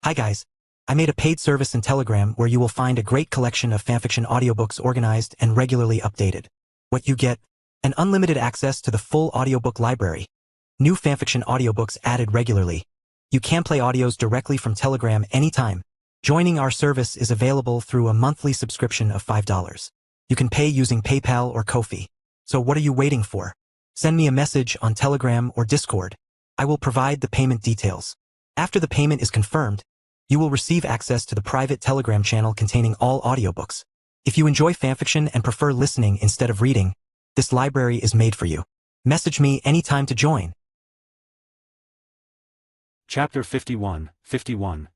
Hi guys. I made a paid service in Telegram where you will find a great collection of fanfiction audiobooks organized and regularly updated. What you get? An unlimited access to the full audiobook library. New fanfiction audiobooks added regularly. You can play audios directly from Telegram anytime. Joining our service is available through a monthly subscription of $5. You can pay using PayPal or Ko-fi. So what are you waiting for? Send me a message on Telegram or Discord. I will provide the payment details. After the payment is confirmed, you will receive access to the private Telegram channel containing all audiobooks. If you enjoy fanfiction and prefer listening instead of reading, this library is made for you. Message me anytime to join. Chapter 51,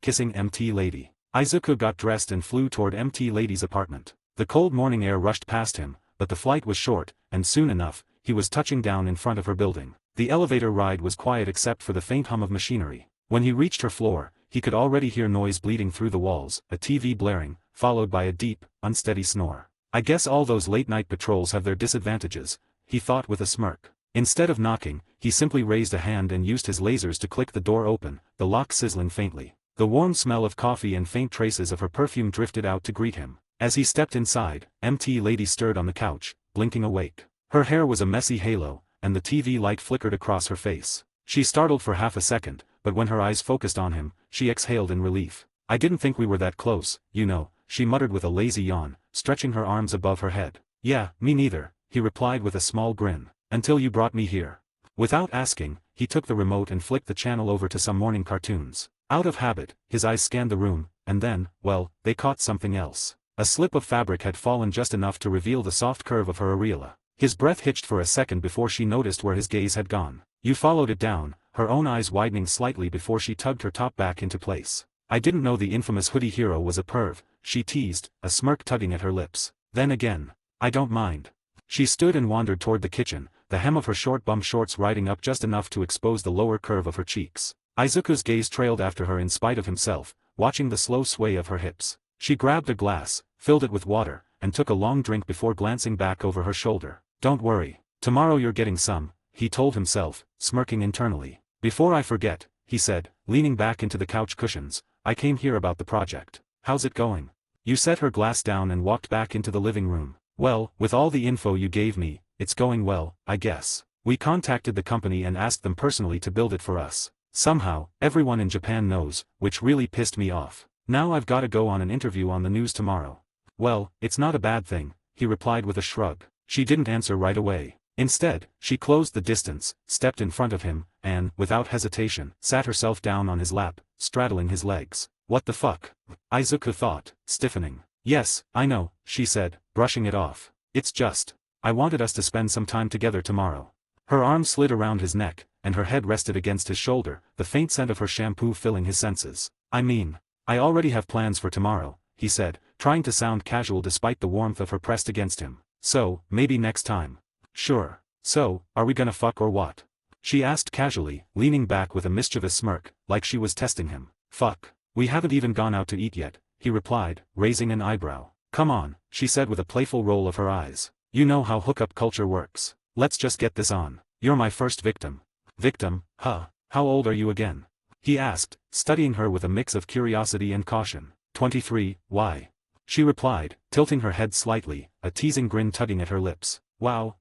Kissing MT Lady. Izuku got dressed and flew toward MT Lady's apartment. The cold morning air rushed past him, but the flight was short, and soon enough, he was touching down in front of her building. The elevator ride was quiet except for the faint hum of machinery. When he reached her floor, he could already hear noise bleeding through the walls, a TV blaring, followed by a deep, unsteady snore. I guess all those late-night patrols have their disadvantages, he thought with a smirk. Instead of knocking, he simply raised a hand and used his lasers to click the door open, the lock sizzling faintly. The warm smell of coffee and faint traces of her perfume drifted out to greet him. As he stepped inside, MT Lady stirred on the couch, blinking awake. Her hair was a messy halo, and the TV light flickered across her face. She startled for half a second, but when her eyes focused on him, she exhaled in relief. I didn't think we were that close, you know, she muttered with a lazy yawn, stretching her arms above her head. Yeah, me neither, he replied with a small grin. Until you brought me here. Without asking, he took the remote and flicked the channel over to some morning cartoons. Out of habit, his eyes scanned the room, and then, well, they caught something else. A slip of fabric had fallen just enough to reveal the soft curve of her areola. His breath hitched for a second before she noticed where his gaze had gone. You followed it down, her own eyes widening slightly before she tugged her top back into place. I didn't know the infamous hoodie hero was a perv, she teased, a smirk tugging at her lips. Then again, I don't mind. She stood and wandered toward the kitchen, the hem of her short bum shorts riding up just enough to expose the lower curve of her cheeks. Izuku's gaze trailed after her in spite of himself, watching the slow sway of her hips. She grabbed a glass, filled it with water, and took a long drink before glancing back over her shoulder. Don't worry, tomorrow you're getting some, he told himself, smirking internally. Before I forget, he said, leaning back into the couch cushions, I came here about the project. How's it going? You set her glass down and walked back into the living room. Well, with all the info you gave me, it's going well, I guess. We contacted the company and asked them personally to build it for us. Somehow, everyone in Japan knows, which really pissed me off. Now I've got to go on an interview on the news tomorrow. Well, it's not a bad thing, he replied with a shrug. She didn't answer right away. Instead, she closed the distance, stepped in front of him, and, without hesitation, sat herself down on his lap, straddling his legs. What the fuck? Izuku thought, stiffening. Yes, I know, she said, brushing it off. It's just, I wanted us to spend some time together tomorrow. Her arm slid around his neck, and her head rested against his shoulder, the faint scent of her shampoo filling his senses. I mean, I already have plans for tomorrow, he said, trying to sound casual despite the warmth of her pressed against him. So, maybe next time. Sure. So, are we gonna fuck or what? She asked casually, leaning back with a mischievous smirk, like she was testing him. Fuck. We haven't even gone out to eat yet, he replied, raising an eyebrow. Come on, she said with a playful roll of her eyes. You know how hookup culture works. Let's just get this on. You're my first victim. Victim, huh? How old are you again? He asked, studying her with a mix of curiosity and caution. 23, why? She replied, tilting her head slightly, a teasing grin tugging at her lips. Wow,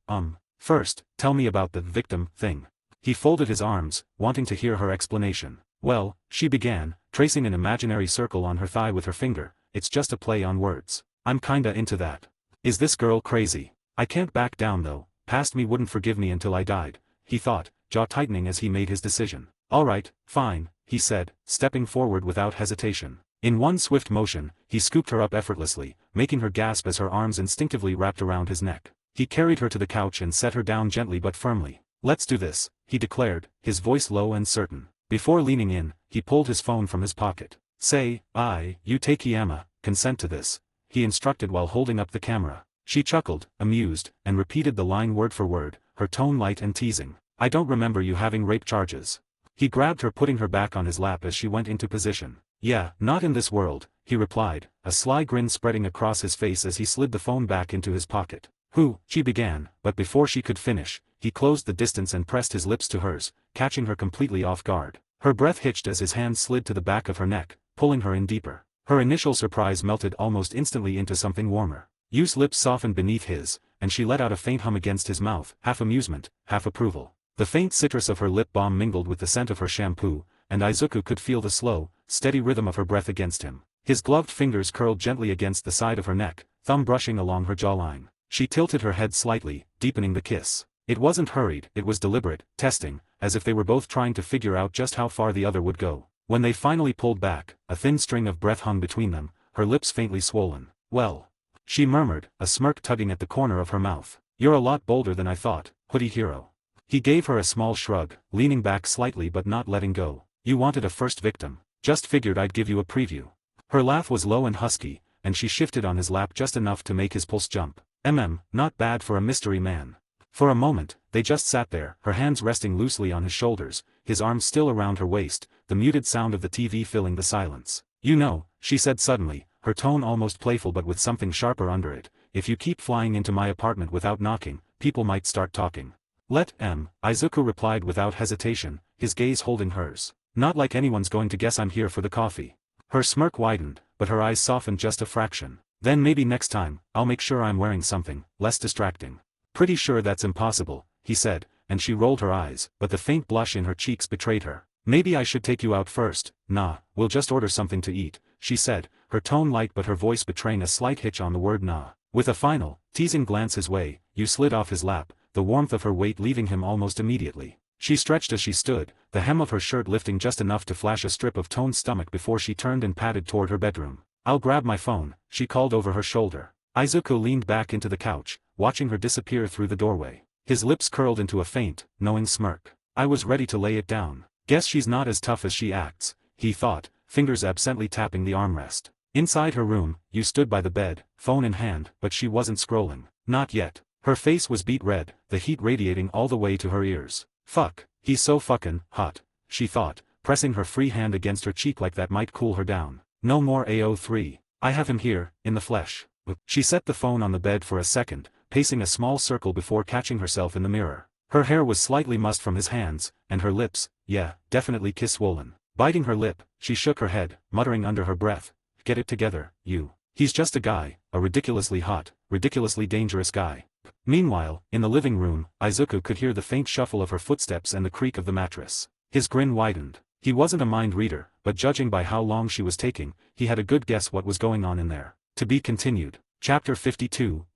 first, tell me about the victim thing. He folded his arms, wanting to hear her explanation. Well, she began, tracing an imaginary circle on her thigh with her finger. It's just a play on words. I'm kinda into that. Is this girl crazy? I can't back down though, past me wouldn't forgive me until I died, he thought, jaw tightening as he made his decision. Alright, fine, he said, stepping forward without hesitation. In one swift motion, he scooped her up effortlessly, making her gasp as her arms instinctively wrapped around his neck. He carried her to the couch and set her down gently but firmly. Let's do this, he declared, his voice low and certain. Before leaning in, he pulled his phone from his pocket. Say, you Takeyama, consent to this, he instructed while holding up the camera. She chuckled, amused, and repeated the line word for word, her tone light and teasing. I don't remember you having rape charges. He grabbed her, putting her back on his lap as she went into position. Yeah, not in this world, he replied, a sly grin spreading across his face as he slid the phone back into his pocket. Who, she began, but before she could finish, he closed the distance and pressed his lips to hers, catching her completely off guard. Her breath hitched as his hand slid to the back of her neck, pulling her in deeper. Her initial surprise melted almost instantly into something warmer. Yu's lips softened beneath his, and she let out a faint hum against his mouth, half amusement, half approval. The faint citrus of her lip balm mingled with the scent of her shampoo, and Izuku could feel the slow, steady rhythm of her breath against him. His gloved fingers curled gently against the side of her neck, thumb brushing along her jawline. She tilted her head slightly, deepening the kiss. It wasn't hurried, it was deliberate, testing, as if they were both trying to figure out just how far the other would go. When they finally pulled back, a thin string of breath hung between them, her lips faintly swollen. "Well," she murmured, a smirk tugging at the corner of her mouth. "You're a lot bolder than I thought, hoodie hero." He gave her a small shrug, leaning back slightly but not letting go. "You wanted a first victim. Just figured I'd give you a preview." Her laugh was low and husky, and she shifted on his lap just enough to make his pulse jump. Not bad for a mystery man." For a moment, they just sat there, her hands resting loosely on his shoulders, his arms still around her waist, the muted sound of the TV filling the silence. "You know," she said suddenly, her tone almost playful but with something sharper under it, "if you keep flying into my apartment without knocking, people might start talking." Izuku replied without hesitation, his gaze holding hers. "Not like anyone's going to guess I'm here for the coffee." Her smirk widened, but her eyes softened just a fraction. "Then maybe next time, I'll make sure I'm wearing something less distracting." "Pretty sure that's impossible," he said, and she rolled her eyes, but the faint blush in her cheeks betrayed her. "Maybe I should take you out first." "Nah, we'll just order something to eat," she said, her tone light but her voice betraying a slight hitch on the word nah. With a final, teasing glance his way, Yu slid off his lap, the warmth of her weight leaving him almost immediately. She stretched as she stood, the hem of her shirt lifting just enough to flash a strip of toned stomach before she turned and padded toward her bedroom. "I'll grab my phone," she called over her shoulder. Izuku leaned back into the couch, watching her disappear through the doorway. His lips curled into a faint, knowing smirk. "I was ready to lay it down. Guess she's not as tough as she acts," he thought, fingers absently tapping the armrest. Inside her room, Yu stood by the bed, phone in hand, but she wasn't scrolling. Not yet. Her face was beet red, the heat radiating all the way to her ears. "Fuck, he's so fucking hot," she thought, pressing her free hand against her cheek like that might cool her down. "No more AO3. I have him here, in the flesh." She set the phone on the bed for a second, pacing a small circle before catching herself in the mirror. Her hair was slightly mussed from his hands, and her lips, yeah, definitely kiss-swollen. Biting her lip, she shook her head, muttering under her breath, "Get it together, you. He's just a guy, a ridiculously hot, ridiculously dangerous guy." Meanwhile, in the living room, Izuku could hear the faint shuffle of her footsteps and the creak of the mattress. His grin widened. He wasn't a mind reader, but judging by how long she was taking, he had a good guess what was going on in there. To be continued. Chapter 52,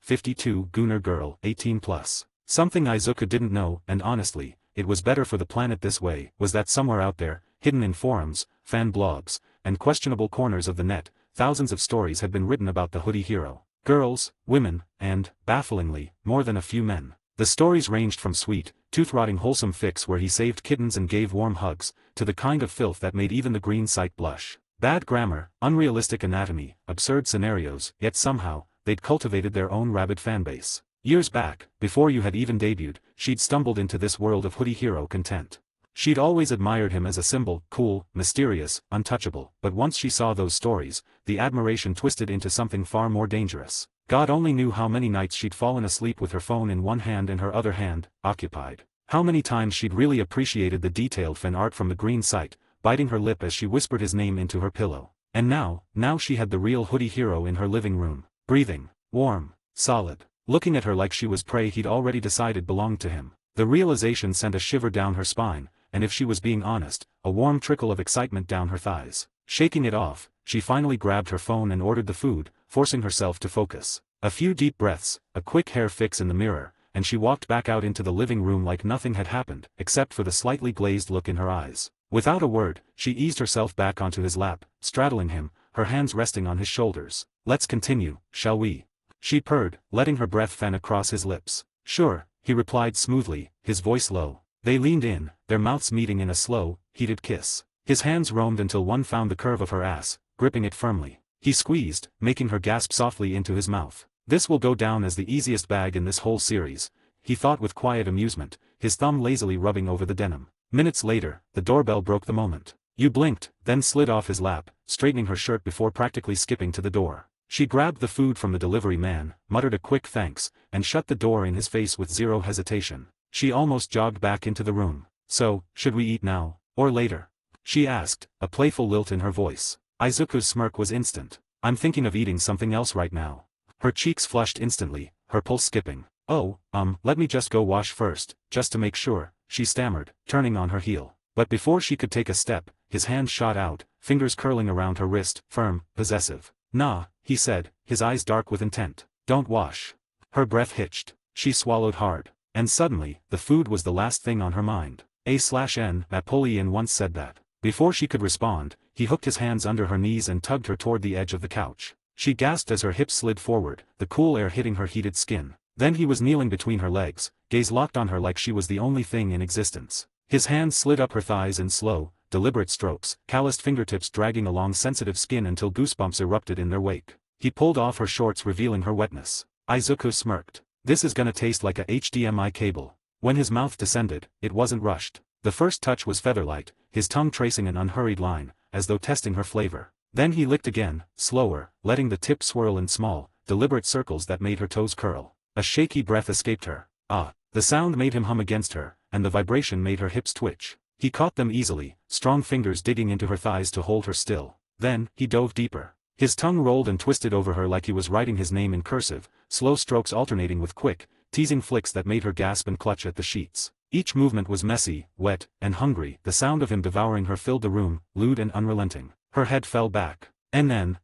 Gooner Girl, 18+. Something Izuku didn't know, and honestly, it was better for the planet this way, was that somewhere out there, hidden in forums, fan blogs, and questionable corners of the net, thousands of stories had been written about the hoodie hero. Girls, women, and, bafflingly, more than a few men. The stories ranged from sweet, tooth-rotting wholesome fics where he saved kittens and gave warm hugs, to the kind of filth that made even the green site blush. Bad grammar, unrealistic anatomy, absurd scenarios, yet somehow, they'd cultivated their own rabid fanbase. Years back, before you had even debuted, she'd stumbled into this world of hoodie hero content. She'd always admired him as a symbol, cool, mysterious, untouchable, but once she saw those stories, the admiration twisted into something far more dangerous. God only knew how many nights she'd fallen asleep with her phone in one hand and her other hand, occupied. How many times she'd really appreciated the detailed fan art from the green site, biting her lip as she whispered his name into her pillow. And now she had the real hoodie hero in her living room, breathing, warm, solid, looking at her like she was prey he'd already decided belonged to him. The realization sent a shiver down her spine, and if she was being honest, a warm trickle of excitement down her thighs. Shaking it off, she finally grabbed her phone and ordered the food, forcing herself to focus. A few deep breaths, a quick hair fix in the mirror, and she walked back out into the living room like nothing had happened, except for the slightly glazed look in her eyes. Without a word, she eased herself back onto his lap, straddling him, her hands resting on his shoulders. "Let's continue, shall we?" She purred, letting her breath fan across his lips. "Sure," he replied smoothly, his voice low. They leaned in, their mouths meeting in a slow, heated kiss. His hands roamed until one found the curve of her ass, gripping it firmly. He squeezed, making her gasp softly into his mouth. This will go down as the easiest bag in this whole series, he thought with quiet amusement, his thumb lazily rubbing over the denim. Minutes later, the doorbell broke the moment. You blinked, then slid off his lap, straightening her shirt before practically skipping to the door. She grabbed the food from the delivery man, muttered a quick thanks, and shut the door in his face with zero hesitation. She almost jogged back into the room. "So, should we eat now, or later?" she asked, a playful lilt in her voice. Izuku's smirk was instant. I'm thinking of eating something else right now. Her cheeks flushed instantly, her pulse skipping. Oh, let me just go wash first, just to make sure, she stammered, turning on her heel. But before she could take a step, his hand shot out, fingers curling around her wrist, firm, possessive. Nah, he said, his eyes dark with intent. Don't wash. Her breath hitched. She swallowed hard. And suddenly, the food was the last thing on her mind. A/N Napoleon once said that. Before she could respond, he hooked his hands under her knees and tugged her toward the edge of the couch. She gasped as her hips slid forward, the cool air hitting her heated skin. Then he was kneeling between her legs, gaze locked on her like she was the only thing in existence. His hands slid up her thighs in slow, deliberate strokes, calloused fingertips dragging along sensitive skin until goosebumps erupted in their wake. He pulled off her shorts revealing her wetness. Izuku smirked. This is gonna taste like a HDMI cable. When his mouth descended, it wasn't rushed. The first touch was featherlight, his tongue tracing an unhurried line, as though testing her flavor. Then he licked again, slower, letting the tip swirl in small, deliberate circles that made her toes curl. A shaky breath escaped her. Ah! The sound made him hum against her, and the vibration made her hips twitch. He caught them easily, strong fingers digging into her thighs to hold her still. Then, he dove deeper. His tongue rolled and twisted over her like he was writing his name in cursive, slow strokes alternating with quick, teasing flicks that made her gasp and clutch at the sheets. Each movement was messy, wet, and hungry. The sound of him devouring her filled the room, lewd and unrelenting. Her head fell back. And then,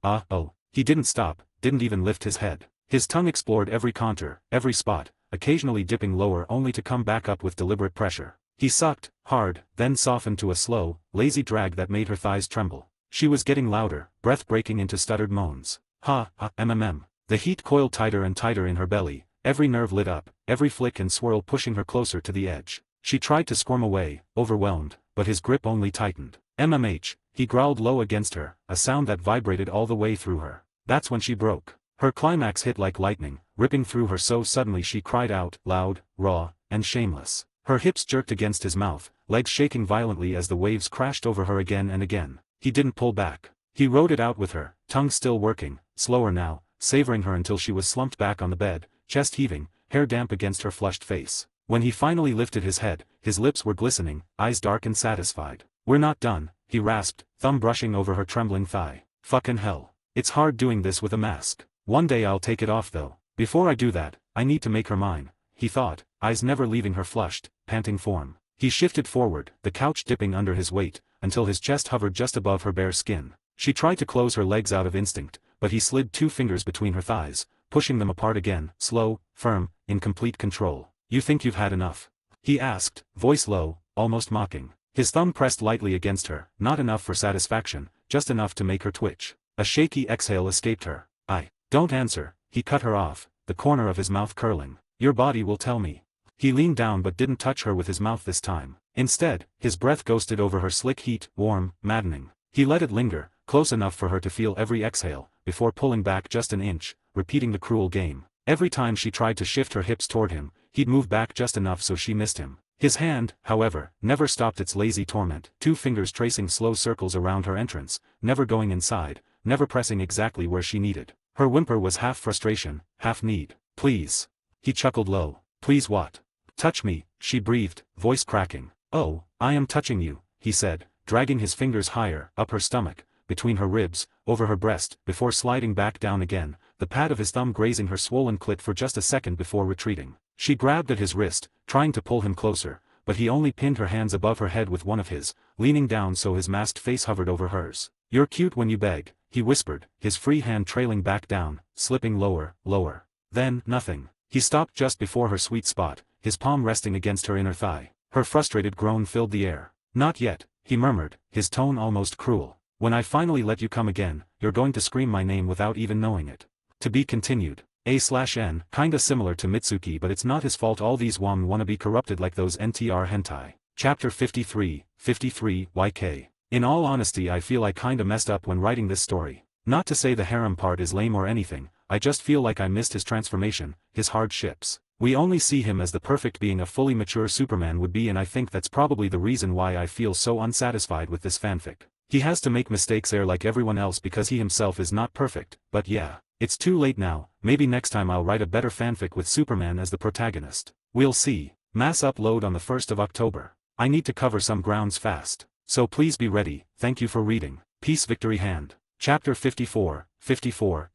he didn't stop, didn't even lift his head. His tongue explored every contour, every spot, occasionally dipping lower only to come back up with deliberate pressure. He sucked, hard, then softened to a slow, lazy drag that made her thighs tremble. She was getting louder, breath breaking into stuttered moans. The heat coiled tighter and tighter in her belly, every nerve lit up, every flick and swirl pushing her closer to the edge. She tried to squirm away, overwhelmed, but his grip only tightened. MMH, he growled low against her, a sound that vibrated all the way through her. That's when she broke. Her climax hit like lightning, ripping through her so suddenly she cried out, loud, raw, and shameless. Her hips jerked against his mouth, legs shaking violently as the waves crashed over her again and again. He didn't pull back. He rode it out with her, tongue still working, slower now, savoring her until she was slumped back on the bed, chest heaving, hair damp against her flushed face. When he finally lifted his head, his lips were glistening, eyes dark and satisfied. We're not done, he rasped, thumb brushing over her trembling thigh. Fucking hell. It's hard doing this with a mask. One day I'll take it off though. Before I do that, I need to make her mine, he thought, eyes never leaving her flushed, panting form. He shifted forward, the couch dipping under his weight, until his chest hovered just above her bare skin. She tried to close her legs out of instinct, but he slid 2 fingers between her thighs, pushing them apart again, slow, firm, in complete control. You think you've had enough? He asked, voice low, almost mocking. His thumb pressed lightly against her, not enough for satisfaction, just enough to make her twitch. A shaky exhale escaped her. Don't answer, he cut her off, the corner of his mouth curling. Your body will tell me. He leaned down but didn't touch her with his mouth this time. Instead, his breath ghosted over her slick heat, warm, maddening. He let it linger, close enough for her to feel every exhale, before pulling back just an inch, repeating the cruel game. Every time she tried to shift her hips toward him, he'd move back just enough so she missed him. His hand, however, never stopped its lazy torment, 2 fingers tracing slow circles around her entrance, never going inside, never pressing exactly where she needed. Her whimper was half frustration, half need. Please. He chuckled low. Please what? Touch me, she breathed, voice cracking. Oh, I am touching you, he said, dragging his fingers higher, up her stomach, between her ribs, over her breast, before sliding back down again, the pad of his thumb grazing her swollen clit for just a second before retreating. She grabbed at his wrist, trying to pull him closer, but he only pinned her hands above her head with one of his, leaning down so his masked face hovered over hers. You're cute when you beg, he whispered, his free hand trailing back down, slipping lower, lower. Then, nothing. He stopped just before her sweet spot, his palm resting against her inner thigh. Her frustrated groan filled the air. Not yet, he murmured, his tone almost cruel. When I finally let you come again, you're going to scream my name without even knowing it. To be continued. A/N, kinda similar to Mitsuki but it's not his fault all these wanna be corrupted like those NTR hentai. Chapter 53, YK. In all honesty I feel I kinda messed up when writing this story. Not to say the harem part is lame or anything, I just feel like I missed his transformation, his hardships. We only see him as the perfect being a fully mature Superman would be and I think that's probably the reason why I feel so unsatisfied with this fanfic. He has to make mistakes there like everyone else because he himself is not perfect, but yeah. It's too late now, maybe next time I'll write a better fanfic with Superman as the protagonist. We'll see. Mass upload on the 1st of October. I need to cover some grounds fast. So please be ready, thank you for reading. Peace victory hand. Chapter 54,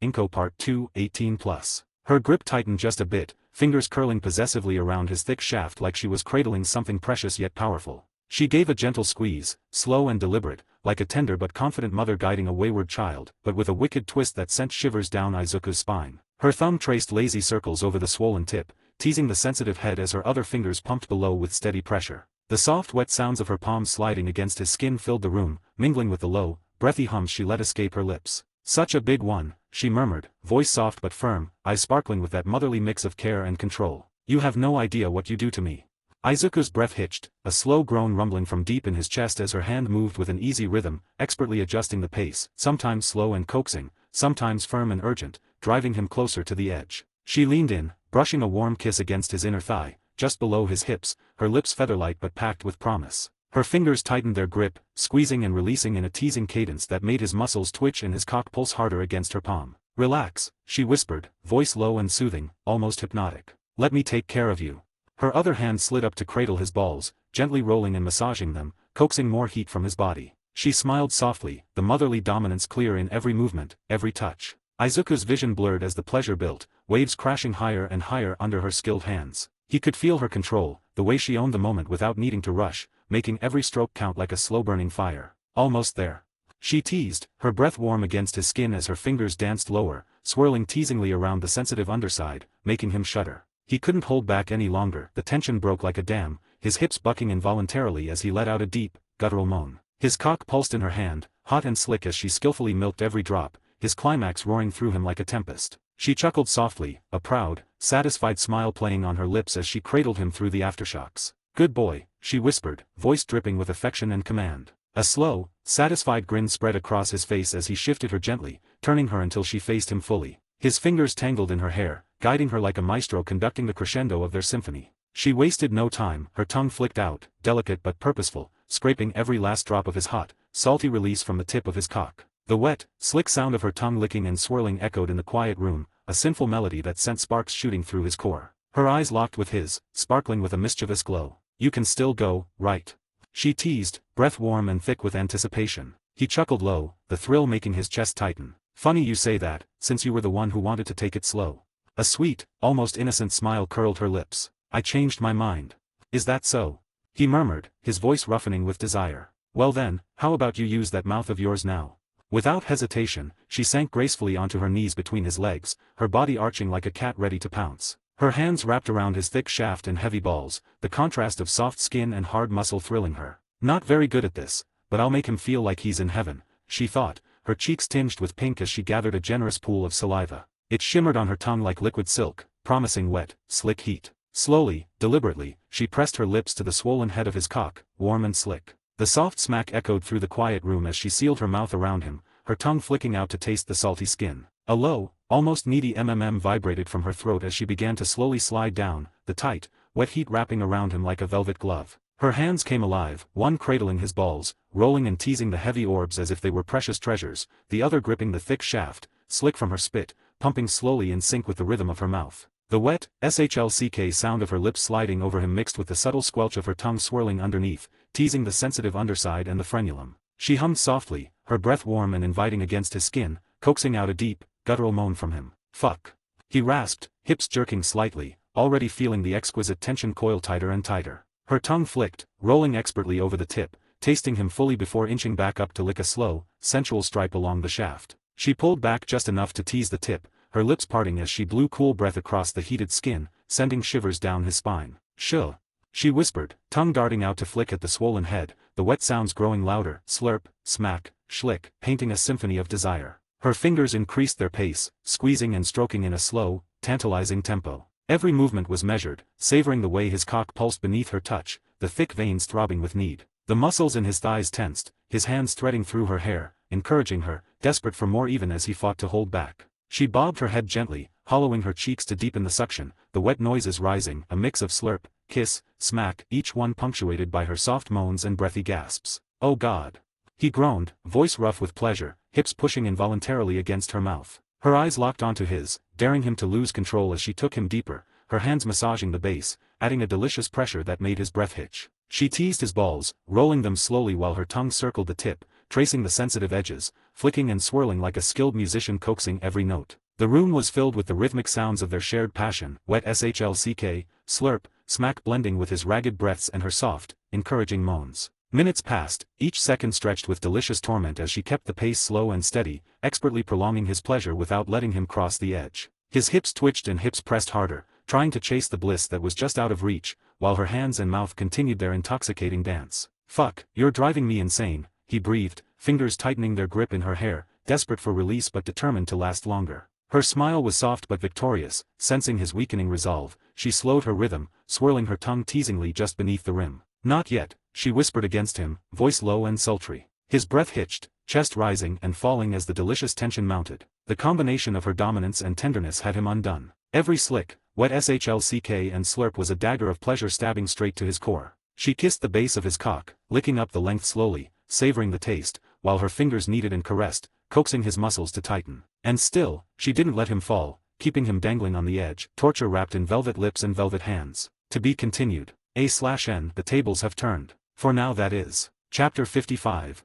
Inko Part 2, 18+. Her grip tightened just a bit, fingers curling possessively around his thick shaft like she was cradling something precious yet powerful. She gave a gentle squeeze, slow and deliberate, like a tender but confident mother guiding a wayward child, but with a wicked twist that sent shivers down Izuku's spine. Her thumb traced lazy circles over the swollen tip, teasing the sensitive head as her other fingers pumped below with steady pressure. The soft wet sounds of her palms sliding against his skin filled the room, mingling with the low, breathy hums she let escape her lips. "Such a big one," she murmured, voice soft but firm, eyes sparkling with that motherly mix of care and control. "You have no idea what you do to me." Izuku's breath hitched, a slow groan rumbling from deep in his chest as her hand moved with an easy rhythm, expertly adjusting the pace, sometimes slow and coaxing, sometimes firm and urgent, driving him closer to the edge. She leaned in, brushing a warm kiss against his inner thigh, just below his hips, her lips feather-light but packed with promise. Her fingers tightened their grip, squeezing and releasing in a teasing cadence that made his muscles twitch and his cock pulse harder against her palm. "Relax," she whispered, voice low and soothing, almost hypnotic. "Let me take care of you." Her other hand slid up to cradle his balls, gently rolling and massaging them, coaxing more heat from his body. She smiled softly, the motherly dominance clear in every movement, every touch. Izuku's vision blurred as the pleasure built, waves crashing higher and higher under her skilled hands. He could feel her control, the way she owned the moment without needing to rush, making every stroke count like a slow-burning fire. "Almost there," she teased, her breath warm against his skin as her fingers danced lower, swirling teasingly around the sensitive underside, making him shudder. He couldn't hold back any longer, the tension broke like a dam, his hips bucking involuntarily as he let out a deep, guttural moan. His cock pulsed in her hand, hot and slick as she skillfully milked every drop, his climax roaring through him like a tempest. She chuckled softly, a proud, satisfied smile playing on her lips as she cradled him through the aftershocks. "Good boy," she whispered, voice dripping with affection and command. A slow, satisfied grin spread across his face as he shifted her gently, turning her until she faced him fully. His fingers tangled in her hair, guiding her like a maestro conducting the crescendo of their symphony. She wasted no time, her tongue flicked out, delicate but purposeful, scraping every last drop of his hot, salty release from the tip of his cock. The wet, slick sound of her tongue licking and swirling echoed in the quiet room, a sinful melody that sent sparks shooting through his core. Her eyes locked with his, sparkling with a mischievous glow. "You can still go, right?" she teased, breath warm and thick with anticipation. He chuckled low, the thrill making his chest tighten. "Funny you say that, since you were the one who wanted to take it slow." A sweet, almost innocent smile curled her lips. "I changed my mind." "Is that so?" he murmured, his voice roughening with desire. "Well then, how about you use that mouth of yours now?" Without hesitation, she sank gracefully onto her knees between his legs, her body arching like a cat ready to pounce. Her hands wrapped around his thick shaft and heavy balls, the contrast of soft skin and hard muscle thrilling her. "Not very good at this, but I'll make him feel like he's in heaven," she thought, her cheeks tinged with pink as she gathered a generous pool of saliva. It shimmered on her tongue like liquid silk, promising wet, slick heat. Slowly, deliberately, she pressed her lips to the swollen head of his cock, warm and slick. The soft smack echoed through the quiet room as she sealed her mouth around him, her tongue flicking out to taste the salty skin. A low, almost needy vibrated from her throat as she began to slowly slide down, the tight, wet heat wrapping around him like a velvet glove. Her hands came alive, one cradling his balls, rolling and teasing the heavy orbs as if they were precious treasures, the other gripping the thick shaft, slick from her spit, pumping slowly in sync with the rhythm of her mouth. The wet, shlck sound of her lips sliding over him mixed with the subtle squelch of her tongue swirling underneath, teasing the sensitive underside and the frenulum. She hummed softly, her breath warm and inviting against his skin, coaxing out a deep, guttural moan from him. "Fuck," he rasped, hips jerking slightly, already feeling the exquisite tension coil tighter and tighter. Her tongue flicked, rolling expertly over the tip, tasting him fully before inching back up to lick a slow, sensual stripe along the shaft. She pulled back just enough to tease the tip, her lips parting as she blew cool breath across the heated skin, sending shivers down his spine. "Shh," she whispered, tongue darting out to flick at the swollen head, the wet sounds growing louder, slurp, smack, schlick, painting a symphony of desire. Her fingers increased their pace, squeezing and stroking in a slow, tantalizing tempo. Every movement was measured, savoring the way his cock pulsed beneath her touch, the thick veins throbbing with need. The muscles in his thighs tensed, his hands threading through her hair, encouraging her, desperate for more even as he fought to hold back. She bobbed her head gently, hollowing her cheeks to deepen the suction, the wet noises rising, a mix of slurp, kiss, smack, each one punctuated by her soft moans and breathy gasps. "Oh God!" he groaned, voice rough with pleasure, hips pushing involuntarily against her mouth. Her eyes locked onto his, daring him to lose control as she took him deeper, her hands massaging the base, adding a delicious pressure that made his breath hitch. She teased his balls, rolling them slowly while her tongue circled the tip, tracing the sensitive edges, flicking and swirling like a skilled musician coaxing every note. The room was filled with the rhythmic sounds of their shared passion, wet shlck, slurp, smack blending with his ragged breaths and her soft, encouraging moans. Minutes passed, each second stretched with delicious torment as she kept the pace slow and steady, expertly prolonging his pleasure without letting him cross the edge. His hips twitched and hips pressed harder, trying to chase the bliss that was just out of reach, while her hands and mouth continued their intoxicating dance. "Fuck, you're driving me insane," he breathed, fingers tightening their grip in her hair, desperate for release but determined to last longer. Her smile was soft but victorious, sensing his weakening resolve, she slowed her rhythm, swirling her tongue teasingly just beneath the rim. "Not yet," she whispered against him, voice low and sultry. His breath hitched, chest rising and falling as the delicious tension mounted. The combination of her dominance and tenderness had him undone. Every slick, wet shlck and slurp was a dagger of pleasure stabbing straight to his core. She kissed the base of his cock, licking up the length slowly, savoring the taste, while her fingers kneaded and caressed, coaxing his muscles to tighten. And still, she didn't let him fall, keeping him dangling on the edge, torture wrapped in velvet lips and velvet hands. To be continued. A/N. The tables have turned. For now that is. Chapter 55,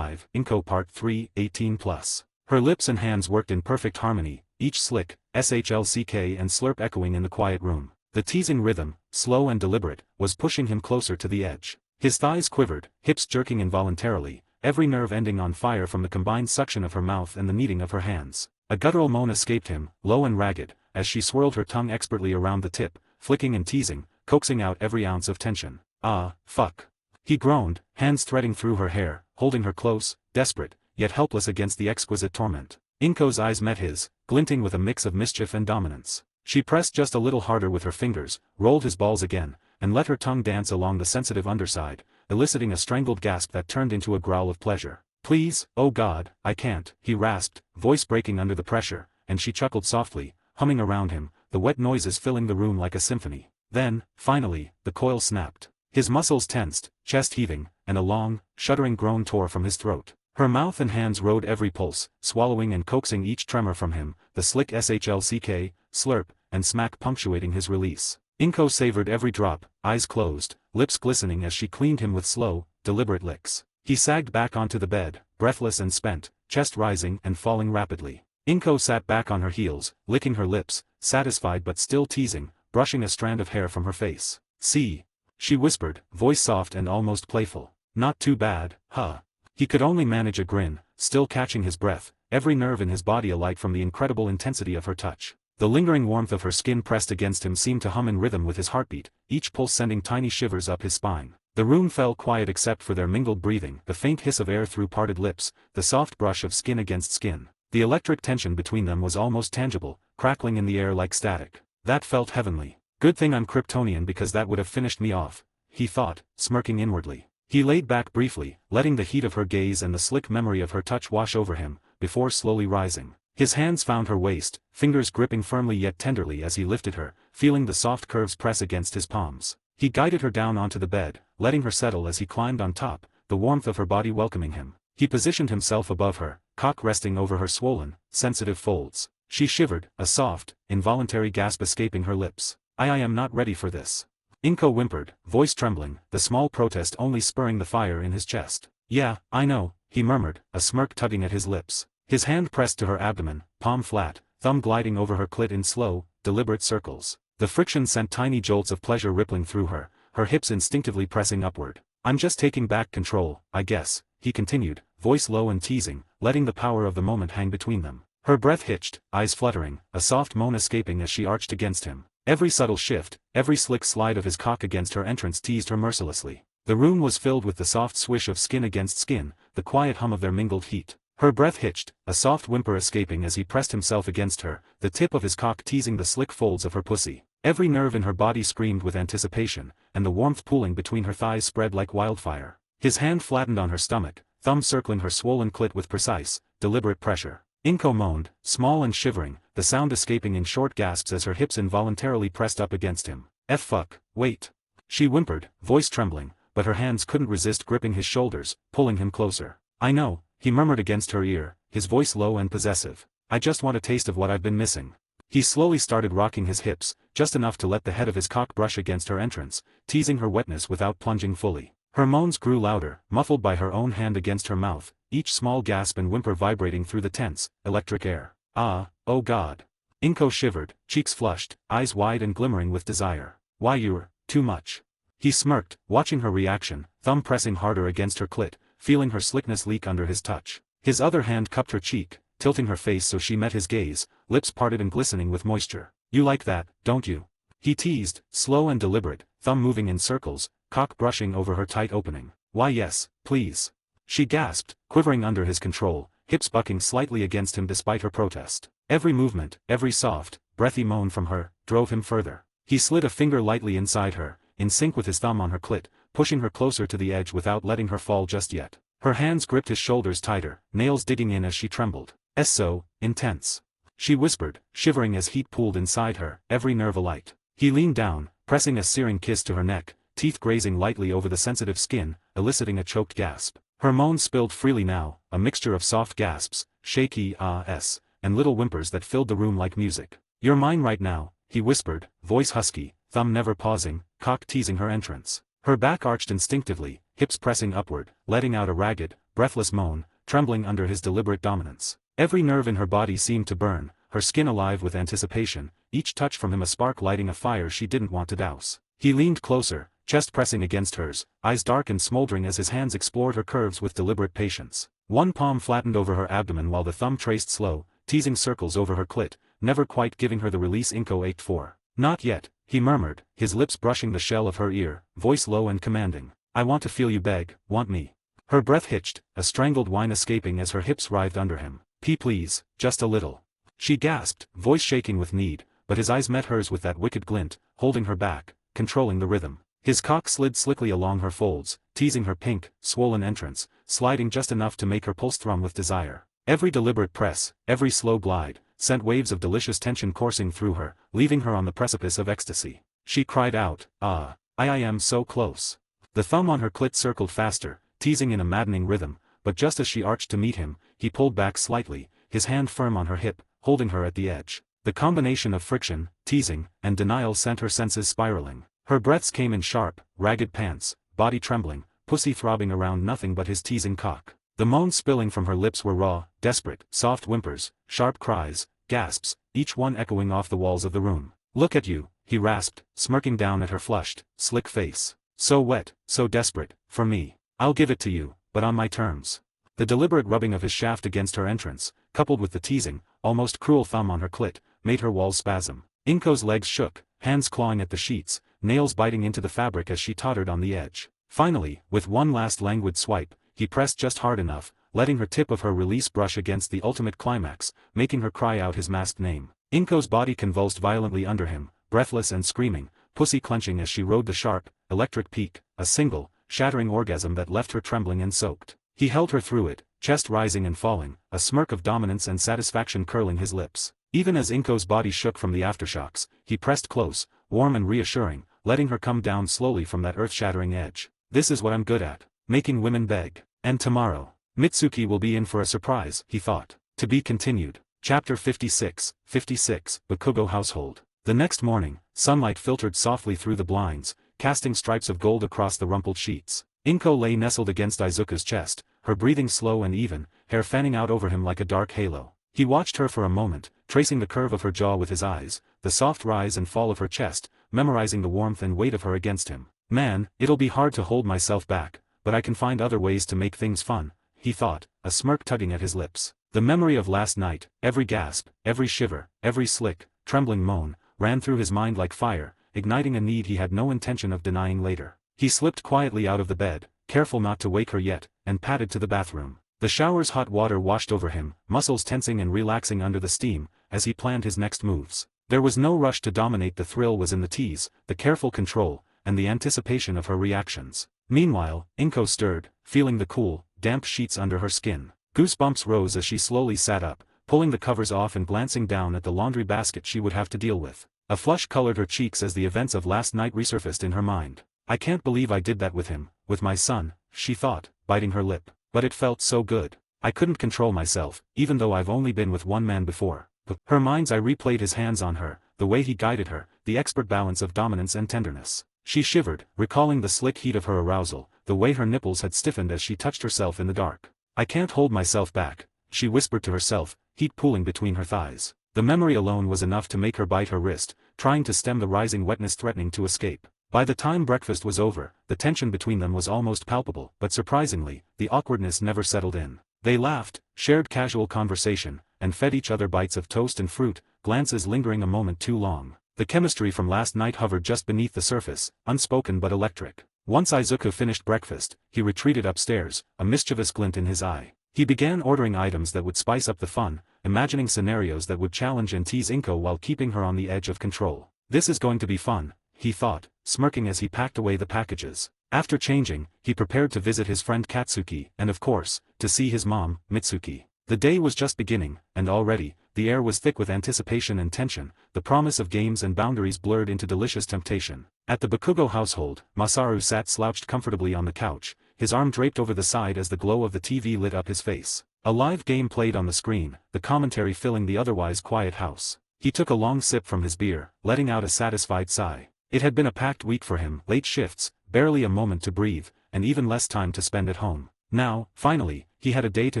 Inco Part 3, 18+. Her lips and hands worked in perfect harmony, each slick, shlck and slurp echoing in the quiet room. The teasing rhythm, slow and deliberate, was pushing him closer to the edge. His thighs quivered, hips jerking involuntarily, every nerve ending on fire from the combined suction of her mouth and the kneading of her hands. A guttural moan escaped him, low and ragged, as she swirled her tongue expertly around the tip, flicking and teasing, coaxing out every ounce of tension. "Ah, fuck." He groaned, hands threading through her hair, holding her close, desperate, yet helpless against the exquisite torment. Inco's eyes met his, glinting with a mix of mischief and dominance. She pressed just a little harder with her fingers, rolled his balls again, and let her tongue dance along the sensitive underside, eliciting a strangled gasp that turned into a growl of pleasure. "Please, oh God, I can't," he rasped, voice breaking under the pressure, and she chuckled softly, humming around him, the wet noises filling the room like a symphony. Then, finally, the coil snapped. His muscles tensed, chest heaving, and a long, shuddering groan tore from his throat. Her mouth and hands rode every pulse, swallowing and coaxing each tremor from him, the slick shlck, slurp, and smack punctuating his release. Inco savored every drop, eyes closed, lips glistening as she cleaned him with slow, deliberate licks. He sagged back onto the bed, breathless and spent, chest rising and falling rapidly. Inco sat back on her heels, licking her lips, satisfied but still teasing, brushing a strand of hair from her face. "See," she whispered, voice soft and almost playful. "Not too bad, huh?" He could only manage a grin, still catching his breath, every nerve in his body alight from the incredible intensity of her touch. The lingering warmth of her skin pressed against him seemed to hum in rhythm with his heartbeat, each pulse sending tiny shivers up his spine. The room fell quiet except for their mingled breathing, the faint hiss of air through parted lips, the soft brush of skin against skin. The electric tension between them was almost tangible, crackling in the air like static. That felt heavenly. "Good thing I'm Kryptonian because that would have finished me off," he thought, smirking inwardly. He laid back briefly, letting the heat of her gaze and the slick memory of her touch wash over him, before slowly rising. His hands found her waist, fingers gripping firmly yet tenderly as he lifted her, feeling the soft curves press against his palms. He guided her down onto the bed, letting her settle as he climbed on top, the warmth of her body welcoming him. He positioned himself above her, cock resting over her swollen, sensitive folds. She shivered, a soft, involuntary gasp escaping her lips. I am not ready for this." Inco whimpered, voice trembling, the small protest only spurring the fire in his chest. "Yeah, I know," he murmured, a smirk tugging at his lips. His hand pressed to her abdomen, palm flat, thumb gliding over her clit in slow, deliberate circles. The friction sent tiny jolts of pleasure rippling through her, her hips instinctively pressing upward. "I'm just taking back control, I guess," he continued, voice low and teasing, letting the power of the moment hang between them. Her breath hitched, eyes fluttering, a soft moan escaping as she arched against him. Every subtle shift, every slick slide of his cock against her entrance teased her mercilessly. The room was filled with the soft swish of skin against skin, the quiet hum of their mingled heat. Her breath hitched, a soft whimper escaping as he pressed himself against her, the tip of his cock teasing the slick folds of her pussy. Every nerve in her body screamed with anticipation, and the warmth pooling between her thighs spread like wildfire. His hand flattened on her stomach, thumb circling her swollen clit with precise, deliberate pressure. Inco moaned, small and shivering, the sound escaping in short gasps as her hips involuntarily pressed up against him. Fuck, wait." She whimpered, voice trembling, but her hands couldn't resist gripping his shoulders, pulling him closer. "I know," he murmured against her ear, his voice low and possessive. "I just want a taste of what I've been missing." He slowly started rocking his hips, just enough to let the head of his cock brush against her entrance, teasing her wetness without plunging fully. Her moans grew louder, muffled by her own hand against her mouth, each small gasp and whimper vibrating through the tense, electric air. Ah, oh God. Inko shivered, cheeks flushed, eyes wide and glimmering with desire. Why you're, too much. He smirked, watching her reaction, thumb pressing harder against her clit, feeling her slickness leak under his touch. His other hand cupped her cheek, tilting her face so she met his gaze, lips parted and glistening with moisture. You like that, don't you? He teased, slow and deliberate, thumb moving in circles, cock brushing over her tight opening. Why yes, please. She gasped, quivering under his control, hips bucking slightly against him despite her protest. Every movement, every soft, breathy moan from her, drove him further. He slid a finger lightly inside her, in sync with his thumb on her clit, pushing her closer to the edge without letting her fall just yet. Her hands gripped his shoulders tighter, nails digging in as she trembled. So intense. She whispered, shivering as heat pooled inside her, every nerve alight. He leaned down, pressing a searing kiss to her neck, teeth grazing lightly over the sensitive skin, eliciting a choked gasp. Her moans spilled freely now, a mixture of soft gasps, shaky ahs, and little whimpers that filled the room like music. You're mine right now, he whispered, voice husky, thumb never pausing, cock teasing her entrance. Her back arched instinctively, hips pressing upward, letting out a ragged, breathless moan, trembling under his deliberate dominance. Every nerve in her body seemed to burn, her skin alive with anticipation, each touch from him a spark lighting a fire she didn't want to douse. He leaned closer, chest pressing against hers, eyes dark and smoldering as his hands explored her curves with deliberate patience. One palm flattened over her abdomen while the thumb traced slow, teasing circles over her clit, never quite giving her the release Inko ached for. Not yet, he murmured, his lips brushing the shell of her ear, voice low and commanding. I want to feel you beg, want me. Her breath hitched, a strangled whine escaping as her hips writhed under him. Please, just a little. She gasped, voice shaking with need, but his eyes met hers with that wicked glint, holding her back, controlling the rhythm. His cock slid slickly along her folds, teasing her pink, swollen entrance, sliding just enough to make her pulse thrum with desire. Every deliberate press, every slow glide, sent waves of delicious tension coursing through her, leaving her on the precipice of ecstasy. She cried out, I am so close. The thumb on her clit circled faster, teasing in a maddening rhythm, but just as she arched to meet him, he pulled back slightly, his hand firm on her hip, holding her at the edge. The combination of friction, teasing, and denial sent her senses spiraling. Her breaths came in sharp, ragged pants, body trembling, pussy throbbing around nothing but his teasing cock. The moans spilling from her lips were raw, desperate, soft whimpers, sharp cries, gasps, each one echoing off the walls of the room. Look at you, he rasped, smirking down at her flushed, slick face. So wet, so desperate, for me. I'll give it to you, but on my terms. The deliberate rubbing of his shaft against her entrance, coupled with the teasing, almost cruel thumb on her clit, made her walls spasm. Inko's legs shook, hands clawing at the sheets, nails biting into the fabric as she tottered on the edge. Finally, with one last languid swipe, he pressed just hard enough, letting her tip of her release brush against the ultimate climax, making her cry out his masked name. Inko's body convulsed violently under him, breathless and screaming, pussy clenching as she rode the sharp, electric peak, a single, shattering orgasm that left her trembling and soaked. He held her through it, chest rising and falling, a smirk of dominance and satisfaction curling his lips. Even as Inko's body shook from the aftershocks, he pressed close, warm and reassuring, letting her come down slowly from that earth-shattering edge. This is what I'm good at, making women beg. And tomorrow, Mitsuki will be in for a surprise, he thought. To be continued. Chapter 56, Bakugo Household. The next morning, sunlight filtered softly through the blinds, casting stripes of gold across the rumpled sheets. Inko lay nestled against Izuku's chest, her breathing slow and even, hair fanning out over him like a dark halo. He watched her for a moment, tracing the curve of her jaw with his eyes, the soft rise and fall of her chest, memorizing the warmth and weight of her against him. Man, it'll be hard to hold myself back, but I can find other ways to make things fun, he thought, a smirk tugging at his lips. The memory of last night, every gasp, every shiver, every slick, trembling moan, ran through his mind like fire, igniting a need he had no intention of denying later. He slipped quietly out of the bed, careful not to wake her yet, and padded to the bathroom. The shower's hot water washed over him, muscles tensing and relaxing under the steam, as he planned his next moves. There was no rush to dominate. The thrill was in the tease, the careful control, and the anticipation of her reactions. Meanwhile, Inko stirred, feeling the cool, damp sheets under her skin. Goosebumps rose as she slowly sat up, pulling the covers off and glancing down at the laundry basket she would have to deal with. A flush colored her cheeks as the events of last night resurfaced in her mind. I can't believe I did that with him, with my son, she thought, biting her lip. But it felt so good. I couldn't control myself, even though I've only been with one man before. Her mind's eye replayed his hands on her, the way he guided her, the expert balance of dominance and tenderness. She shivered, recalling the slick heat of her arousal, the way her nipples had stiffened as she touched herself in the dark. I can't hold myself back, she whispered to herself, heat pooling between her thighs. The memory alone was enough to make her bite her wrist, trying to stem the rising wetness threatening to escape. By the time breakfast was over, the tension between them was almost palpable, but surprisingly, the awkwardness never settled in. They laughed, shared casual conversation, and fed each other bites of toast and fruit, glances lingering a moment too long. The chemistry from last night hovered just beneath the surface, unspoken but electric. Once Izuku finished breakfast, he retreated upstairs, a mischievous glint in his eye. He began ordering items that would spice up the fun, imagining scenarios that would challenge and tease Inko while keeping her on the edge of control. This is going to be fun, he thought, smirking as he packed away the packages. After changing, he prepared to visit his friend Katsuki and of course, to see his mom, Mitsuki. The day was just beginning, and already, the air was thick with anticipation and tension, the promise of games and boundaries blurred into delicious temptation. At the Bakugo household, Masaru sat slouched comfortably on the couch, his arm draped over the side as the glow of the TV lit up his face. A live game played on the screen, the commentary filling the otherwise quiet house. He took a long sip from his beer, letting out a satisfied sigh. It had been a packed week for him, late shifts, barely a moment to breathe, and even less time to spend at home. Now, finally, he had a day to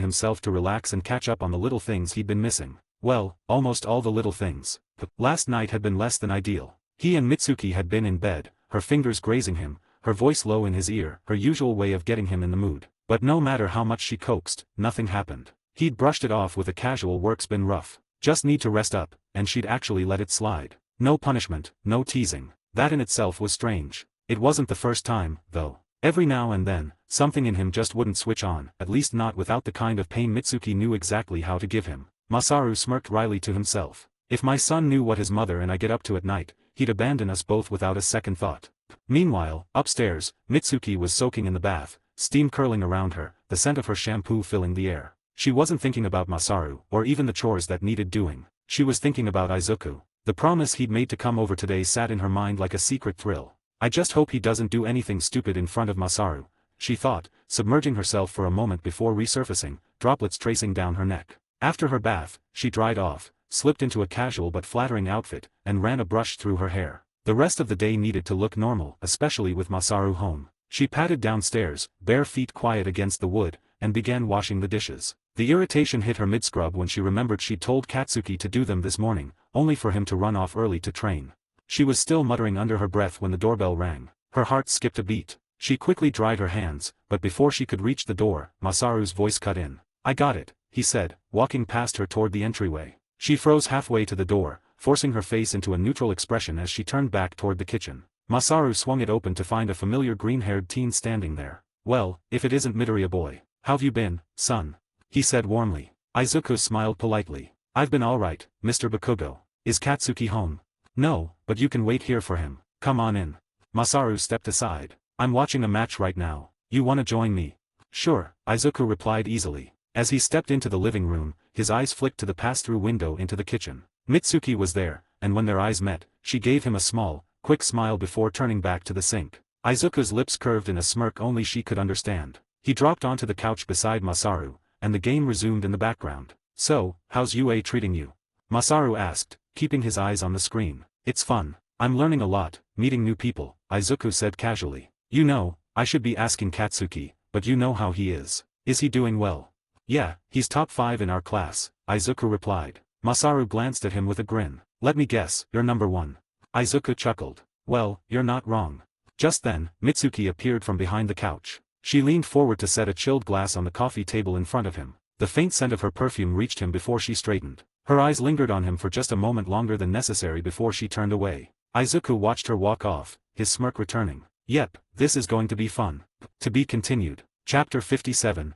himself to relax and catch up on the little things he'd been missing. Well, almost all the little things. Last night had been less than ideal. He and Mitsuki had been in bed, her fingers grazing him, her voice low in his ear, her usual way of getting him in the mood. But no matter how much she coaxed, nothing happened. He'd brushed it off with a casual "work's been rough. Just need to rest up," and she'd actually let it slide. No punishment, no teasing. That in itself was strange. It wasn't the first time, though. Every now and then, something in him just wouldn't switch on, at least not without the kind of pain Mitsuki knew exactly how to give him. Masaru smirked wryly to himself. If my son knew what his mother and I get up to at night, he'd abandon us both without a second thought. Meanwhile, upstairs, Mitsuki was soaking in the bath, steam curling around her, the scent of her shampoo filling the air. She wasn't thinking about Masaru, or even the chores that needed doing. She was thinking about Izuku. The promise he'd made to come over today sat in her mind like a secret thrill. I just hope he doesn't do anything stupid in front of Masaru, she thought, submerging herself for a moment before resurfacing, droplets tracing down her neck. After her bath, she dried off, slipped into a casual but flattering outfit, and ran a brush through her hair. The rest of the day needed to look normal, especially with Masaru home. She padded downstairs, bare feet quiet against the wood, and began washing the dishes. The irritation hit her mid-scrub when she remembered she'd told Katsuki to do them this morning, only for him to run off early to train. She was still muttering under her breath when the doorbell rang. Her heart skipped a beat. She quickly dried her hands, but before she could reach the door, Masaru's voice cut in. "I got it," he said, walking past her toward the entryway. She froze halfway to the door, forcing her face into a neutral expression as she turned back toward the kitchen. Masaru swung it open to find a familiar green-haired teen standing there. "Well, if it isn't Midoriya boy. How've you been, son?" he said warmly. Izuku smiled politely. "I've been alright, Mr. Bakugo. Is Katsuki home?" "No, but you can wait here for him. Come on in." Masaru stepped aside. "I'm watching a match right now. You wanna join me?" "Sure," Izuku replied easily. As he stepped into the living room, his eyes flicked to the pass-through window into the kitchen. Mitsuki was there, and when their eyes met, she gave him a small, quick smile before turning back to the sink. Izuku's lips curved in a smirk only she could understand. He dropped onto the couch beside Masaru, and the game resumed in the background. "So, how's UA treating you?" Masaru asked, keeping his eyes on the screen. "It's fun. I'm learning a lot, meeting new people," Izuku said casually. "You know, I should be asking Katsuki, but you know how he is. Is he doing well?" "Yeah, he's top 5 in our class," Izuku replied. Masaru glanced at him with a grin. "Let me guess, you're number 1. Izuku chuckled. "Well, you're not wrong." Just then, Mitsuki appeared from behind the couch. She leaned forward to set a chilled glass on the coffee table in front of him. The faint scent of her perfume reached him before she straightened. Her eyes lingered on him for just a moment longer than necessary before she turned away. Izuku watched her walk off, his smirk returning. "Yep, this is going to be fun." To be continued. Chapter 57,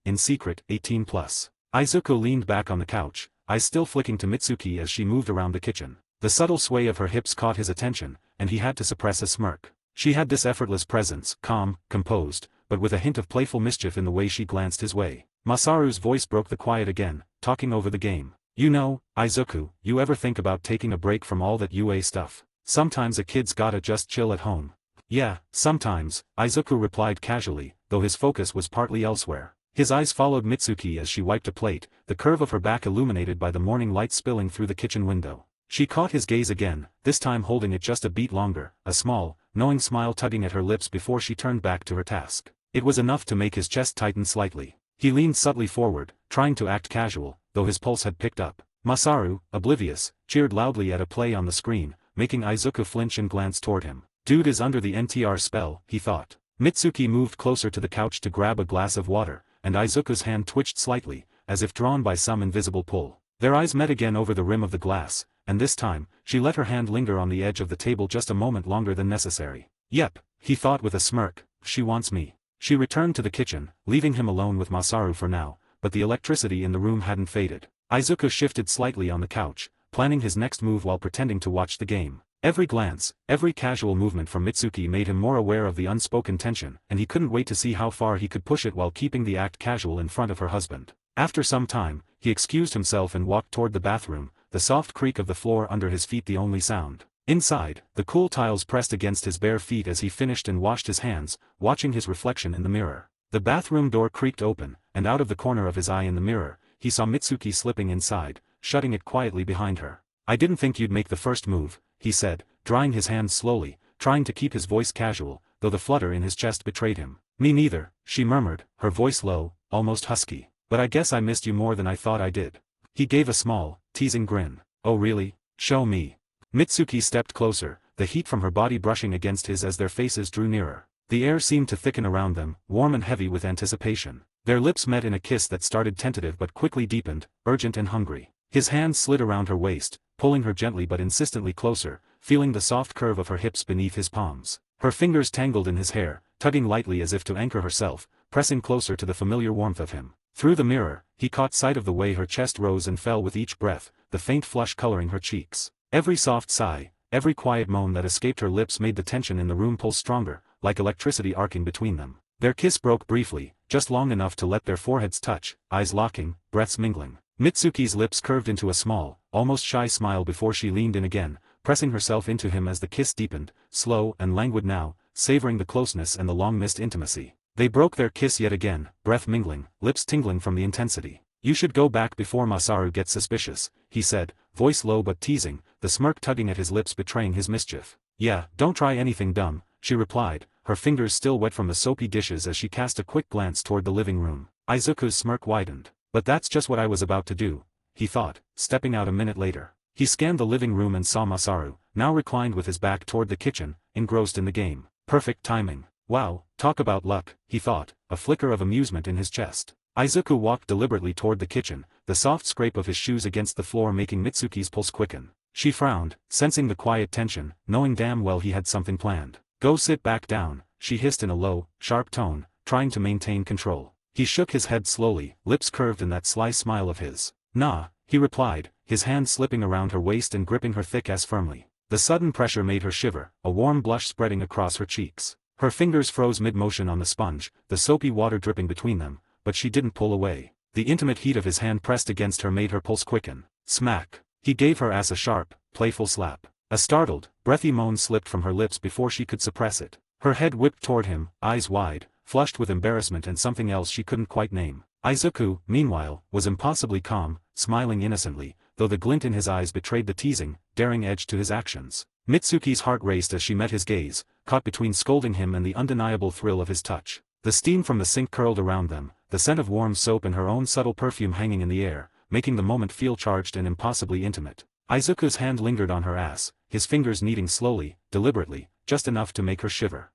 In Secret, 18+. Izuku leaned back on the couch, eyes still flicking to Mitsuki as she moved around the kitchen. The subtle sway of her hips caught his attention, and he had to suppress a smirk. She had this effortless presence, calm, composed, but with a hint of playful mischief in the way she glanced his way. Masaru's voice broke the quiet again, talking over the game. "You know, Izuku, you ever think about taking a break from all that UA stuff? Sometimes a kid's gotta just chill at home." "Yeah, sometimes," Izuku replied casually, though his focus was partly elsewhere. His eyes followed Mitsuki as she wiped a plate, the curve of her back illuminated by the morning light spilling through the kitchen window. She caught his gaze again, this time holding it just a beat longer, a small, knowing smile tugging at her lips before she turned back to her task. It was enough to make his chest tighten slightly. He leaned subtly forward, trying to act casual, though his pulse had picked up. Masaru, oblivious, cheered loudly at a play on the screen, making Izuku flinch and glance toward him. Dude is under the NTR spell, he thought. Mitsuki moved closer to the couch to grab a glass of water, and Izuku's hand twitched slightly, as if drawn by some invisible pull. Their eyes met again over the rim of the glass, and this time, she let her hand linger on the edge of the table just a moment longer than necessary. Yep, he thought with a smirk, she wants me. She returned to the kitchen, leaving him alone with Masaru for now, but the electricity in the room hadn't faded. Izuku shifted slightly on the couch, planning his next move while pretending to watch the game. Every glance, every casual movement from Mitsuki made him more aware of the unspoken tension, and he couldn't wait to see how far he could push it while keeping the act casual in front of her husband. After some time, he excused himself and walked toward the bathroom, the soft creak of the floor under his feet the only sound. Inside, the cool tiles pressed against his bare feet as he finished and washed his hands, watching his reflection in the mirror. The bathroom door creaked open, and out of the corner of his eye in the mirror, he saw Mitsuki slipping inside, shutting it quietly behind her. I didn't think you'd make the first move, he said, drying his hands slowly, trying to keep his voice casual, though the flutter in his chest betrayed him. Me neither, she murmured, her voice low, almost husky. But I guess I missed you more than I thought I did. He gave a small, teasing grin. Oh really? Show me. Mitsuki stepped closer, the heat from her body brushing against his as their faces drew nearer. The air seemed to thicken around them, warm and heavy with anticipation. Their lips met in a kiss that started tentative but quickly deepened, urgent and hungry. His hands slid around her waist, pulling her gently but insistently closer, feeling the soft curve of her hips beneath his palms. Her fingers tangled in his hair, tugging lightly as if to anchor herself, pressing closer to the familiar warmth of him. Through the mirror, he caught sight of the way her chest rose and fell with each breath, the faint flush coloring her cheeks. Every soft sigh, every quiet moan that escaped her lips made the tension in the room pulse stronger, like electricity arcing between them. Their kiss broke briefly, just long enough to let their foreheads touch, eyes locking, breaths mingling. Mitsuki's lips curved into a small, almost shy smile before she leaned in again, pressing herself into him as the kiss deepened, slow and languid now, savoring the closeness and the long-missed intimacy. They broke their kiss yet again, breath mingling, lips tingling from the intensity. You should go back before Masaru gets suspicious, he said, voice low but teasing, the smirk tugging at his lips betraying his mischief. Yeah, don't try anything dumb, she replied, her fingers still wet from the soapy dishes as she cast a quick glance toward the living room. Izuku's smirk widened. But that's just what I was about to do, he thought, stepping out a minute later. He scanned the living room and saw Masaru, now reclined with his back toward the kitchen, engrossed in the game. Perfect timing. Wow, talk about luck, he thought, a flicker of amusement in his chest. Izuku walked deliberately toward the kitchen, the soft scrape of his shoes against the floor making Mitsuki's pulse quicken. She frowned, sensing the quiet tension, knowing damn well he had something planned. Go sit back down, she hissed in a low, sharp tone, trying to maintain control. He shook his head slowly, lips curved in that sly smile of his. Nah, he replied, his hand slipping around her waist and gripping her thick ass firmly. The sudden pressure made her shiver, a warm blush spreading across her cheeks. Her fingers froze mid-motion on the sponge, the soapy water dripping between them, but she didn't pull away. The intimate heat of his hand pressed against her made her pulse quicken. Smack. He gave her ass a sharp, playful slap. A startled, breathy moan slipped from her lips before she could suppress it. Her head whipped toward him, eyes wide, flushed with embarrassment and something else she couldn't quite name. Izuku, meanwhile, was impossibly calm, smiling innocently, though the glint in his eyes betrayed the teasing, daring edge to his actions. Mitsuki's heart raced as she met his gaze, caught between scolding him and the undeniable thrill of his touch. The steam from the sink curled around them, the scent of warm soap and her own subtle perfume hanging in the air, making the moment feel charged and impossibly intimate. Izuku's hand lingered on her ass, his fingers kneading slowly, deliberately, just enough to make her shiver.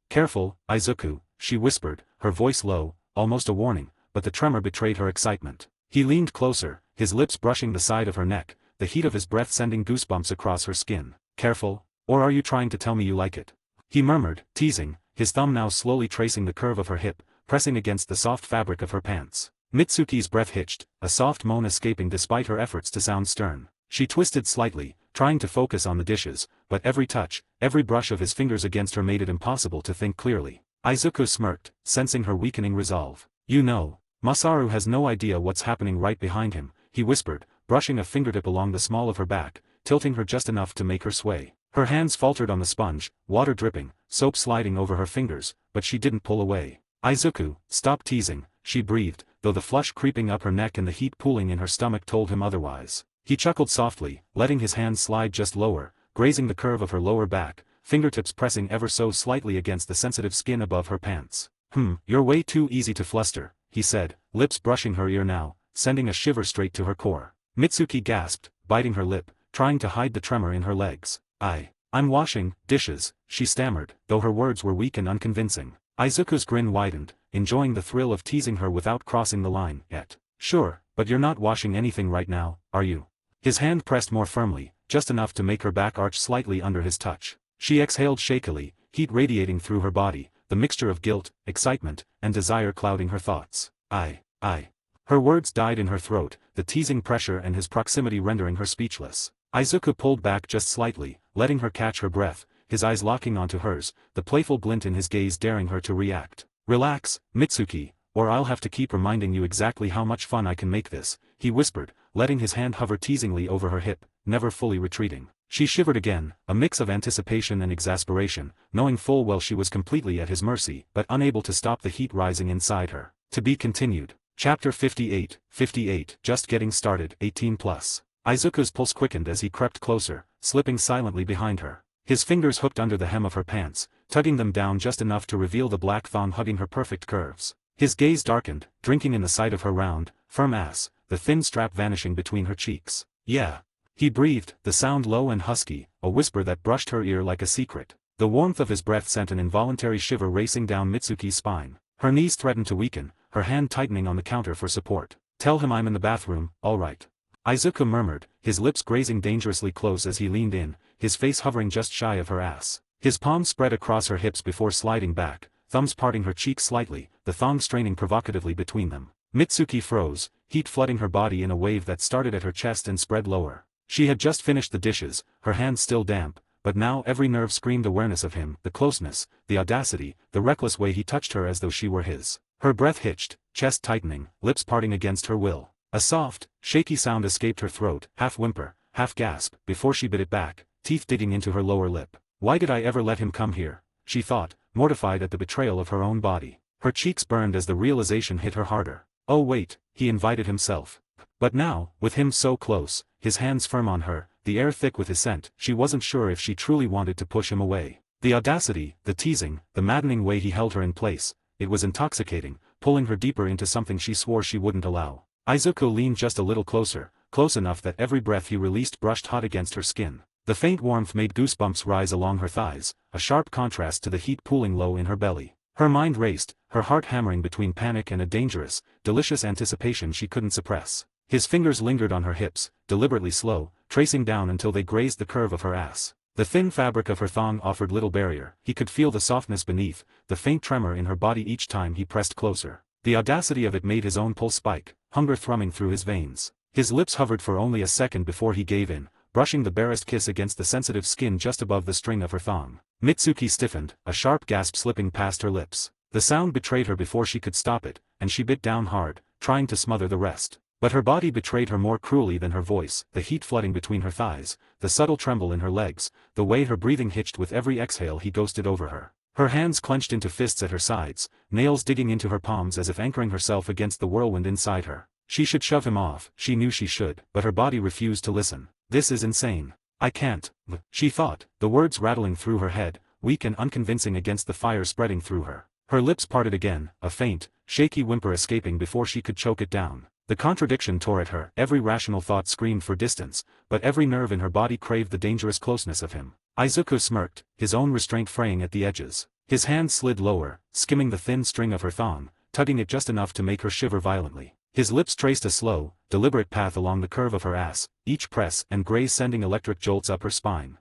Careful, Izuku, she whispered, her voice low, almost a warning, but the tremor betrayed her excitement. He leaned closer, his lips brushing the side of her neck, the heat of his breath sending goosebumps across her skin. Careful? Or are you trying to tell me you like it? He murmured, teasing, his thumb now slowly tracing the curve of her hip, pressing against the soft fabric of her pants. Mitsuki's breath hitched, a soft moan escaping despite her efforts to sound stern. She twisted slightly, trying to focus on the dishes, but every touch, every brush of his fingers against her made it impossible to think clearly. Izuku smirked, sensing her weakening resolve. You know, Masaru has no idea what's happening right behind him, he whispered, brushing a fingertip along the small of her back, tilting her just enough to make her sway. Her hands faltered on the sponge, water dripping, soap sliding over her fingers, but she didn't pull away. Izuku, stop teasing, she breathed, though the flush creeping up her neck and the heat pooling in her stomach told him otherwise. He chuckled softly, letting his hands slide just lower, grazing the curve of her lower back, fingertips pressing ever so slightly against the sensitive skin above her pants. You're way too easy to fluster, he said, lips brushing her ear now, sending a shiver straight to her core. Mitsuki gasped, biting her lip, trying to hide the tremor in her legs. I'm washing dishes, she stammered, though her words were weak and unconvincing. Izuku's grin widened, enjoying the thrill of teasing her without crossing the line yet. Sure, but you're not washing anything right now, are you? His hand pressed more firmly, just enough to make her back arch slightly under his touch. She exhaled shakily, heat radiating through her body, the mixture of guilt, excitement, and desire clouding her thoughts. Her words died in her throat, the teasing pressure and his proximity rendering her speechless. Izuku pulled back just slightly, letting her catch her breath, his eyes locking onto hers, the playful glint in his gaze daring her to react. Relax, Mitsuki, or I'll have to keep reminding you exactly how much fun I can make this, he whispered, letting his hand hover teasingly over her hip, never fully retreating. She shivered again, a mix of anticipation and exasperation, knowing full well she was completely at his mercy, but unable to stop the heat rising inside her. To be continued. Chapter 58, just getting started, 18+. Izuku's pulse quickened as he crept closer, slipping silently behind her. His fingers hooked under the hem of her pants, tugging them down just enough to reveal the black thong hugging her perfect curves. His gaze darkened, drinking in the sight of her round, firm ass, the thin strap vanishing between her cheeks. Yeah. He breathed, the sound low and husky, a whisper that brushed her ear like a secret. The warmth of his breath sent an involuntary shiver racing down Mitsuki's spine. Her knees threatened to weaken, her hand tightening on the counter for support. Tell him I'm in the bathroom, all right. Izuku murmured, his lips grazing dangerously close as he leaned in, his face hovering just shy of her ass. His palms spread across her hips before sliding back, thumbs parting her cheeks slightly, the thong straining provocatively between them. Mitsuki froze, heat flooding her body in a wave that started at her chest and spread lower. She had just finished the dishes, her hands still damp, but now every nerve screamed awareness of him, the closeness, the audacity, the reckless way he touched her as though she were his. Her breath hitched, chest tightening, lips parting against her will. A soft, shaky sound escaped her throat, half whimper, half gasp, before she bit it back, teeth digging into her lower lip. Why did I ever let him come here? She thought, mortified at the betrayal of her own body. Her cheeks burned as the realization hit her harder. Oh wait, he invited himself. But now, with him so close, his hands firm on her, the air thick with his scent, she wasn't sure if she truly wanted to push him away. The audacity, the teasing, the maddening way he held her in place, it was intoxicating, pulling her deeper into something she swore she wouldn't allow. Izuku leaned just a little closer, close enough that every breath he released brushed hot against her skin. The faint warmth made goosebumps rise along her thighs, a sharp contrast to the heat pooling low in her belly. Her mind raced, her heart hammering between panic and a dangerous, delicious anticipation she couldn't suppress. His fingers lingered on her hips, deliberately slow, tracing down until they grazed the curve of her ass. The thin fabric of her thong offered little barrier, he could feel the softness beneath, the faint tremor in her body each time he pressed closer. The audacity of it made his own pulse spike, hunger thrumming through his veins. His lips hovered for only a second before he gave in, brushing the barest kiss against the sensitive skin just above the string of her thong. Mitsuki stiffened, a sharp gasp slipping past her lips. The sound betrayed her before she could stop it, and she bit down hard, trying to smother the rest. But her body betrayed her more cruelly than her voice, the heat flooding between her thighs, the subtle tremble in her legs, the way her breathing hitched with every exhale he ghosted over her. Her hands clenched into fists at her sides, nails digging into her palms as if anchoring herself against the whirlwind inside her. She should shove him off, she knew she should, but her body refused to listen. This is insane. I can't, she thought, the words rattling through her head, weak and unconvincing against the fire spreading through her. Her lips parted again, a faint, shaky whimper escaping before she could choke it down. The contradiction tore at her, every rational thought screamed for distance, but every nerve in her body craved the dangerous closeness of him. Izuku smirked, his own restraint fraying at the edges. His hand slid lower, skimming the thin string of her thong, tugging it just enough to make her shiver violently. His lips traced a slow, deliberate path along the curve of her ass, each press and graze sending electric jolts up her spine.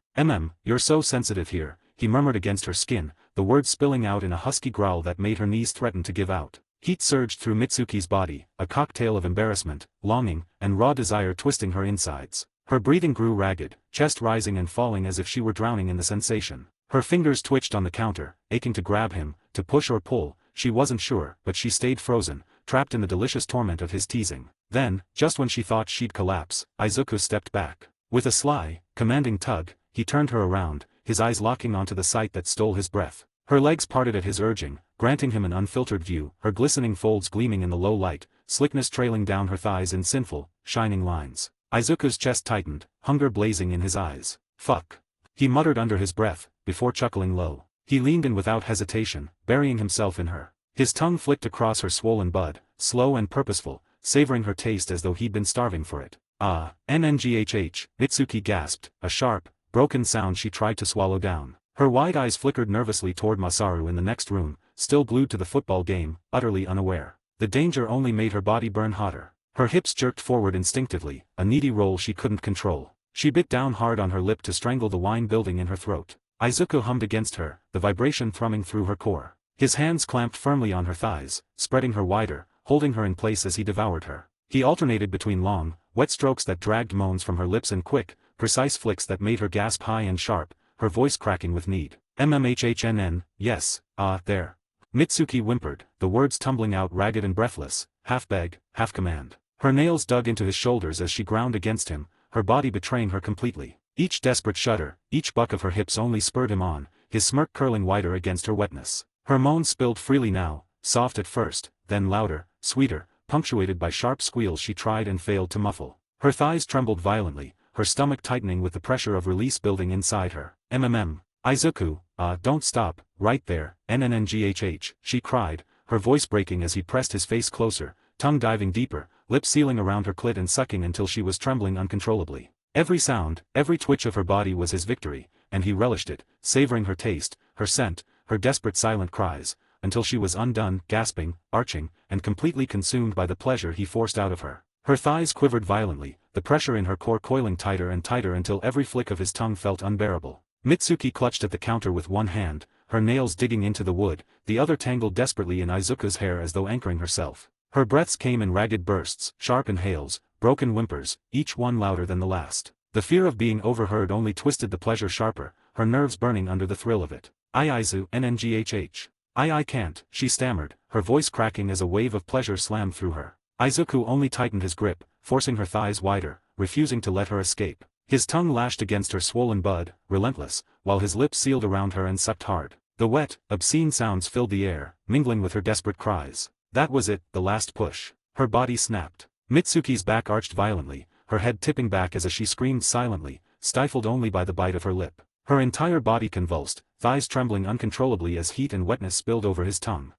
You're so sensitive here, he murmured against her skin, the words spilling out in a husky growl that made her knees threaten to give out. Heat surged through Mitsuki's body, a cocktail of embarrassment, longing, and raw desire twisting her insides. Her breathing grew ragged, chest rising and falling as if she were drowning in the sensation. Her fingers twitched on the counter, aching to grab him, to push or pull, she wasn't sure, but she stayed frozen, trapped in the delicious torment of his teasing. Then, just when she thought she'd collapse, Izuku stepped back. With a sly, commanding tug, he turned her around, his eyes locking onto the sight that stole his breath. Her legs parted at his urging, granting him an unfiltered view, her glistening folds gleaming in the low light, slickness trailing down her thighs in sinful, shining lines. Izuku's chest tightened, hunger blazing in his eyes. Fuck. he muttered under his breath, before chuckling low. He leaned in without hesitation, burying himself in her. His tongue flicked across her swollen bud, slow and purposeful, savoring her taste as though he'd been starving for it. Ah, NNGHH, Mitsuki gasped, a sharp, broken sound she tried to swallow down. Her wide eyes flickered nervously toward Masaru in the next room, still glued to the football game, utterly unaware. The danger only made her body burn hotter. Her hips jerked forward instinctively, a needy roll she couldn't control. She bit down hard on her lip to strangle the wine building in her throat. Izuku hummed against her, the vibration thrumming through her core. His hands clamped firmly on her thighs, spreading her wider, holding her in place as he devoured her. He alternated between long, wet strokes that dragged moans from her lips and quick, precise flicks that made her gasp high and sharp, her voice cracking with need. MMHHNN, yes, there. Mitsuki whimpered, the words tumbling out ragged and breathless, half beg, half command. Her nails dug into his shoulders as she ground against him, her body betraying her completely. Each desperate shudder, each buck of her hips only spurred him on, his smirk curling wider against her wetness. Her moans spilled freely now, soft at first, then louder, sweeter, punctuated by sharp squeals she tried and failed to muffle. Her thighs trembled violently, her stomach tightening with the pressure of release building inside her. Izuku, don't stop, right there, NNNGHH, she cried, her voice breaking as he pressed his face closer, tongue diving deeper, lips sealing around her clit and sucking until she was trembling uncontrollably. Every sound, every twitch of her body was his victory, and he relished it, savoring her taste, her scent, her desperate silent cries, until she was undone, gasping, arching, and completely consumed by the pleasure he forced out of her. Her thighs quivered violently, the pressure in her core coiling tighter and tighter until every flick of his tongue felt unbearable. Mitsuki clutched at the counter with one hand, her nails digging into the wood, the other tangled desperately in Izuku's hair as though anchoring herself. Her breaths came in ragged bursts, sharp inhales, broken whimpers, each one louder than the last. The fear of being overheard only twisted the pleasure sharper, her nerves burning under the thrill of it. Izu NNGHH. I can't, she stammered, her voice cracking as a wave of pleasure slammed through her. Izuku only tightened his grip, forcing her thighs wider, refusing to let her escape. His tongue lashed against her swollen bud, relentless, while his lips sealed around her and sucked hard. The wet, obscene sounds filled the air, mingling with her desperate cries. That was it, the last push. Her body snapped. Mitsuki's back arched violently, her head tipping back as she screamed silently, stifled only by the bite of her lip. Her entire body convulsed, thighs trembling uncontrollably as heat and wetness spilled over his tongue.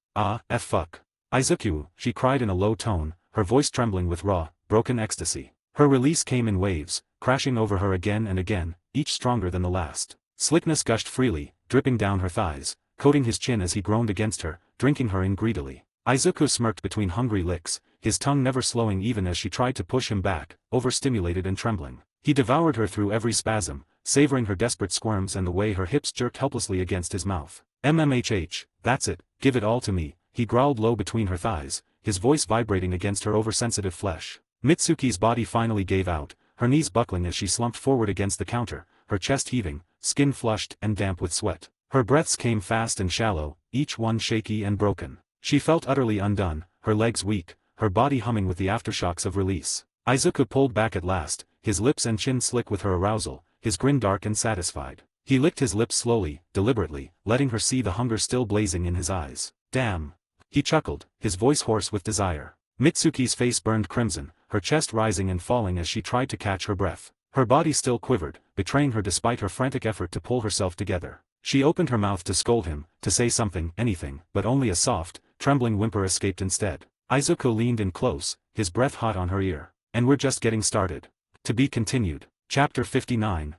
Fuck. Izuku, she cried in a low tone, her voice trembling with raw, broken ecstasy. Her release came in waves, crashing over her again and again, each stronger than the last. Slickness gushed freely, dripping down her thighs, coating his chin as he groaned against her, drinking her in greedily. Izuku smirked between hungry licks, his tongue never slowing even as she tried to push him back, overstimulated and trembling. He devoured her through every spasm, savoring her desperate squirms and the way her hips jerked helplessly against his mouth. MMHH, that's it, give it all to me, he growled low between her thighs, his voice vibrating against her oversensitive flesh. Mitsuki's body finally gave out, her knees buckling as she slumped forward against the counter, her chest heaving, skin flushed and damp with sweat. Her breaths came fast and shallow, each one shaky and broken. She felt utterly undone, her legs weak, her body humming with the aftershocks of release. Izuku pulled back at last, his lips and chin slick with her arousal, his grin dark and satisfied. He licked his lips slowly, deliberately, letting her see the hunger still blazing in his eyes. Damn. He chuckled, his voice hoarse with desire. Mitsuki's face burned crimson, her chest rising and falling as she tried to catch her breath. Her body still quivered, betraying her despite her frantic effort to pull herself together. She opened her mouth to scold him, to say something, anything, but only a soft, trembling whimper escaped instead. Izuku leaned in close, his breath hot on her ear. And we're just getting started. To be continued. Chapter 59,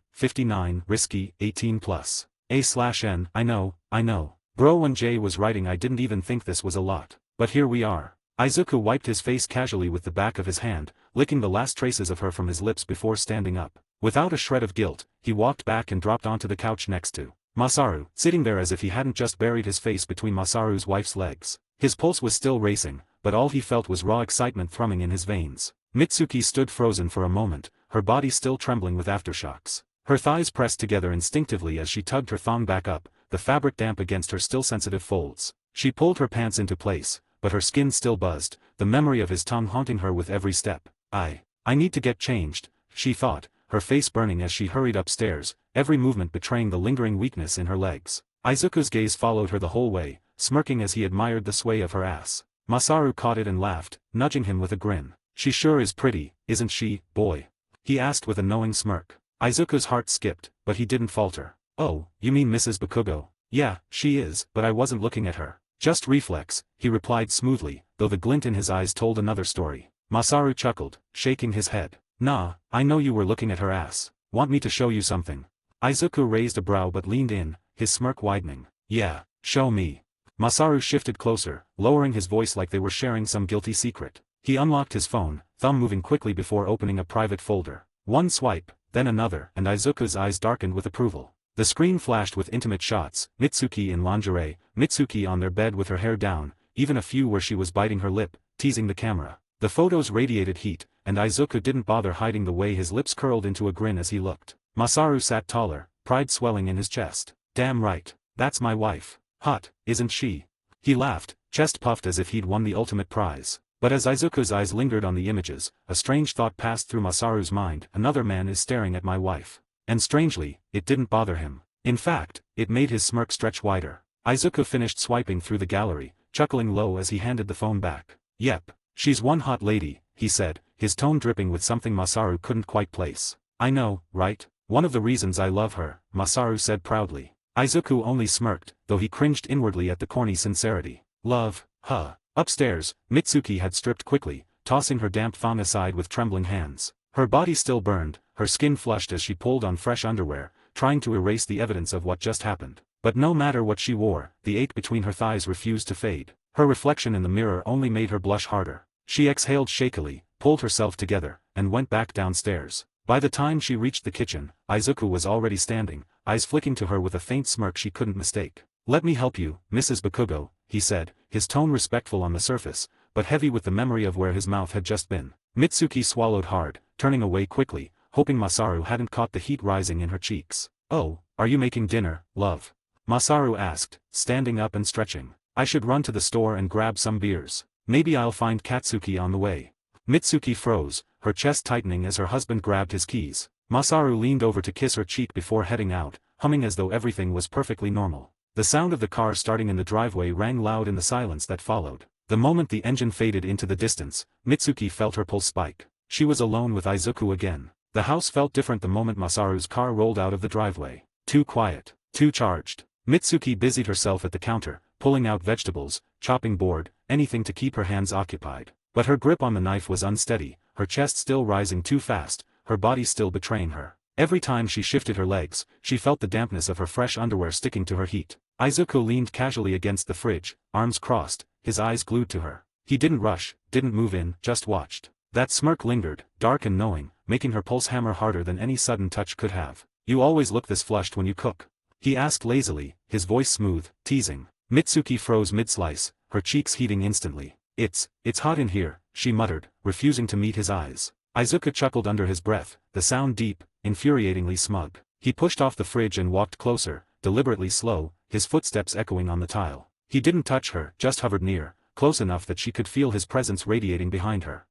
risky, 18+. A/N, I know. Bro, when Jay was writing I didn't even think this was a lot. But here we are. Izuku wiped his face casually with the back of his hand, licking the last traces of her from his lips before standing up. Without a shred of guilt, he walked back and dropped onto the couch next to Masaru, sitting there as if he hadn't just buried his face between Masaru's wife's legs. His pulse was still racing, but all he felt was raw excitement thrumming in his veins. Mitsuki stood frozen for a moment, her body still trembling with aftershocks. Her thighs pressed together instinctively as she tugged her thong back up, the fabric damp against her still sensitive folds. She pulled her pants into place, but her skin still buzzed, the memory of his tongue haunting her with every step. I need to get changed, she thought, her face burning as she hurried upstairs, every movement betraying the lingering weakness in her legs. Izuku's gaze followed her the whole way, smirking as he admired the sway of her ass. Masaru caught it and laughed, nudging him with a grin. She sure is pretty, isn't she, boy? He asked with a knowing smirk. Izuku's heart skipped, but he didn't falter. "Oh, you mean Mrs. Bakugo? Yeah, she is, but I wasn't looking at her. Just reflex," he replied smoothly, though the glint in his eyes told another story. Masaru chuckled, shaking his head. "Nah, I know you were looking at her ass. Want me to show you something?" Izuku raised a brow but leaned in, his smirk widening. "Yeah, show me." Masaru shifted closer, lowering his voice like they were sharing some guilty secret. He unlocked his phone, thumb moving quickly before opening a private folder. One swipe, then another, and Izuku's eyes darkened with approval. The screen flashed with intimate shots, Mitsuki in lingerie, Mitsuki on their bed with her hair down, even a few where she was biting her lip, teasing the camera. The photos radiated heat, and Izuku didn't bother hiding the way his lips curled into a grin as he looked. Masaru sat taller, pride swelling in his chest. "Damn right, that's my wife. Hot, isn't she?" He laughed, chest puffed as if he'd won the ultimate prize. But as Izuku's eyes lingered on the images, a strange thought passed through Masaru's mind: another man is staring at my wife. And strangely, it didn't bother him. In fact, it made his smirk stretch wider. Izuku finished swiping through the gallery, chuckling low as he handed the phone back. "Yep, she's one hot lady," he said, his tone dripping with something Masaru couldn't quite place. "I know, right? One of the reasons I love her," Masaru said proudly. Izuku only smirked, though he cringed inwardly at the corny sincerity. "Love, huh?" Upstairs, Mitsuki had stripped quickly, tossing her damp thong aside with trembling hands. Her body still burned, her skin flushed as she pulled on fresh underwear, trying to erase the evidence of what just happened. But no matter what she wore, the ache between her thighs refused to fade. Her reflection in the mirror only made her blush harder. She exhaled shakily, pulled herself together, and went back downstairs. By the time she reached the kitchen, Izuku was already standing, eyes flicking to her with a faint smirk she couldn't mistake. "Let me help you, Mrs. Bakugo," he said, his tone respectful on the surface, but heavy with the memory of where his mouth had just been. Mitsuki swallowed hard, turning away quickly, hoping Masaru hadn't caught the heat rising in her cheeks. "Oh, are you making dinner, love?" Masaru asked, standing up and stretching. "I should run to the store and grab some beers. Maybe I'll find Katsuki on the way." Mitsuki froze, her chest tightening as her husband grabbed his keys. Masaru leaned over to kiss her cheek before heading out, humming as though everything was perfectly normal. The sound of the car starting in the driveway rang loud in the silence that followed. The moment the engine faded into the distance, Mitsuki felt her pulse spike. She was alone with Izuku again. The house felt different the moment Masaru's car rolled out of the driveway. Too quiet, too charged. Mitsuki busied herself at the counter, pulling out vegetables, chopping board, anything to keep her hands occupied. But her grip on the knife was unsteady, her chest still rising too fast, her body still betraying her. Every time she shifted her legs, she felt the dampness of her fresh underwear sticking to her heat. Izuku leaned casually against the fridge, arms crossed, his eyes glued to her. He didn't rush, didn't move in, just watched. That smirk lingered, dark and knowing, making her pulse hammer harder than any sudden touch could have. "You always look this flushed when you cook?" he asked lazily, his voice smooth, teasing. Mitsuki froze mid-slice, her cheeks heating instantly. It's hot in here," she muttered, refusing to meet his eyes. Izuku chuckled under his breath, the sound deep, infuriatingly smug. He pushed off the fridge and walked closer, deliberately slow, his footsteps echoing on the tile. He didn't touch her, just hovered near, close enough that she could feel his presence radiating behind her.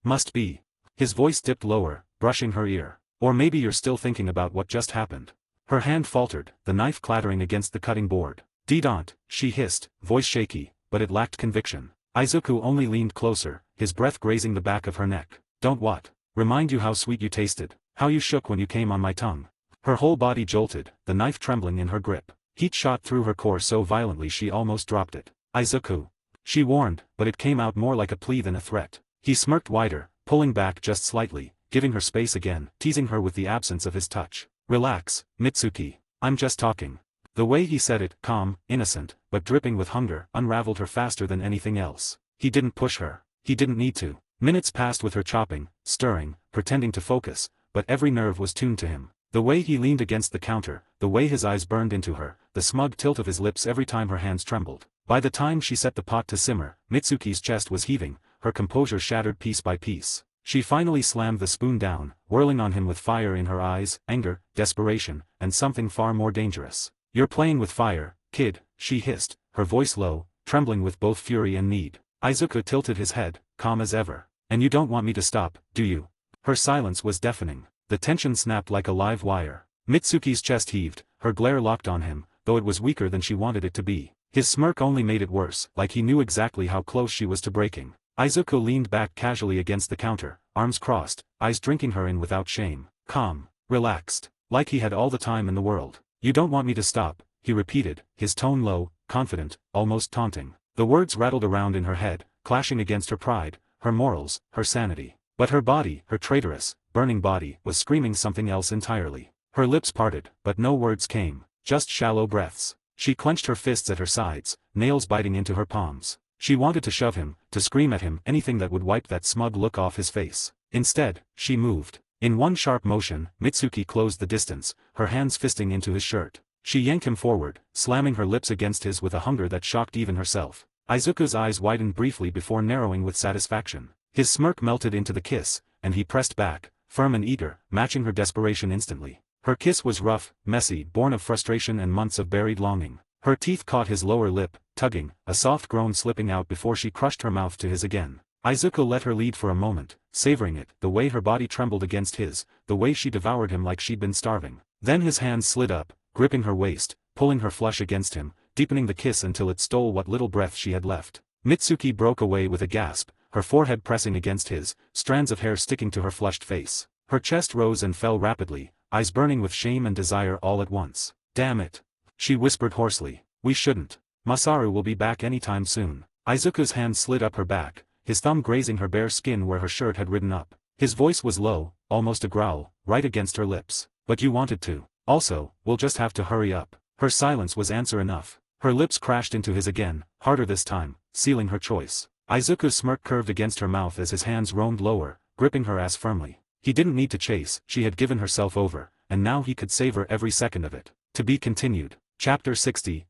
Must be." His voice dipped lower, brushing her ear. "Or maybe you're still thinking about what just happened." Her hand faltered, the knife clattering against the cutting board. "Didn't," she hissed, voice shaky, but it lacked conviction. Izuku only leaned closer, his breath grazing the back of her neck. "Don't what? Remind you how sweet you tasted, how you shook when you came on my tongue." Her whole body jolted, the knife trembling in her grip. Heat shot through her core so violently she almost dropped it. "Izuku," she warned, but it came out more like a plea than a threat. He smirked wider, pulling back just slightly, giving her space again, teasing her with the absence of his touch. "Relax, Mitsuki. I'm just talking." The way he said it, calm, innocent, but dripping with hunger, unraveled her faster than anything else. He didn't push her. He didn't need to. Minutes passed with her chopping, stirring, pretending to focus, but every nerve was tuned to him. The way he leaned against the counter, the way his eyes burned into her, the smug tilt of his lips every time her hands trembled. By the time she set the pot to simmer, Mitsuki's chest was heaving, her composure shattered piece by piece. She finally slammed the spoon down, whirling on him with fire in her eyes, anger, desperation, and something far more dangerous. "You're playing with fire, kid," she hissed, her voice low, trembling with both fury and need. Izuku tilted his head, calm as ever. "And you don't want me to stop, do you?" Her silence was deafening. The tension snapped like a live wire. Mitsuki's chest heaved, her glare locked on him, though it was weaker than she wanted it to be. His smirk only made it worse, like he knew exactly how close she was to breaking. Izuku leaned back casually against the counter, arms crossed, eyes drinking her in without shame. "Calm. relaxed, like he had all the time in the world. You don't want me to stop, he repeated, his tone low, confident, almost taunting. The words rattled around in her head, clashing against her pride, her morals, her sanity. But her body, her traitorous, burning body, was screaming something else entirely. Her lips parted, but no words came, just shallow breaths. She clenched her fists at her sides, nails biting into her palms. She wanted to shove him, to scream at him, anything that would wipe that smug look off his face. Instead, she moved. In one sharp motion, Mitsuki closed the distance, her hands fisting into his shirt. She yanked him forward, slamming her lips against his with a hunger that shocked even herself. Izuku's eyes widened briefly before narrowing with satisfaction. His smirk melted into the kiss, and he pressed back, firm and eager, matching her desperation instantly. Her kiss was rough, messy, born of frustration and months of buried longing. Her teeth caught his lower lip, tugging, a soft groan slipping out before she crushed her mouth to his again. Izuku let her lead for a moment, savoring it, the way her body trembled against his, the way she devoured him like she'd been starving. Then his hands slid up, gripping her waist, pulling her flesh against him, deepening the kiss until it stole what little breath she had left. Mitsuki broke away with a gasp, her forehead pressing against his, strands of hair sticking to her flushed face. Her chest rose and fell rapidly, eyes burning with shame and desire all at once. Damn it! She whispered hoarsely. We shouldn't. Masaru will be back anytime soon. Izuku's hand slid up her back, his thumb grazing her bare skin where her shirt had ridden up. His voice was low, almost a growl, right against her lips. But you wanted to. Also, we'll just have to hurry up. Her silence was answer enough. Her lips crashed into his again, harder this time, sealing her choice. Izuku's smirk curved against her mouth as his hands roamed lower, gripping her ass firmly. He didn't need to chase, she had given herself over, and now he could savor every second of it. To be continued. Chapter 60,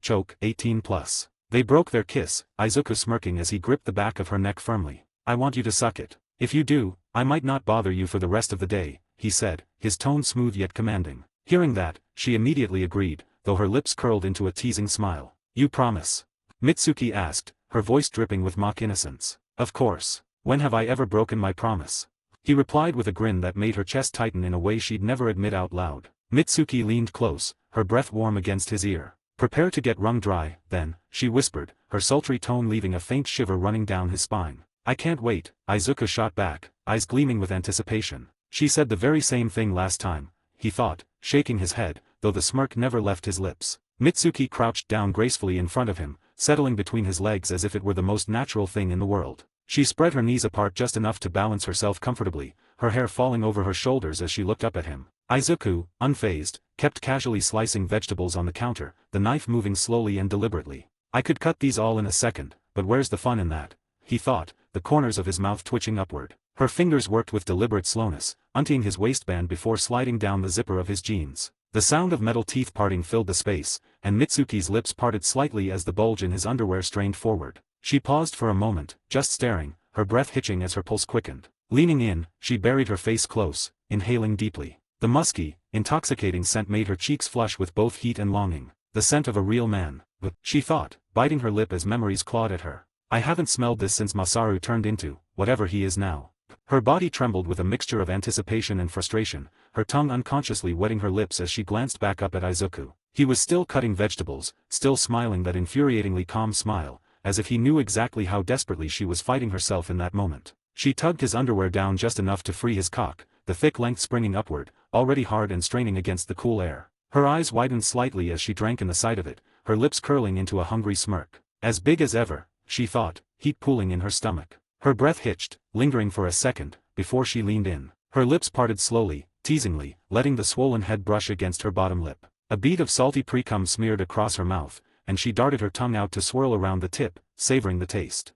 choke, 18+. They broke their kiss, Izuku smirking as he gripped the back of her neck firmly. I want you to suck it. If you do, I might not bother you for the rest of the day, he said, his tone smooth yet commanding. Hearing that, she immediately agreed, though her lips curled into a teasing smile. You promise? Mitsuki asked, her voice dripping with mock innocence. Of course. When have I ever broken my promise? He replied with a grin that made her chest tighten in a way she'd never admit out loud. Mitsuki leaned close, her breath warm against his ear. Prepare to get wrung dry, then, she whispered, her sultry tone leaving a faint shiver running down his spine. I can't wait, Izuku shot back, eyes gleaming with anticipation. She said the very same thing last time, he thought, shaking his head, though the smirk never left his lips. Mitsuki crouched down gracefully in front of him, settling between his legs as if it were the most natural thing in the world. She spread her knees apart just enough to balance herself comfortably, her hair falling over her shoulders as she looked up at him. Izuku, unfazed, kept casually slicing vegetables on the counter, the knife moving slowly and deliberately. I could cut these all in a second, but where's the fun in that? He thought, the corners of his mouth twitching upward. Her fingers worked with deliberate slowness, untying his waistband before sliding down the zipper of his jeans. The sound of metal teeth parting filled the space, and Mitsuki's lips parted slightly as the bulge in his underwear strained forward. She paused for a moment, just staring, her breath hitching as her pulse quickened. Leaning in, she buried her face close, inhaling deeply. The musky, intoxicating scent made her cheeks flush with both heat and longing. The scent of a real man. But, she thought, biting her lip as memories clawed at her. I haven't smelled this since Masaru turned into, whatever he is now. Her body trembled with a mixture of anticipation and frustration, her tongue unconsciously wetting her lips as she glanced back up at Izuku. He was still cutting vegetables, still smiling that infuriatingly calm smile, as if he knew exactly how desperately she was fighting herself in that moment. She tugged his underwear down just enough to free his cock, the thick length springing upward, already hard and straining against the cool air. Her eyes widened slightly as she drank in the sight of it, her lips curling into a hungry smirk. As big as ever, she thought, heat pooling in her stomach. Her breath hitched, lingering for a second, before she leaned in. Her lips parted slowly, teasingly, letting the swollen head brush against her bottom lip. A bead of salty pre-cum smeared across her mouth, and she darted her tongue out to swirl around the tip, savoring the taste.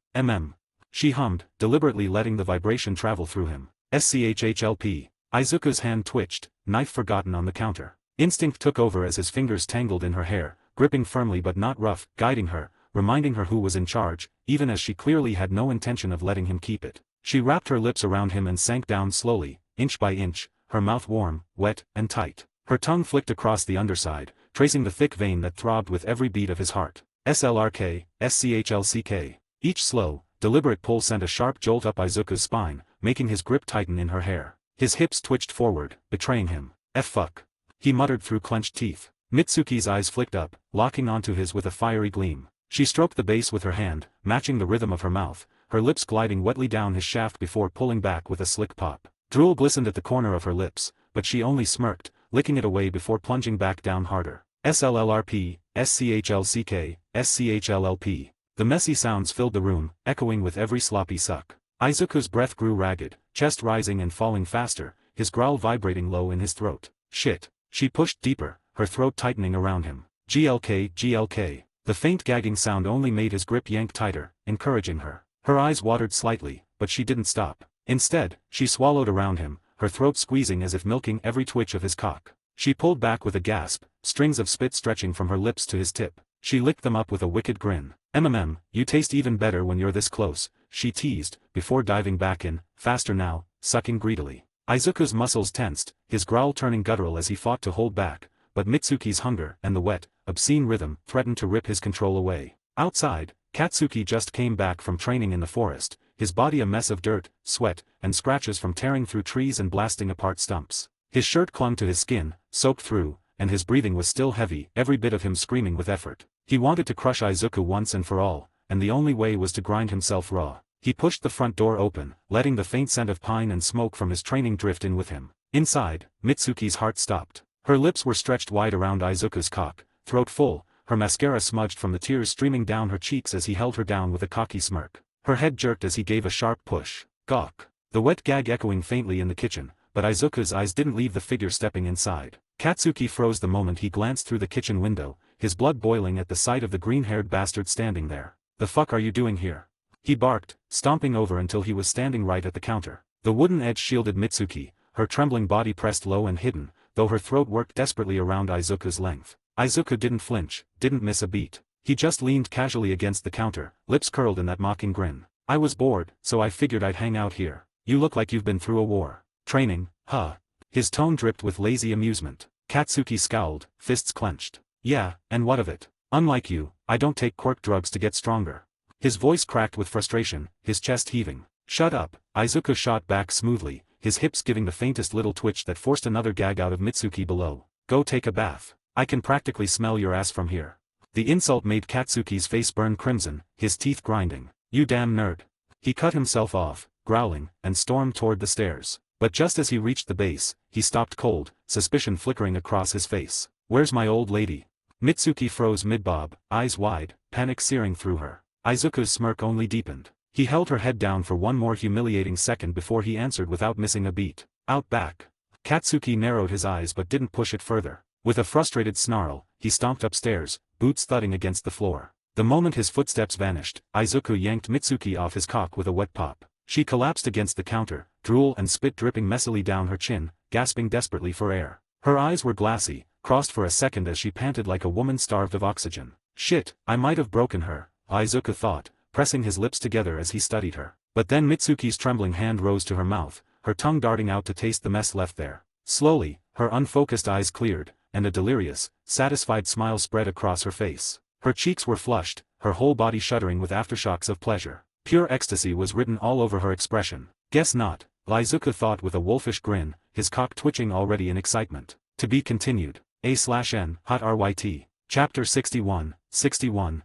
She hummed, deliberately letting the vibration travel through him. SCHHLP. Izuku's hand twitched, knife forgotten on the counter. Instinct took over as his fingers tangled in her hair, gripping firmly but not rough, guiding her, reminding her who was in charge, even as she clearly had no intention of letting him keep it. She wrapped her lips around him and sank down slowly, inch by inch, her mouth warm, wet, and tight. Her tongue flicked across the underside, tracing the thick vein that throbbed with every beat of his heart. SLRK, SCHLCK. Each slow, deliberate pull sent a sharp jolt up Izuku's spine, making his grip tighten in her hair. His hips twitched forward, betraying him. Fuck. He muttered through clenched teeth. Mitsuki's eyes flicked up, locking onto his with a fiery gleam. She stroked the base with her hand, matching the rhythm of her mouth, her lips gliding wetly down his shaft before pulling back with a slick pop. Drool glistened at the corner of her lips, but but she only smirked, licking it away before plunging back down harder. SLLRP, SCHLCK, SCHLLP. The messy sounds filled the room, echoing with every sloppy suck. Izuku's breath grew ragged, chest rising and falling faster, his growl vibrating low in his throat. Shit. She pushed deeper, her throat tightening around him. GLK, GLK. The faint gagging sound only made his grip yank tighter, encouraging her. Her eyes watered slightly, but she didn't stop. Instead, she swallowed around him, her throat squeezing as if milking every twitch of his cock. She pulled back with a gasp, strings of spit stretching from her lips to his tip. She licked them up with a wicked grin. You taste even better when you're this close, she teased, before diving back in, faster now, sucking greedily. Izuku's muscles tensed, his growl turning guttural as he fought to hold back, but Mitsuki's hunger and the wet, obscene rhythm threatened to rip his control away. Outside, Katsuki just came back from training in the forest, his body a mess of dirt, sweat, and scratches from tearing through trees and blasting apart stumps. His shirt clung to his skin, soaked through, and his breathing was still heavy, every bit of him screaming with effort. He wanted to crush Izuku once and for all, and the only way was to grind himself raw. He pushed the front door open, letting the faint scent of pine and smoke from his training drift in with him. Inside, Mitsuki's heart stopped. Her lips were stretched wide around Izuku's cock, throat full, her mascara smudged from the tears streaming down her cheeks as he held her down with a cocky smirk. Her head jerked as he gave a sharp push. Gawk. The wet gag echoing faintly in the kitchen, but Izuku's eyes didn't leave the figure stepping inside. Katsuki froze the moment he glanced through the kitchen window, his blood boiling at the sight of the green-haired bastard standing there. "The fuck are you doing here?" he barked, stomping over until he was standing right at the counter. The wooden edge shielded Mitsuki, her trembling body pressed low and hidden, though her throat worked desperately around Izuku's length. Izuku didn't flinch, didn't miss a beat. He just leaned casually against the counter, lips curled in that mocking grin. "I was bored, so I figured I'd hang out here. You look like you've been through a war. Training, huh?" His tone dripped with lazy amusement. Katsuki scowled, fists clenched. "Yeah, and what of it? Unlike you, I don't take quirk drugs to get stronger." His voice cracked with frustration, his chest heaving. "Shut up," Izuku shot back smoothly, his hips giving the faintest little twitch that forced another gag out of Mitsuki below. "Go take a bath. I can practically smell your ass from here." The insult made Katsuki's face burn crimson, his teeth grinding. "You damn nerd." He cut himself off, growling, and stormed toward the stairs. But just as he reached the base, he stopped cold, suspicion flickering across his face. "Where's my old lady?" Mitsuki froze mid-bob, eyes wide, panic searing through her. Izuku's smirk only deepened. He held her head down for one more humiliating second before he answered without missing a beat. "Out back." Katsuki narrowed his eyes but didn't push it further. With a frustrated snarl, he stomped upstairs, boots thudding against the floor. The moment his footsteps vanished, Izuku yanked Mitsuki off his cock with a wet pop. She collapsed against the counter, drool and spit dripping messily down her chin, gasping desperately for air. Her eyes were glassy, crossed for a second as she panted like a woman starved of oxygen. "Shit, I might have broken her," Izuku thought, pressing his lips together as he studied her. But then Mitsuki's trembling hand rose to her mouth, her tongue darting out to taste the mess left there. Slowly, her unfocused eyes cleared, and a delirious, satisfied smile spread across her face. Her cheeks were flushed, her whole body shuddering with aftershocks of pleasure. Pure ecstasy was written all over her expression. "Guess not," Izuku thought with a wolfish grin, his cock twitching already in excitement. To be continued. A/N, Hot RYT. Chapter 61,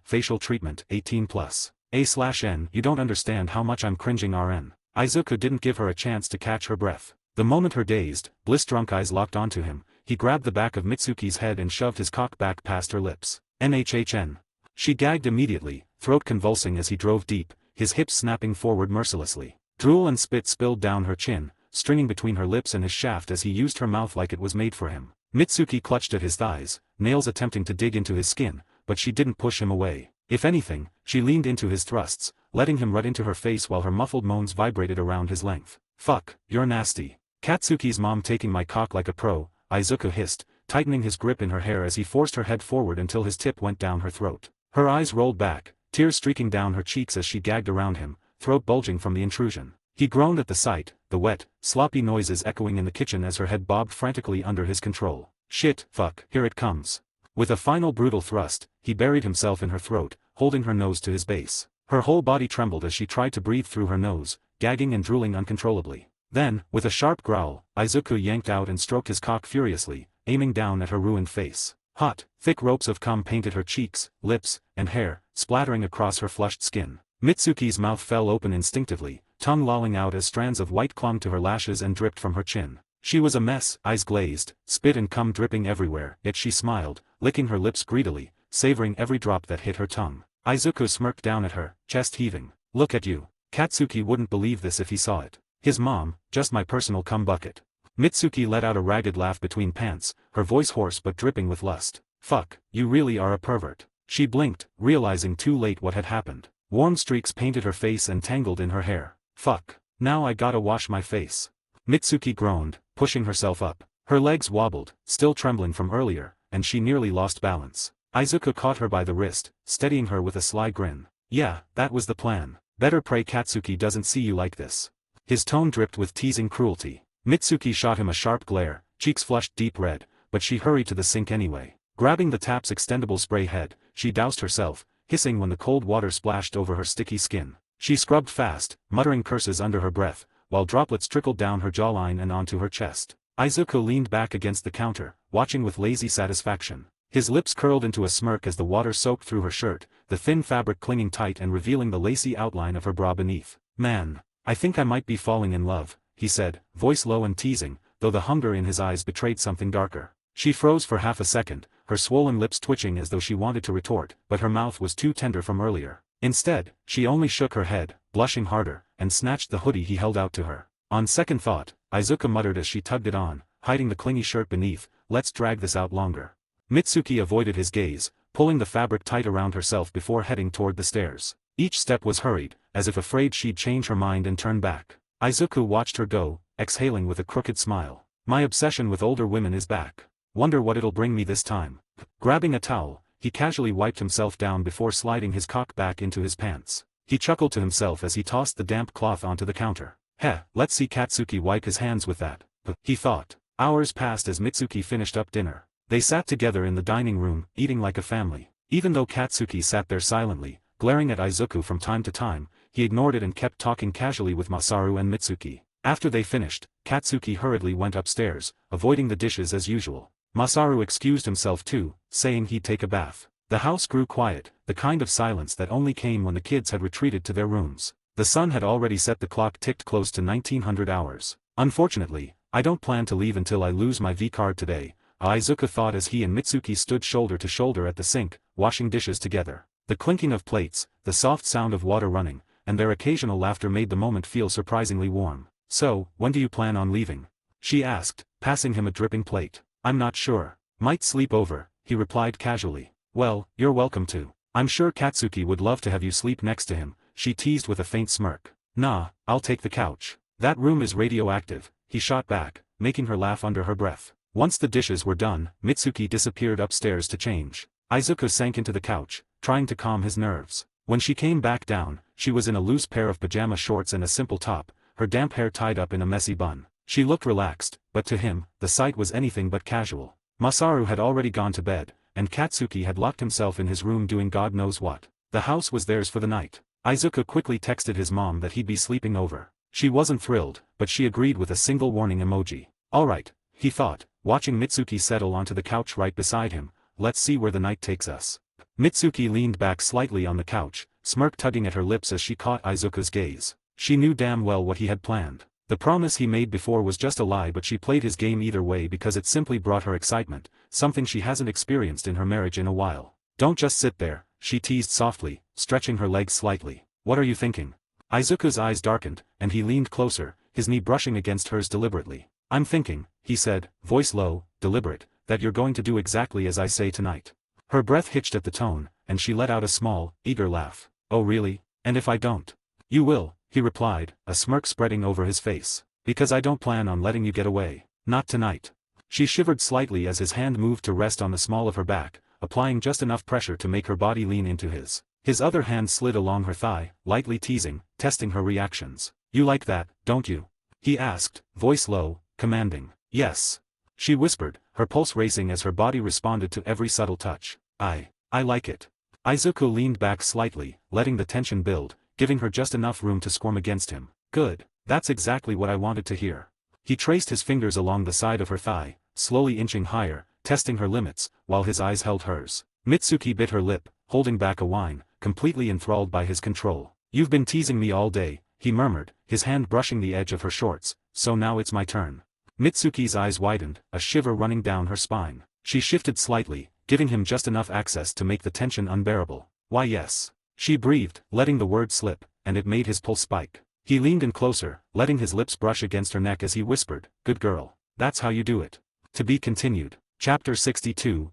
Facial Treatment, 18+. A/N, you don't understand how much I'm cringing RN. Izuku didn't give her a chance to catch her breath. The moment her dazed, bliss-drunk eyes locked onto him, he grabbed the back of Mitsuki's head and shoved his cock back past her lips. NHHN. She gagged immediately, throat convulsing as he drove deep, his hips snapping forward mercilessly. Drool and spit spilled down her chin, stringing between her lips and his shaft as he used her mouth like it was made for him. Mitsuki clutched at his thighs, nails attempting to dig into his skin, but she didn't push him away. If anything, she leaned into his thrusts, letting him rut into her face while her muffled moans vibrated around his length. "Fuck, you're nasty." "Katsuki's mom taking my cock like a pro," Izuku hissed, tightening his grip in her hair as he forced her head forward until his tip went down her throat. Her eyes rolled back, tears streaking down her cheeks as she gagged around him, throat bulging from the intrusion. He groaned at the sight, the wet, sloppy noises echoing in the kitchen as her head bobbed frantically under his control. "Shit, fuck, here it comes." With a final brutal thrust, he buried himself in her throat, holding her nose to his base. Her whole body trembled as she tried to breathe through her nose, gagging and drooling uncontrollably. Then, with a sharp growl, Izuku yanked out and stroked his cock furiously, aiming down at her ruined face. Hot, thick ropes of cum painted her cheeks, lips, and hair, splattering across her flushed skin. Mitsuki's mouth fell open instinctively, tongue lolling out as strands of white clung to her lashes and dripped from her chin. She was a mess, eyes glazed, spit and cum dripping everywhere, yet she smiled, licking her lips greedily, savoring every drop that hit her tongue. Izuku smirked down at her, chest heaving. Look at you. Katsuki wouldn't believe this if he saw it. His mom, just my personal cum bucket. Mitsuki let out a ragged laugh between pants, her voice hoarse but dripping with lust. Fuck, you really are a pervert. She blinked, realizing too late what had happened. Warm streaks painted her face and tangled in her hair. Fuck. Now I gotta wash my face. Mitsuki groaned, pushing herself up. Her legs wobbled, still trembling from earlier, and she nearly lost balance. Izuku caught her by the wrist, steadying her with a sly grin. Yeah, that was the plan. Better pray Katsuki doesn't see you like this. His tone dripped with teasing cruelty. Mitsuki shot him a sharp glare, cheeks flushed deep red, but she hurried to the sink anyway. Grabbing the tap's extendable spray head, she doused herself, hissing when the cold water splashed over her sticky skin. She scrubbed fast, muttering curses under her breath, while droplets trickled down her jawline and onto her chest. Izuku leaned back against the counter, watching with lazy satisfaction. His lips curled into a smirk as the water soaked through her shirt, the thin fabric clinging tight and revealing the lacy outline of her bra beneath. Man, I think I might be falling in love, he said, voice low and teasing, though the hunger in his eyes betrayed something darker. She froze for half a second, her swollen lips twitching as though she wanted to retort, but her mouth was too tender from earlier. Instead, she only shook her head, blushing harder, and snatched the hoodie he held out to her. On second thought, Izuku muttered as she tugged it on, hiding the clingy shirt beneath, let's drag this out longer. Mitsuki avoided his gaze, pulling the fabric tight around herself before heading toward the stairs. Each step was hurried, as if afraid she'd change her mind and turn back. Izuku watched her go, exhaling with a crooked smile. My obsession with older women is back. Wonder what it'll bring me this time. Grabbing a towel, he casually wiped himself down before sliding his cock back into his pants. He chuckled to himself as he tossed the damp cloth onto the counter. Heh, let's see Katsuki wipe his hands with that. He thought. Hours passed as Mitsuki finished up dinner. They sat together in the dining room, eating like a family. Even though Katsuki sat there silently, glaring at Izuku from time to time, he ignored it and kept talking casually with Masaru and Mitsuki. After they finished, Katsuki hurriedly went upstairs, avoiding the dishes as usual. Masaru excused himself too, saying he'd take a bath. The house grew quiet, the kind of silence that only came when the kids had retreated to their rooms. The sun had already set, the clock ticked close to 1900 hours. Unfortunately, I don't plan to leave until I lose my V-card today, Izuku thought as he and Mitsuki stood shoulder to shoulder at the sink, washing dishes together. The clinking of plates, the soft sound of water running, and their occasional laughter made the moment feel surprisingly warm. So, when do you plan on leaving? She asked, passing him a dripping plate. I'm not sure. Might sleep over, he replied casually. Well, you're welcome to. I'm sure Katsuki would love to have you sleep next to him, she teased with a faint smirk. Nah, I'll take the couch. That room is radioactive, he shot back, making her laugh under her breath. Once the dishes were done, Mitsuki disappeared upstairs to change. Izuku sank into the couch, trying to calm his nerves. When she came back down, she was in a loose pair of pajama shorts and a simple top, her damp hair tied up in a messy bun. She looked relaxed, but to him, the sight was anything but casual. Masaru had already gone to bed, and Katsuki had locked himself in his room doing God knows what. The house was theirs for the night. Izuku quickly texted his mom that he'd be sleeping over. She wasn't thrilled, but she agreed with a single warning emoji. Alright, he thought, watching Mitsuki settle onto the couch right beside him, let's see where the night takes us. Mitsuki leaned back slightly on the couch, smirk tugging at her lips as she caught Izuku's gaze. She knew damn well what he had planned. The promise he made before was just a lie, but she played his game either way because it simply brought her excitement, something she hasn't experienced in her marriage in a while. Don't just sit there, she teased softly, stretching her legs slightly. What are you thinking? Izuku's eyes darkened, and he leaned closer, his knee brushing against hers deliberately. I'm thinking, he said, voice low, deliberate, that you're going to do exactly as I say tonight. Her breath hitched at the tone, and she let out a small, eager laugh. Oh really? And if I don't? You will, he replied, a smirk spreading over his face. Because I don't plan on letting you get away. Not tonight. She shivered slightly as his hand moved to rest on the small of her back, applying just enough pressure to make her body lean into his. His other hand slid along her thigh, lightly teasing, testing her reactions. You like that, don't you? He asked, voice low, commanding. Yes. She whispered, her pulse racing as her body responded to every subtle touch. I like it. Izuku leaned back slightly, letting the tension build, giving her just enough room to squirm against him. Good. That's exactly what I wanted to hear. He traced his fingers along the side of her thigh, slowly inching higher, testing her limits, while his eyes held hers. Mitsuki bit her lip, holding back a whine, completely enthralled by his control. You've been teasing me all day, he murmured, his hand brushing the edge of her shorts, so now it's my turn. Mitsuki's eyes widened, a shiver running down her spine. She shifted slightly, giving him just enough access to make the tension unbearable. Why yes. She breathed, letting the word slip, and it made his pulse spike. He leaned in closer, letting his lips brush against her neck as he whispered, "Good girl. That's how you do it." To be continued. Chapter 62,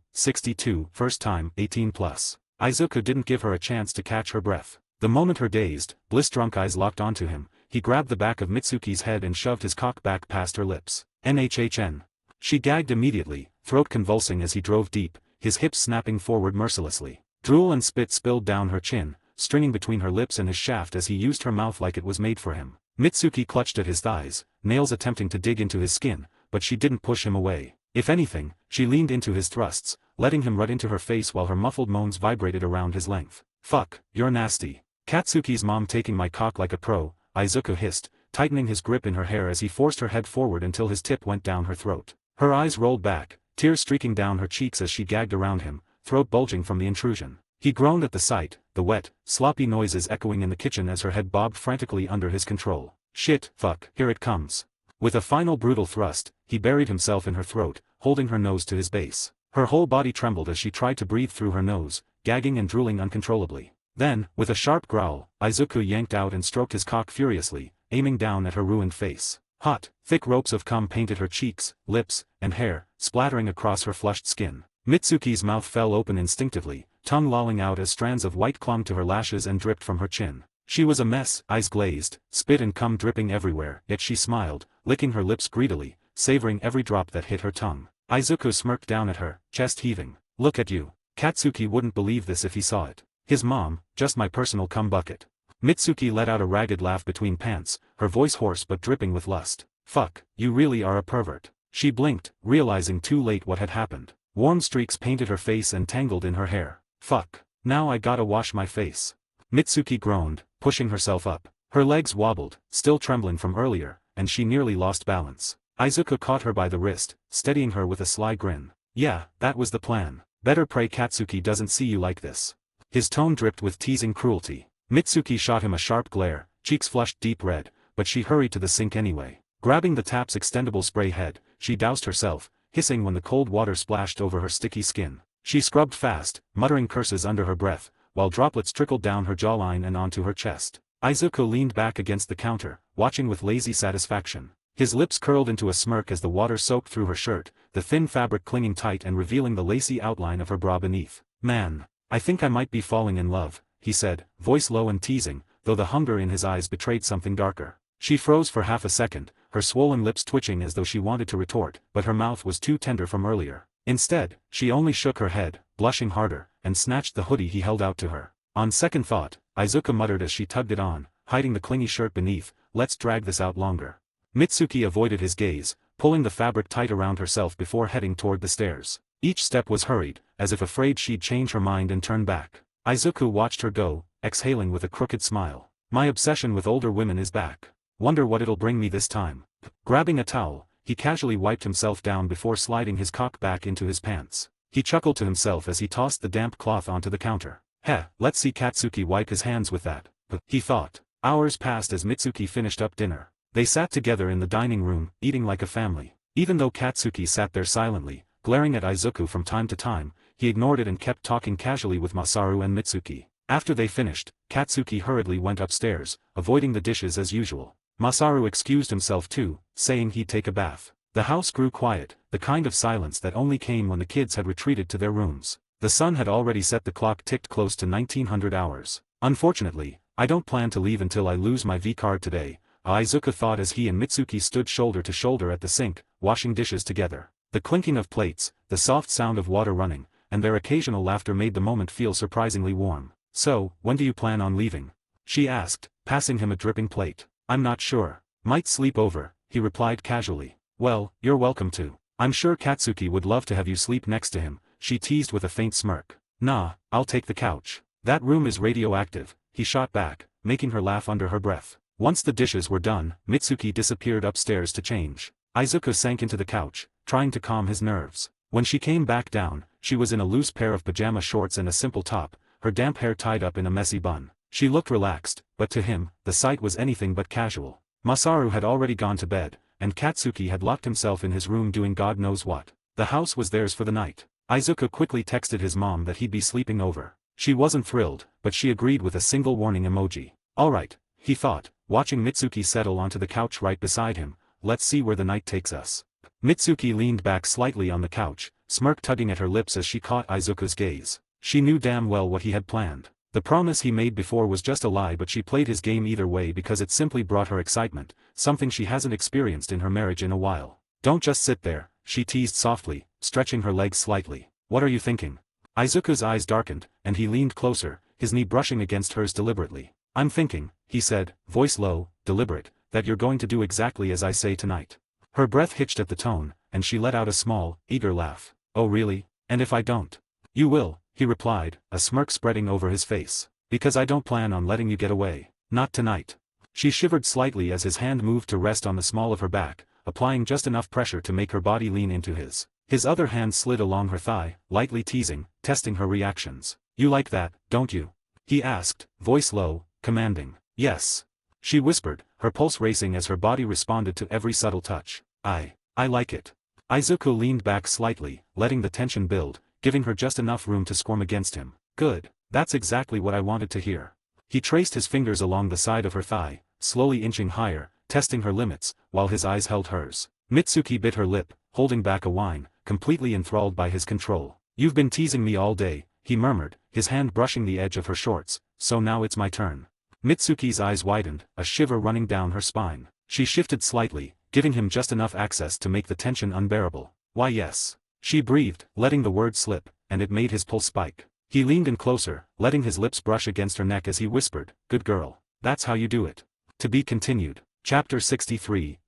first time, 18+. Izuku didn't give her a chance to catch her breath. The moment her dazed, bliss-drunk eyes locked onto him, he grabbed the back of Mitsuki's head and shoved his cock back past her lips. NHHN. She gagged immediately, throat convulsing as he drove deep, his hips snapping forward mercilessly. Drool and spit spilled down her chin, stringing between her lips and his shaft as he used her mouth like it was made for him. Mitsuki clutched at his thighs, nails attempting to dig into his skin, but she didn't push him away. If anything, she leaned into his thrusts, letting him rut into her face while her muffled moans vibrated around his length. "Fuck, you're nasty." "Katsuki's mom taking my cock like a pro," Izuku hissed, tightening his grip in her hair as he forced her head forward until his tip went down her throat. Her eyes rolled back, tears streaking down her cheeks as she gagged around him, throat bulging from the intrusion. He groaned at the sight, the wet, sloppy noises echoing in the kitchen as her head bobbed frantically under his control. "Shit, fuck, here it comes." With a final brutal thrust, he buried himself in her throat, holding her nose to his base. Her whole body trembled as she tried to breathe through her nose, gagging and drooling uncontrollably. Then, with a sharp growl, Izuku yanked out and stroked his cock furiously, aiming down at her ruined face. Hot, thick ropes of cum painted her cheeks, lips, and hair, splattering across her flushed skin. Mitsuki's mouth fell open instinctively, tongue lolling out as strands of white clung to her lashes and dripped from her chin. She was a mess, eyes glazed, spit and cum dripping everywhere, yet she smiled, licking her lips greedily, savoring every drop that hit her tongue. Izuku smirked down at her, chest heaving. "Look at you." Katsuki wouldn't believe this if he saw it. His mom, just my personal cum bucket. Mitsuki let out a ragged laugh between pants, her voice hoarse but dripping with lust. "Fuck, you really are a pervert." She blinked, realizing too late what had happened. Warm streaks painted her face and tangled in her hair. "Fuck. Now I gotta wash my face." Mitsuki groaned, pushing herself up. Her legs wobbled, still trembling from earlier, and she nearly lost balance. Izuku caught her by the wrist, steadying her with a sly grin. "Yeah, that was the plan. Better pray Katsuki doesn't see you like this." His tone dripped with teasing cruelty. Mitsuki shot him a sharp glare, cheeks flushed deep red, but she hurried to the sink anyway. Grabbing the tap's extendable spray head, she doused herself, hissing when the cold water splashed over her sticky skin. She scrubbed fast, muttering curses under her breath, while droplets trickled down her jawline and onto her chest. Izuku leaned back against the counter, watching with lazy satisfaction. His lips curled into a smirk as the water soaked through her shirt, the thin fabric clinging tight and revealing the lacy outline of her bra beneath. "Man, I think I might be falling in love," he said, voice low and teasing, though the hunger in his eyes betrayed something darker. She froze for half a second, her swollen lips twitching as though she wanted to retort, but her mouth was too tender from earlier. Instead, she only shook her head, blushing harder, and snatched the hoodie he held out to her. On second thought, Izuku muttered as she tugged it on, hiding the clingy shirt beneath, "Let's drag this out longer." Mitsuki avoided his gaze, pulling the fabric tight around herself before heading toward the stairs. Each step was hurried, as if afraid she'd change her mind and turn back. Izuku watched her go, exhaling with a crooked smile. "My obsession with older women is back. Wonder what it'll bring me this time." Grabbing a towel, he casually wiped himself down before sliding his cock back into his pants. He chuckled to himself as he tossed the damp cloth onto the counter. "Heh, let's see Katsuki wipe his hands with that," he thought. Hours passed as Mitsuki finished up dinner. They sat together in the dining room, eating like a family. Even though Katsuki sat there silently, glaring at Izuku from time to time, he ignored it and kept talking casually with Masaru and Mitsuki. After they finished, Katsuki hurriedly went upstairs, avoiding the dishes as usual. Masaru excused himself too, saying he'd take a bath. The house grew quiet, the kind of silence that only came when the kids had retreated to their rooms. The sun had already set, the clock ticked close to 1900 hours. "Unfortunately, I don't plan to leave until I lose my V-card today," Izuku thought as he and Mitsuki stood shoulder to shoulder at the sink, washing dishes together. The clinking of plates, the soft sound of water running, and their occasional laughter made the moment feel surprisingly warm. "So, when do you plan on leaving?" she asked, passing him a dripping plate. "I'm not sure. Might sleep over," he replied casually. "Well, you're welcome to. I'm sure Katsuki would love to have you sleep next to him," she teased with a faint smirk. "Nah, I'll take the couch. That room is radioactive," he shot back, making her laugh under her breath. Once the dishes were done, Mitsuki disappeared upstairs to change. Izuku sank into the couch, trying to calm his nerves. When she came back down, she was in a loose pair of pajama shorts and a simple top, her damp hair tied up in a messy bun. She looked relaxed, but to him, the sight was anything but casual. Masaru had already gone to bed, and Katsuki had locked himself in his room doing God knows what. The house was theirs for the night. Izuku quickly texted his mom that he'd be sleeping over. She wasn't thrilled, but she agreed with a single warning emoji. Alright, he thought, watching Mitsuki settle onto the couch right beside him, let's see where the night takes us. Mitsuki leaned back slightly on the couch, smirk tugging at her lips as she caught Izuku's gaze. She knew damn well what he had planned. The promise he made before was just a lie, but she played his game either way because it simply brought her excitement, something she hasn't experienced in her marriage in a while. Don't just sit there, she teased softly, stretching her legs slightly. What are you thinking? Izuku's eyes darkened, and he leaned closer, his knee brushing against hers deliberately. I'm thinking, he said, voice low, deliberate, that you're going to do exactly as I say tonight. Her breath hitched at the tone, and she let out a small, eager laugh. Oh really? And if I don't? You will, he replied, a smirk spreading over his face. Because I don't plan on letting you get away. Not tonight. She shivered slightly as his hand moved to rest on the small of her back, applying just enough pressure to make her body lean into his. His other hand slid along her thigh, lightly teasing, testing her reactions. You like that, don't you? He asked, voice low, commanding. Yes. She whispered, her pulse racing as her body responded to every subtle touch. I like it. Izuku leaned back slightly, letting the tension build, giving her just enough room to squirm against him. Good. That's exactly what I wanted to hear. He traced his fingers along the side of her thigh, slowly inching higher, testing her limits, while his eyes held hers. Mitsuki bit her lip, holding back a whine, completely enthralled by his control. You've been teasing me all day, he murmured, his hand brushing the edge of her shorts, so now it's my turn. Mitsuki's eyes widened, a shiver running down her spine. She shifted slightly, giving him just enough access to make the tension unbearable. Why yes. She breathed, letting the word slip, and it made his pulse spike. He leaned in closer, letting his lips brush against her neck as he whispered, good girl. That's how you do it. To be continued. Chapter 63,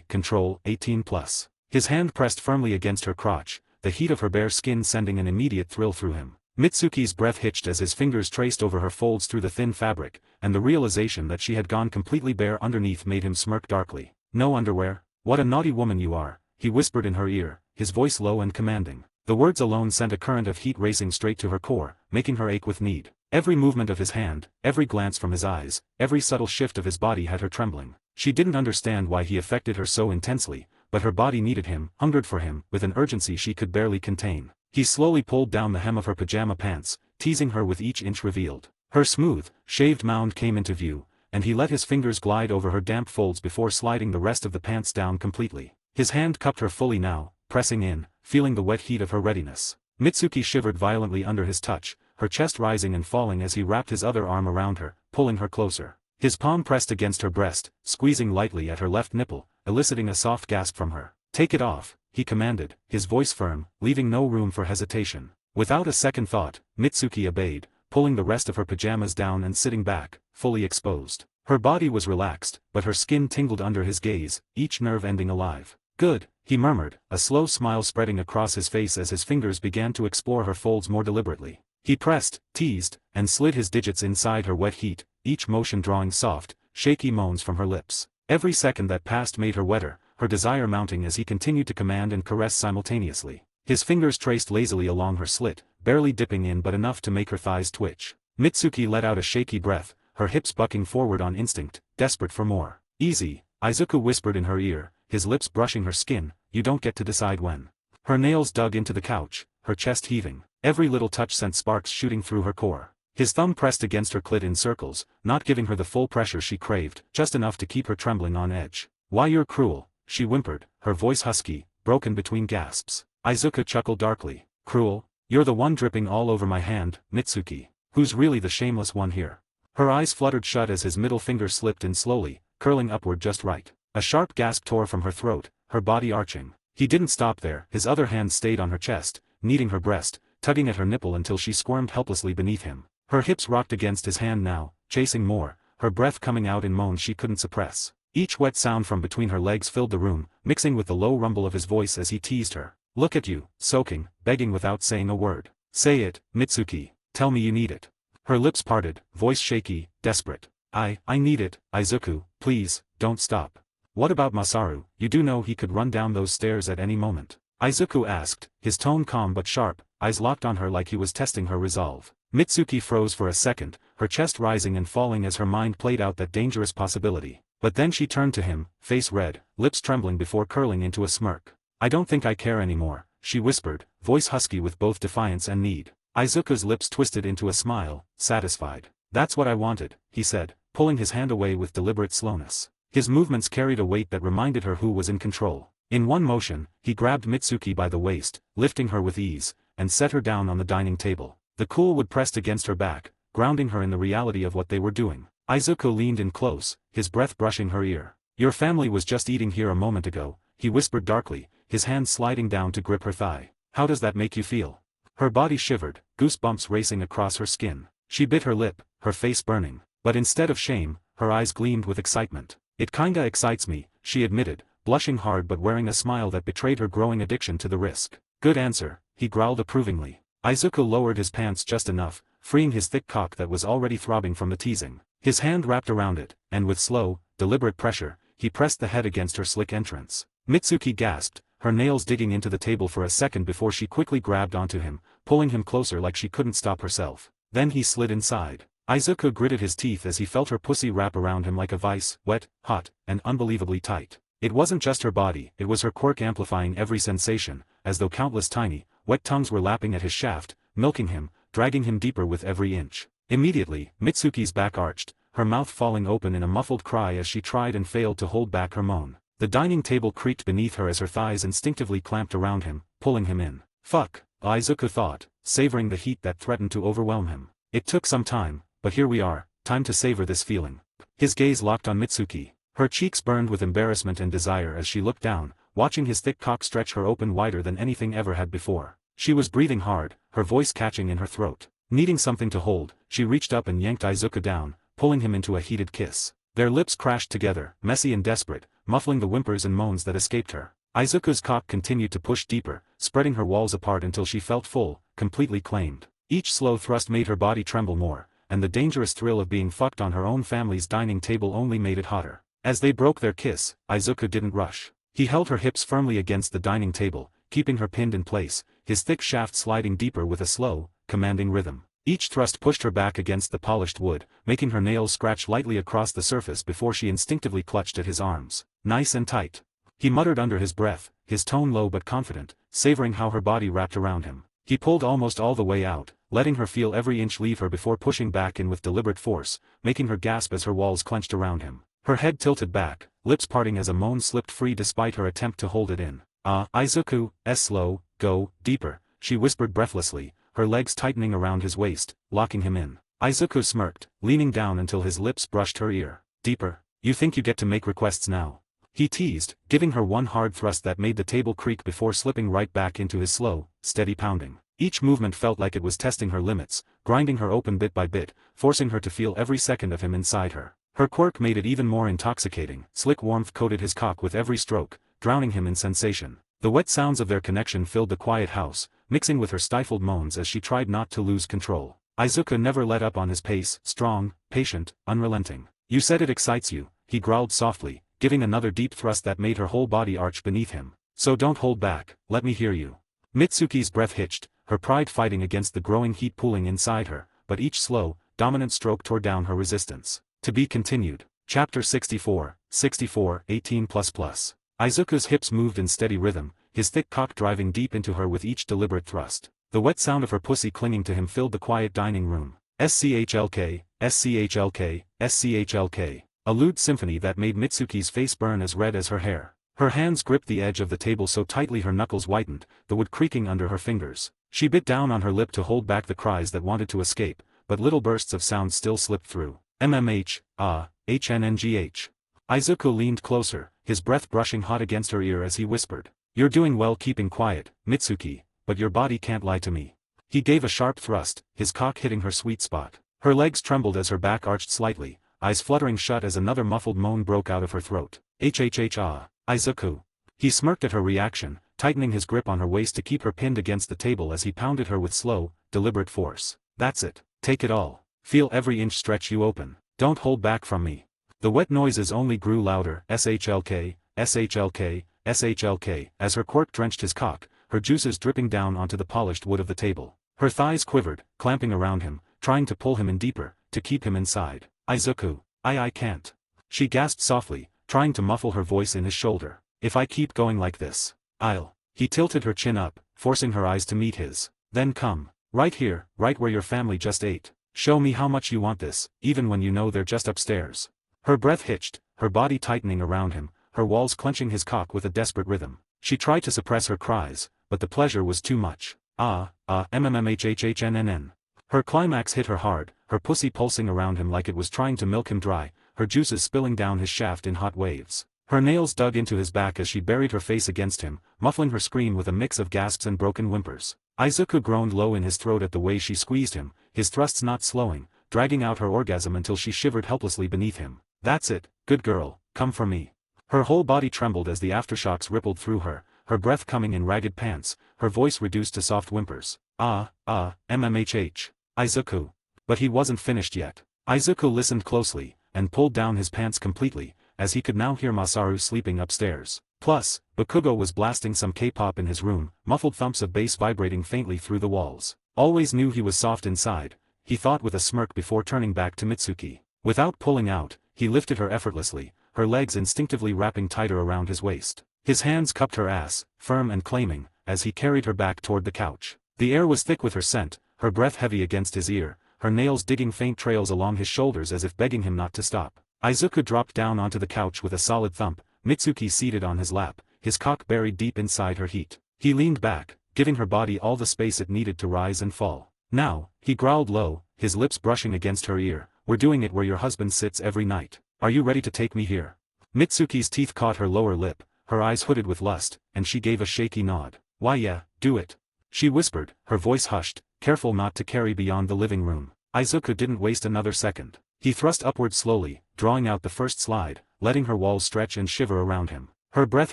Control, 18+. His hand pressed firmly against her crotch, the heat of her bare skin sending an immediate thrill through him. Mitsuki's breath hitched as his fingers traced over her folds through the thin fabric, and the realization that she had gone completely bare underneath made him smirk darkly. No underwear? What a naughty woman you are, he whispered in her ear, his voice low and commanding. The words alone sent a current of heat racing straight to her core, making her ache with need. Every movement of his hand, every glance from his eyes, every subtle shift of his body had her trembling. She didn't understand why he affected her so intensely, but her body needed him, hungered for him, with an urgency she could barely contain. He slowly pulled down the hem of her pajama pants, teasing her with each inch revealed. Her smooth, shaved mound came into view, and he let his fingers glide over her damp folds before sliding the rest of the pants down completely. His hand cupped her fully now, pressing in, feeling the wet heat of her readiness. Mitsuki shivered violently under his touch, her chest rising and falling as he wrapped his other arm around her, pulling her closer. His palm pressed against her breast, squeezing lightly at her left nipple, eliciting a soft gasp from her. Take it off, he commanded, his voice firm, leaving no room for hesitation. Without a second thought, Mitsuki obeyed, pulling the rest of her pajamas down and sitting back, fully exposed. Her body was relaxed, but her skin tingled under his gaze, each nerve ending alive. Good, he murmured, a slow smile spreading across his face as his fingers began to explore her folds more deliberately. He pressed, teased, and slid his digits inside her wet heat, each motion drawing soft, shaky moans from her lips. Every second that passed made her wetter, her desire mounting as he continued to command and caress simultaneously. His fingers traced lazily along her slit, barely dipping in but enough to make her thighs twitch. Mitsuki let out a shaky breath, her hips bucking forward on instinct, desperate for more. Easy, Izuku whispered in her ear, his lips brushing her skin, you don't get to decide when. Her nails dug into the couch, her chest heaving. Every little touch sent sparks shooting through her core. His thumb pressed against her clit in circles, not giving her the full pressure she craved, just enough to keep her trembling on edge. Why you're cruel, she whimpered, her voice husky, broken between gasps. Izuku chuckled darkly. Cruel? You're the one dripping all over my hand, Mitsuki. Who's really the shameless one here? Her eyes fluttered shut as his middle finger slipped in slowly, curling upward just right. A sharp gasp tore from her throat, her body arching. He didn't stop there, his other hand stayed on her chest, kneading her breast, tugging at her nipple until she squirmed helplessly beneath him. Her hips rocked against his hand now, chasing more, her breath coming out in moans she couldn't suppress. Each wet sound from between her legs filled the room, mixing with the low rumble of his voice as he teased her. Look at you, soaking, begging without saying a word. Say it, Mitsuki. Tell me you need it. Her lips parted, voice shaky, desperate. I need it, Izuku, please, don't stop. What about Masaru? You do know he could run down those stairs at any moment. Izuku asked, his tone calm but sharp, eyes locked on her like he was testing her resolve. Mitsuki froze for a second, her chest rising and falling as her mind played out that dangerous possibility. But then she turned to him, face red, lips trembling before curling into a smirk. "I don't think I care anymore," she whispered, voice husky with both defiance and need. Izuku's lips twisted into a smile, satisfied. "That's what I wanted," he said, pulling his hand away with deliberate slowness. His movements carried a weight that reminded her who was in control. In one motion, he grabbed Mitsuki by the waist, lifting her with ease, and set her down on the dining table. The cool wood pressed against her back, grounding her in the reality of what they were doing. Izuku leaned in close, his breath brushing her ear. "Your family was just eating here a moment ago," he whispered darkly, his hand sliding down to grip her thigh. "How does that make you feel?" Her body shivered, goosebumps racing across her skin. She bit her lip, her face burning. But instead of shame, her eyes gleamed with excitement. "It kinda excites me," she admitted, blushing hard but wearing a smile that betrayed her growing addiction to the risk. "Good answer," he growled approvingly. Izuku lowered his pants just enough, freeing his thick cock that was already throbbing from the teasing. His hand wrapped around it, and with slow, deliberate pressure, he pressed the head against her slick entrance. Mitsuki gasped, her nails digging into the table for a second before she quickly grabbed onto him, pulling him closer like she couldn't stop herself. Then he slid inside. Izuku gritted his teeth as he felt her pussy wrap around him like a vice, wet, hot, and unbelievably tight. It wasn't just her body, it was her quirk amplifying every sensation, as though countless tiny, wet tongues were lapping at his shaft, milking him, dragging him deeper with every inch. Immediately, Mitsuki's back arched, her mouth falling open in a muffled cry as she tried and failed to hold back her moan. The dining table creaked beneath her as her thighs instinctively clamped around him, pulling him in. "Fuck," Izuku thought, savoring the heat that threatened to overwhelm him. "It took some time, but here we are, time to savor this feeling." His gaze locked on Mitsuki. Her cheeks burned with embarrassment and desire as she looked down, watching his thick cock stretch her open wider than anything ever had before. She was breathing hard, her voice catching in her throat. Needing something to hold, she reached up and yanked Izuku down, pulling him into a heated kiss. Their lips crashed together, messy and desperate, muffling the whimpers and moans that escaped her. Izuku's cock continued to push deeper, spreading her walls apart until she felt full, completely claimed. Each slow thrust made her body tremble more, and the dangerous thrill of being fucked on her own family's dining table only made it hotter. As they broke their kiss, Izuku didn't rush. He held her hips firmly against the dining table, keeping her pinned in place, his thick shaft sliding deeper with a slow, commanding rhythm. Each thrust pushed her back against the polished wood, making her nails scratch lightly across the surface before she instinctively clutched at his arms. "Nice and tight," he muttered under his breath, his tone low but confident, savoring how her body wrapped around him. He pulled almost all the way out, letting her feel every inch leave her before pushing back in with deliberate force, making her gasp as her walls clenched around him. Her head tilted back, lips parting as a moan slipped free despite her attempt to hold it in. Izuku, slow, go, deeper," she whispered breathlessly, her legs tightening around his waist, locking him in. Izuku smirked, leaning down until his lips brushed her ear. "Deeper? You think you get to make requests now?" he teased, giving her one hard thrust that made the table creak before slipping right back into his slow, steady pounding. Each movement felt like it was testing her limits, grinding her open bit by bit, forcing her to feel every second of him inside her. Her quirk made it even more intoxicating, slick warmth coated his cock with every stroke, drowning him in sensation. The wet sounds of their connection filled the quiet house, mixing with her stifled moans as she tried not to lose control. Izuku never let up on his pace, strong, patient, unrelenting. "You said it excites you," he growled softly, giving another deep thrust that made her whole body arch beneath him. "So don't hold back, let me hear you." Mitsuki's breath hitched, her pride fighting against the growing heat pooling inside her, but each slow, dominant stroke tore down her resistance. To be continued. Chapter 64, 18++. Izuku's hips moved in steady rhythm, his thick cock driving deep into her with each deliberate thrust. The wet sound of her pussy clinging to him filled the quiet dining room. SCHLK, SCHLK, SCHLK. A lewd symphony that made Mitsuki's face burn as red as her hair. Her hands gripped the edge of the table so tightly her knuckles whitened, the wood creaking under her fingers. She bit down on her lip to hold back the cries that wanted to escape, but little bursts of sound still slipped through. MMH, HNNGH. Izuku leaned closer, his breath brushing hot against her ear as he whispered. "You're doing well keeping quiet, Mitsuki, but your body can't lie to me." He gave a sharp thrust, his cock hitting her sweet spot. Her legs trembled as her back arched slightly, eyes fluttering shut as another muffled moan broke out of her throat. Izuku. He smirked at her reaction, tightening his grip on her waist to keep her pinned against the table as he pounded her with slow, deliberate force. "That's it, take it all. Feel every inch stretch you open. Don't hold back from me." The wet noises only grew louder, SHLK, SHLK, SHLK, as her quirk drenched his cock, her juices dripping down onto the polished wood of the table. Her thighs quivered, clamping around him, trying to pull him in deeper, to keep him inside. "Izuku, I can't." She gasped softly, trying to muffle her voice in his shoulder. If I keep going like this, I'll. He tilted her chin up, forcing her eyes to meet his. Then come. Right here, right where your family just ate. Show me how much you want this, even when you know they're just upstairs. Her breath hitched, her body tightening around him, her walls clenching his cock with a desperate rhythm. She tried to suppress her cries, but the pleasure was too much. MMMHHHNNN. Her climax hit her hard, her pussy pulsing around him like it was trying to milk him dry, her juices spilling down his shaft in hot waves. Her nails dug into his back as she buried her face against him, muffling her scream with a mix of gasps and broken whimpers. Izuku groaned low in his throat at the way she squeezed him, his thrusts not slowing, dragging out her orgasm until she shivered helplessly beneath him. That's it, good girl, come for me. Her whole body trembled as the aftershocks rippled through her, her breath coming in ragged pants, her voice reduced to soft whimpers. MMHH. Izuku. But he wasn't finished yet. Izuku listened closely, and pulled down his pants completely, as he could now hear Masaru sleeping upstairs. Plus, Bakugo was blasting some K-pop in his room, muffled thumps of bass vibrating faintly through the walls. Always knew he was soft inside, he thought with a smirk before turning back to Mitsuki. Without pulling out, he lifted her effortlessly, her legs instinctively wrapping tighter around his waist. His hands cupped her ass, firm and claiming, as he carried her back toward the couch. The air was thick with her scent, her breath heavy against his ear, her nails digging faint trails along his shoulders as if begging him not to stop. Izuku dropped down onto the couch with a solid thump, Mitsuki seated on his lap, his cock buried deep inside her heat. He leaned back, giving her body all the space it needed to rise and fall. Now, he growled low, his lips brushing against her ear, we're doing it where your husband sits every night. Are you ready to take me here? Mitsuki's teeth caught her lower lip, her eyes hooded with lust, and she gave a shaky nod. Why yeah, do it. She whispered, her voice hushed, careful not to carry beyond the living room. Izuku didn't waste another second. He thrust upward slowly, drawing out the first slide, letting her walls stretch and shiver around him. Her breath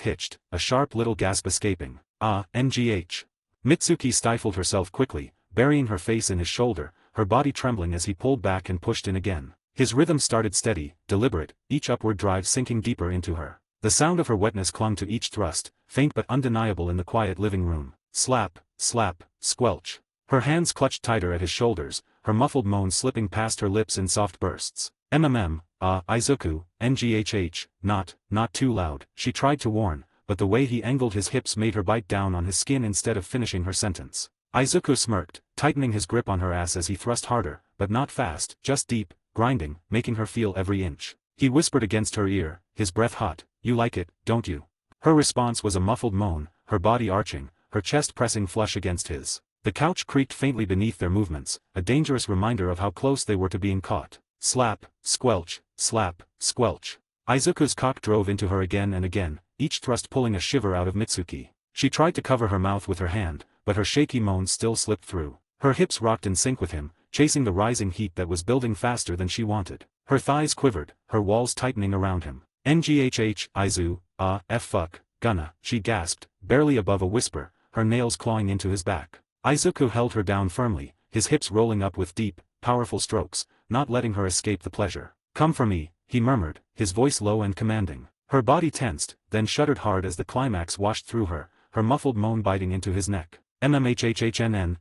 hitched, a sharp little gasp escaping. NGH. Mitsuki stifled herself quickly, burying her face in his shoulder, her body trembling as he pulled back and pushed in again. His rhythm started steady, deliberate, each upward drive sinking deeper into her. The sound of her wetness clung to each thrust, faint but undeniable in the quiet living room. Slap, slap, squelch. Her hands clutched tighter at his shoulders, her muffled moan slipping past her lips in soft bursts. Izuku, NGHH, not too loud, she tried to warn, but the way he angled his hips made her bite down on his skin instead of finishing her sentence. Izuku smirked, tightening his grip on her ass as he thrust harder, but not fast, just deep, grinding, making her feel every inch. He whispered against her ear, his breath hot, you like it, don't you? Her response was a muffled moan, her body arching, her chest pressing flush against his. The couch creaked faintly beneath their movements, a dangerous reminder of how close they were to being caught. Slap, squelch, slap, squelch. Izuku's cock drove into her again and again, each thrust pulling a shiver out of Mitsuki. She tried to cover her mouth with her hand, but her shaky moans still slipped through. Her hips rocked in sync with him, chasing the rising heat that was building faster than she wanted. Her thighs quivered, her walls tightening around him. NGHH, Izu, fuck, gonna, she gasped, barely above a whisper, her nails clawing into his back. Izuku held her down firmly, his hips rolling up with deep, powerful strokes, not letting her escape the pleasure. Come for me, he murmured, his voice low and commanding. Her body tensed, then shuddered hard as the climax washed through her, her muffled moan biting into his neck. MMHHHNN,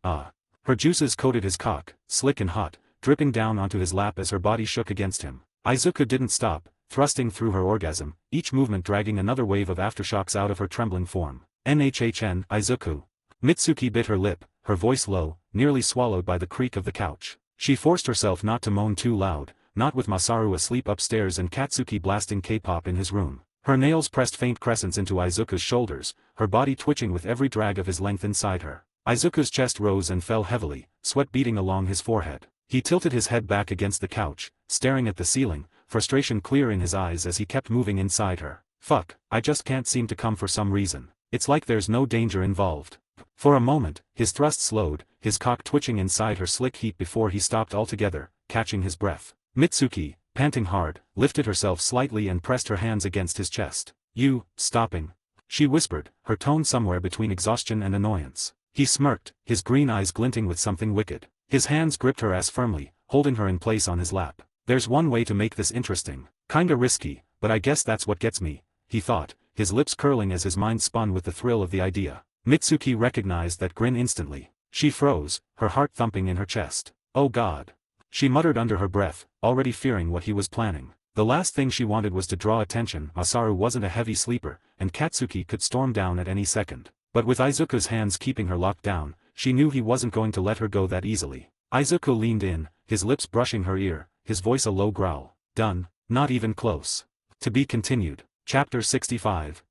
Her juices coated his cock, slick and hot, dripping down onto his lap as her body shook against him. Izuku didn't stop, thrusting through her orgasm, each movement dragging another wave of aftershocks out of her trembling form. NHHN, Izuku. Mitsuki bit her lip, her voice low, nearly swallowed by the creak of the couch. She forced herself not to moan too loud, not with Masaru asleep upstairs and Katsuki blasting K-pop in his room. Her nails pressed faint crescents into Izuku's shoulders, her body twitching with every drag of his length inside her. Izuku's chest rose and fell heavily, sweat beading along his forehead. He tilted his head back against the couch, staring at the ceiling, frustration clear in his eyes as he kept moving inside her. Fuck, I just can't seem to come for some reason. It's like there's no danger involved. For a moment, his thrust slowed, his cock twitching inside her slick heat before he stopped altogether, catching his breath. Mitsuki, panting hard, lifted herself slightly and pressed her hands against his chest. You, stopping. She whispered, her tone somewhere between exhaustion and annoyance. He smirked, his green eyes glinting with something wicked. His hands gripped her ass firmly, holding her in place on his lap. There's one way to make this interesting. Kinda risky, but I guess that's what gets me, he thought, his lips curling as his mind spun with the thrill of the idea. Mitsuki recognized that grin instantly. She froze, her heart thumping in her chest. Oh God. She muttered under her breath, already fearing what he was planning. The last thing she wanted was to draw attention. Masaru wasn't a heavy sleeper, and Katsuki could storm down at any second. But with Izuku's hands keeping her locked down, she knew he wasn't going to let her go that easily. Izuku leaned in, his lips brushing her ear, his voice a low growl. Done. Not even close. To be continued. Chapter 65,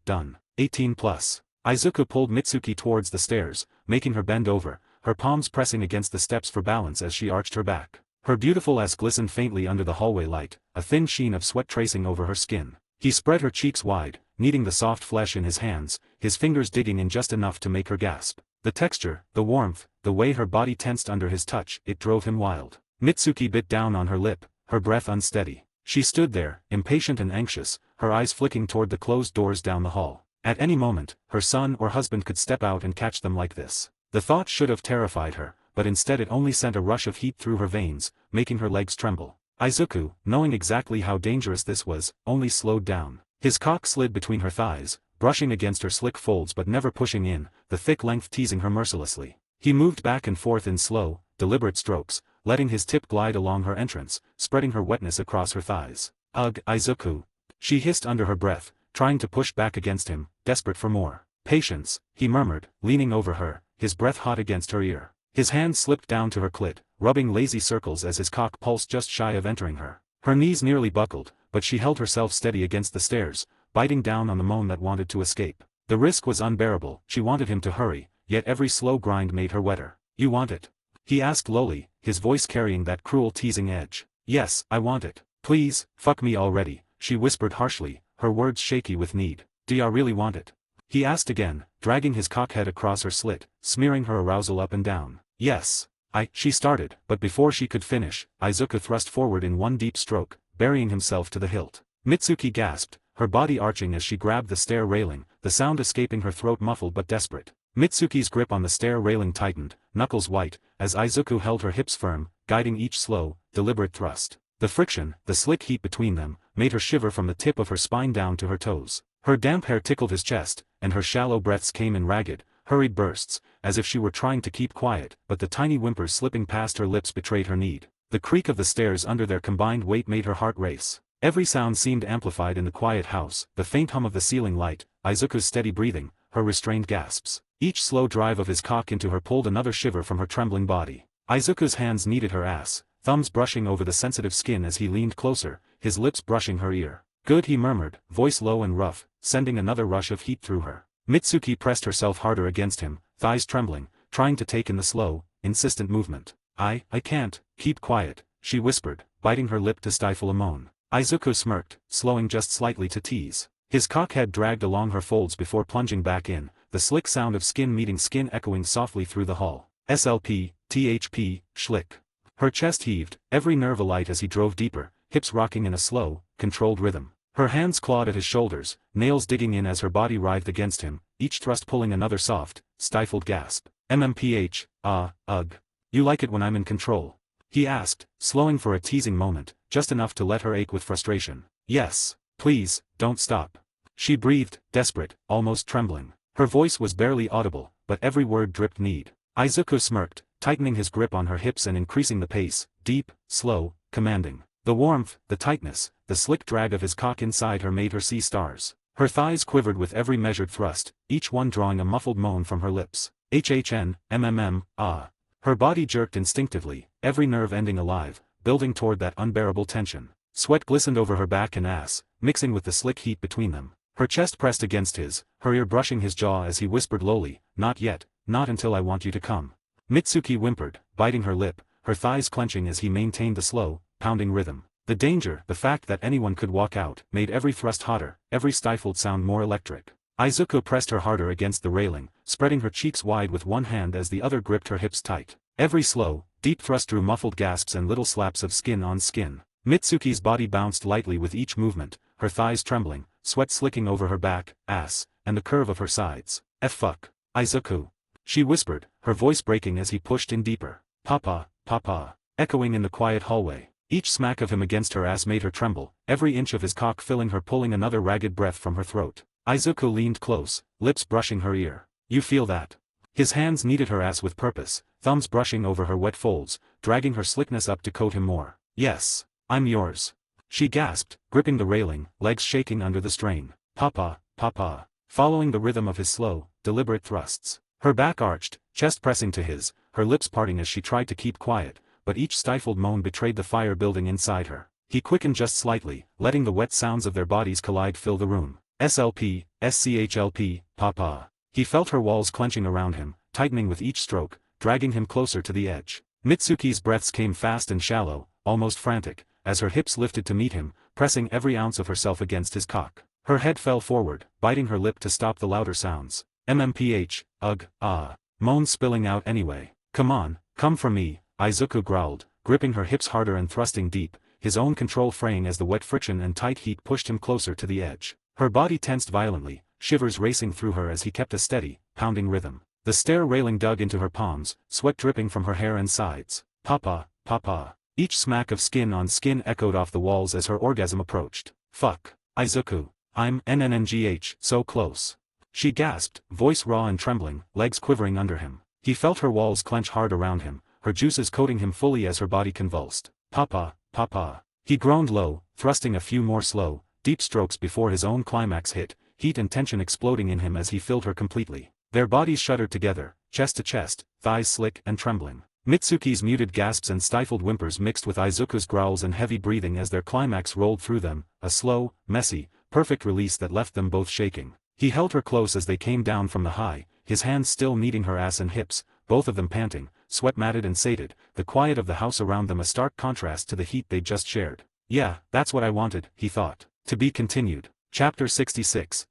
done. 18 plus. Izuku pulled Mitsuki towards the stairs, making her bend over, her palms pressing against the steps for balance as she arched her back. Her beautiful ass glistened faintly under the hallway light, a thin sheen of sweat tracing over her skin. He spread her cheeks wide, kneading the soft flesh in his hands, his fingers digging in just enough to make her gasp. The texture, the warmth, the way her body tensed under his touch, it drove him wild. Mitsuki bit down on her lip, her breath unsteady. She stood there, impatient and anxious, her eyes flicking toward the closed doors down the hall. At any moment, her son or husband could step out and catch them like this. The thought should have terrified her, but instead it only sent a rush of heat through her veins, making her legs tremble. Izuku, knowing exactly how dangerous this was, only slowed down. His cock slid between her thighs, brushing against her slick folds but never pushing in, the thick length teasing her mercilessly. He moved back and forth in slow, deliberate strokes, letting his tip glide along her entrance, spreading her wetness across her thighs. Ugh, Izuku. She hissed under her breath, trying to push back against him, desperate for more. Patience, he murmured, leaning over her, his breath hot against her ear. His hand slipped down to her clit, rubbing lazy circles as his cock pulsed just shy of entering her. Her knees nearly buckled, but she held herself steady against the stairs, biting down on the moan that wanted to escape. The risk was unbearable, she wanted him to hurry, yet every slow grind made her wetter. You want it? He asked lowly, his voice carrying that cruel teasing edge. Yes, I want it. Please, fuck me already, she whispered harshly, her words shaky with need. Do ya really want it? He asked again, dragging his cockhead across her slit, smearing her arousal up and down. Yes. She started, but before she could finish, Izuku thrust forward in one deep stroke, burying himself to the hilt. Mitsuki gasped, her body arching as she grabbed the stair railing, the sound escaping her throat muffled but desperate. Mitsuki's grip on the stair railing tightened, knuckles white, as Izuku held her hips firm, guiding each slow, deliberate thrust. The friction, the slick heat between them, made her shiver from the tip of her spine down to her toes. Her damp hair tickled his chest, and her shallow breaths came in ragged, hurried bursts, as if she were trying to keep quiet, but the tiny whimpers slipping past her lips betrayed her need. The creak of the stairs under their combined weight made her heart race. Every sound seemed amplified in the quiet house, the faint hum of the ceiling light, Izuku's steady breathing, her restrained gasps. Each slow drive of his cock into her pulled another shiver from her trembling body. Izuku's hands kneaded her ass, thumbs brushing over the sensitive skin as he leaned closer, his lips brushing her ear. Good, he murmured, voice low and rough, sending another rush of heat through her. Mitsuki pressed herself harder against him, thighs trembling, trying to take in the slow, insistent movement. I can't, keep quiet, she whispered, biting her lip to stifle a moan. Izuku smirked, slowing just slightly to tease. His cockhead dragged along her folds before plunging back in, the slick sound of skin meeting skin echoing softly through the hall. SLP, THP, schlick. Her chest heaved, every nerve alight as he drove deeper, hips rocking in a slow, controlled rhythm. Her hands clawed at his shoulders, nails digging in as her body writhed against him, each thrust pulling another soft, stifled gasp. MMPH, ugh. You like it when I'm in control? He asked, slowing for a teasing moment, just enough to let her ache with frustration. Yes, please, don't stop. She breathed, desperate, almost trembling. Her voice was barely audible, but every word dripped need. Izuku smirked, tightening his grip on her hips and increasing the pace, deep, slow, commanding. The warmth, the tightness, the slick drag of his cock inside her made her see stars. Her thighs quivered with every measured thrust, each one drawing a muffled moan from her lips. HHN, MMM, ah. Her body jerked instinctively, every nerve ending alive, building toward that unbearable tension. Sweat glistened over her back and ass, mixing with the slick heat between them. Her chest pressed against his, her ear brushing his jaw as he whispered lowly, not yet, not until I want you to come. Mitsuki whimpered, biting her lip, her thighs clenching as he maintained the slow, pounding rhythm. The danger, the fact that anyone could walk out, made every thrust hotter, every stifled sound more electric. Izuku pressed her harder against the railing, spreading her cheeks wide with one hand as the other gripped her hips tight. Every slow, deep thrust drew muffled gasps and little slaps of skin on skin. Mitsuki's body bounced lightly with each movement, her thighs trembling, sweat slicking over her back, ass, and the curve of her sides. Fuck. Izuku. She whispered, her voice breaking as he pushed in deeper. Papa, papa. Echoing in the quiet hallway. Each smack of him against her ass made her tremble, every inch of his cock filling her, pulling another ragged breath from her throat. Izuku leaned close, lips brushing her ear. You feel that? His hands kneaded her ass with purpose, thumbs brushing over her wet folds, dragging her slickness up to coat him more. Yes. I'm yours. she gasped, gripping the railing, legs shaking under the strain. Papa, papa, following the rhythm of his slow, deliberate thrusts. Her back arched, chest pressing to his, her lips parting as she tried to keep quiet, but each stifled moan betrayed the fire building inside her. He quickened just slightly, letting the wet sounds of their bodies collide fill the room. SLP, SCHLP, papa. He felt her walls clenching around him, tightening with each stroke, dragging him closer to the edge. Mitsuki's breaths came fast and shallow, almost frantic, as her hips lifted to meet him, pressing every ounce of herself against his cock. Her head fell forward, biting her lip to stop the louder sounds. MMPH, ugh, ah. Moans spilling out anyway. Come on, come for me, Izuku growled, gripping her hips harder and thrusting deep, his own control fraying as the wet friction and tight heat pushed him closer to the edge. Her body tensed violently, shivers racing through her as he kept a steady, pounding rhythm. The stair railing dug into her palms, sweat dripping from her hair and sides. Papa, papa. Each smack of skin on skin echoed off the walls as her orgasm approached. Fuck. Izuku. I'm NNNGH, so close. She gasped, voice raw and trembling, legs quivering under him. He felt her walls clench hard around him, her juices coating him fully as her body convulsed. Papa, papa. He groaned low, thrusting a few more slow, deep strokes before his own climax hit, heat and tension exploding in him as he filled her completely. Their bodies shuddered together, chest to chest, thighs slick and trembling. Mitsuki's muted gasps and stifled whimpers mixed with Izuku's growls and heavy breathing as their climax rolled through them, a slow, messy, perfect release that left them both shaking. He held her close as they came down from the high, his hands still kneading her ass and hips, both of them panting, sweat matted and sated, the quiet of the house around them a stark contrast to the heat they'd just shared. Yeah, that's what I wanted, he thought. To be continued. Chapter 66,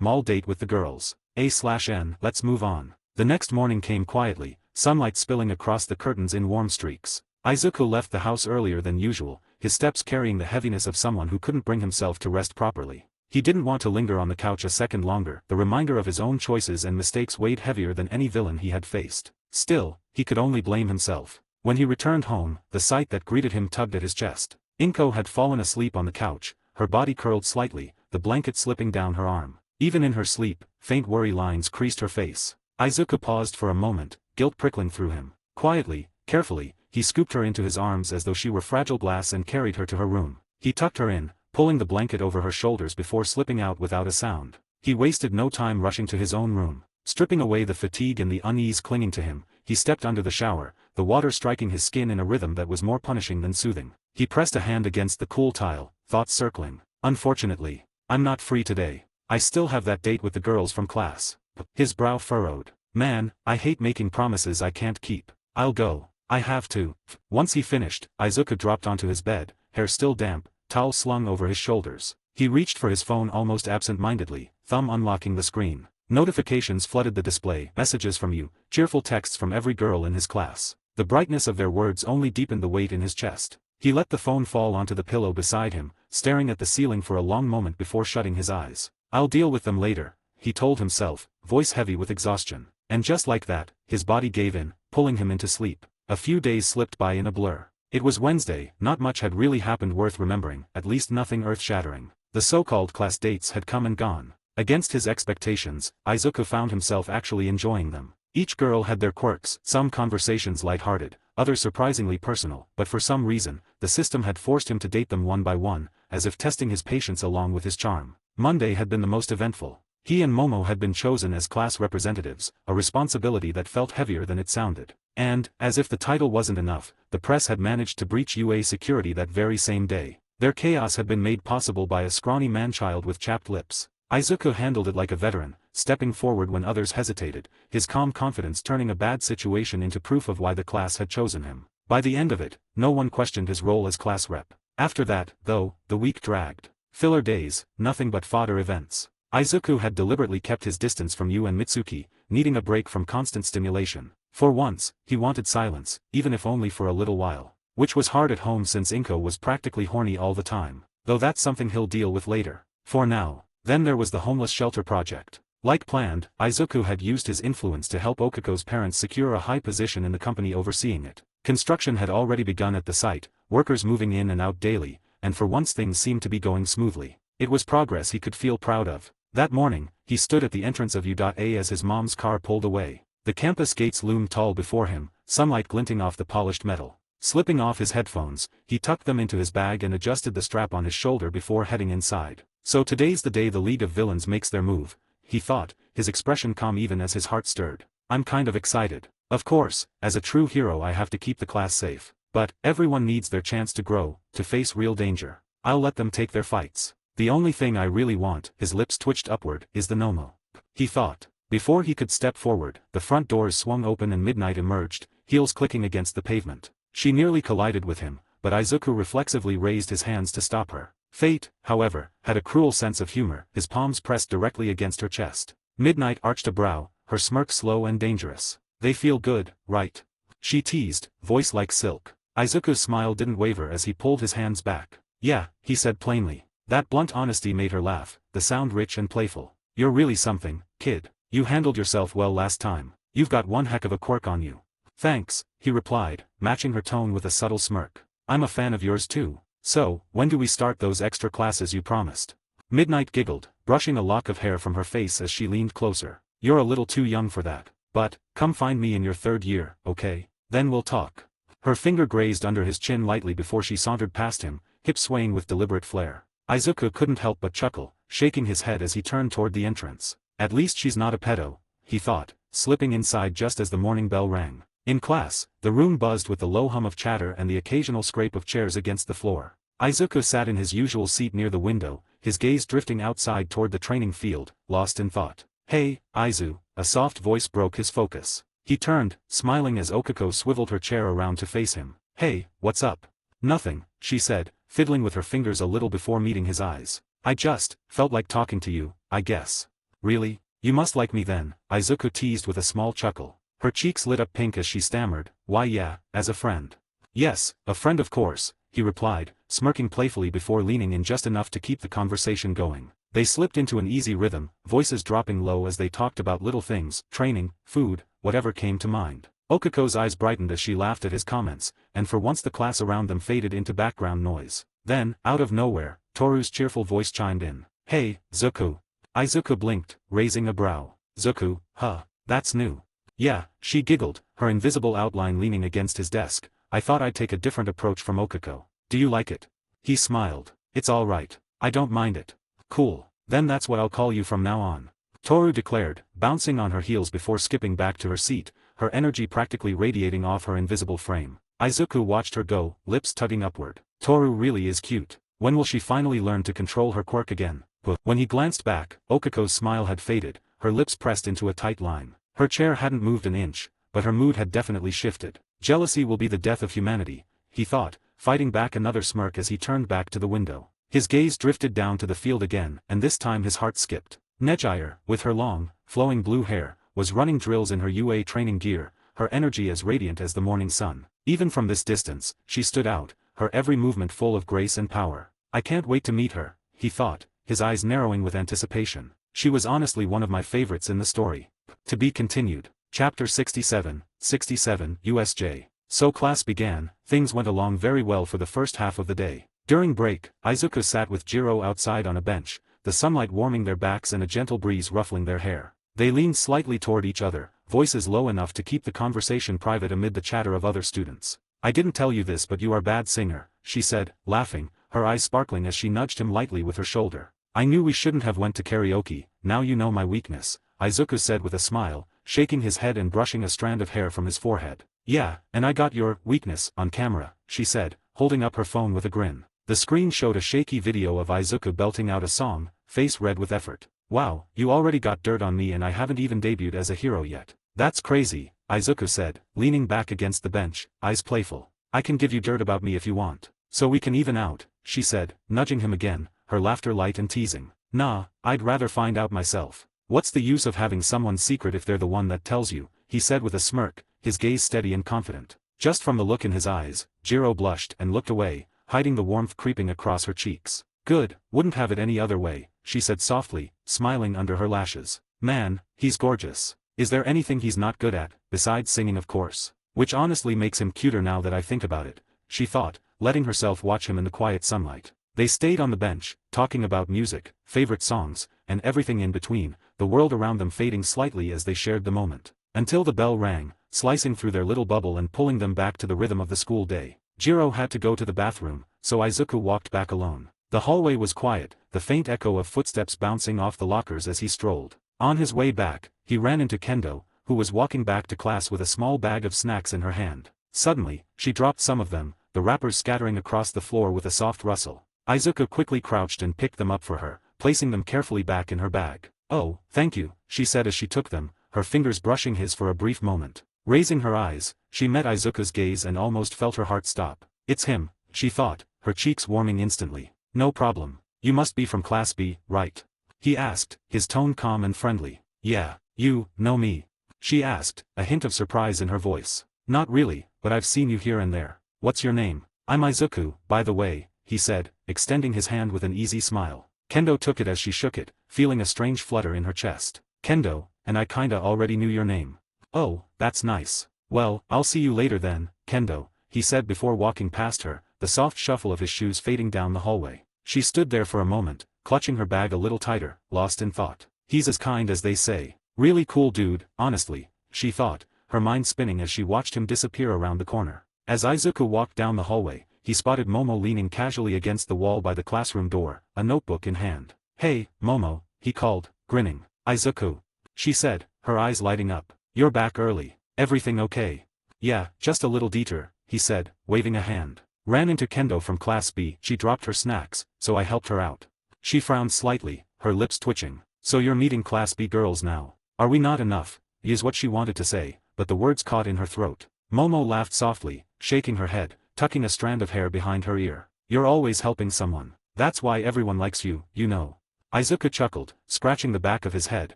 Mall date with the girls. A/N. Let's move on. The next morning came quietly, sunlight spilling across the curtains in warm streaks. Izuku left the house earlier than usual, his steps carrying the heaviness of someone who couldn't bring himself to rest properly. He didn't want to linger on the couch a second longer, the reminder of his own choices and mistakes weighed heavier than any villain he had faced. Still, he could only blame himself. When he returned home, the sight that greeted him tugged at his chest. Inko had fallen asleep on the couch, her body curled slightly, the blanket slipping down her arm. Even in her sleep, faint worry lines creased her face. Izuku paused for a moment, guilt prickling through him. Quietly, carefully, he scooped her into his arms as though she were fragile glass and carried her to her room. He tucked her in, pulling the blanket over her shoulders before slipping out without a sound. He wasted no time rushing to his own room. Stripping away the fatigue and the unease clinging to him, he stepped under the shower, the water striking his skin in a rhythm that was more punishing than soothing. He pressed a hand against the cool tile, thoughts circling. Unfortunately, I'm not free today. I still have that date with the girls from class. His brow furrowed. Man, I hate making promises I can't keep. I'll go. I have to. Once he finished, Izuku dropped onto his bed, hair still damp, towel slung over his shoulders. He reached for his phone almost absent-mindedly, thumb unlocking the screen. Notifications flooded the display, messages from you, cheerful texts from every girl in his class. The brightness of their words only deepened the weight in his chest. He let the phone fall onto the pillow beside him, staring at the ceiling for a long moment before shutting his eyes. I'll deal with them later, he told himself, voice heavy with exhaustion. And just like that, his body gave in, pulling him into sleep. A few days slipped by in a blur. It was Wednesday, not much had really happened worth remembering, at least nothing earth-shattering. The so-called class dates had come and gone. Against his expectations, Izuku found himself actually enjoying them. Each girl had their quirks, some conversations light-hearted, others surprisingly personal, but for some reason, the system had forced him to date them one by one, as if testing his patience along with his charm. Monday had been the most eventful. He and Momo had been chosen as class representatives, a responsibility that felt heavier than it sounded. And, as if the title wasn't enough, the press had managed to breach UA security that very same day. Their chaos had been made possible by a scrawny man-child with chapped lips. Izuku handled it like a veteran, stepping forward when others hesitated, his calm confidence turning a bad situation into proof of why the class had chosen him. By the end of it, no one questioned his role as class rep. After that, though, the week dragged. Filler days, nothing but fodder events. Izuku had deliberately kept his distance from Yu and Mitsuki, needing a break from constant stimulation. For once, he wanted silence, even if only for a little while. Which was hard at home since Inko was practically horny all the time. Though that's something he'll deal with later. For now. Then there was the homeless shelter project. Like planned, Izuku had used his influence to help Okiko's parents secure a high position in the company overseeing it. Construction had already begun at the site, workers moving in and out daily, and for once things seemed to be going smoothly. It was progress he could feel proud of. That morning, he stood at the entrance of UA as his mom's car pulled away. The campus gates loomed tall before him, sunlight glinting off the polished metal. Slipping off his headphones, he tucked them into his bag and adjusted the strap on his shoulder before heading inside. So today's the day the League of Villains makes their move, he thought, his expression calm even as his heart stirred. I'm kind of excited. Of course, as a true hero I have to keep the class safe. But, everyone needs their chance to grow, to face real danger. I'll let them take their fights. The only thing I really want, his lips twitched upward, is the Nomo. He thought. Before he could step forward, the front doors swung open and Midnight emerged, heels clicking against the pavement. She nearly collided with him, but Izuku reflexively raised his hands to stop her. Fate, however, had a cruel sense of humor, his palms pressed directly against her chest. Midnight arched a brow, her smirk slow and dangerous. They feel good, right? She teased, voice like silk. Izuku's smile didn't waver as he pulled his hands back. Yeah, he said plainly. That blunt honesty made her laugh, the sound rich and playful. You're really something, kid. You handled yourself well last time. You've got one heck of a quirk on you. Thanks, he replied, matching her tone with a subtle smirk. I'm a fan of yours too. So, when do we start those extra classes you promised? Midnight giggled, brushing a lock of hair from her face as she leaned closer. You're a little too young for that. But, come find me in your 3rd year, okay? Then we'll talk. Her finger grazed under his chin lightly before she sauntered past him, hips swaying with deliberate flair. Izuku couldn't help but chuckle, shaking his head as he turned toward the entrance. At least she's not a pedo, he thought, slipping inside just as the morning bell rang. In class, the room buzzed with the low hum of chatter and the occasional scrape of chairs against the floor. Izuku sat in his usual seat near the window, his gaze drifting outside toward the training field, lost in thought. Hey, Izu, a soft voice broke his focus. He turned, smiling as Okako swiveled her chair around to face him. Hey, what's up? Nothing, she said, fiddling with her fingers a little before meeting his eyes. I just felt like talking to you, I guess. Really? You must like me then, Izuku teased with a small chuckle. Her cheeks lit up pink as she stammered, why yeah, as a friend. Yes, a friend of course, he replied, smirking playfully before leaning in just enough to keep the conversation going. They slipped into an easy rhythm, voices dropping low as they talked about little things, training, food, whatever came to mind. Okako's eyes brightened as she laughed at his comments, and for once the class around them faded into background noise. Then, out of nowhere, Toru's cheerful voice chimed in. Hey, Zuko. Izuku blinked, raising a brow. Zuko, huh, that's new. Yeah, she giggled, her invisible outline leaning against his desk. I thought I'd take a different approach from Okako. Do you like it? He smiled. It's all right. I don't mind it. Cool. Then that's what I'll call you from now on. Toru declared, bouncing on her heels before skipping back to her seat, her energy practically radiating off her invisible frame. Izuku watched her go, lips tugging upward. Toru really is cute. When will she finally learn to control her quirk again? But when he glanced back, Okako's smile had faded, her lips pressed into a tight line. Her chair hadn't moved an inch, but her mood had definitely shifted. Jealousy will be the death of humanity, he thought, fighting back another smirk as he turned back to the window. His gaze drifted down to the field again, and this time his heart skipped. Nejire, with her long, flowing blue hair, was running drills in her UA training gear, her energy as radiant as the morning sun. Even from this distance, she stood out, her every movement full of grace and power. I can't wait to meet her, he thought, his eyes narrowing with anticipation. She was honestly one of my favorites in the story. To be continued. Chapter 67, USJ. So class began, things went along very well for the first half of the day. During break, Izuku sat with Jiro outside on a bench, the sunlight warming their backs and a gentle breeze ruffling their hair. They leaned slightly toward each other, voices low enough to keep the conversation private amid the chatter of other students. I didn't tell you this but you are a bad singer, she said, laughing, her eyes sparkling as she nudged him lightly with her shoulder. I knew we shouldn't have went to karaoke, now you know my weakness, Izuku said with a smile, shaking his head and brushing a strand of hair from his forehead. Yeah, and I got your weakness on camera, she said, holding up her phone with a grin. The screen showed a shaky video of Izuku belting out a song, face red with effort. Wow, you already got dirt on me and I haven't even debuted as a hero yet. That's crazy, Izuku said, leaning back against the bench, eyes playful. I can give you dirt about me if you want. So we can even out, she said, nudging him again, her laughter light and teasing. Nah, I'd rather find out myself. What's the use of having someone's secret if they're the one that tells you, he said with a smirk, his gaze steady and confident. Just from the look in his eyes, Jiro blushed and looked away, hiding the warmth creeping across her cheeks. Good, wouldn't have it any other way, she said softly, smiling under her lashes. Man, he's gorgeous. Is there anything he's not good at, besides singing of course? Which honestly makes him cuter now that I think about it, she thought, letting herself watch him in the quiet sunlight. They stayed on the bench, talking about music, favorite songs, and everything in between, the world around them fading slightly as they shared the moment. until the bell rang, slicing through their little bubble and pulling them back to the rhythm of the school day. Jiro had to go to the bathroom, so Izuku walked back alone. The hallway was quiet, the faint echo of footsteps bouncing off the lockers as he strolled. On his way back, he ran into Kendo, who was walking back to class with a small bag of snacks in her hand. Suddenly, she dropped some of them, the wrappers scattering across the floor with a soft rustle. Izuku quickly crouched and picked them up for her, placing them carefully back in her bag. "Oh, thank you," she said as she took them, her fingers brushing his for a brief moment. Raising her eyes, she met Izuku's gaze and almost felt her heart stop. "It's him," she thought, her cheeks warming instantly. "No problem. You must be from Class B, right?" he asked, his tone calm and friendly. "Yeah, you know me?" she asked, a hint of surprise in her voice. "Not really, but I've seen you here and there. What's your name?" "I'm Izuku, by the way," he said, extending his hand with an easy smile. Kendo took it as she shook it, feeling a strange flutter in her chest. "Kendo, and I kinda already knew your name." "Oh, that's nice. Well, I'll see you later then, Kendo," he said before walking past her, the soft shuffle of his shoes fading down the hallway. She stood there for a moment, clutching her bag a little tighter, lost in thought. He's as kind as they say. Really cool dude, honestly, she thought, her mind spinning as she watched him disappear around the corner. As Izuku walked down the hallway, he spotted Momo leaning casually against the wall by the classroom door, a notebook in hand. "Hey, Momo," he called, grinning. "Izuku," she said, her eyes lighting up. "You're back early. Everything okay?" "Yeah, just a little detour," he said, waving a hand. "Ran into Kendo from Class B. She dropped her snacks, so I helped her out." She frowned slightly, her lips twitching. "So you're meeting Class B girls now. Are we not enough?" is what she wanted to say, but the words caught in her throat. Momo laughed softly, shaking her head, tucking a strand of hair behind her ear. "You're always helping someone. That's why everyone likes you, you know." Izuku chuckled, scratching the back of his head,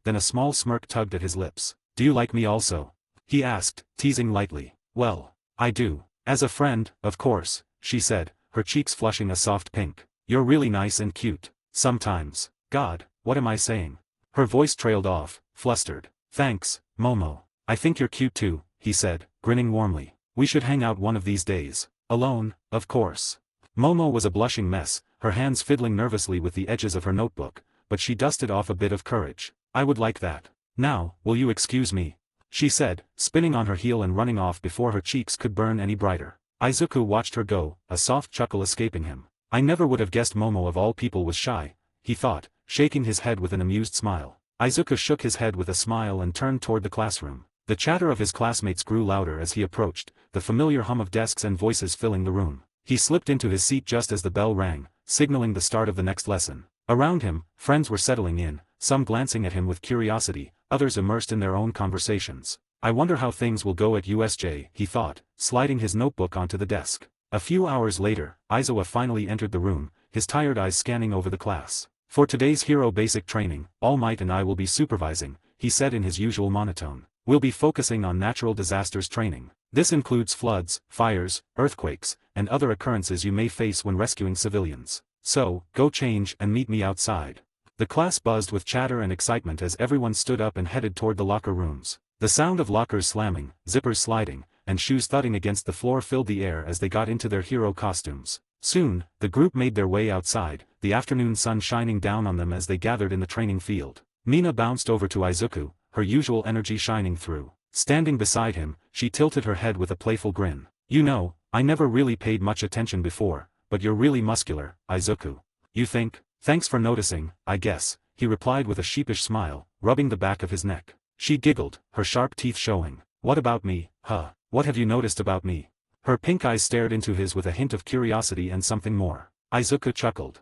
then a small smirk tugged at his lips. "Do you like me also?" he asked, teasing lightly. "Well, I do. As a friend, of course," she said, her cheeks flushing a soft pink. "You're really nice and cute. Sometimes. God, what am I saying?" Her voice trailed off, flustered. "Thanks, Momo. I think you're cute too," he said, grinning warmly. "We should hang out one of these days. Alone, of course." Momo was a blushing mess, her hands fiddling nervously with the edges of her notebook, but she dusted off a bit of courage. "I would like that. Now, will you excuse me?" she said, spinning on her heel and running off before her cheeks could burn any brighter. Izuku watched her go, a soft chuckle escaping him. "I never would have guessed Momo of all people was shy," he thought, shaking his head with an amused smile. Izuku shook his head with a smile and turned toward the classroom. The chatter of his classmates grew louder as he approached, the familiar hum of desks and voices filling the room. He slipped into his seat just as the bell rang, signaling the start of the next lesson. Around him, friends were settling in, some glancing at him with curiosity, others immersed in their own conversations. "I wonder how things will go at USJ," he thought, sliding his notebook onto the desk. A few hours later, Aizawa finally entered the room, his tired eyes scanning over the class. "For today's hero basic training, All Might and I will be supervising," he said in his usual monotone. "We'll be focusing on natural disasters training. This includes floods, fires, earthquakes, and other occurrences you may face when rescuing civilians. So, go change and meet me outside." The class buzzed with chatter and excitement as everyone stood up and headed toward the locker rooms. The sound of lockers slamming, zippers sliding, and shoes thudding against the floor filled the air as they got into their hero costumes. Soon, the group made their way outside, the afternoon sun shining down on them as they gathered in the training field. Mina bounced over to Izuku, her usual energy shining through. Standing beside him, she tilted her head with a playful grin. "You know, I never really paid much attention before, but you're really muscular, Izuku." "You think? Thanks for noticing, I guess," he replied with a sheepish smile, rubbing the back of his neck. She giggled, her sharp teeth showing. "What about me, huh? What have you noticed about me?" Her pink eyes stared into his with a hint of curiosity and something more. Izuku chuckled.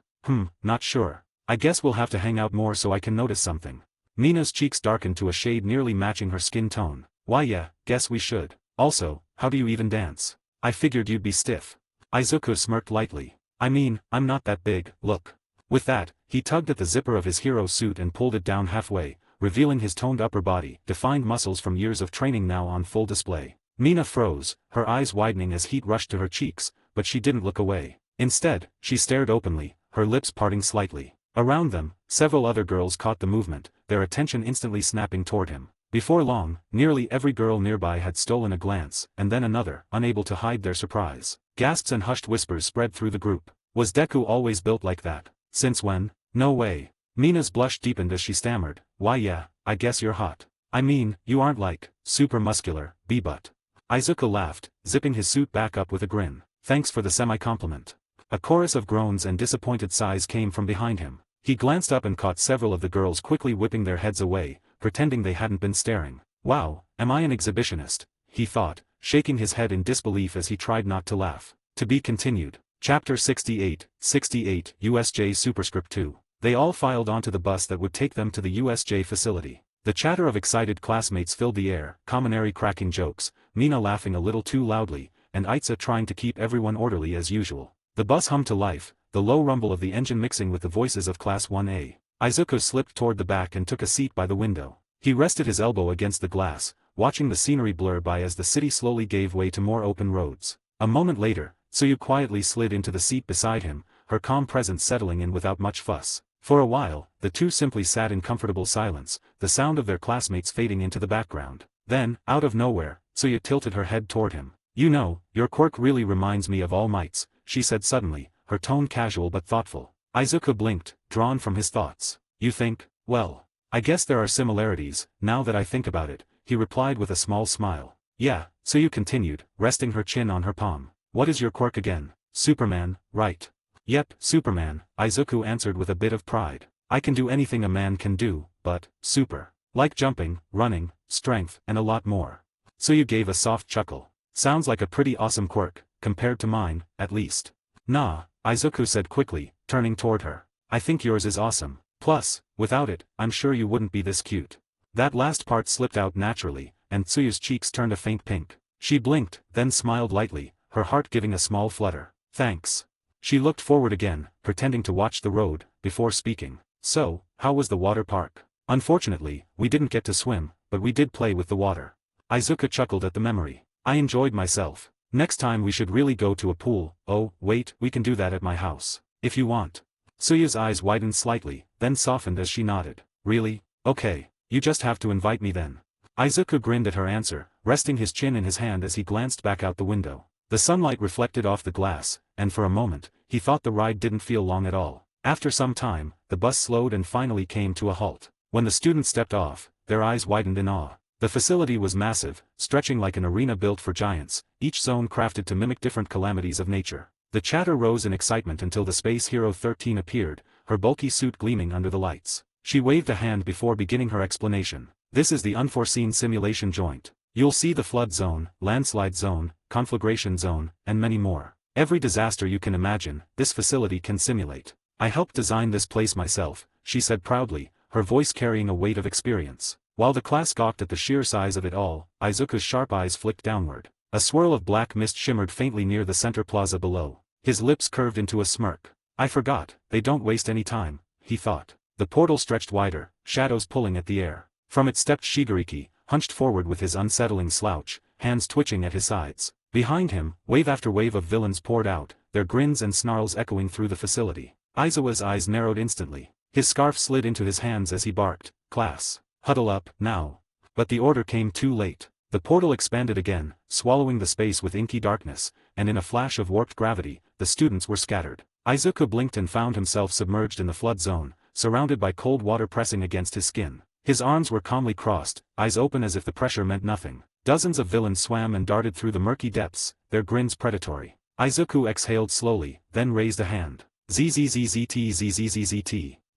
Not sure. I guess we'll have to hang out more so I can notice something." Mina's cheeks darkened to a shade nearly matching her skin tone. "Why yeah, guess we should. Also, how do you even dance? I figured you'd be stiff." Izuku smirked lightly. "I mean, I'm not that big, look." With that, he tugged at the zipper of his hero suit and pulled it down halfway, revealing his toned upper body, defined muscles from years of training now on full display. Mina froze, her eyes widening as heat rushed to her cheeks, but she didn't look away. Instead, she stared openly, her lips parting slightly. Around them, several other girls caught the movement, their attention instantly snapping toward him. Before long, nearly every girl nearby had stolen a glance, and then another, unable to hide their surprise. Gasps and hushed whispers spread through the group. Was Deku always built like that? Since when? No way. Mina's blush deepened as she stammered, "Why yeah, I guess you're hot." I mean, you aren't like, super muscular, B-butt. Izuku laughed, zipping his suit back up with a grin. Thanks for the semi-compliment. A chorus of groans and disappointed sighs came from behind him. He glanced up and caught several of the girls quickly whipping their heads away, pretending they hadn't been staring. Wow, am I an exhibitionist? He thought, shaking his head in disbelief as he tried not to laugh. To be continued. Chapter 68, USJ Superscript 2. They all filed onto the bus that would take them to the USJ facility. The chatter of excited classmates filled the air, Kaminari cracking jokes, Mina laughing a little too loudly, and Aitsa trying to keep everyone orderly as usual. The bus hummed to life, the low rumble of the engine mixing with the voices of Class 1A. Izuku slipped toward the back and took a seat by the window. He rested his elbow against the glass, watching the scenery blur by as the city slowly gave way to more open roads. A moment later, Tsuyu quietly slid into the seat beside him, her calm presence settling in without much fuss. For a while, the two simply sat in comfortable silence, the sound of their classmates fading into the background. Then, out of nowhere, Tsuyu tilted her head toward him. You know, your quirk really reminds me of All Might's, she said suddenly, her tone casual but thoughtful. Izuku blinked, drawn from his thoughts. You think? Well, I guess there are similarities, now that I think about it, he replied with a small smile. Yeah, Tsuyu continued, resting her chin on her palm. What is your quirk again? Superman, right? Yep, Superman, Izuku answered with a bit of pride. I can do anything a man can do, but, super. Like jumping, running, strength, and a lot more. Tsuyu gave a soft chuckle. Sounds like a pretty awesome quirk, compared to mine, at least. Nah, Izuku said quickly, turning toward her. I think yours is awesome. Plus, without it, I'm sure you wouldn't be this cute. That last part slipped out naturally, and Tsuyu's cheeks turned a faint pink. She blinked, then smiled lightly, her heart giving a small flutter. Thanks. She looked forward again, pretending to watch the road, before speaking. So, how was the water park? Unfortunately, we didn't get to swim, but we did play with the water. Izuku chuckled at the memory. I enjoyed myself. Next time we should really go to a pool. Oh, wait, we can do that at my house. If you want. Tsuyu's eyes widened slightly, then softened as she nodded. Really? Okay, you just have to invite me then. Izuku grinned at her answer, resting his chin in his hand as he glanced back out the window. The sunlight reflected off the glass, and for a moment, he thought the ride didn't feel long at all. After some time, the bus slowed and finally came to a halt. When the students stepped off, their eyes widened in awe. The facility was massive, stretching like an arena built for giants, each zone crafted to mimic different calamities of nature. The chatter rose in excitement until the Space Hero 13 appeared, her bulky suit gleaming under the lights. She waved a hand before beginning her explanation. This is the unforeseen simulation joint. You'll see the flood zone, landslide zone, conflagration zone, and many more. Every disaster you can imagine, this facility can simulate. I helped design this place myself, she said proudly, her voice carrying a weight of experience. While the class gawked at the sheer size of it all, Izuku's sharp eyes flicked downward. A swirl of black mist shimmered faintly near the center plaza below. His lips curved into a smirk. I forgot, they don't waste any time, he thought. The portal stretched wider, shadows pulling at the air. From it stepped Shigariki, hunched forward with his unsettling slouch, hands twitching at his sides. Behind him, wave after wave of villains poured out, their grins and snarls echoing through the facility. Aizawa's eyes narrowed instantly. His scarf slid into his hands as he barked, Class, huddle up, now. But the order came too late. The portal expanded again, swallowing the space with inky darkness, and in a flash of warped gravity, the students were scattered. Izuku blinked and found himself submerged in the flood zone, surrounded by cold water pressing against his skin. His arms were calmly crossed, eyes open as if the pressure meant nothing. Dozens of villains swam and darted through the murky depths, their grins predatory. Izuku exhaled slowly, then raised a hand. ZZZZT.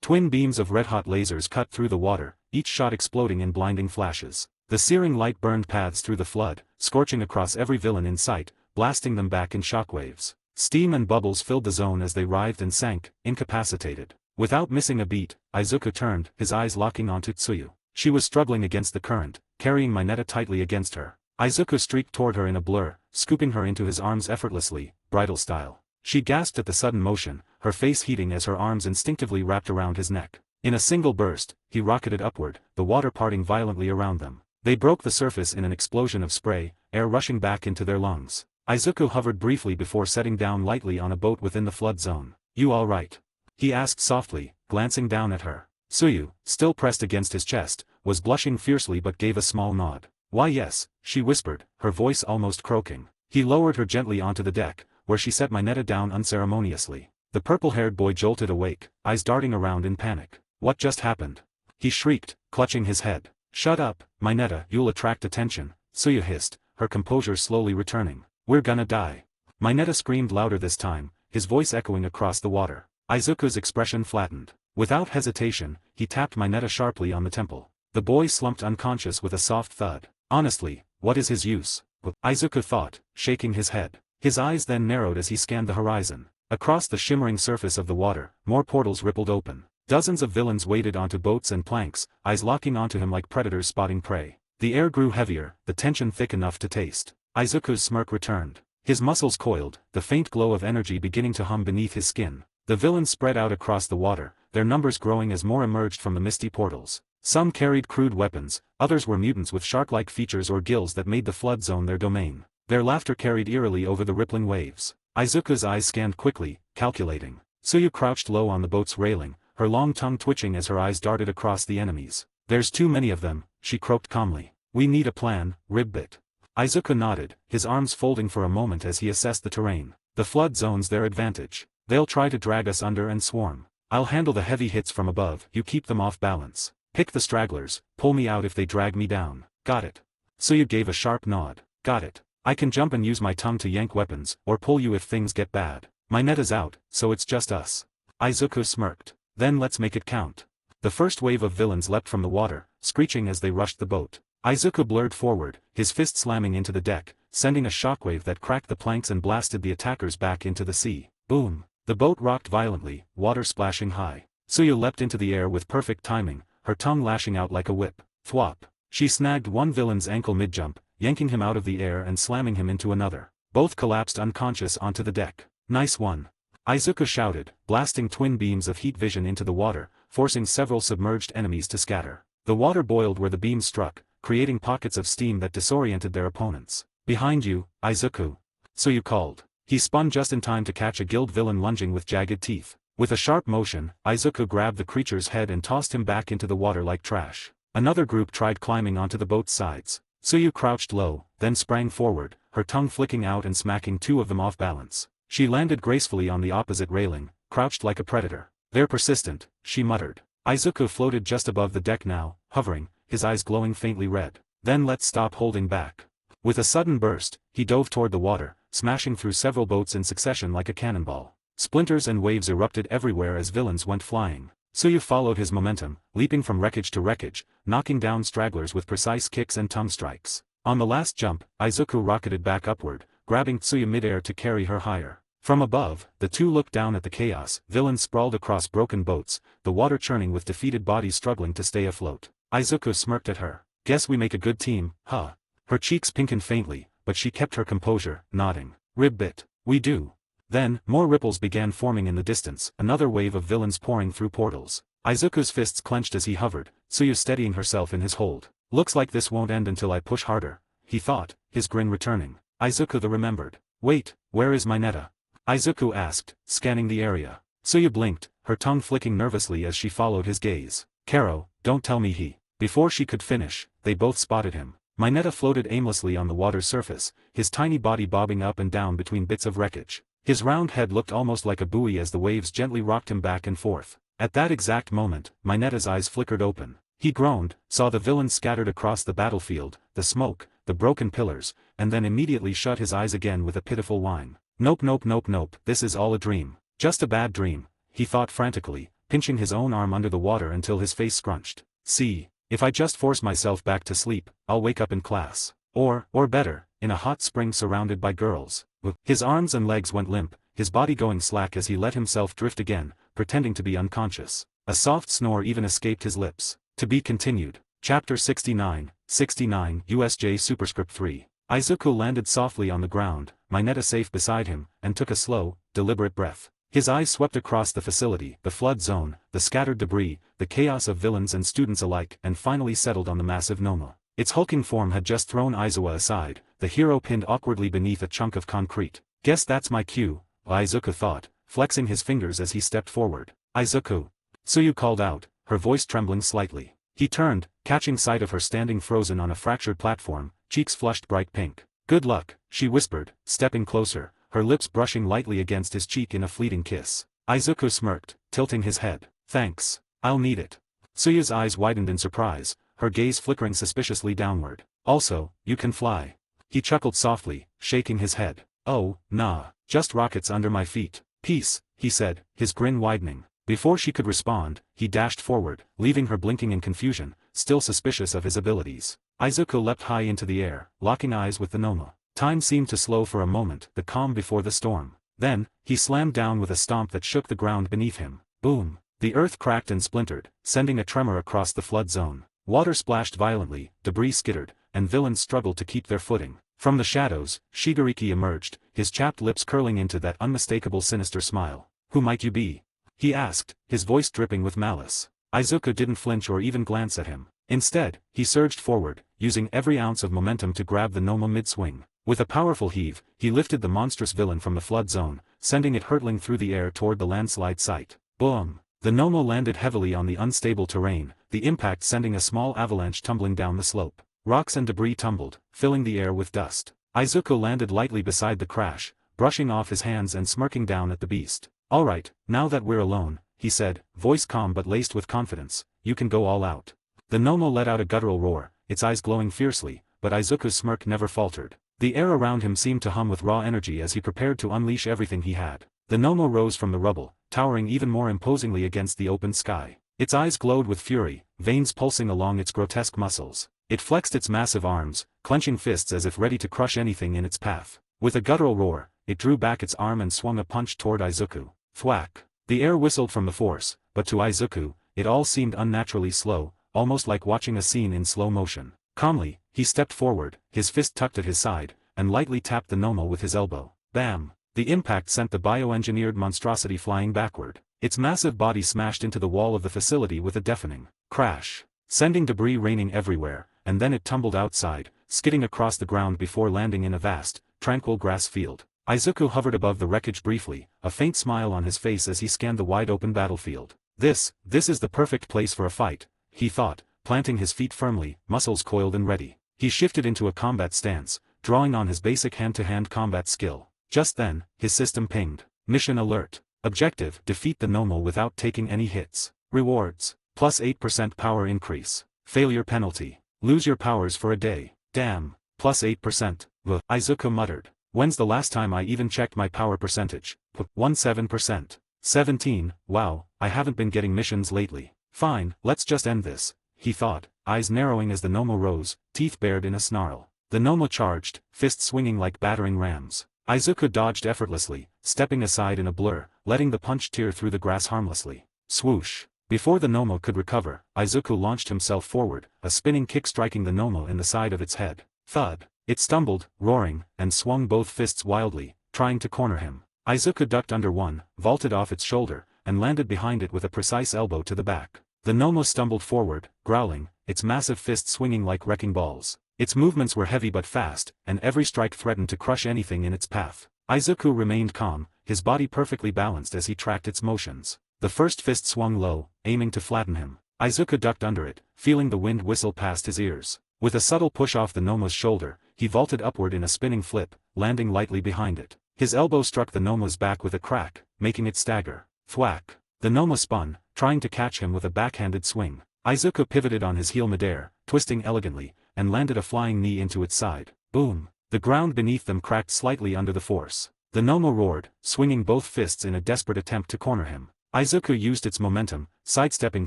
Twin beams of red-hot lasers cut through the water, each shot exploding in blinding flashes. The searing light burned paths through the flood, scorching across every villain in sight, blasting them back in shockwaves. Steam and bubbles filled the zone as they writhed and sank, incapacitated. Without missing a beat, Izuku turned, his eyes locking onto Tsuyu. She was struggling against the current, carrying Mineta tightly against her. Izuku streaked toward her in a blur, scooping her into his arms effortlessly, bridal style. She gasped at the sudden motion, her face heating as her arms instinctively wrapped around his neck. In a single burst, he rocketed upward, the water parting violently around them. They broke the surface in an explosion of spray, air rushing back into their lungs. Izuku hovered briefly before setting down lightly on a boat within the flood zone. You all right? He asked softly, glancing down at her. Tsuyu, still pressed against his chest, was blushing fiercely but gave a small nod. Why yes, she whispered, her voice almost croaking. He lowered her gently onto the deck, where she set Mineta down unceremoniously. The purple-haired boy jolted awake, eyes darting around in panic. What just happened? He shrieked, clutching his head. Shut up, Mineta, you'll attract attention, Suya hissed, her composure slowly returning. We're gonna die. Mineta screamed louder this time, his voice echoing across the water. Izuku's expression flattened. Without hesitation, he tapped Mineta sharply on the temple. The boy slumped unconscious with a soft thud. Honestly, what is his use? Izuku thought, shaking his head. His eyes then narrowed as he scanned the horizon. Across the shimmering surface of the water, more portals rippled open. Dozens of villains waded onto boats and planks, eyes locking onto him like predators spotting prey. The air grew heavier, the tension thick enough to taste. Izuku's smirk returned. His muscles coiled, the faint glow of energy beginning to hum beneath his skin. The villains spread out across the water, their numbers growing as more emerged from the misty portals. Some carried crude weapons, others were mutants with shark-like features or gills that made the flood zone their domain. Their laughter carried eerily over the rippling waves. Izuku's eyes scanned quickly, calculating. Suyu crouched low on the boat's railing, her long tongue twitching as her eyes darted across the enemies. There's too many of them, she croaked calmly. We need a plan, Ribbit. Izuku nodded, his arms folding for a moment as he assessed the terrain. The flood zone's their advantage. They'll try to drag us under and swarm. I'll handle the heavy hits from above, you keep them off balance. Pick the stragglers, pull me out if they drag me down. Got it. Suyu gave a sharp nod. Got it. I can jump and use my tongue to yank weapons, or pull you if things get bad. My net is out, so it's just us. Izuku smirked. Then let's make it count. The first wave of villains leapt from the water, screeching as they rushed the boat. Izuku blurred forward, his fist slamming into the deck, sending a shockwave that cracked the planks and blasted the attackers back into the sea. Boom! The boat rocked violently, water splashing high. Suyu leapt into the air with perfect timing, her tongue lashing out like a whip. Thwop! She snagged one villain's ankle mid-jump, yanking him out of the air and slamming him into another. Both collapsed unconscious onto the deck. Nice one. Izuku shouted, blasting twin beams of heat vision into the water, forcing several submerged enemies to scatter. The water boiled where the beams struck, creating pockets of steam that disoriented their opponents. Behind you, Izuku. Suyu called. He spun just in time to catch a guild villain lunging with jagged teeth. With a sharp motion, Izuku grabbed the creature's head and tossed him back into the water like trash. Another group tried climbing onto the boat's sides. Suyu crouched low, then sprang forward, her tongue flicking out and smacking two of them off balance. She landed gracefully on the opposite railing, crouched like a predator. They're persistent, she muttered. Izuku floated just above the deck now, hovering, his eyes glowing faintly red. Then let's stop holding back. With a sudden burst, he dove toward the water, smashing through several boats in succession like a cannonball. Splinters and waves erupted everywhere as villains went flying. Suyu followed his momentum, leaping from wreckage to wreckage, knocking down stragglers with precise kicks and tongue strikes. On the last jump, Izuku rocketed back upward, grabbing Tsuyu midair to carry her higher. From above, the two looked down at the chaos. Villains sprawled across broken boats, the water churning with defeated bodies struggling to stay afloat. Izuku smirked at her. Guess we make a good team, huh? Her cheeks pinkened faintly, but she kept her composure, nodding. Ribbit. We do. Then, more ripples began forming in the distance, another wave of villains pouring through portals. Izuku's fists clenched as he hovered, Tsuyu steadying herself in his hold. Looks like this won't end until I push harder, he thought, his grin returning. Izuku the remembered. Wait, where is Mineta? Izuku asked, scanning the area. Tsuyu blinked, her tongue flicking nervously as she followed his gaze. Karo, don't tell me he. Before she could finish, they both spotted him. Mineta floated aimlessly on the water's surface, his tiny body bobbing up and down between bits of wreckage. His round head looked almost like a buoy as the waves gently rocked him back and forth. At that exact moment, Mineta's eyes flickered open. He groaned, saw the villains scattered across the battlefield, the smoke, the broken pillars, and then immediately shut his eyes again with a pitiful whine. Nope, nope, nope, nope, this is all a dream. Just a bad dream, he thought frantically, pinching his own arm under the water until his face scrunched. See, if I just force myself back to sleep, I'll wake up in class. Or better, in a hot spring surrounded by girls. His arms and legs went limp, his body going slack as he let himself drift again, pretending to be unconscious. A soft snore even escaped his lips. To be continued. Chapter 69, USJ Superscript 3. Izuku landed softly on the ground, Mineta safe beside him, and took a slow, deliberate breath. His eyes swept across the facility, the flood zone, the scattered debris, the chaos of villains and students alike, and finally settled on the massive Noma. Its hulking form had just thrown Aizawa aside, the hero pinned awkwardly beneath a chunk of concrete. Guess that's my cue, Izuku thought, flexing his fingers as he stepped forward. Izuku. Tsuyu called out, her voice trembling slightly. He turned, catching sight of her standing frozen on a fractured platform, cheeks flushed bright pink. Good luck, she whispered, stepping closer, her lips brushing lightly against his cheek in a fleeting kiss. Izuku smirked, tilting his head. Thanks. I'll need it. Tsuyu's eyes widened in surprise, her gaze flickering suspiciously downward. Also, you can fly. He chuckled softly, shaking his head. Oh, nah, just rockets under my feet. Peace, he said, his grin widening. Before she could respond, he dashed forward, leaving her blinking in confusion, still suspicious of his abilities. Izuku leapt high into the air, locking eyes with the Noma. Time seemed to slow for a moment, the calm before the storm. Then, he slammed down with a stomp that shook the ground beneath him. Boom! The earth cracked and splintered, sending a tremor across the flood zone. Water splashed violently, debris skittered, and villains struggled to keep their footing. From the shadows, Shigariki emerged, his chapped lips curling into that unmistakable sinister smile. Who might you be? He asked, his voice dripping with malice. Izuku didn't flinch or even glance at him. Instead, he surged forward, using every ounce of momentum to grab the Noma mid-swing. With a powerful heave, he lifted the monstrous villain from the flood zone, sending it hurtling through the air toward the landslide site. Boom! The Noma landed heavily on the unstable terrain, the impact sending a small avalanche tumbling down the slope. Rocks and debris tumbled, filling the air with dust. Izuku landed lightly beside the crash, brushing off his hands and smirking down at the beast. Alright, now that we're alone, he said, voice calm but laced with confidence, you can go all out. The Noma let out a guttural roar, its eyes glowing fiercely, but Izuku's smirk never faltered. The air around him seemed to hum with raw energy as he prepared to unleash everything he had. The Noma rose from the rubble, towering even more imposingly against the open sky. Its eyes glowed with fury, veins pulsing along its grotesque muscles. It flexed its massive arms, clenching fists as if ready to crush anything in its path. With a guttural roar, it drew back its arm and swung a punch toward Izuku. Thwack! The air whistled from the force, but to Izuku, it all seemed unnaturally slow, almost like watching a scene in slow motion. Calmly, he stepped forward, his fist tucked at his side, and lightly tapped the Noma with his elbow. Bam! The impact sent the bioengineered monstrosity flying backward. Its massive body smashed into the wall of the facility with a deafening crash, sending debris raining everywhere, and then it tumbled outside, skidding across the ground before landing in a vast, tranquil grass field. Izuku hovered above the wreckage briefly, a faint smile on his face as he scanned the wide-open battlefield. This is the perfect place for a fight, he thought, planting his feet firmly, muscles coiled and ready. He shifted into a combat stance, drawing on his basic hand-to-hand combat skill. Just then, his system pinged. Mission alert. Objective: defeat the Noma without taking any hits. Rewards: plus 8% power increase. Failure penalty: lose your powers for a day. Damn, plus 8%. Izuku muttered. When's the last time I even checked my power percentage? 17%. 17, wow, I haven't been getting missions lately. Fine, let's just end this, he thought, eyes narrowing as the Noma rose, teeth bared in a snarl. The Noma charged, fists swinging like battering rams. Izuku dodged effortlessly, stepping aside in a blur, letting the punch tear through the grass harmlessly. Swoosh! Before the Noma could recover, Izuku launched himself forward, a spinning kick striking the Noma in the side of its head. Thud! It stumbled, roaring, and swung both fists wildly, trying to corner him. Izuku ducked under one, vaulted off its shoulder, and landed behind it with a precise elbow to the back. The Noma stumbled forward, growling, its massive fists swinging like wrecking balls. Its movements were heavy but fast, and every strike threatened to crush anything in its path. Izuku remained calm, his body perfectly balanced as he tracked its motions. The first fist swung low, aiming to flatten him. Izuku ducked under it, feeling the wind whistle past his ears. With a subtle push off the Noma's shoulder, he vaulted upward in a spinning flip, landing lightly behind it. His elbow struck the Noma's back with a crack, making it stagger. Thwack! The Noma spun, trying to catch him with a backhanded swing. Izuku pivoted on his heel midair, twisting elegantly, and landed a flying knee into its side. Boom! The ground beneath them cracked slightly under the force. The Noma roared, swinging both fists in a desperate attempt to corner him. Izuku used its momentum, sidestepping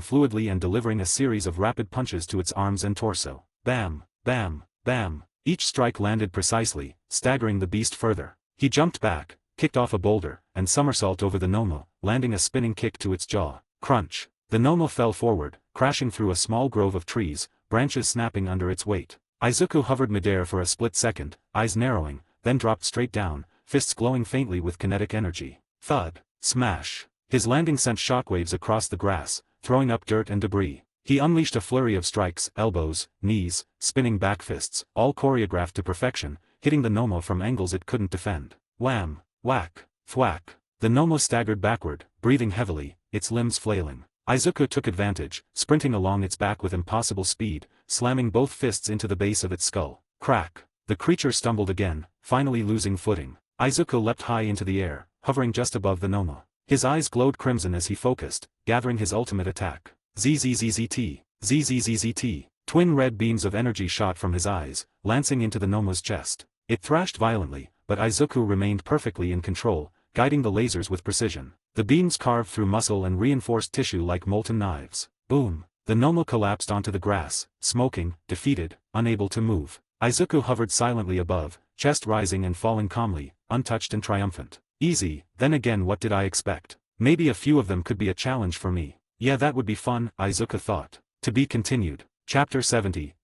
fluidly and delivering a series of rapid punches to its arms and torso. Bam! Bam! Bam! Each strike landed precisely, staggering the beast further. He jumped back, kicked off a boulder, and somersaulted over the Noma, landing a spinning kick to its jaw. Crunch! The Noma fell forward, crashing through a small grove of trees, branches snapping under its weight. Izuku hovered midair for a split second, eyes narrowing, then dropped straight down, fists glowing faintly with kinetic energy. Thud! Smash! His landing sent shockwaves across the grass, throwing up dirt and debris. He unleashed a flurry of strikes, elbows, knees, spinning back fists, all choreographed to perfection, hitting the Noma from angles it couldn't defend. Wham! Whack! Thwack! The Noma staggered backward, breathing heavily, its limbs flailing. Izuku took advantage, sprinting along its back with impossible speed, slamming both fists into the base of its skull. Crack! The creature stumbled again, finally losing footing. Izuku leapt high into the air, hovering just above the Noma. His eyes glowed crimson as he focused, gathering his ultimate attack. ZZZZT! ZZZZT! Twin red beams of energy shot from his eyes, lancing into the Noma's chest. It thrashed violently, but Izuku remained perfectly in control, guiding the lasers with precision. The beams carved through muscle and reinforced tissue like molten knives. Boom! The Noma collapsed onto the grass, smoking, defeated, unable to move. Izuku hovered silently above, chest rising and falling calmly, untouched and triumphant. Easy, then again what did I expect? Maybe a few of them could be a challenge for me. Yeah, that would be fun, Izuku thought. To be continued. Chapter 70,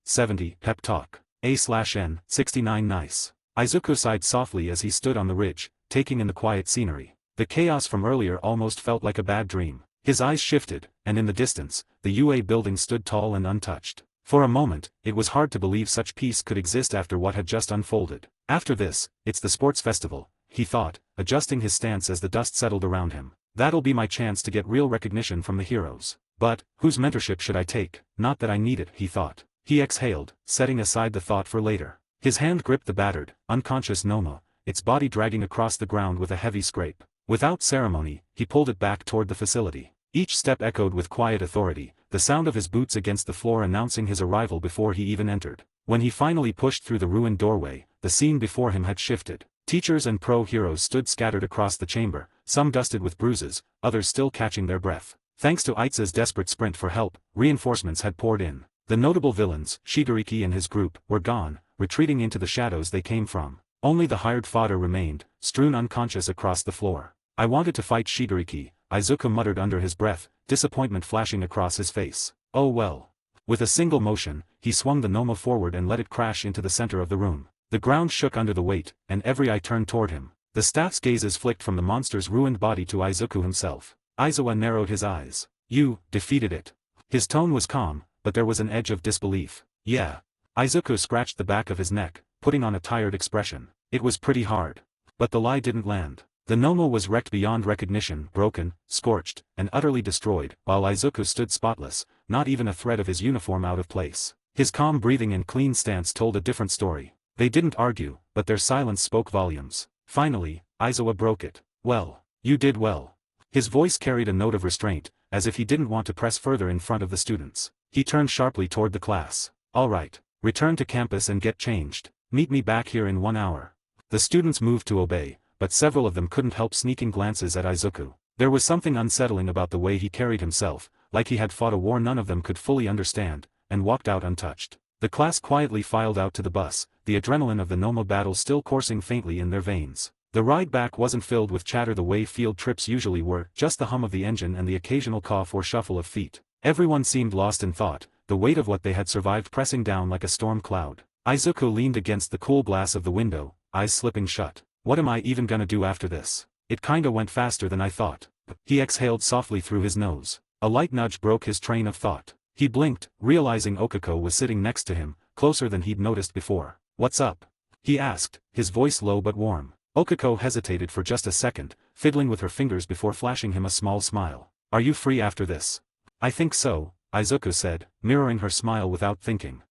Pep Talk. A/N, 69 Nice. Izuku sighed softly as he stood on the ridge, taking in the quiet scenery. The chaos from earlier almost felt like a bad dream. His eyes shifted, and in the distance, the UA building stood tall and untouched. For a moment, it was hard to believe such peace could exist after what had just unfolded. After this, it's the sports festival, he thought, adjusting his stance as the dust settled around him. That'll be my chance to get real recognition from the heroes. But, whose mentorship should I take? Not that I need it, he thought. He exhaled, setting aside the thought for later. His hand gripped the battered, unconscious Noma, its body dragging across the ground with a heavy scrape. Without ceremony, he pulled it back toward the facility. Each step echoed with quiet authority, the sound of his boots against the floor announcing his arrival before he even entered. When he finally pushed through the ruined doorway, the scene before him had shifted. Teachers and pro-heroes stood scattered across the chamber, some dusted with bruises, others still catching their breath. Thanks to Aiza's desperate sprint for help, reinforcements had poured in. The notable villains, Shigariki and his group, were gone, retreating into the shadows they came from. Only the hired fodder remained, strewn unconscious across the floor. I wanted to fight Shigariki, Izuku muttered under his breath, disappointment flashing across his face. Oh well. With a single motion, he swung the Noma forward and let it crash into the center of the room. The ground shook under the weight, and every eye turned toward him. The staff's gazes flicked from the monster's ruined body to Izuku himself. Aizawa narrowed his eyes. You defeated it. His tone was calm, but there was an edge of disbelief. Yeah. Izuku scratched the back of his neck, putting on a tired expression. It was pretty hard. But the lie didn't land. The Noma was wrecked beyond recognition, broken, scorched, and utterly destroyed, while Izuku stood spotless, not even a thread of his uniform out of place. His calm breathing and clean stance told a different story. They didn't argue, but their silence spoke volumes. Finally, Aizawa broke it. Well, you did well. His voice carried a note of restraint, as if he didn't want to press further in front of the students. He turned sharply toward the class. All right. Return to campus and get changed. Meet me back here in 1 hour. The students moved to obey, but several of them couldn't help sneaking glances at Izuku. There was something unsettling about the way he carried himself, like he had fought a war none of them could fully understand, and walked out untouched. The class quietly filed out to the bus, the adrenaline of the Noma battle still coursing faintly in their veins. The ride back wasn't filled with chatter the way field trips usually were, just the hum of the engine and the occasional cough or shuffle of feet. Everyone seemed lost in thought, the weight of what they had survived pressing down like a storm cloud. Izuku leaned against the cool glass of the window, eyes slipping shut. What am I even gonna do after this? It kinda went faster than I thought. He exhaled softly through his nose. A light nudge broke his train of thought. He blinked, realizing Okako was sitting next to him, closer than he'd noticed before. What's up? He asked, his voice low but warm. Okako hesitated for just a second, fiddling with her fingers before flashing him a small smile. Are you free after this? I think so, Izuku said, mirroring her smile without thinking.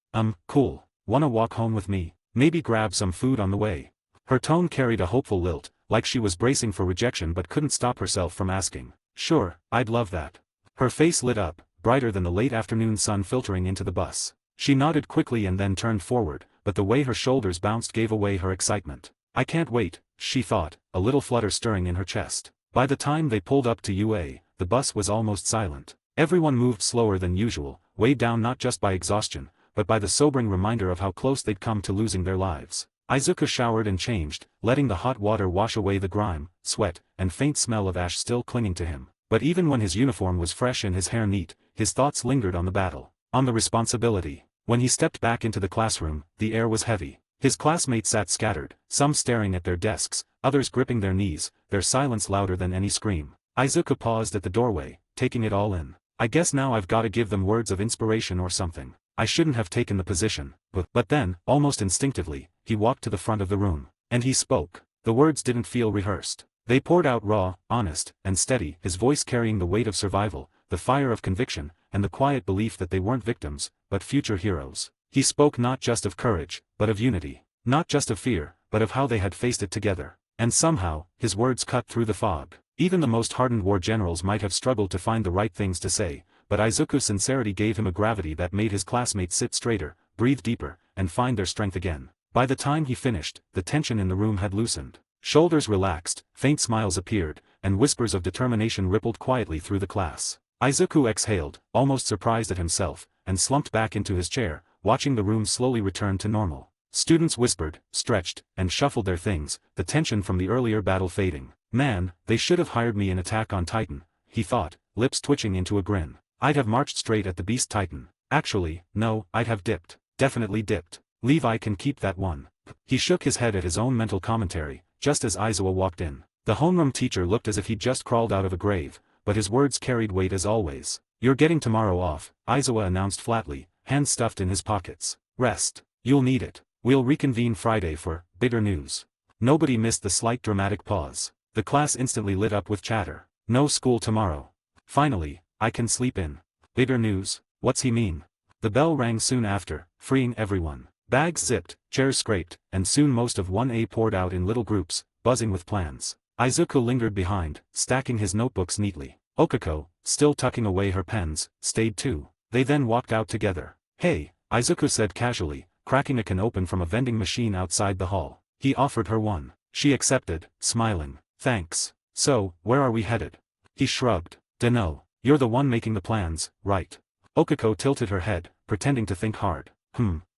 Cool. Wanna walk home with me? Maybe grab some food on the way. Her tone carried a hopeful lilt, like she was bracing for rejection but couldn't stop herself from asking. Sure, I'd love that. Her face lit up, brighter than the late afternoon sun filtering into the bus. She nodded quickly and then turned forward, but the way her shoulders bounced gave away her excitement. I can't wait, she thought, a little flutter stirring in her chest. By the time they pulled up to UA, the bus was almost silent. Everyone moved slower than usual, weighed down not just by exhaustion, but by the sobering reminder of how close they'd come to losing their lives. Izuku showered and changed, letting the hot water wash away the grime, sweat, and faint smell of ash still clinging to him. But even when his uniform was fresh and his hair neat, his thoughts lingered on the battle, on the responsibility. When he stepped back into the classroom, the air was heavy. His classmates sat scattered, some staring at their desks, others gripping their knees, their silence louder than any scream. Izuku paused at the doorway, taking it all in. I guess now I've got to give them words of inspiration or something. I shouldn't have taken the position, but then, almost instinctively, he walked to the front of the room. And he spoke. The words didn't feel rehearsed. They poured out raw, honest, and steady, his voice carrying the weight of survival, the fire of conviction, and the quiet belief that they weren't victims, but future heroes. He spoke not just of courage, but of unity. Not just of fear, but of how they had faced it together. And somehow, his words cut through the fog. Even the most hardened war generals might have struggled to find the right things to say, but Izuku's sincerity gave him a gravity that made his classmates sit straighter, breathe deeper, and find their strength again. By the time he finished, the tension in the room had loosened. Shoulders relaxed, faint smiles appeared, and whispers of determination rippled quietly through the class. Izuku exhaled, almost surprised at himself, and slumped back into his chair, watching the room slowly return to normal. Students whispered, stretched, and shuffled their things, the tension from the earlier battle fading. Man, they should have hired me in Attack on Titan, he thought, lips twitching into a grin. I'd have marched straight at the Beast Titan. Actually, no, I'd have dipped. Definitely dipped. Levi can keep that one. He shook his head at his own mental commentary, just as Aizawa walked in. The homeroom teacher looked as if he'd just crawled out of a grave, but his words carried weight as always. You're getting tomorrow off, Aizawa announced flatly, hands stuffed in his pockets. Rest. You'll need it. We'll reconvene Friday for bigger news. Nobody missed the slight dramatic pause. The class instantly lit up with chatter. No school tomorrow. Finally, I can sleep in. Bigger news? What's he mean? The bell rang soon after, freeing everyone. Bags zipped, chairs scraped, and soon most of 1A poured out in little groups, buzzing with plans. Izuku lingered behind, stacking his notebooks neatly. Okiko, still tucking away her pens, stayed too. They then walked out together. Hey, Izuku said casually, cracking a can open from a vending machine outside the hall. He offered her one. She accepted, smiling. Thanks. So, where are we headed? He shrugged. Dunno. You're the one making the plans, right? Okiko tilted her head, pretending to think hard.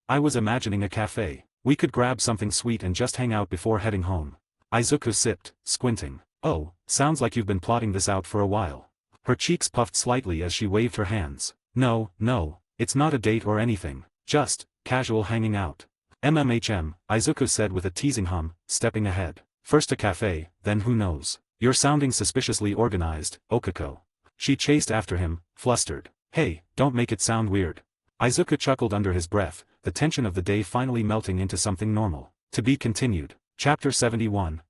I was imagining a cafe. We could grab something sweet and just hang out before heading home. Izuku sipped, squinting. Oh, sounds like you've been plotting this out for a while. Her cheeks puffed slightly as she waved her hands. No, it's not a date or anything. Just casual hanging out. MMHM, Izuku said with a teasing hum, stepping ahead. First a cafe, then who knows. You're sounding suspiciously organized, Okiko. She chased after him, flustered. Hey, don't make it sound weird. Izuku chuckled under his breath, the tension of the day finally melting into something normal. To be continued. Chapter 71,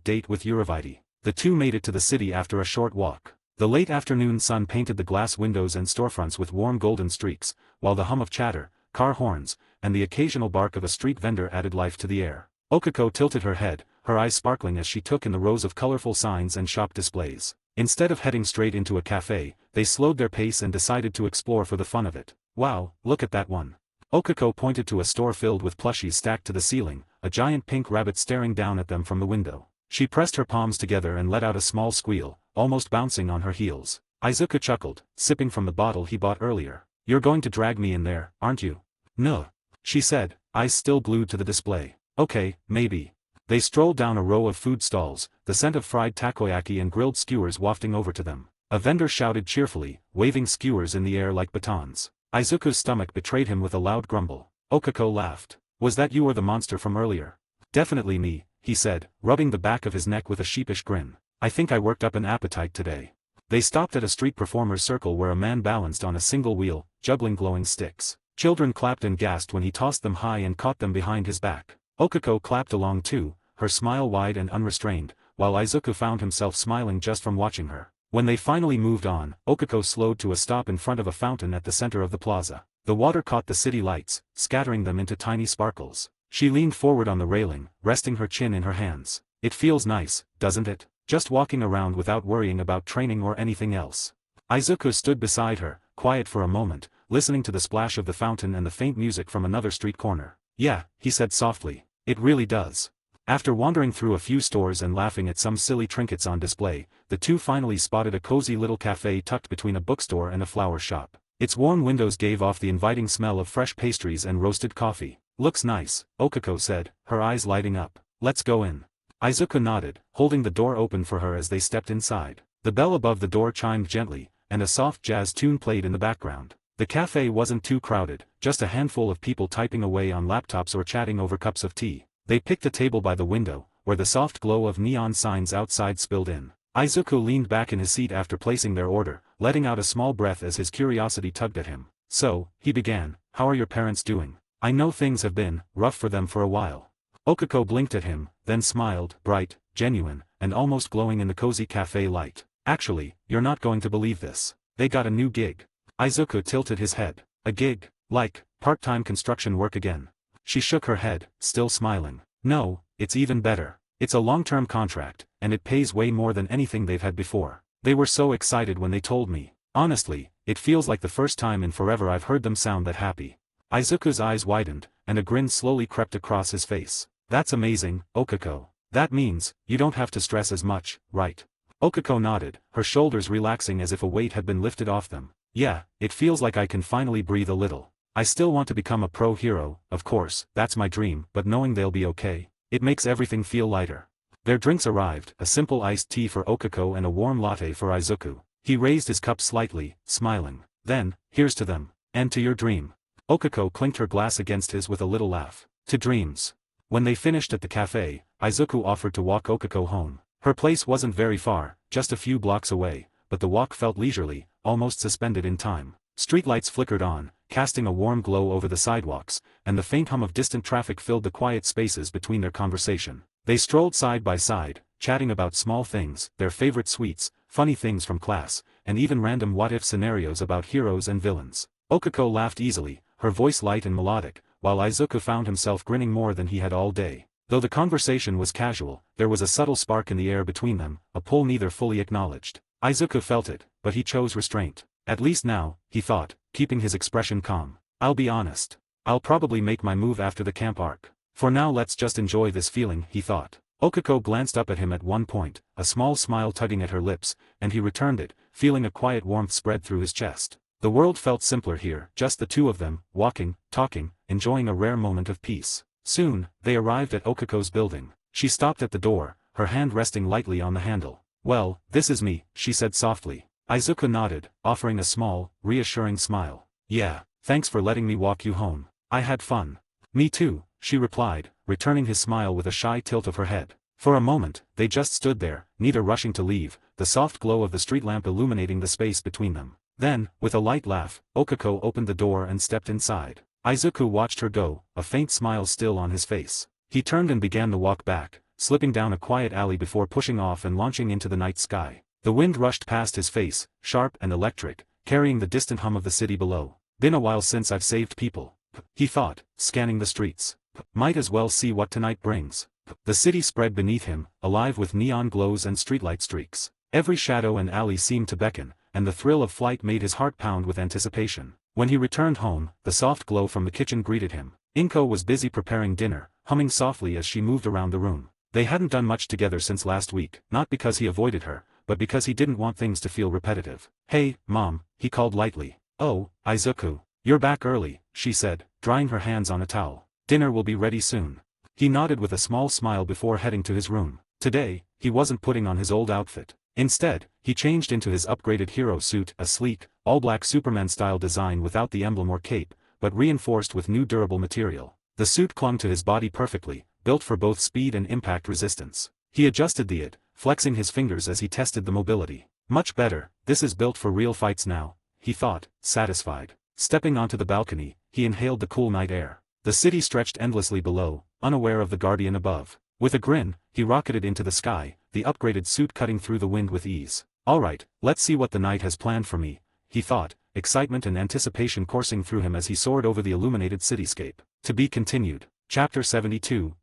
Date with Eurovite. The two made it to the city after a short walk. The late afternoon sun painted the glass windows and storefronts with warm golden streaks, while the hum of chatter, car horns, and the occasional bark of a street vendor added life to the air. Okiko tilted her head, her eyes sparkling as she took in the rows of colorful signs and shop displays. Instead of heading straight into a cafe, they slowed their pace and decided to explore for the fun of it. Wow, look at that one. Okiko pointed to a store filled with plushies stacked to the ceiling, a giant pink rabbit staring down at them from the window. She pressed her palms together and let out a small squeal, almost bouncing on her heels. Izuku chuckled, sipping from the bottle he bought earlier. You're going to drag me in there, aren't you? No. She said, eyes still glued to the display. Okay, maybe. They strolled down a row of food stalls, the scent of fried takoyaki and grilled skewers wafting over to them. A vendor shouted cheerfully, waving skewers in the air like batons. Izuku's stomach betrayed him with a loud grumble. Okiko laughed. Was that you or the monster from earlier? Definitely me, he said, rubbing the back of his neck with a sheepish grin. I think I worked up an appetite today. They stopped at a street performer's circle where a man balanced on a single wheel, juggling glowing sticks. Children clapped and gasped when he tossed them high and caught them behind his back. Okiko clapped along too, her smile wide and unrestrained, while Izuku found himself smiling just from watching her. When they finally moved on, Okiko slowed to a stop in front of a fountain at the center of the plaza. The water caught the city lights, scattering them into tiny sparkles. She leaned forward on the railing, resting her chin in her hands. It feels nice, doesn't it? Just walking around without worrying about training or anything else. Izuku stood beside her, quiet for a moment, listening to the splash of the fountain and the faint music from another street corner. Yeah, he said softly. It really does. After wandering through a few stores and laughing at some silly trinkets on display, the two finally spotted a cozy little cafe tucked between a bookstore and a flower shop. Its worn windows gave off the inviting smell of fresh pastries and roasted coffee. Looks nice, Okiko said, her eyes lighting up. Let's go in. Izuku nodded, holding the door open for her as they stepped inside. The bell above the door chimed gently, and a soft jazz tune played in the background. The cafe wasn't too crowded, just a handful of people typing away on laptops or chatting over cups of tea. They picked a table by the window, where the soft glow of neon signs outside spilled in. Izuku leaned back in his seat after placing their order, letting out a small breath as his curiosity tugged at him. So, he began, how are your parents doing? I know things have been rough for them for a while. Okiko blinked at him, then smiled, bright, genuine, and almost glowing in the cozy cafe light. Actually, you're not going to believe this. They got a new gig. Izuku tilted his head. A gig? Like, part-time construction work again? She shook her head, still smiling. No, it's even better. It's a long-term contract, and it pays way more than anything they've had before. They were so excited when they told me. Honestly, it feels like the first time in forever I've heard them sound that happy. Izuku's eyes widened, and a grin slowly crept across his face. That's amazing, Okako. That means, you don't have to stress as much, right? Okako nodded, her shoulders relaxing as if a weight had been lifted off them. Yeah, it feels like I can finally breathe a little. I still want to become a pro hero, of course, that's my dream, but knowing they'll be okay, it makes everything feel lighter. Their drinks arrived, a simple iced tea for Okako and a warm latte for Izuku. He raised his cup slightly, smiling. Then, here's to them. And to your dream. Okako clinked her glass against his with a little laugh. To dreams. When they finished at the cafe, Izuku offered to walk Okako home. Her place wasn't very far, just a few blocks away, but the walk felt leisurely, almost suspended in time. Streetlights flickered on, casting a warm glow over the sidewalks, and the faint hum of distant traffic filled the quiet spaces between their conversation. They strolled side by side, chatting about small things, their favorite sweets, funny things from class, and even random what-if scenarios about heroes and villains. Okako laughed easily, her voice light and melodic, while Izuku found himself grinning more than he had all day. Though the conversation was casual, there was a subtle spark in the air between them, a pull neither fully acknowledged. Izuku felt it, but he chose restraint. At least now, he thought, keeping his expression calm. I'll be honest. I'll probably make my move after the camp arc. For now let's just enjoy this feeling, he thought. Okako glanced up at him at one point, a small smile tugging at her lips, and he returned it, feeling a quiet warmth spread through his chest. The world felt simpler here, just the two of them, walking, talking, enjoying a rare moment of peace. Soon, they arrived at Okako's building. She stopped at the door, her hand resting lightly on the handle. Well, this is me, she said softly. Izuku nodded, offering a small, reassuring smile. Yeah, thanks for letting me walk you home. I had fun. Me too, she replied, returning his smile with a shy tilt of her head. For a moment, they just stood there, neither rushing to leave, the soft glow of the street lamp illuminating the space between them. Then, with a light laugh, Okako opened the door and stepped inside. Izuku watched her go, a faint smile still on his face. He turned and began to walk back, slipping down a quiet alley before pushing off and launching into the night sky. The wind rushed past his face, sharp and electric, carrying the distant hum of the city below. Been a while since I've saved people, he thought, scanning the streets. Might as well see what tonight brings. The city spread beneath him, alive with neon glows and streetlight streaks. Every shadow and alley seemed to beckon, and the thrill of flight made his heart pound with anticipation. When he returned home, the soft glow from the kitchen greeted him. Inko was busy preparing dinner, humming softly as she moved around the room. They hadn't done much together since last week, not because he avoided her, but because he didn't want things to feel repetitive. Hey, Mom, he called lightly. Oh, Izuku. You're back early, she said, drying her hands on a towel. Dinner will be ready soon. He nodded with a small smile before heading to his room. Today, he wasn't putting on his old outfit. Instead, he changed into his upgraded hero suit, a sleek, all-black Superman-style design without the emblem or cape, but reinforced with new durable material. The suit clung to his body perfectly, built for both speed and impact resistance. He adjusted the it, flexing his fingers as he tested the mobility. Much better, this is built for real fights now, he thought, satisfied. Stepping onto the balcony, he inhaled the cool night air. The city stretched endlessly below, unaware of the guardian above. With a grin, he rocketed into the sky, the upgraded suit cutting through the wind with ease. Alright, let's see what the night has planned for me, he thought, excitement and anticipation coursing through him as he soared over the illuminated cityscape. To be continued. Chapter 72,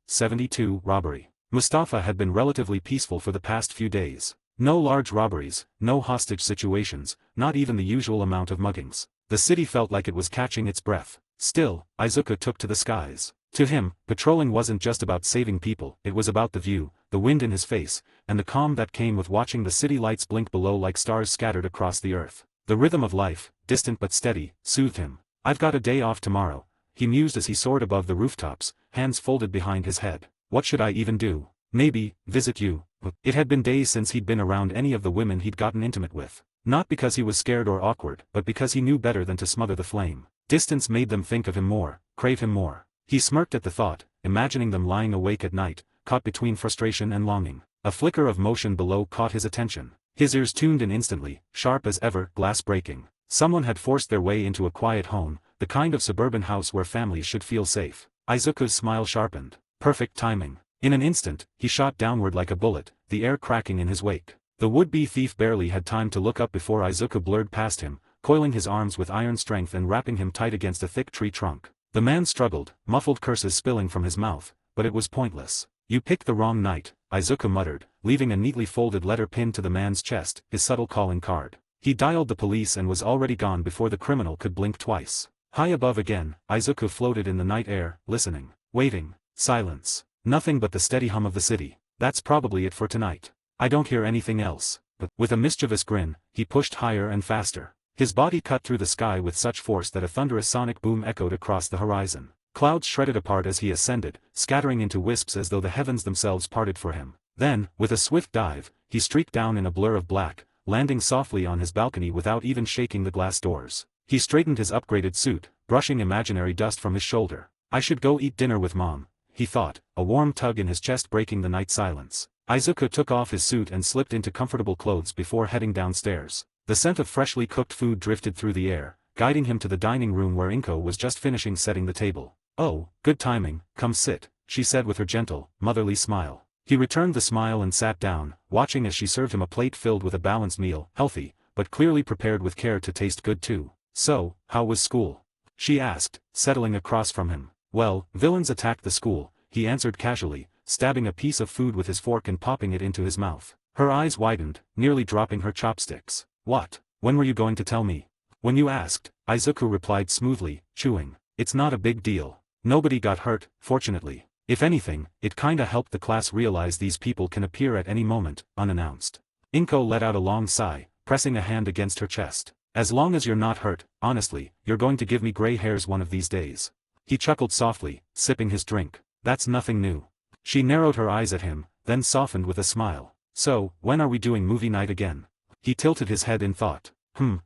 Robbery. Mustafa had been relatively peaceful for the past few days. No large robberies, no hostage situations, not even the usual amount of muggings. The city felt like it was catching its breath. Still, Izuku took to the skies. To him, patrolling wasn't just about saving people, it was about the view, the wind in his face, and the calm that came with watching the city lights blink below like stars scattered across the earth. The rhythm of life, distant but steady, soothed him. I've got a day off tomorrow, he mused as he soared above the rooftops, hands folded behind his head. What should I even do? Maybe, visit you. It had been days since he'd been around any of the women he'd gotten intimate with. Not because he was scared or awkward, but because he knew better than to smother the flame. Distance made them think of him more, crave him more. He smirked at the thought, imagining them lying awake at night, caught between frustration and longing. A flicker of motion below caught his attention. His ears tuned in instantly, sharp as ever, glass breaking. Someone had forced their way into a quiet home, the kind of suburban house where families should feel safe. Izuku's smile sharpened. Perfect timing. In an instant, he shot downward like a bullet, the air cracking in his wake. The would-be thief barely had time to look up before Izuku blurred past him, coiling his arms with iron strength and wrapping him tight against a thick tree trunk. The man struggled, muffled curses spilling from his mouth, but it was pointless. You picked the wrong night, Izuku muttered, leaving a neatly folded letter pinned to the man's chest, his subtle calling card. He dialed the police and was already gone before the criminal could blink twice. High above again, Izuku floated in the night air, listening, waiting, silence. Nothing but the steady hum of the city. That's probably it for tonight. I don't hear anything else. But, with a mischievous grin, he pushed higher and faster. His body cut through the sky with such force that a thunderous sonic boom echoed across the horizon. Clouds shredded apart as he ascended, scattering into wisps as though the heavens themselves parted for him. Then, with a swift dive, he streaked down in a blur of black, landing softly on his balcony without even shaking the glass doors. He straightened his upgraded suit, brushing imaginary dust from his shoulder. I should go eat dinner with Mom, he thought, a warm tug in his chest breaking the night silence. Izuku took off his suit and slipped into comfortable clothes before heading downstairs. The scent of freshly cooked food drifted through the air, guiding him to the dining room where Inko was just finishing setting the table. Oh, good timing, come sit, she said with her gentle, motherly smile. He returned the smile and sat down, watching as she served him a plate filled with a balanced meal, healthy, but clearly prepared with care to taste good too. So, how was school? She asked, settling across from him. Well, villains attacked the school, he answered casually, stabbing a piece of food with his fork and popping it into his mouth. Her eyes widened, nearly dropping her chopsticks. What? When were you going to tell me? When you asked, Izuku replied smoothly, chewing. It's not a big deal. Nobody got hurt, fortunately. If anything, it kinda helped the class realize these people can appear at any moment, unannounced. Inko let out a long sigh, pressing a hand against her chest. As long as you're not hurt, honestly, you're going to give me gray hairs one of these days. He chuckled softly, sipping his drink. That's nothing new. She narrowed her eyes at him, then softened with a smile. So, when are we doing movie night again? He tilted his head in thought.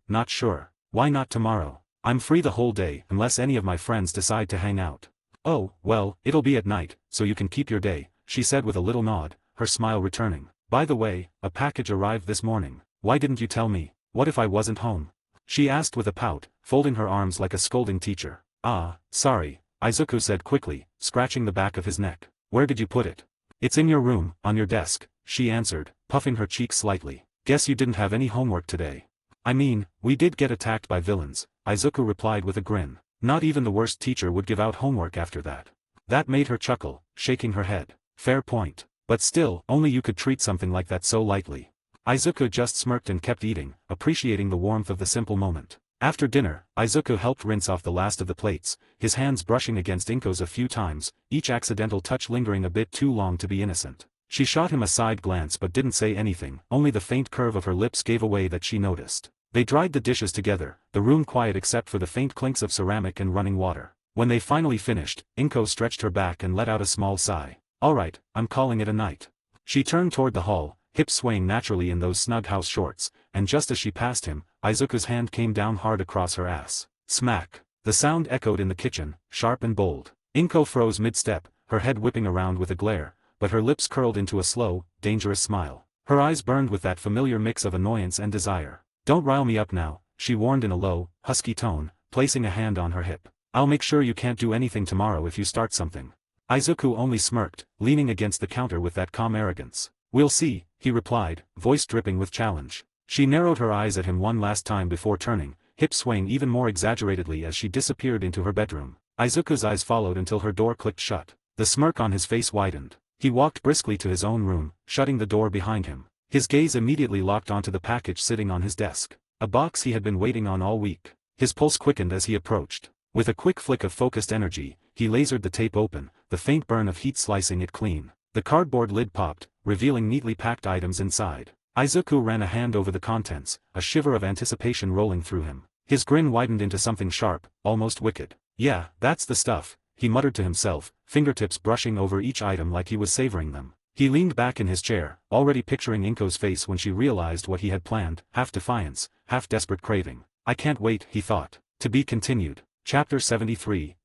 Not sure. Why not tomorrow? I'm free the whole day unless any of my friends decide to hang out. Oh, well, it'll be at night, so you can keep your day, she said with a little nod, her smile returning. By the way, a package arrived this morning. Why didn't you tell me? What if I wasn't home? She asked with a pout, folding her arms like a scolding teacher. Ah, sorry, Izuku said quickly, scratching the back of his neck. Where did you put it? It's in your room, on your desk, she answered, puffing her cheeks slightly. Guess you didn't have any homework today. I mean, we did get attacked by villains, Izuku replied with a grin. Not even the worst teacher would give out homework after that. That made her chuckle, shaking her head. Fair point. But still, only you could treat something like that so lightly. Izuku just smirked and kept eating, appreciating the warmth of the simple moment. After dinner, Izuku helped rinse off the last of the plates, his hands brushing against Inko's a few times, each accidental touch lingering a bit too long to be innocent. She shot him a side glance but didn't say anything, only the faint curve of her lips gave away that she noticed. They dried the dishes together, the room quiet except for the faint clinks of ceramic and running water. When they finally finished, Inko stretched her back and let out a small sigh. Alright, I'm calling it a night. She turned toward the hall, hips swaying naturally in those snug house shorts, and just as she passed him, Izuku's hand came down hard across her ass. Smack. The sound echoed in the kitchen, sharp and bold. Inko froze mid-step, her head whipping around with a glare, but her lips curled into a slow, dangerous smile. Her eyes burned with that familiar mix of annoyance and desire. Don't rile me up now, she warned in a low, husky tone, placing a hand on her hip. I'll make sure you can't do anything tomorrow if you start something. Izuku only smirked, leaning against the counter with that calm arrogance. We'll see, he replied, voice dripping with challenge. She narrowed her eyes at him one last time before turning, hips swaying even more exaggeratedly as she disappeared into her bedroom. Izuku's eyes followed until her door clicked shut. The smirk on his face widened. He walked briskly to his own room, shutting the door behind him. His gaze immediately locked onto the package sitting on his desk. A box he had been waiting on all week. His pulse quickened as he approached. With a quick flick of focused energy, he lasered the tape open, the faint burn of heat slicing it clean. The cardboard lid popped, revealing neatly packed items inside. Izuku ran a hand over the contents, a shiver of anticipation rolling through him. His grin widened into something sharp, almost wicked. Yeah, that's the stuff, he muttered to himself, fingertips brushing over each item like he was savoring them. He leaned back in his chair, already picturing Inko's face when she realized what he had planned, half defiance, half desperate craving. I can't wait, he thought. To be continued. Chapter 73,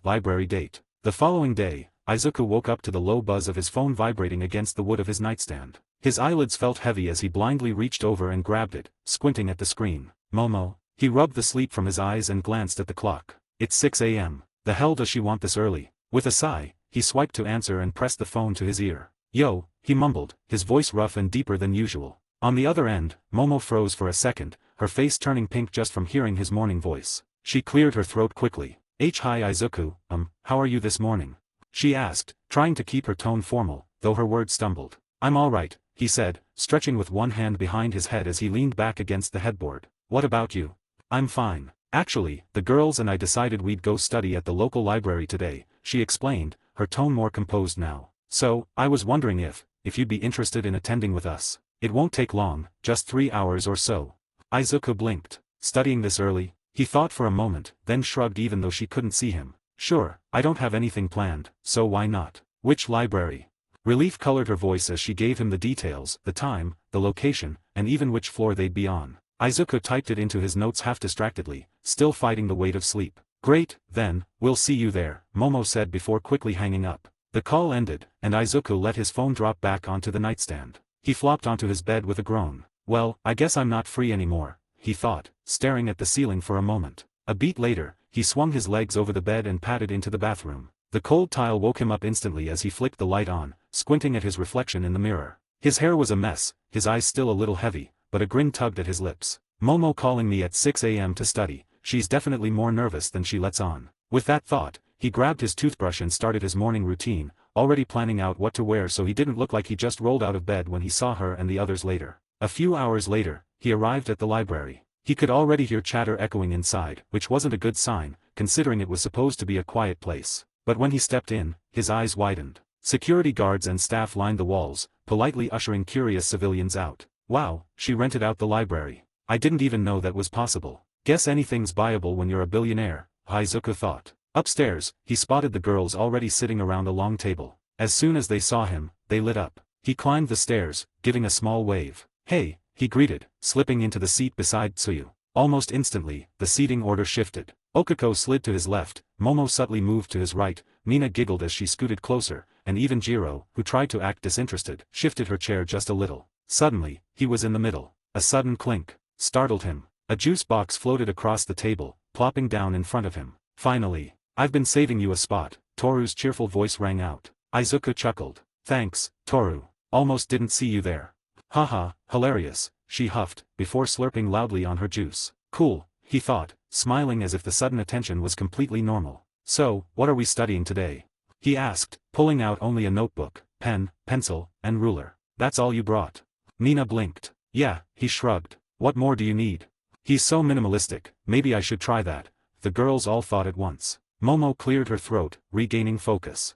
Library Date. The following day, Izuku woke up to the low buzz of his phone vibrating against the wood of his nightstand. His eyelids felt heavy as he blindly reached over and grabbed it, squinting at the screen. Momo. He rubbed the sleep from his eyes and glanced at the clock. It's 6 a.m. The hell does she want this early? With a sigh, he swiped to answer and pressed the phone to his ear. Yo, he mumbled, his voice rough and deeper than usual. On the other end, Momo froze for a second, her face turning pink just from hearing his morning voice. She cleared her throat quickly. Hi Izuku, how are you this morning? She asked, trying to keep her tone formal, though her words stumbled. I'm alright, he said, stretching with one hand behind his head as he leaned back against the headboard. What about you? I'm fine. Actually, the girls and I decided we'd go study at the local library today, she explained, her tone more composed now. So, I was wondering if you'd be interested in attending with us. It won't take long, just 3 hours or so. Izuku blinked. Studying this early? He thought for a moment, then shrugged even though she couldn't see him. Sure, I don't have anything planned, so why not? Which library? Relief colored her voice as she gave him the details, the time, the location, and even which floor they'd be on. Izuku typed it into his notes half distractedly, still fighting the weight of sleep. Great, then, we'll see you there, Momo said before quickly hanging up. The call ended, and Izuku let his phone drop back onto the nightstand. He flopped onto his bed with a groan. Well, I guess I'm not free anymore, he thought, staring at the ceiling for a moment. A beat later, he swung his legs over the bed and padded into the bathroom. The cold tile woke him up instantly as he flicked the light on, squinting at his reflection in the mirror. His hair was a mess, his eyes still a little heavy, but a grin tugged at his lips. Momo calling me at 6 a.m. to study, she's definitely more nervous than she lets on. With that thought, he grabbed his toothbrush and started his morning routine, already planning out what to wear so he didn't look like he just rolled out of bed when he saw her and the others later. A few hours later, he arrived at the library. He could already hear chatter echoing inside, which wasn't a good sign, considering it was supposed to be a quiet place. But when he stepped in, his eyes widened. Security guards and staff lined the walls, politely ushering curious civilians out. Wow, she rented out the library. I didn't even know that was possible. Guess anything's buyable when you're a billionaire, Izuku thought. Upstairs, he spotted the girls already sitting around a long table. As soon as they saw him, they lit up. He climbed the stairs, giving a small wave. Hey, he greeted, slipping into the seat beside Tsuyu. Almost instantly, the seating order shifted. Okiko slid to his left, Momo subtly moved to his right, Mina giggled as she scooted closer, and even Jiro, who tried to act disinterested, shifted her chair just a little. Suddenly, he was in the middle. A sudden clink startled him. A juice box floated across the table, plopping down in front of him. Finally, I've been saving you a spot, Toru's cheerful voice rang out. Izuku chuckled. Thanks, Toru. Almost didn't see you there. Haha, hilarious, she huffed, before slurping loudly on her juice. Cool, he thought, smiling as if the sudden attention was completely normal. So, what are we studying today? He asked, pulling out only a notebook, pen, pencil, and ruler. That's all you brought? Mina blinked. Yeah, he shrugged. What more do you need? He's so minimalistic, maybe I should try that. The girls all thought at once. Momo cleared her throat, regaining focus.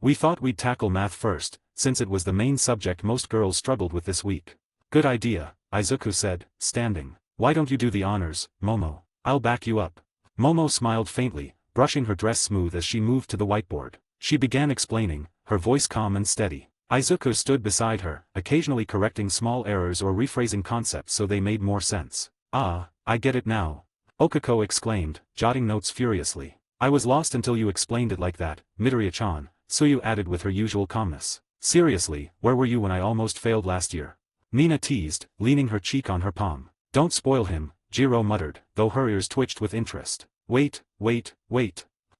We thought we'd tackle math first, since it was the main subject most girls struggled with this week. Good idea, Izuku said, standing. Why don't you do the honors, Momo? I'll back you up. Momo smiled faintly, brushing her dress smooth as she moved to the whiteboard. She began explaining, her voice calm and steady. Izuku stood beside her, occasionally correcting small errors or rephrasing concepts so they made more sense. Ah, I get it now. Okiko exclaimed, jotting notes furiously. I was lost until you explained it like that, Midoriya-chan, Tsuyu added with her usual calmness. Seriously, where were you when I almost failed last year? Mina teased, leaning her cheek on her palm. Don't spoil him, Jiro muttered, though her ears twitched with interest. Wait.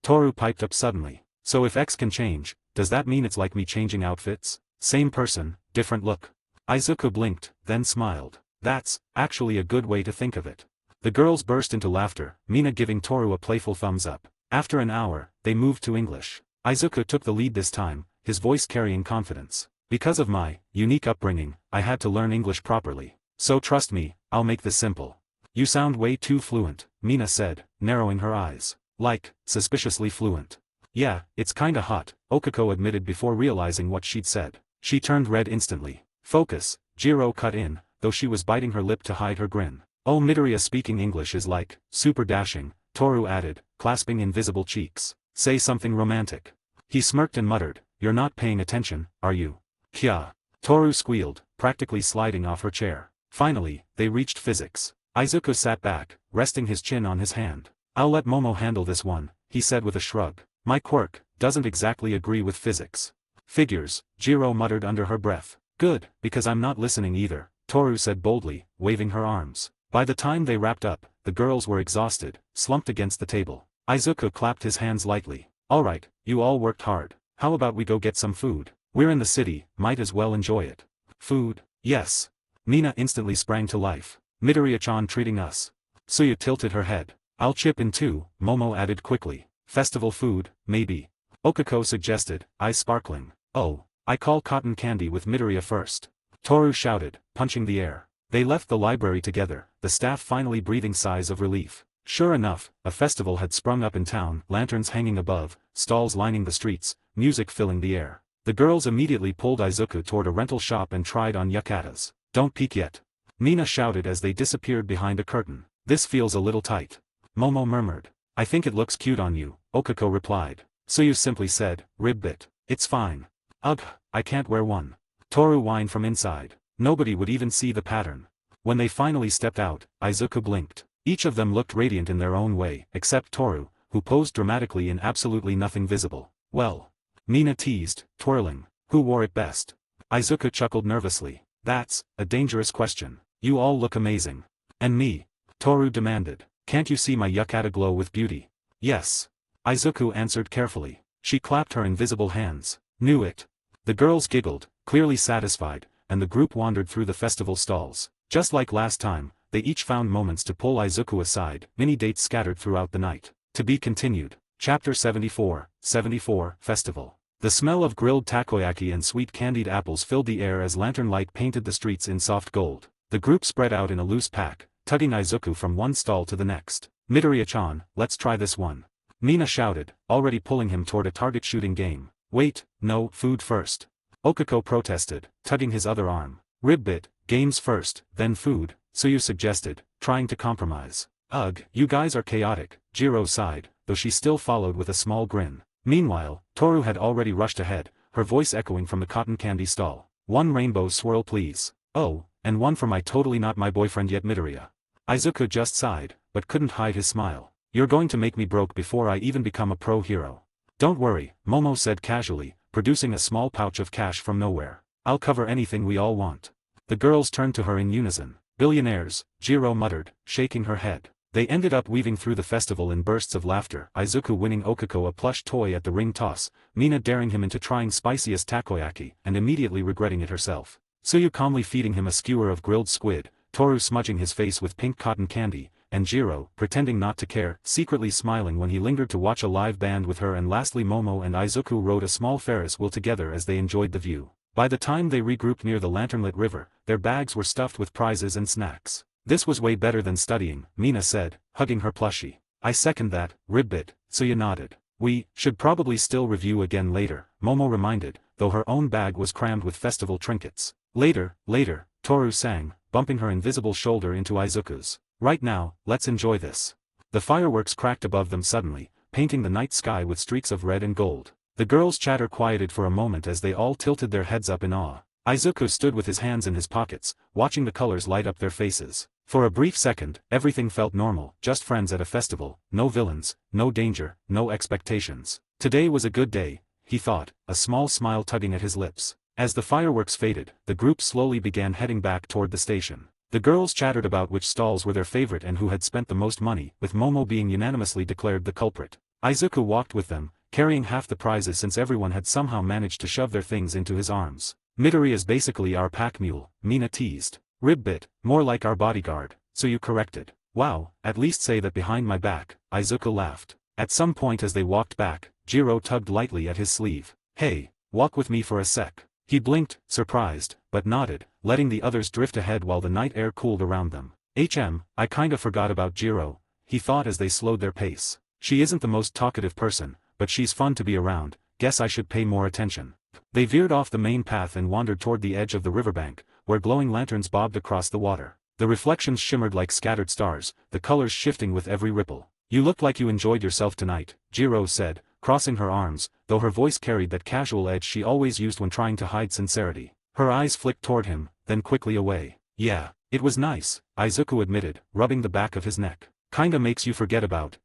Toru piped up suddenly. So if X can change, does that mean it's like me changing outfits? Same person, different look. Izuku blinked, then smiled. That's actually a good way to think of it. The girls burst into laughter, Mina giving Toru a playful thumbs up. After an hour, they moved to English. Izuku took the lead this time, his voice carrying confidence. Because of my unique upbringing, I had to learn English properly. So trust me, I'll make this simple. You sound way too fluent, Mina said, narrowing her eyes. Like, suspiciously fluent. Yeah, it's kinda hot, Okiko admitted before realizing what she'd said. She turned red instantly. Focus, Jiro cut in, though she was biting her lip to hide her grin. Oh, Midoriya speaking English is like, super dashing, Toru added, clasping invisible cheeks. Say something romantic. He smirked and muttered, you're not paying attention, are you? Kya. Toru squealed, practically sliding off her chair. Finally, they reached physics. Izuku sat back, resting his chin on his hand. I'll let Momo handle this one, he said with a shrug. My quirk doesn't exactly agree with physics. Figures, Jiro muttered under her breath. Good, because I'm not listening either, Toru said boldly, waving her arms. By the time they wrapped up, the girls were exhausted, slumped against the table. Izuku clapped his hands lightly. Alright, you all worked hard. How about we go get some food? We're in the city, might as well enjoy it. Food? Yes. Mina instantly sprang to life. Midoriya-chan treating us. Tsuyu tilted her head. I'll chip in too, Momo added quickly. Festival food, maybe. Okiko suggested, eyes sparkling. Oh, I call cotton candy with Midoriya first. Toru shouted, punching the air. They left the library together, the staff finally breathing sighs of relief. Sure enough, a festival had sprung up in town, lanterns hanging above, stalls lining the streets, music filling the air. The girls immediately pulled Izuku toward a rental shop and tried on yukatas. Don't peek yet. Mina shouted as they disappeared behind a curtain. This feels a little tight. Momo murmured. I think it looks cute on you, Okako replied. Suyu simply said, rib bit. It's fine. Ugh, I can't wear one. Toru whined from inside. Nobody would even see the pattern. When they finally stepped out, Izuku blinked. Each of them looked radiant in their own way, except Toru, who posed dramatically in absolutely nothing visible. Well. Mina teased, twirling. Who wore it best? Izuku chuckled nervously. That's a dangerous question. You all look amazing. And me? Toru demanded. Can't you see my yukata glow with beauty? Yes. Izuku answered carefully. She clapped her invisible hands. Knew it. The girls giggled, clearly satisfied, and the group wandered through the festival stalls. Just like last time, they each found moments to pull Izuku aside, mini dates scattered throughout the night. To be continued. Chapter 74, Festival. The smell of grilled takoyaki and sweet candied apples filled the air as lantern light painted the streets in soft gold. The group spread out in a loose pack, tugging Izuku from one stall to the next. Midoriya-chan, let's try this one. Mina shouted, already pulling him toward a target shooting game. Wait, no, food first. Okako protested, tugging his other arm. Ribbit, games first, then food, Suyu suggested, trying to compromise. Ugh, you guys are chaotic, Jiro sighed, though she still followed with a small grin. Meanwhile, Toru had already rushed ahead, her voice echoing from the cotton candy stall. One rainbow swirl please. Oh, and one for my totally not my boyfriend yet Midoriya. Izuku just sighed, but couldn't hide his smile. You're going to make me broke before I even become a pro hero. Don't worry, Momo said casually, producing a small pouch of cash from nowhere. I'll cover anything we all want. The girls turned to her in unison. Billionaires, Jiro muttered, shaking her head. They ended up weaving through the festival in bursts of laughter, Izuku winning Okako a plush toy at the ring toss, Mina daring him into trying spiciest takoyaki and immediately regretting it herself. Suyu calmly feeding him a skewer of grilled squid, Toru smudging his face with pink cotton candy, and Jiro, pretending not to care, secretly smiling when he lingered to watch a live band with her, and lastly Momo and Izuku rode a small Ferris wheel together as they enjoyed the view. By the time they regrouped near the lanternlit river, their bags were stuffed with prizes and snacks. This was way better than studying, Mina said, hugging her plushie. I second that, Ribbit, Suyu nodded. We should probably still review again later, Momo reminded, though her own bag was crammed with festival trinkets. Later, Toru sang, bumping her invisible shoulder into Izuku's. Right now, let's enjoy this. The fireworks cracked above them suddenly, painting the night sky with streaks of red and gold. The girls' chatter quieted for a moment as they all tilted their heads up in awe. Izuku stood with his hands in his pockets, watching the colors light up their faces. For a brief second, everything felt normal, just friends at a festival, no villains, no danger, no expectations. Today was a good day, he thought, a small smile tugging at his lips. As the fireworks faded, the group slowly began heading back toward the station. The girls chattered about which stalls were their favorite and who had spent the most money, with Momo being unanimously declared the culprit. Izuku walked with them, carrying half the prizes since everyone had somehow managed to shove their things into his arms. Midori is basically our pack mule, Mina teased. Ribbit, more like our bodyguard, Suyu corrected. Wow, at least say that behind my back, Izuku laughed. At some point as they walked back, Jiro tugged lightly at his sleeve. Hey, walk with me for a sec. He blinked, surprised, but nodded, letting the others drift ahead while the night air cooled around them. I kinda forgot about Jiro, he thought as they slowed their pace. She isn't the most talkative person, but she's fun to be around, guess I should pay more attention. They veered off the main path and wandered toward the edge of the riverbank, where glowing lanterns bobbed across the water. The reflections shimmered like scattered stars, the colors shifting with every ripple. You look like you enjoyed yourself tonight, Jiro said, crossing her arms, though her voice carried that casual edge she always used when trying to hide sincerity. Her eyes flicked toward him, then quickly away. Yeah, it was nice, Izuku admitted, rubbing the back of his neck. Kinda makes you forget about,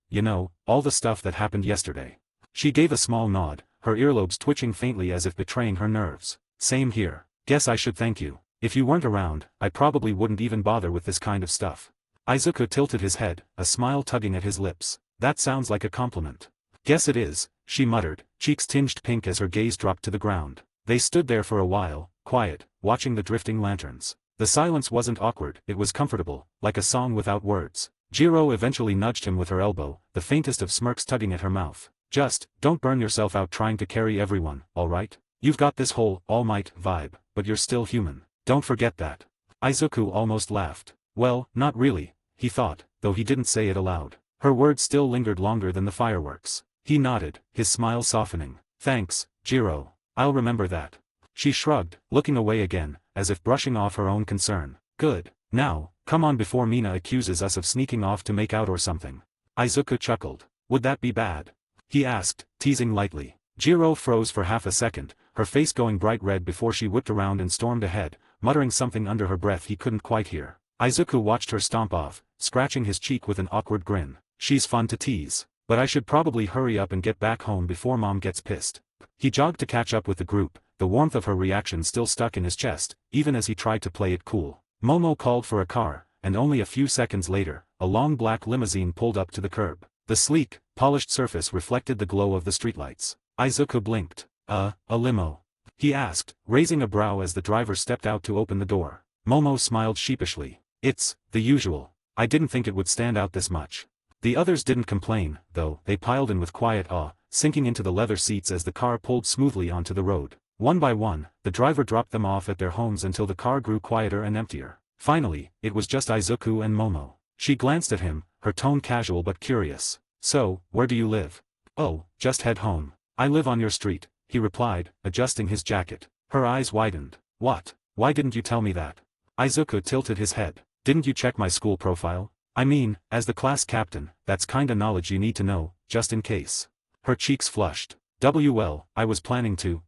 all the stuff that happened yesterday. She gave a small nod, her earlobes twitching faintly as if betraying her nerves. Same here. Guess I should thank you. If you weren't around, I probably wouldn't even bother with this kind of stuff. Izuku tilted his head, a smile tugging at his lips. That sounds like a compliment. Guess it is, she muttered, cheeks tinged pink as her gaze dropped to the ground. They stood there for a while, quiet, watching the drifting lanterns. The silence wasn't awkward, it was comfortable, like a song without words. Jiro eventually nudged him with her elbow, the faintest of smirks tugging at her mouth. Just, don't burn yourself out trying to carry everyone, alright? You've got this whole All Might vibe, but you're still human. Don't forget that. Izuku almost laughed. Well, not really, he thought, though he didn't say it aloud. Her words still lingered longer than the fireworks. He nodded, his smile softening. Thanks, Jiro. I'll remember that. She shrugged, looking away again, as if brushing off her own concern. Good. Now, come on before Mina accuses us of sneaking off to make out or something. Izuku chuckled. Would that be bad? He asked, teasing lightly. Jiro froze for half a second, her face going bright red before she whipped around and stormed ahead, muttering something under her breath he couldn't quite hear. Izuku watched her stomp off, scratching his cheek with an awkward grin. She's fun to tease. But I should probably hurry up and get back home before Mom gets pissed. He jogged to catch up with the group, the warmth of her reaction still stuck in his chest, even as he tried to play it cool. Momo called for a car, and only a few seconds later, a long black limousine pulled up to the curb. The sleek, polished surface reflected the glow of the streetlights. Izuku blinked. A limo?" he asked, raising a brow as the driver stepped out to open the door. Momo smiled sheepishly. It's the usual. I didn't think it would stand out this much. The others didn't complain, though. They piled in with quiet awe, sinking into the leather seats as the car pulled smoothly onto the road. One by one, the driver dropped them off at their homes until the car grew quieter and emptier. Finally, it was just Izuku and Momo. She glanced at him, her tone casual but curious. "So, where do you live?" "Oh, just head home. I live on your street," he replied, adjusting his jacket. Her eyes widened. "What? Why didn't you tell me that?" Izuku tilted his head. "Didn't you check my school profile? I mean, as the class captain, that's kinda knowledge you need to know, just in case." Her cheeks flushed. "Well, I was planning to,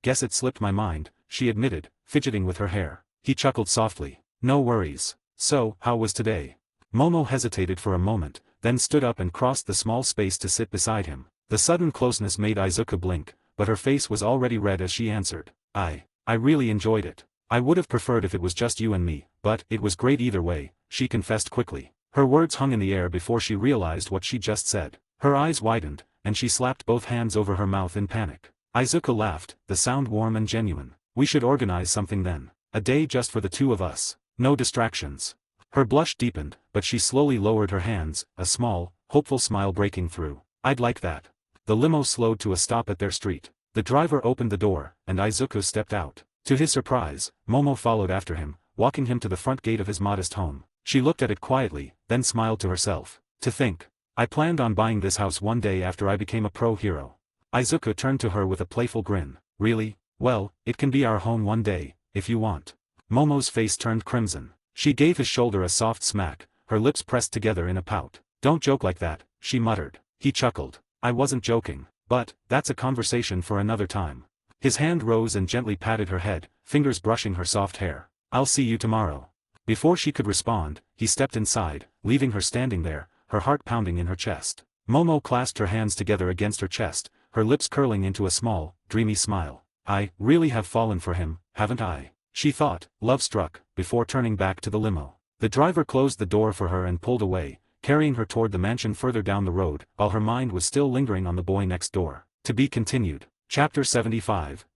guess it slipped my mind," she admitted, fidgeting with her hair. He chuckled softly. "No worries. So, how was today?" Momo hesitated for a moment, then stood up and crossed the small space to sit beside him. The sudden closeness made Izuku blink, but her face was already red as she answered. I really enjoyed it. I would have preferred if it was just you and me, but it was great either way," she confessed quickly. Her words hung in the air before she realized what she just said. Her eyes widened, and she slapped both hands over her mouth in panic. Izuku laughed, the sound warm and genuine. "We should organize something then. A day just for the two of us. No distractions." Her blush deepened, but she slowly lowered her hands, a small, hopeful smile breaking through. "I'd like that." The limo slowed to a stop at their street. The driver opened the door, and Izuku stepped out. To his surprise, Momo followed after him, walking him to the front gate of his modest home. She looked at it quietly, then smiled to herself. "To think. I planned on buying this house one day after I became a pro hero." Izuku turned to her with a playful grin. "Really? Well, it can be our home one day, if you want." Momo's face turned crimson. She gave his shoulder a soft smack, her lips pressed together in a pout. "Don't joke like that," she muttered. He chuckled. "I wasn't joking. But, that's a conversation for another time." His hand rose and gently patted her head, fingers brushing her soft hair. "I'll see you tomorrow." Before she could respond, he stepped inside, leaving her standing there, her heart pounding in her chest. Momo clasped her hands together against her chest, her lips curling into a small, dreamy smile. "I really have fallen for him, haven't I?" she thought, love-struck, before turning back to the limo. The driver closed the door for her and pulled away, carrying her toward the mansion further down the road, while her mind was still lingering on the boy next door. To be continued. Chapter 75,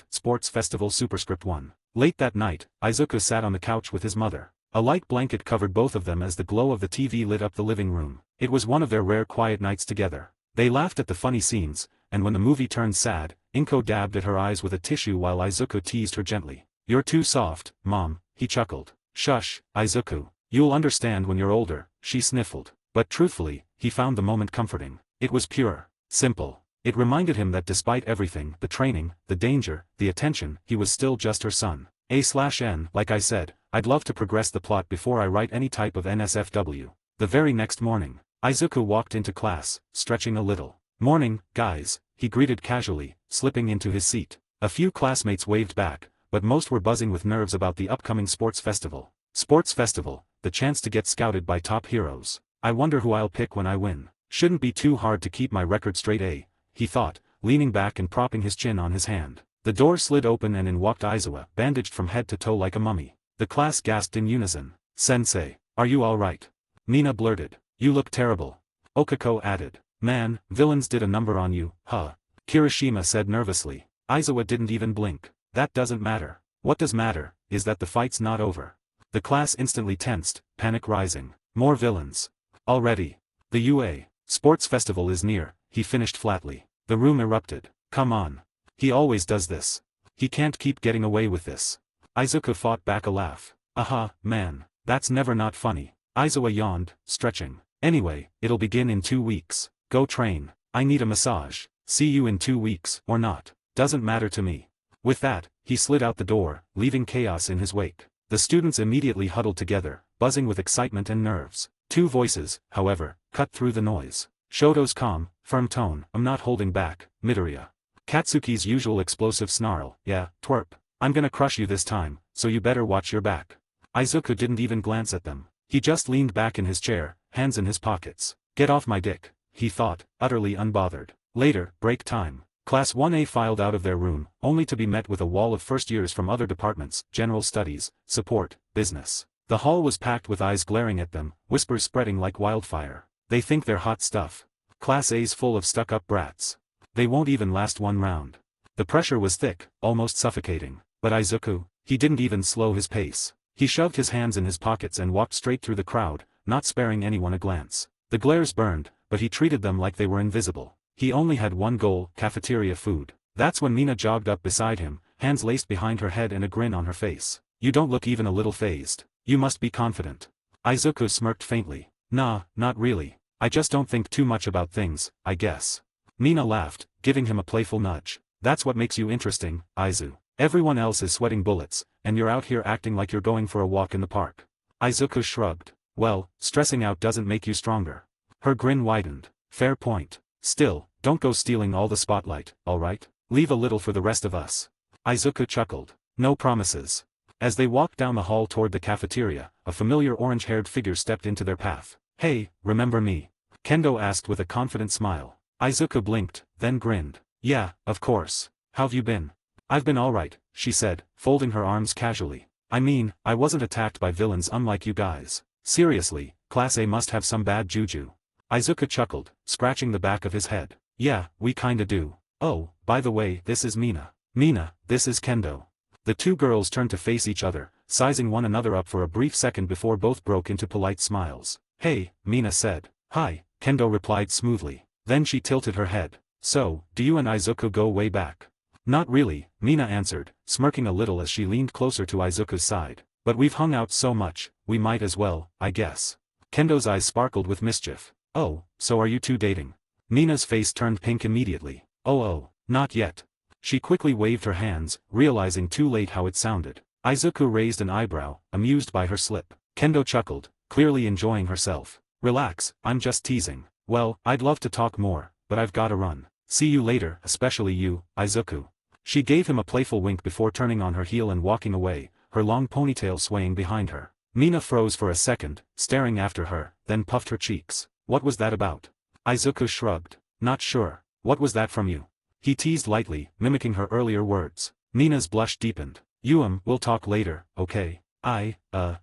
Sports Festival Superscript 1. Late that night, Izuku sat on the couch with his mother. A light blanket covered both of them as the glow of the TV lit up the living room. It was one of their rare quiet nights together. They laughed at the funny scenes, and when the movie turned sad, Inko dabbed at her eyes with a tissue while Izuku teased her gently. "You're too soft, Mom," he chuckled. "Shush, Izuku. You'll understand when you're older," she sniffled. But truthfully, he found the moment comforting. It was pure, simple. It reminded him that despite everything, the training, the danger, the attention, he was still just her son. Like I said, I'd love to progress the plot before I write any type of NSFW. The very next morning, Izuku walked into class, stretching a little. "Morning, guys," he greeted casually, slipping into his seat. A few classmates waved back, but most were buzzing with nerves about the upcoming sports festival. Sports festival, the chance to get scouted by top heroes. "I wonder who I'll pick when I win. Shouldn't be too hard to keep my record straight, he thought, leaning back and propping his chin on his hand. The door slid open and in walked Aizawa, bandaged from head to toe like a mummy. The class gasped in unison. "Sensei, are you all right?" Mina blurted. "You look terrible." Okako added. "Man, villains did a number on you, huh?" Kirishima said nervously. Aizawa didn't even blink. "That doesn't matter. What does matter, is that the fight's not over." The class instantly tensed, panic rising. "More villains. Already. The UA Sports Festival is near," he finished flatly. The room erupted. "Come on. He always does this. He can't keep getting away with this. Izuku fought back a laugh. Aha, man, that's never not funny. Aizawa yawned, stretching. Anyway, it'll begin in 2 weeks. Go train. I need a massage. See you in 2 weeks, or not. Doesn't matter to me. With that, he slid out the door, leaving chaos in his wake. The students immediately huddled together, buzzing with excitement and nerves. 2 voices, however, cut through the noise. Shoto's calm, firm tone, I'm not holding back, Midoriya. Katsuki's usual explosive snarl, yeah, twerp. I'm gonna crush you this time, so you better watch your back. Izuku didn't even glance at them. He just leaned back in his chair, hands in his pockets. Get off my dick, he thought, utterly unbothered. Later, break time. Class 1A filed out of their room, only to be met with a wall of first years from other departments, general studies, support, business. The hall was packed with eyes glaring at them, whispers spreading like wildfire. They think they're hot stuff. Class A's full of stuck-up brats. They won't even last 1 round. The pressure was thick, almost suffocating. But Izuku, he didn't even slow his pace. He shoved his hands in his pockets and walked straight through the crowd, not sparing anyone a glance. The glares burned, but he treated them like they were invisible. He only had one goal, cafeteria food. That's when Mina jogged up beside him, hands laced behind her head and a grin on her face. You don't look even a little fazed. You must be confident. Izuku smirked faintly. Nah, not really. I just don't think too much about things, I guess. Mina laughed, giving him a playful nudge. That's what makes you interesting, Aizu. Everyone else is sweating bullets, and you're out here acting like you're going for a walk in the park. Izuku shrugged. Well, stressing out doesn't make you stronger. Her grin widened. Fair point. Still, don't go stealing all the spotlight, alright? Leave a little for the rest of us. Izuku chuckled. No promises. As they walked down the hall toward the cafeteria, a familiar orange-haired figure stepped into their path. Hey, remember me? Kendo asked with a confident smile. Izuku blinked, then grinned. Yeah, of course. How've you been? I've been alright, she said, folding her arms casually. I mean, I wasn't attacked by villains unlike you guys. Seriously, Class A must have some bad juju. Izuku chuckled, scratching the back of his head. Yeah, we kinda do. Oh, by the way, this is Mina. Mina, this is Kendo. The 2 girls turned to face each other, sizing one another up for a brief second before both broke into polite smiles. Hey, Mina said. Hi, Kendo replied smoothly. Then she tilted her head. So, do you and Izuku go way back? Not really, Mina answered, smirking a little as she leaned closer to Izuku's side. But we've hung out so much, we might as well, I guess. Kendo's eyes sparkled with mischief. Oh, so are you 2 dating? Mina's face turned pink immediately. Oh, not yet. She quickly waved her hands, realizing too late how it sounded. Izuku raised an eyebrow, amused by her slip. Kendo chuckled, clearly enjoying herself. Relax, I'm just teasing. Well, I'd love to talk more, but I've gotta run. See you later, especially you, Izuku. She gave him a playful wink before turning on her heel and walking away, her long ponytail swaying behind her. Mina froze for a second, staring after her, then puffed her cheeks. What was that about? Izuku shrugged. Not sure. What was that from you? He teased lightly, mimicking her earlier words. Mina's blush deepened. We'll talk later, okay? I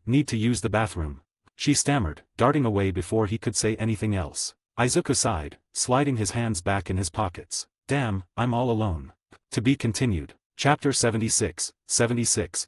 need to use the bathroom. She stammered, darting away before he could say anything else. Izuku sighed, sliding his hands back in his pockets. Damn, I'm all alone. To be continued. Chapter 76,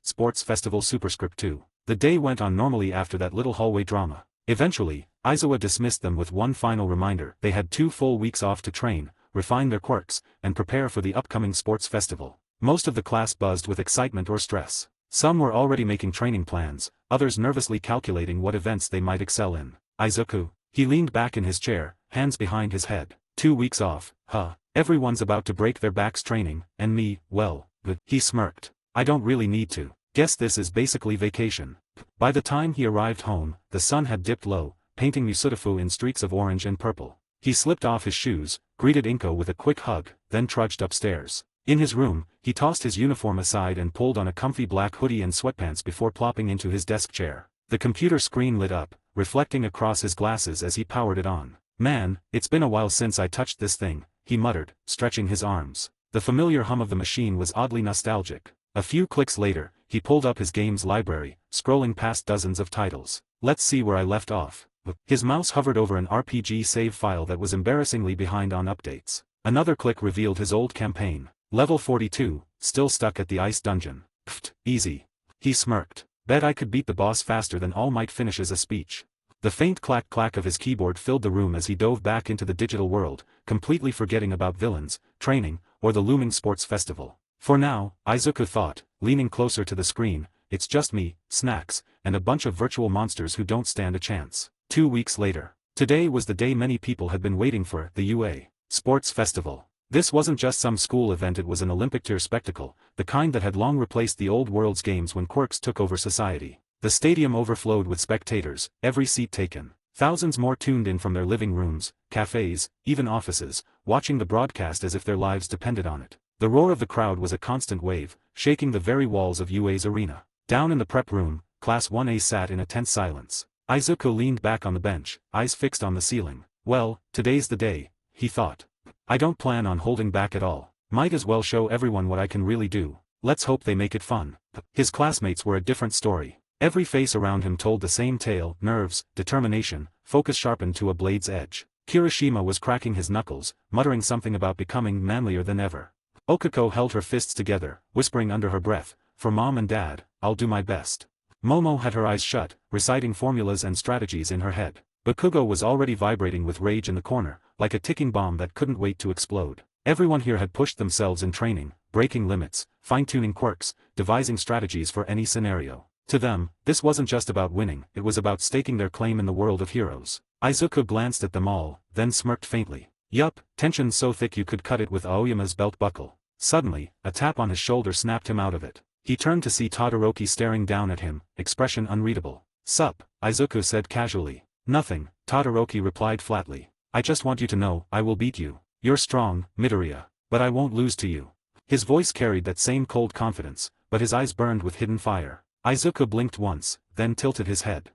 Sports Festival Superscript 2. The day went on normally after that little hallway drama. Eventually, Aizawa dismissed them with one final reminder. They had 2 full weeks off to train, refine their quirks, and prepare for the upcoming sports festival. Most of the class buzzed with excitement or stress. Some were already making training plans, others nervously calculating what events they might excel in. Izuku, he leaned back in his chair, hands behind his head. 2 weeks off, huh? Everyone's about to break their backs training, and me, well, he smirked. I don't really need to. Guess this is basically vacation. By the time he arrived home, the sun had dipped low, painting Musutafu in streaks of orange and purple. He slipped off his shoes, greeted Inko with a quick hug, then trudged upstairs. In his room, he tossed his uniform aside and pulled on a comfy black hoodie and sweatpants before plopping into his desk chair. The computer screen lit up, reflecting across his glasses as he powered it on. Man, it's been a while since I touched this thing, he muttered, stretching his arms. The familiar hum of the machine was oddly nostalgic. A few clicks later, he pulled up his games library, scrolling past dozens of titles. Let's see where I left off. His mouse hovered over an RPG save file that was embarrassingly behind on updates. Another click revealed his old campaign. Level 42, still stuck at the ice dungeon. Pfft, easy. He smirked. Bet I could beat the boss faster than All Might finishes a speech. The faint clack-clack of his keyboard filled the room as he dove back into the digital world, completely forgetting about villains, training, or the looming sports festival. For now, Izuku thought, leaning closer to the screen, it's just me, snacks, and a bunch of virtual monsters who don't stand a chance. 2 weeks later. Today was the day many people had been waiting for, the UA Sports Festival. This wasn't just some school event, it was an Olympic-tier spectacle, the kind that had long replaced the old world's games when quirks took over society. The stadium overflowed with spectators, every seat taken. Thousands more tuned in from their living rooms, cafes, even offices, watching the broadcast as if their lives depended on it. The roar of the crowd was a constant wave, shaking the very walls of UA's arena. Down in the prep room, Class 1A sat in a tense silence. Izuku leaned back on the bench, eyes fixed on the ceiling. Well, today's the day, he thought. I don't plan on holding back at all. Might as well show everyone what I can really do. Let's hope they make it fun. His classmates were a different story. Every face around him told the same tale: nerves, determination, focus sharpened to a blade's edge. Kirishima was cracking his knuckles, muttering something about becoming manlier than ever. Okiko held her fists together, whispering under her breath, "For Mom and Dad, I'll do my best." Momo had her eyes shut, reciting formulas and strategies in her head. Bakugo was already vibrating with rage in the corner, like a ticking bomb that couldn't wait to explode. Everyone here had pushed themselves in training, breaking limits, fine-tuning quirks, devising strategies for any scenario. To them, this wasn't just about winning, it was about staking their claim in the world of heroes. Izuku glanced at them all, then smirked faintly. Yup, tension so thick you could cut it with Aoyama's belt buckle. Suddenly, a tap on his shoulder snapped him out of it. He turned to see Todoroki staring down at him, expression unreadable. "Sup?" Izuku said casually. "Nothing," Todoroki replied flatly. "I just want you to know, I will beat you. You're strong, Midoriya. But I won't lose to you." His voice carried that same cold confidence, but his eyes burned with hidden fire. Izuku blinked once, then tilted his head.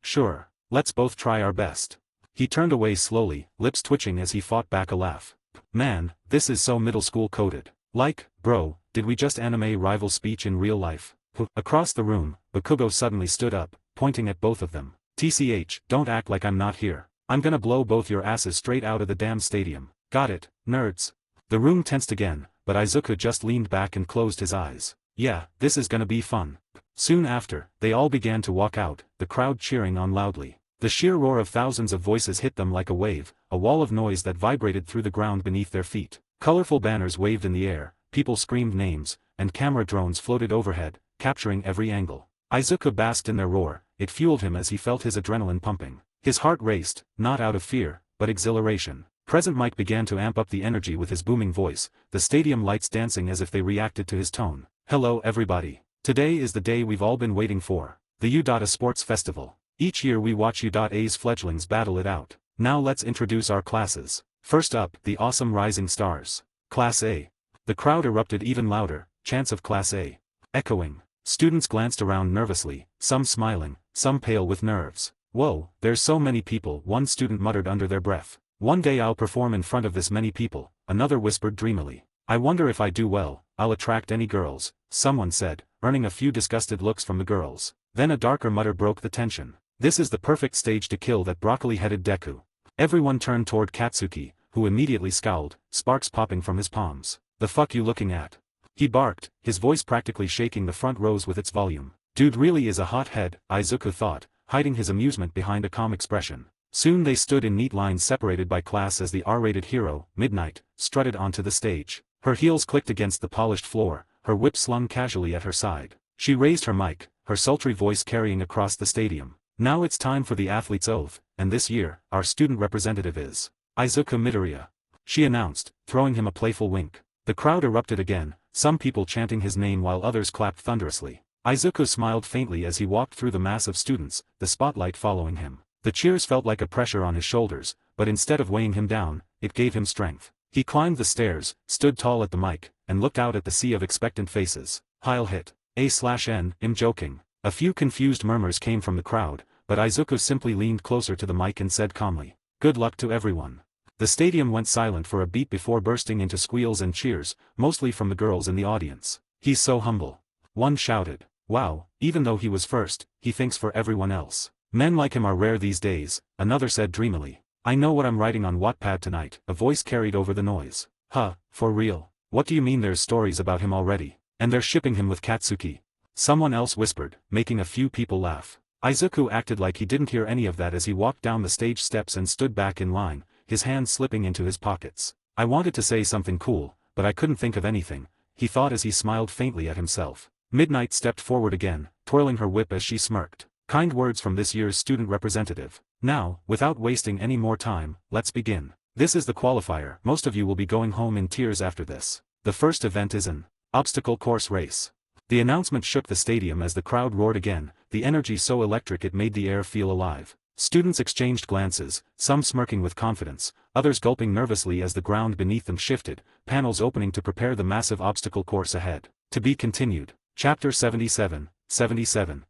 Sure. Let's both try our best." He turned away slowly, lips twitching as he fought back a laugh. "Man, this is so middle school coded. Like, bro, did we just anime rival speech in real life?" Across the room, Bakugo suddenly stood up, pointing at both of them. "TCH, don't act like I'm not here. I'm gonna blow both your asses straight out of the damn stadium. Got it, nerds?" The room tensed again, but Izuku just leaned back and closed his eyes. "Yeah, this is gonna be fun." Soon after, they all began to walk out, the crowd cheering on loudly. The sheer roar of thousands of voices hit them like a wave, a wall of noise that vibrated through the ground beneath their feet. Colorful banners waved in the air, people screamed names, and camera drones floated overhead, capturing every angle. Izuku basked in their roar, it fueled him as he felt his adrenaline pumping. His heart raced, not out of fear, but exhilaration. Present Mike began to amp up the energy with his booming voice, the stadium lights dancing as if they reacted to his tone. "Hello everybody. Today is the day we've all been waiting for. The U.A Sports Festival. Each year we watch U.A's fledglings battle it out. Now let's introduce our classes. First up, the awesome rising stars. Class A." The crowd erupted even louder, chants of Class A echoing. Students glanced around nervously, some smiling, some pale with nerves. "Whoa, there's so many people," one student muttered under their breath. "One day I'll perform in front of this many people," another whispered dreamily. "I wonder if I do well, I'll attract any girls," someone said, earning a few disgusted looks from the girls. Then a darker mutter broke the tension. "This is the perfect stage to kill that broccoli-headed Deku." Everyone turned toward Katsuki, who immediately scowled, sparks popping from his palms. "The fuck you looking at?" he barked, his voice practically shaking the front rows with its volume. Dude really is a hot head, Izuku thought, hiding his amusement behind a calm expression. Soon they stood in neat lines separated by class as the R-rated hero, Midnight, strutted onto the stage. Her heels clicked against the polished floor, her whip slung casually at her side. She raised her mic, her sultry voice carrying across the stadium. "Now it's time for the athlete's oath, and this year, our student representative is Izuku Midoriya," she announced, throwing him a playful wink. The crowd erupted again, some people chanting his name while others clapped thunderously. Izuku smiled faintly as he walked through the mass of students, the spotlight following him. The cheers felt like a pressure on his shoulders, but instead of weighing him down, it gave him strength. He climbed the stairs, stood tall at the mic, and looked out at the sea of expectant faces. "Heil hit. A/N, I'm joking." A few confused murmurs came from the crowd, but Izuku simply leaned closer to the mic and said calmly, "Good luck to everyone." The stadium went silent for a beat before bursting into squeals and cheers, mostly from the girls in the audience. "He's so humble," one shouted. "Wow, even though he was first, he thinks for everyone else. Men like him are rare these days," another said dreamily. "I know what I'm writing on Wattpad tonight," a voice carried over the noise. "Huh, for real? What do you mean there's stories about him already? And they're shipping him with Katsuki?" Someone else whispered, making a few people laugh. Izuku acted like he didn't hear any of that as he walked down the stage steps and stood back in line, his hands slipping into his pockets. "I wanted to say something cool, but I couldn't think of anything, he thought as he smiled faintly at himself. Midnight stepped forward again, twirling her whip as she smirked. Kind words from this year's student representative. Now, without wasting any more time, let's begin. This is the qualifier. Most of you will be going home in tears after this. The first event is an obstacle course race. The announcement shook the stadium as the crowd roared again, the energy so electric it made the air feel alive. Students exchanged glances, some smirking with confidence, others gulping nervously as the ground beneath them shifted, panels opening to prepare the massive obstacle course ahead. To be continued. Chapter 77,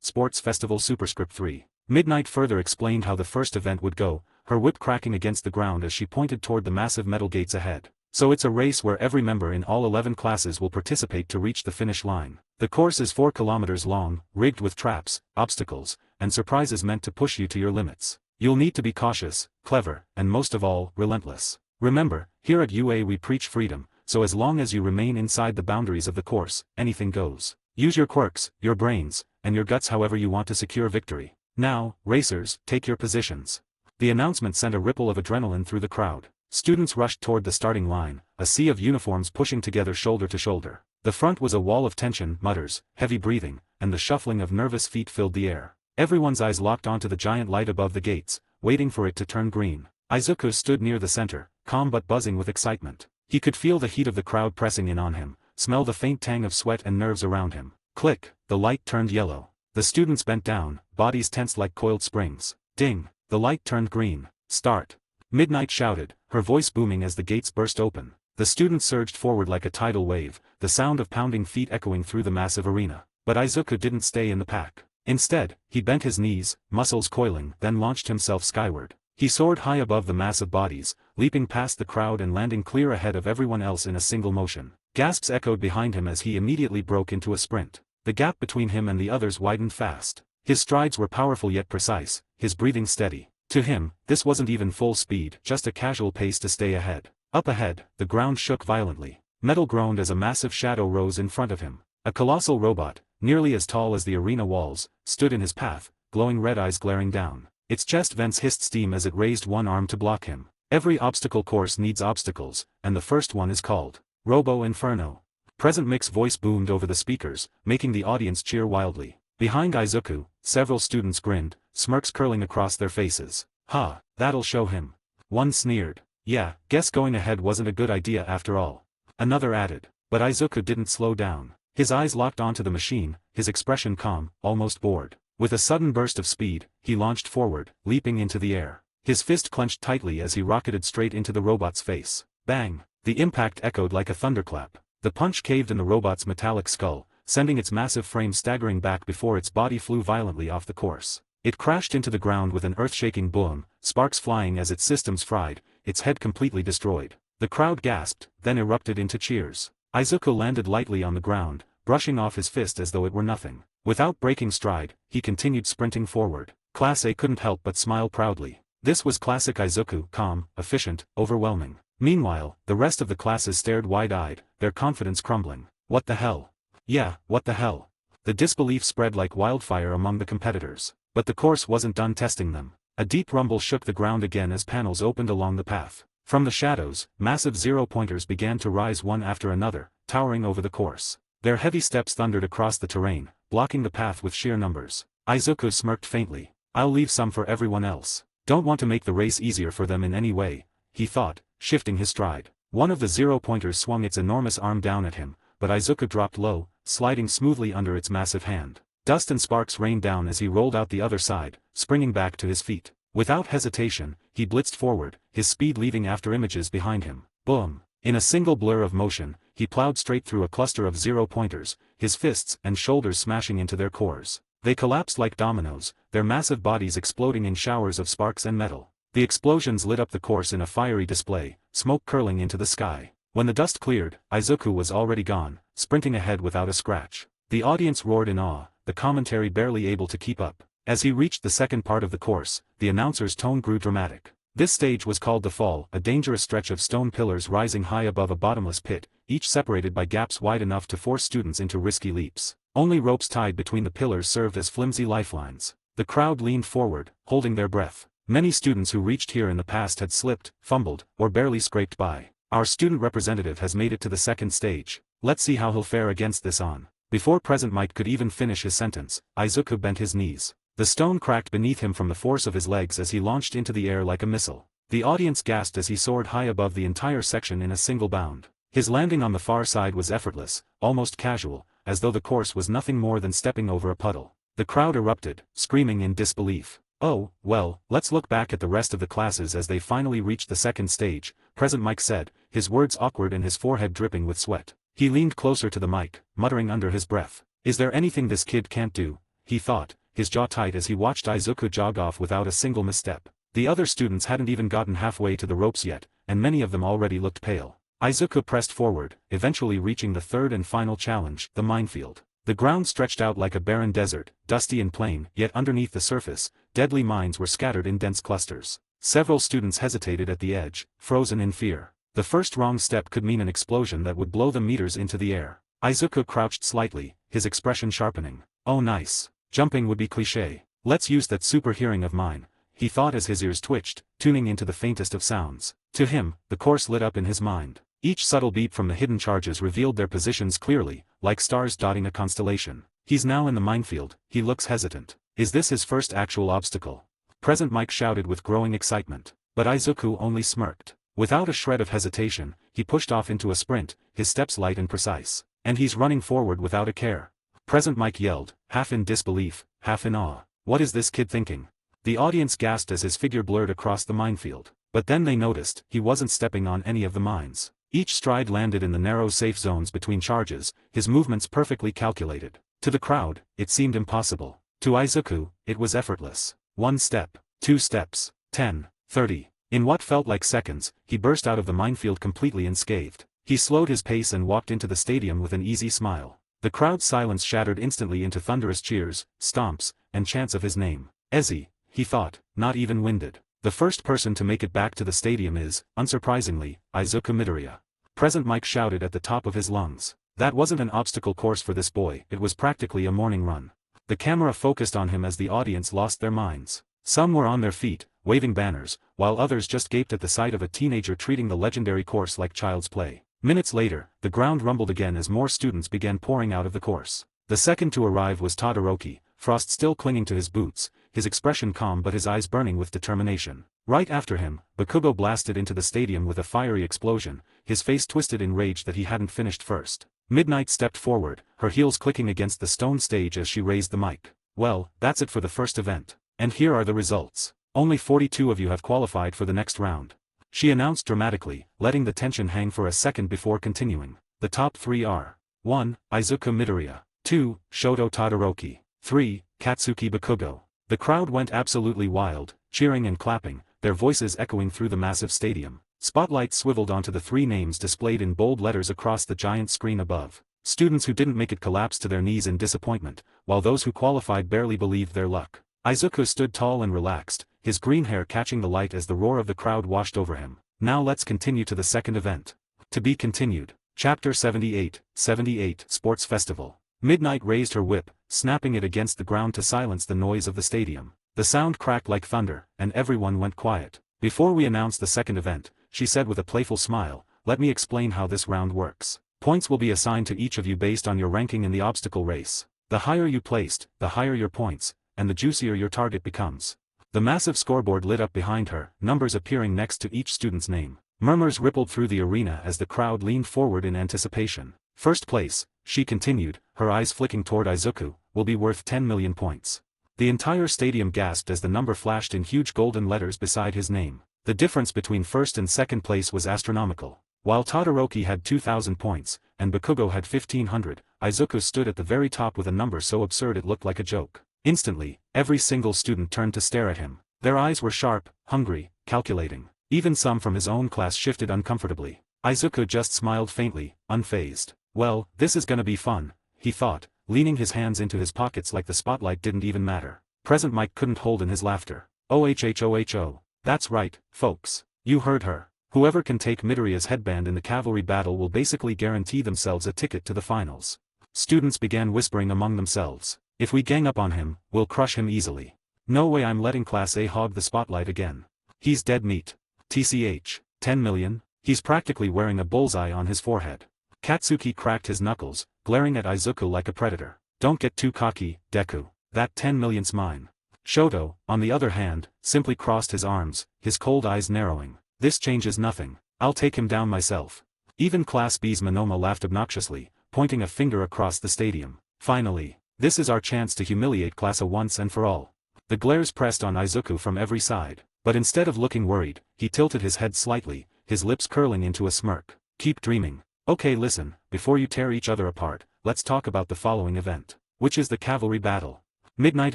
Sports Festival Superscript 3. Midnight further explained how the first event would go, her whip cracking against the ground as she pointed toward the massive metal gates ahead. So it's a race where every member in all 11 classes will participate to reach the finish line. The course is 4 kilometers long, rigged with traps, obstacles, and surprises meant to push you to your limits. You'll need to be cautious, clever, and most of all, relentless. Remember, here at UA we preach freedom, so as long as you remain inside the boundaries of the course, anything goes. Use your quirks, your brains, and your guts however you want to secure victory. Now, racers, take your positions. The announcement sent a ripple of adrenaline through the crowd. Students rushed toward the starting line, a sea of uniforms pushing together shoulder to shoulder. The front was a wall of tension, mutters, heavy breathing, and the shuffling of nervous feet filled the air. Everyone's eyes locked onto the giant light above the gates, waiting for it to turn green. Izuku stood near the center, calm but buzzing with excitement. He could feel the heat of the crowd pressing in on him, smell the faint tang of sweat and nerves around him. Click, the light turned yellow. The students bent down, bodies tensed like coiled springs. Ding, the light turned green. Start. Midnight shouted, her voice booming as the gates burst open. The students surged forward like a tidal wave, the sound of pounding feet echoing through the massive arena. But Izuku didn't stay in the pack. Instead, he bent his knees, muscles coiling, then launched himself skyward. He soared high above the massive bodies, leaping past the crowd and landing clear ahead of everyone else in a single motion. Gasps echoed behind him as he immediately broke into a sprint. The gap between him and the others widened fast. His strides were powerful yet precise, his breathing steady. To him, this wasn't even full speed, just a casual pace to stay ahead. Up ahead, the ground shook violently. Metal groaned as a massive shadow rose in front of him. A colossal robot, nearly as tall as the arena walls, stood in his path, glowing red eyes glaring down. Its chest vents hissed steam as it raised one arm to block him. Every obstacle course needs obstacles, and the first one is called Robo Inferno. Present Mix's voice boomed over the speakers, making the audience cheer wildly. Behind Izuku, several students grinned, smirks curling across their faces. Ha, that'll show him. One sneered. Yeah, guess going ahead wasn't a good idea after all. Another added. But Izuku didn't slow down. His eyes locked onto the machine, his expression calm, almost bored. With a sudden burst of speed, he launched forward, leaping into the air. His fist clenched tightly as he rocketed straight into the robot's face. Bang! The impact echoed like a thunderclap. The punch caved in the robot's metallic skull, sending its massive frame staggering back before its body flew violently off the course. It crashed into the ground with an earth-shaking boom, sparks flying as its systems fried, its head completely destroyed. The crowd gasped, then erupted into cheers. Izuku landed lightly on the ground, brushing off his fist as though it were nothing. Without breaking stride, he continued sprinting forward. Class A couldn't help but smile proudly. This was classic Izuku, calm, efficient, overwhelming. Meanwhile, the rest of the classes stared wide-eyed, their confidence crumbling. What the hell? Yeah, what the hell? The disbelief spread like wildfire among the competitors. But the course wasn't done testing them. A deep rumble shook the ground again as panels opened along the path. From the shadows, massive zero-pointers began to rise one after another, towering over the course. Their heavy steps thundered across the terrain, blocking the path with sheer numbers. Izuku smirked faintly. I'll leave some for everyone else. Don't want to make the race easier for them in any way, he thought, shifting his stride. One of the zero-pointers swung its enormous arm down at him, but Izuku dropped low, sliding smoothly under its massive hand. Dust and sparks rained down as he rolled out the other side, springing back to his feet. Without hesitation, he blitzed forward, his speed leaving after images behind him. Boom! In a single blur of motion, he plowed straight through a cluster of zero-pointers, his fists and shoulders smashing into their cores. They collapsed like dominoes, their massive bodies exploding in showers of sparks and metal. The explosions lit up the course in a fiery display, smoke curling into the sky. When the dust cleared, Izuku was already gone, sprinting ahead without a scratch. The audience roared in awe, the commentary barely able to keep up. As he reached the second part of the course, the announcer's tone grew dramatic. This stage was called the Fall, a dangerous stretch of stone pillars rising high above a bottomless pit, each separated by gaps wide enough to force students into risky leaps. Only ropes tied between the pillars served as flimsy lifelines. The crowd leaned forward, holding their breath. Many students who reached here in the past had slipped, fumbled, or barely scraped by. Our student representative has made it to the second stage. Let's see how he'll fare against this on. Before Present Mike could even finish his sentence, Izuku bent his knees. The stone cracked beneath him from the force of his legs as he launched into the air like a missile. The audience gasped as he soared high above the entire section in a single bound. His landing on the far side was effortless, almost casual, as though the course was nothing more than stepping over a puddle. The crowd erupted, screaming in disbelief. Oh, well, let's look back at the rest of the classes as they finally reached the second stage, Present Mike said, his words awkward and his forehead dripping with sweat. He leaned closer to the mic, muttering under his breath. Is there anything this kid can't do? He thought, his jaw tight as he watched Izuku jog off without a single misstep. The other students hadn't even gotten halfway to the ropes yet, and many of them already looked pale. Izuku pressed forward, eventually reaching the third and final challenge, the minefield. The ground stretched out like a barren desert, dusty and plain, yet underneath the surface, deadly mines were scattered in dense clusters. Several students hesitated at the edge, frozen in fear. The first wrong step could mean an explosion that would blow them meters into the air. Izuku crouched slightly, his expression sharpening. Oh nice. Jumping would be cliché. Let's use that super hearing of mine, he thought as his ears twitched, tuning into the faintest of sounds. To him, the course lit up in his mind. Each subtle beep from the hidden charges revealed their positions clearly, like stars dotting a constellation. He's now in the minefield, he looks hesitant. Is this his first actual obstacle? Present Mike shouted with growing excitement. But Izuku only smirked. Without a shred of hesitation, he pushed off into a sprint, his steps light and precise. And he's running forward without a care. Present Mike yelled, half in disbelief, half in awe. What is this kid thinking? The audience gasped as his figure blurred across the minefield. But then they noticed, he wasn't stepping on any of the mines. Each stride landed in the narrow safe zones between charges, his movements perfectly calculated. To the crowd, it seemed impossible. To Izuku, it was effortless. 1 step, 2 steps, 10, 30. In what felt like seconds, he burst out of the minefield completely unscathed. He slowed his pace and walked into the stadium with an easy smile. The crowd's silence shattered instantly into thunderous cheers, stomps, and chants of his name. Ezzy, he thought, not even winded. The first person to make it back to the stadium is, unsurprisingly, Izuku Midoriya. Present Mike shouted at the top of his lungs. That wasn't an obstacle course for this boy, it was practically a morning run. The camera focused on him as the audience lost their minds. Some were on their feet, waving banners, while others just gaped at the sight of a teenager treating the legendary course like child's play. Minutes later, the ground rumbled again as more students began pouring out of the course. The second to arrive was Todoroki, frost still clinging to his boots, his expression calm but his eyes burning with determination. Right after him, Bakugo blasted into the stadium with a fiery explosion, his face twisted in rage that he hadn't finished first. Midnight stepped forward, her heels clicking against the stone stage as she raised the mic. Well, that's it for the first event. And here are the results. Only 42 of you have qualified for the next round. She announced dramatically, letting the tension hang for a second before continuing. The top 3 are 1. Izuku Midoriya, 2. Shoto Todoroki, 3. Katsuki Bakugo. The crowd went absolutely wild, cheering and clapping, their voices echoing through the massive stadium. Spotlights swiveled onto the 3 names displayed in bold letters across the giant screen above. Students who didn't make it collapsed to their knees in disappointment, while those who qualified barely believed their luck. Izuku stood tall and relaxed, his green hair catching the light as the roar of the crowd washed over him. Now let's continue to the second event. To be continued. Chapter 78, 78 Sports Festival. Midnight raised her whip, snapping it against the ground to silence the noise of the stadium. The sound cracked like thunder, and everyone went quiet. Before we announce the second event, she said with a playful smile, let me explain how this round works. Points will be assigned to each of you based on your ranking in the obstacle race. The higher you placed, the higher your points, and the juicier your target becomes. The massive scoreboard lit up behind her, numbers appearing next to each student's name. Murmurs rippled through the arena as the crowd leaned forward in anticipation. First place, she continued, her eyes flicking toward Izuku, will be worth 10 million points. The entire stadium gasped as the number flashed in huge golden letters beside his name. The difference between first and second place was astronomical. While Todoroki had 2,000 points, and Bakugo had 1,500, Izuku stood at the very top with a number so absurd it looked like a joke. Instantly, every single student turned to stare at him. Their eyes were sharp, hungry, calculating. Even some from his own class shifted uncomfortably. Izuku just smiled faintly, unfazed. Well, this is gonna be fun, he thought, leaning his hands into his pockets like the spotlight didn't even matter. Present Mike couldn't hold in his laughter. OHHOHO. That's right, folks. You heard her. Whoever can take Midoriya's headband in the cavalry battle will basically guarantee themselves a ticket to the finals. Students began whispering among themselves. If we gang up on him, we'll crush him easily. No way I'm letting Class A hog the spotlight again. He's dead meat. TCH. 10 million? He's practically wearing a bullseye on his forehead. Katsuki cracked his knuckles, glaring at Izuku like a predator. Don't get too cocky, Deku. That 10 million's mine. Shoto, on the other hand, simply crossed his arms, his cold eyes narrowing. This changes nothing. I'll take him down myself. Even Class B's Monoma laughed obnoxiously, pointing a finger across the stadium. Finally, this is our chance to humiliate Class A once and for all. The glares pressed on Izuku from every side, but instead of looking worried, he tilted his head slightly, his lips curling into a smirk. Keep dreaming. Okay, listen, before you tear each other apart, let's talk about the following event, which is the cavalry battle. Midnight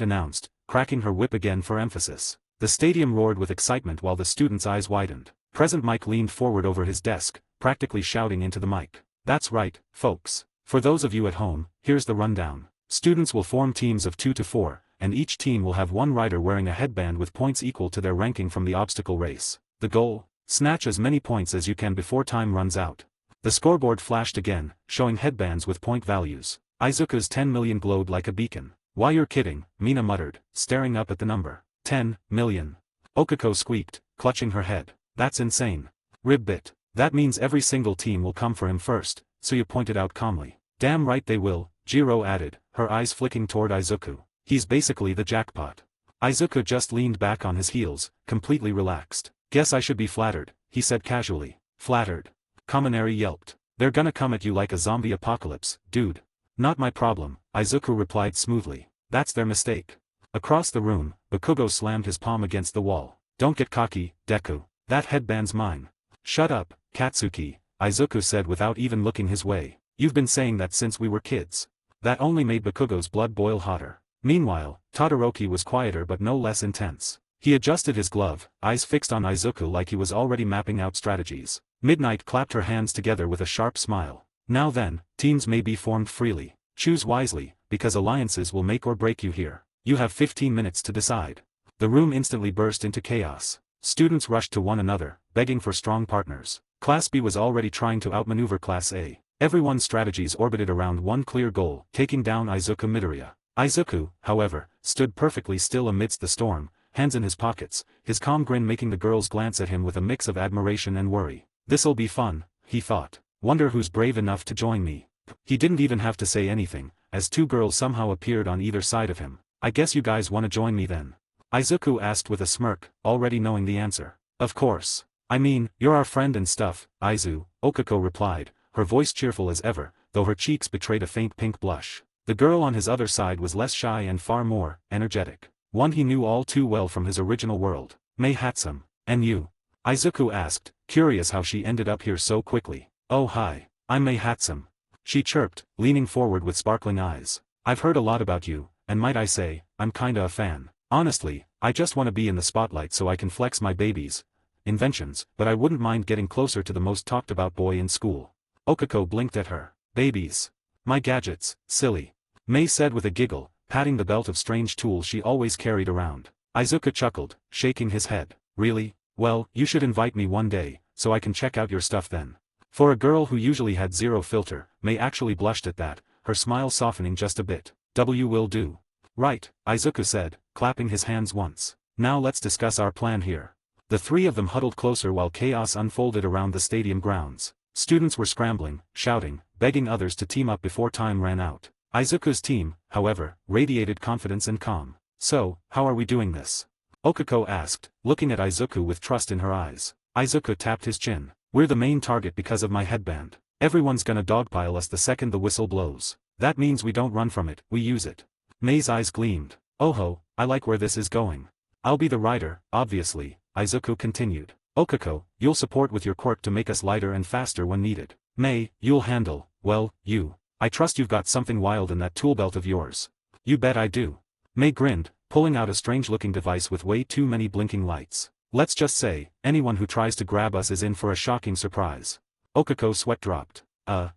announced, cracking her whip again for emphasis. The stadium roared with excitement while the students' eyes widened. Present Mike leaned forward over his desk, practically shouting into the mic. That's right, folks. For those of you at home, here's the rundown. Students will form teams of 2 to 4, and each team will have one rider wearing a headband with points equal to their ranking from the obstacle race. The goal? Snatch as many points as you can before time runs out. The scoreboard flashed again, showing headbands with point values. Izuku's 10 million glowed like a beacon. Why, you're kidding, Mina muttered, staring up at the number. 10 million. Okako squeaked, clutching her head. That's insane. Ribbit. That means every single team will come for him first, Suya pointed out calmly. Damn right they will, Jiro added, her eyes flicking toward Izuku. He's basically the jackpot. Izuku just leaned back on his heels, completely relaxed. Guess I should be flattered, he said casually. Flattered. Kaminari yelped. They're gonna come at you like a zombie apocalypse, dude. Not my problem, Izuku replied smoothly. That's their mistake. Across the room, Bakugo slammed his palm against the wall. Don't get cocky, Deku. That headband's mine. Shut up, Katsuki, Izuku said without even looking his way. You've been saying that since we were kids. That only made Bakugo's blood boil hotter. Meanwhile, Todoroki was quieter but no less intense. He adjusted his glove, eyes fixed on Izuku like he was already mapping out strategies. Midnight clapped her hands together with a sharp smile. Now then, teams may be formed freely. Choose wisely, because alliances will make or break you here. You have 15 minutes to decide. The room instantly burst into chaos. Students rushed to one another, begging for strong partners. Class B was already trying to outmaneuver Class A. Everyone's strategies orbited around one clear goal, taking down Izuku Midoriya. Izuku, however, stood perfectly still amidst the storm, hands in his pockets, his calm grin making the girls glance at him with a mix of admiration and worry. This'll be fun, he thought. Wonder who's brave enough to join me. He didn't even have to say anything, as two girls somehow appeared on either side of him. I guess you guys wanna join me then? Izuku asked with a smirk, already knowing the answer. Of course. I mean, you're our friend and stuff, Aizu, Okako replied, her voice cheerful as ever, though her cheeks betrayed a faint pink blush. The girl on his other side was less shy and far more energetic. One he knew all too well from his original world. Mei Hatsum. And you? Izuku asked, curious how she ended up here so quickly. Oh hi, I'm Mei Hatsum. She chirped, leaning forward with sparkling eyes. I've heard a lot about you, and might I say, I'm kinda a fan. Honestly, I just wanna be in the spotlight so I can flex my babies' inventions, but I wouldn't mind getting closer to the most talked about boy in school. Okako blinked at her. Babies. My gadgets, silly. Mei said with a giggle, patting the belt of strange tools she always carried around. Izuku chuckled, shaking his head. Really? Well, you should invite me one day, so I can check out your stuff then. For a girl who usually had zero filter, Mei actually blushed at that, her smile softening just a bit. Will do. Right, Izuku said, clapping his hands once. Now let's discuss our plan here. The three of them huddled closer while chaos unfolded around the stadium grounds. Students were scrambling, shouting, begging others to team up before time ran out. Izuku's team, however, radiated confidence and calm. So, how are we doing this? Okako asked, looking at Izuku with trust in her eyes. Izuku tapped his chin. We're the main target because of my headband. Everyone's gonna dogpile us the second the whistle blows. That means we don't run from it, we use it. Mei's eyes gleamed. Oh, I like where this is going. I'll be the rider, obviously, Izuku continued. Okako, you'll support with your quirk to make us lighter and faster when needed. Mei, you'll handle, well, you. I trust you've got something wild in that tool belt of yours. You bet I do. Mei grinned, pulling out a strange-looking device with way too many blinking lights. Let's just say, anyone who tries to grab us is in for a shocking surprise. Okako's sweat dropped.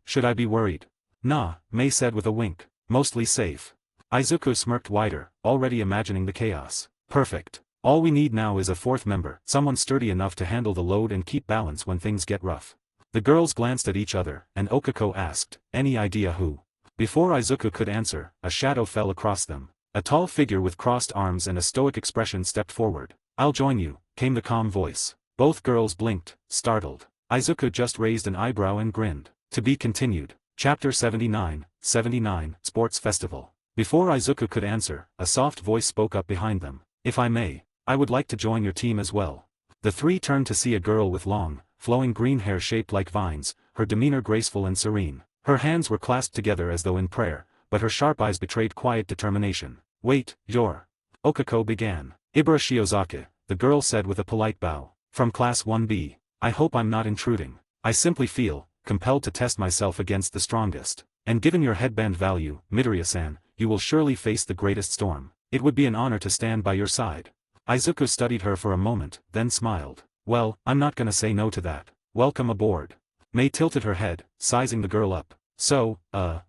Should I be worried? Nah, Mei said with a wink. Mostly safe. Izuku smirked wider, already imagining the chaos. Perfect. All we need now is a fourth member, someone sturdy enough to handle the load and keep balance when things get rough. The girls glanced at each other, and Okako asked, any idea who? Before Izuku could answer, a shadow fell across them. A tall figure with crossed arms and a stoic expression stepped forward. I'll join you, came the calm voice. Both girls blinked, startled. Izuku just raised an eyebrow and grinned. To be continued. Chapter 79, Sports Festival. Before Izuku could answer, a soft voice spoke up behind them. If I may, I would like to join your team as well. The three turned to see a girl with long, flowing green hair shaped like vines, her demeanor graceful and serene. Her hands were clasped together as though in prayer, but her sharp eyes betrayed quiet determination. Wait, you're... Okako began. Ibara Shiozaki, the girl said with a polite bow. From Class 1B. I hope I'm not intruding. I simply feel compelled to test myself against the strongest. And given your headband value, Midoriya-san, you will surely face the greatest storm. It would be an honor to stand by your side. Izuku studied her for a moment, then smiled. Well, I'm not gonna say no to that. Welcome aboard. Mei tilted her head, sizing the girl up. So,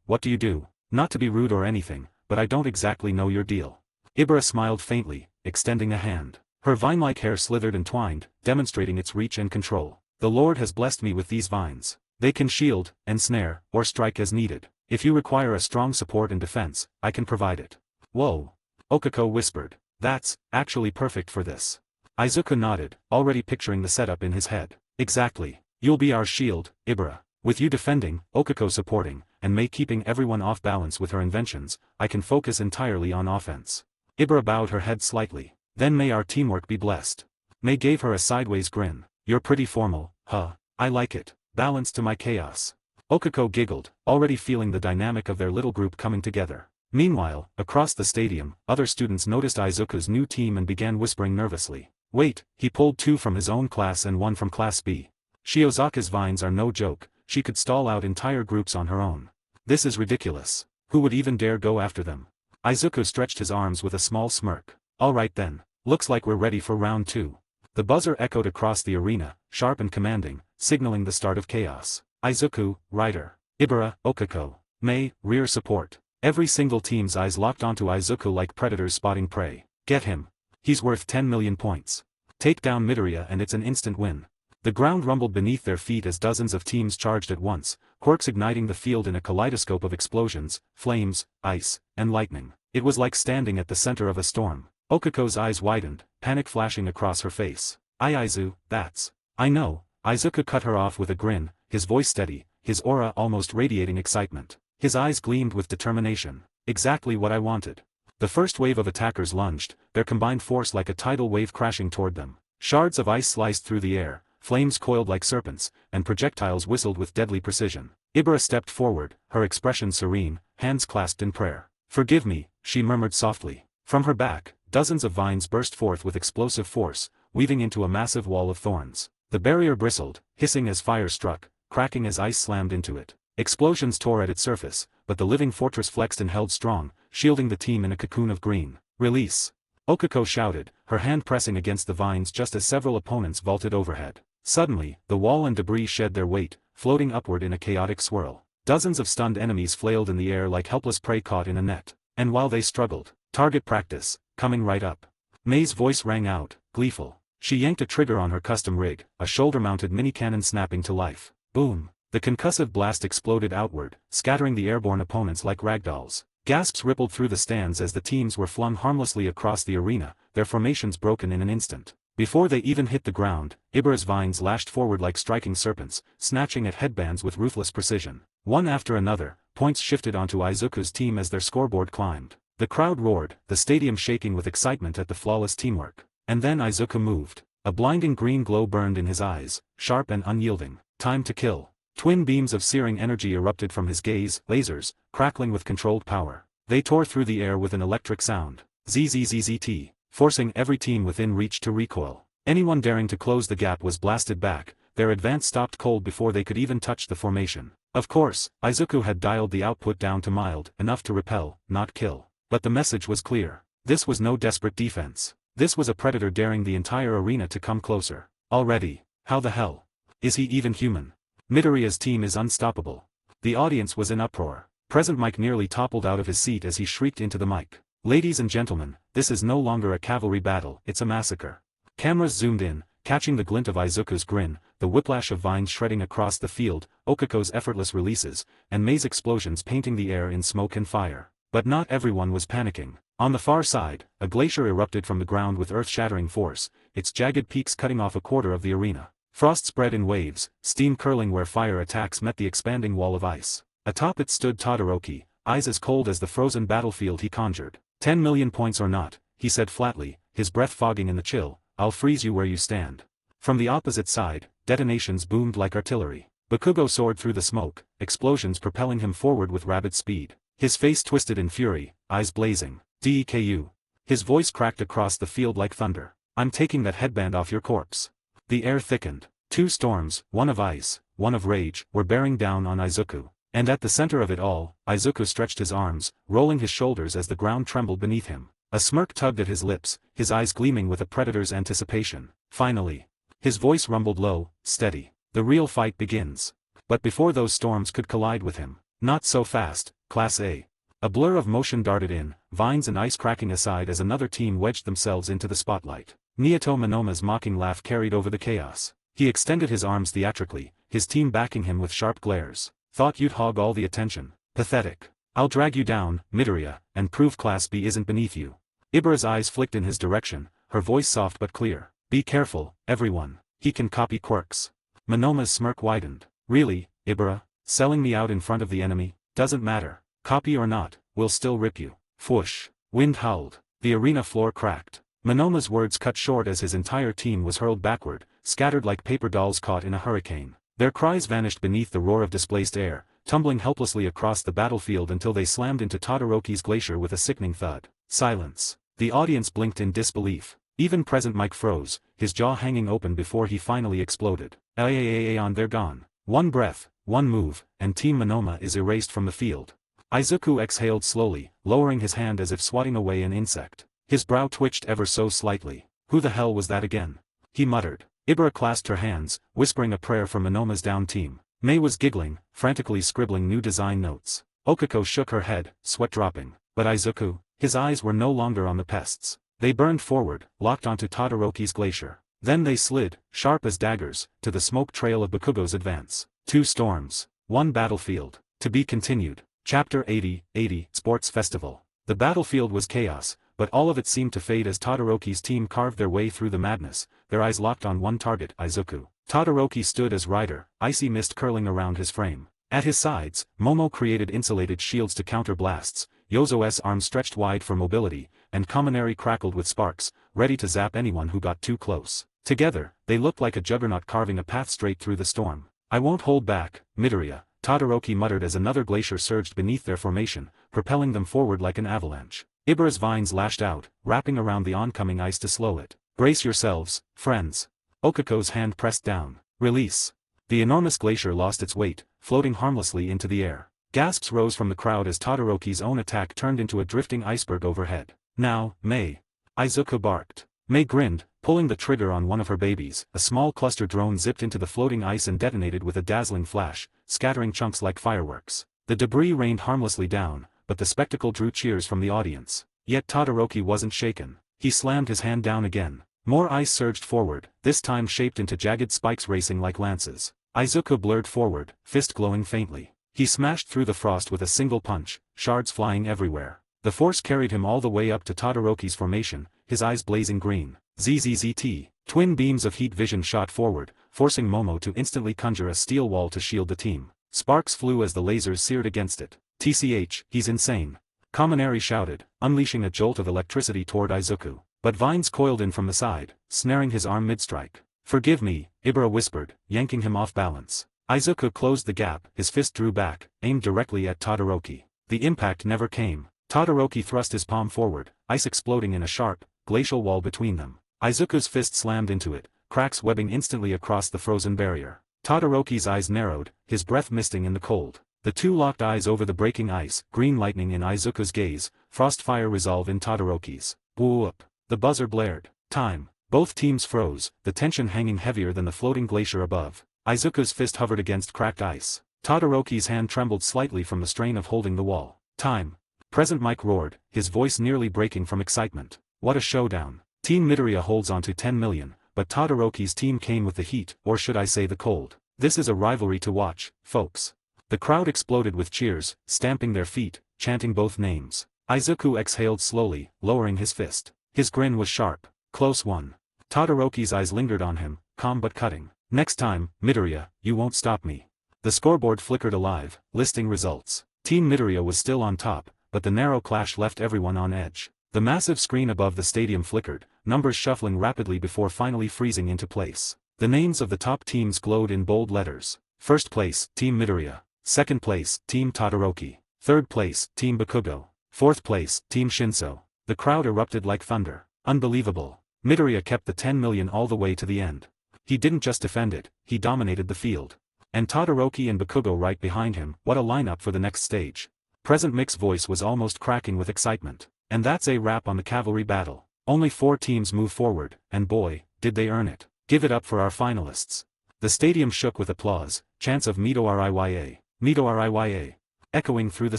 what do you do? Not to be rude or anything, but I don't exactly know your deal. Ibara smiled faintly, extending a hand. Her vine-like hair slithered and twined, demonstrating its reach and control. The Lord has blessed me with these vines. They can shield, ensnare, or strike as needed. If you require a strong support and defense, I can provide it. Whoa. Okako whispered. That's actually perfect for this. Izuku nodded, already picturing the setup in his head. Exactly. You'll be our shield, Ibara. With you defending, Okako supporting, and Mei keeping everyone off balance with her inventions, I can focus entirely on offense. Ibara bowed her head slightly. Then may our teamwork be blessed. Mei gave her a sideways grin. You're pretty formal, huh? I like it. Balance to my chaos. Okako giggled, already feeling the dynamic of their little group coming together. Meanwhile, across the stadium, other students noticed Izuku's new team and began whispering nervously. Wait, he pulled 2 from his own class and 1 from Class B. Shiozaki's vines are no joke, she could stall out entire groups on her own. This is ridiculous. Who would even dare go after them? Izuku stretched his arms with a small smirk. Alright then, looks like we're ready for round 2. The buzzer echoed across the arena, sharp and commanding, signaling the start of chaos. Izuku, rider. Ibara, Okako. Mei, rear support. Every single team's eyes locked onto Izuku like predators spotting prey. Get him. He's worth 10 million points. Take down Midoriya and it's an instant win. The ground rumbled beneath their feet as dozens of teams charged at once, quirks igniting the field in a kaleidoscope of explosions, flames, ice, and lightning. It was like standing at the center of a storm. Okako's eyes widened, panic flashing across her face. Aizu, that's... I know. Izuku cut her off with a grin, his voice steady, his aura almost radiating excitement. His eyes gleamed with determination. Exactly what I wanted. The first wave of attackers lunged, their combined force like a tidal wave crashing toward them. Shards of ice sliced through the air, flames coiled like serpents, and projectiles whistled with deadly precision. Ibara stepped forward, her expression serene, hands clasped in prayer. Forgive me, she murmured softly. From her back, dozens of vines burst forth with explosive force, weaving into a massive wall of thorns. The barrier bristled, hissing as fire struck, cracking as ice slammed into it. Explosions tore at its surface, but the living fortress flexed and held strong, shielding the team in a cocoon of green. Release! Okako shouted, her hand pressing against the vines just as several opponents vaulted overhead. Suddenly, the wall and debris shed their weight, floating upward in a chaotic swirl. Dozens of stunned enemies flailed in the air like helpless prey caught in a net. And while they struggled, target practice, coming right up. Mei's voice rang out, gleeful. She yanked a trigger on her custom rig, a shoulder-mounted mini-cannon snapping to life. Boom! The concussive blast exploded outward, scattering the airborne opponents like ragdolls. Gasps rippled through the stands as the teams were flung harmlessly across the arena, their formations broken in an instant. Before they even hit the ground, Ibara's vines lashed forward like striking serpents, snatching at headbands with ruthless precision. One after another, points shifted onto Izuku's team as their scoreboard climbed. The crowd roared, the stadium shaking with excitement at the flawless teamwork. And then Izuku moved. A blinding green glow burned in his eyes, sharp and unyielding. Time to kill. Twin beams of searing energy erupted from his gaze, lasers, crackling with controlled power. They tore through the air with an electric sound. ZZZZT, forcing every team within reach to recoil. Anyone daring to close the gap was blasted back, their advance stopped cold before they could even touch the formation. Of course, Izuku had dialed the output down to mild, enough to repel, not kill. But the message was clear. This was no desperate defense. This was a predator daring the entire arena to come closer. Already, how the hell? Is he even human? Midoriya's team is unstoppable. The audience was in uproar. Present Mike nearly toppled out of his seat as he shrieked into the mic. Ladies and gentlemen, this is no longer a cavalry battle, it's a massacre. Cameras zoomed in, catching the glint of Izuku's grin, the whiplash of vines shredding across the field, Okako's effortless releases, and Mei's explosions painting the air in smoke and fire. But not everyone was panicking. On the far side, a glacier erupted from the ground with earth-shattering force, its jagged peaks cutting off a quarter of the arena. Frost spread in waves, steam curling where fire attacks met the expanding wall of ice. Atop it stood Todoroki, eyes as cold as the frozen battlefield he conjured. 10 million points or not, he said flatly, his breath fogging in the chill, I'll freeze you where you stand. From the opposite side, detonations boomed like artillery. Bakugo soared through the smoke, explosions propelling him forward with rapid speed. His face twisted in fury, eyes blazing. DEKU. His voice cracked across the field like thunder. I'm taking that headband off your corpse. The air thickened. Two storms, one of ice, one of rage, were bearing down on Izuku. And at the center of it all, Izuku stretched his arms, rolling his shoulders as the ground trembled beneath him. A smirk tugged at his lips, his eyes gleaming with a predator's anticipation. Finally. His voice rumbled low, steady. The real fight begins. But before those storms could collide with him. Not so fast, Class A. A blur of motion darted in, vines and ice cracking aside as another team wedged themselves into the spotlight. Nioto Monoma's mocking laugh carried over the chaos. He extended his arms theatrically, his team backing him with sharp glares. Thought you'd hog all the attention. Pathetic. I'll drag you down, Midoriya, and prove Class B isn't beneath you. Ibara's eyes flicked in his direction, her voice soft but clear. Be careful, everyone. He can copy quirks. Monoma's smirk widened. Really, Ibara? Selling me out in front of the enemy? Doesn't matter. Copy or not, we'll still rip you. Whoosh. Wind howled. The arena floor cracked. Monoma's words cut short as his entire team was hurled backward, scattered like paper dolls caught in a hurricane. Their cries vanished beneath the roar of displaced air, tumbling helplessly across the battlefield until they slammed into Todoroki's glacier with a sickening thud. Silence. The audience blinked in disbelief. Even present Mike froze, his jaw hanging open before he finally exploded. They're gone. One breath, one move, and Team Monoma is erased from the field. Izuku exhaled slowly, lowering his hand as if swatting away an insect. His brow twitched ever so slightly. Who the hell was that again? He muttered. Ibara clasped her hands, whispering a prayer for Monoma's down team. Mei was giggling, frantically scribbling new design notes. Okiko shook her head, sweat dropping. But Izuku, his eyes were no longer on the pests. They burned forward, locked onto Todoroki's glacier. Then they slid, sharp as daggers, to the smoke trail of Bakugo's advance. 2 storms. 1 battlefield. To be continued. Chapter 80, Sports Festival. The battlefield was chaos, but all of it seemed to fade as Todoroki's team carved their way through the madness, their eyes locked on one target, Izuku. Todoroki stood as rider, icy mist curling around his frame. At his sides, Momo created insulated shields to counter blasts, Yozo's arms stretched wide for mobility, and Kaminari crackled with sparks, ready to zap anyone who got too close. Together, they looked like a juggernaut carving a path straight through the storm. I won't hold back, Midoriya, Todoroki muttered as another glacier surged beneath their formation, propelling them forward like an avalanche. Ibara's vines lashed out, wrapping around the oncoming ice to slow it. Brace yourselves, friends. Okiko's hand pressed down. Release. The enormous glacier lost its weight, floating harmlessly into the air. Gasps rose from the crowd as Todoroki's own attack turned into a drifting iceberg overhead. Now, Mei. Izuku barked. Mei grinned, pulling the trigger on one of her babies. A small cluster drone zipped into the floating ice and detonated with a dazzling flash, scattering chunks like fireworks. The debris rained harmlessly down, but the spectacle drew cheers from the audience. Yet Todoroki wasn't shaken. He slammed his hand down again. More ice surged forward, this time shaped into jagged spikes racing like lances. Izuku blurred forward, fist glowing faintly. He smashed through the frost with a single punch, shards flying everywhere. The force carried him all the way up to Todoroki's formation, his eyes blazing green. ZZZT. Twin beams of heat vision shot forward, forcing Momo to instantly conjure a steel wall to shield the team. Sparks flew as the lasers seared against it. TCH, he's insane. Kaminari shouted, unleashing a jolt of electricity toward Izuku. But vines coiled in from the side, snaring his arm mid-strike. Forgive me, Ibara whispered, yanking him off balance. Izuku closed the gap, his fist drew back, aimed directly at Todoroki. The impact never came. Todoroki thrust his palm forward, ice exploding in a sharp, glacial wall between them. Izuku's fist slammed into it, cracks webbing instantly across the frozen barrier. Todoroki's eyes narrowed, his breath misting in the cold. The two locked eyes over the breaking ice, green lightning in Izuku's gaze, frost fire resolve in Todoroki's. Whoop. The buzzer blared. Time. Both teams froze, the tension hanging heavier than the floating glacier above. Izuku's fist hovered against cracked ice. Todoroki's hand trembled slightly from the strain of holding the wall. Time. Present Mike roared, his voice nearly breaking from excitement. What a showdown. Team Midoriya holds on to 10 million, but Todoroki's team came with the heat, or should I say the cold. This is a rivalry to watch, folks. The crowd exploded with cheers, stamping their feet, chanting both names. Izuku exhaled slowly, lowering his fist. His grin was sharp. Close one. Todoroki's eyes lingered on him, calm but cutting. Next time, Midoriya, you won't stop me. The scoreboard flickered alive, listing results. Team Midoriya was still on top, but the narrow clash left everyone on edge. The massive screen above the stadium flickered, numbers shuffling rapidly before finally freezing into place. The names of the top teams glowed in bold letters. First place, Team Midoriya. Second place, Team Todoroki. Third place, Team Bakugo. Fourth place, Team Shinso. The crowd erupted like thunder. Unbelievable. Midoriya kept the 10 million all the way to the end. He didn't just defend it, he dominated the field. And Todoroki and Bakugo right behind him, what a lineup for the next stage. Present Mick's voice was almost cracking with excitement. And that's a wrap on the cavalry battle. Only 4 teams move forward, and boy, did they earn it. Give it up for our finalists. The stadium shook with applause, chants of Midoriya, Midoriya, echoing through the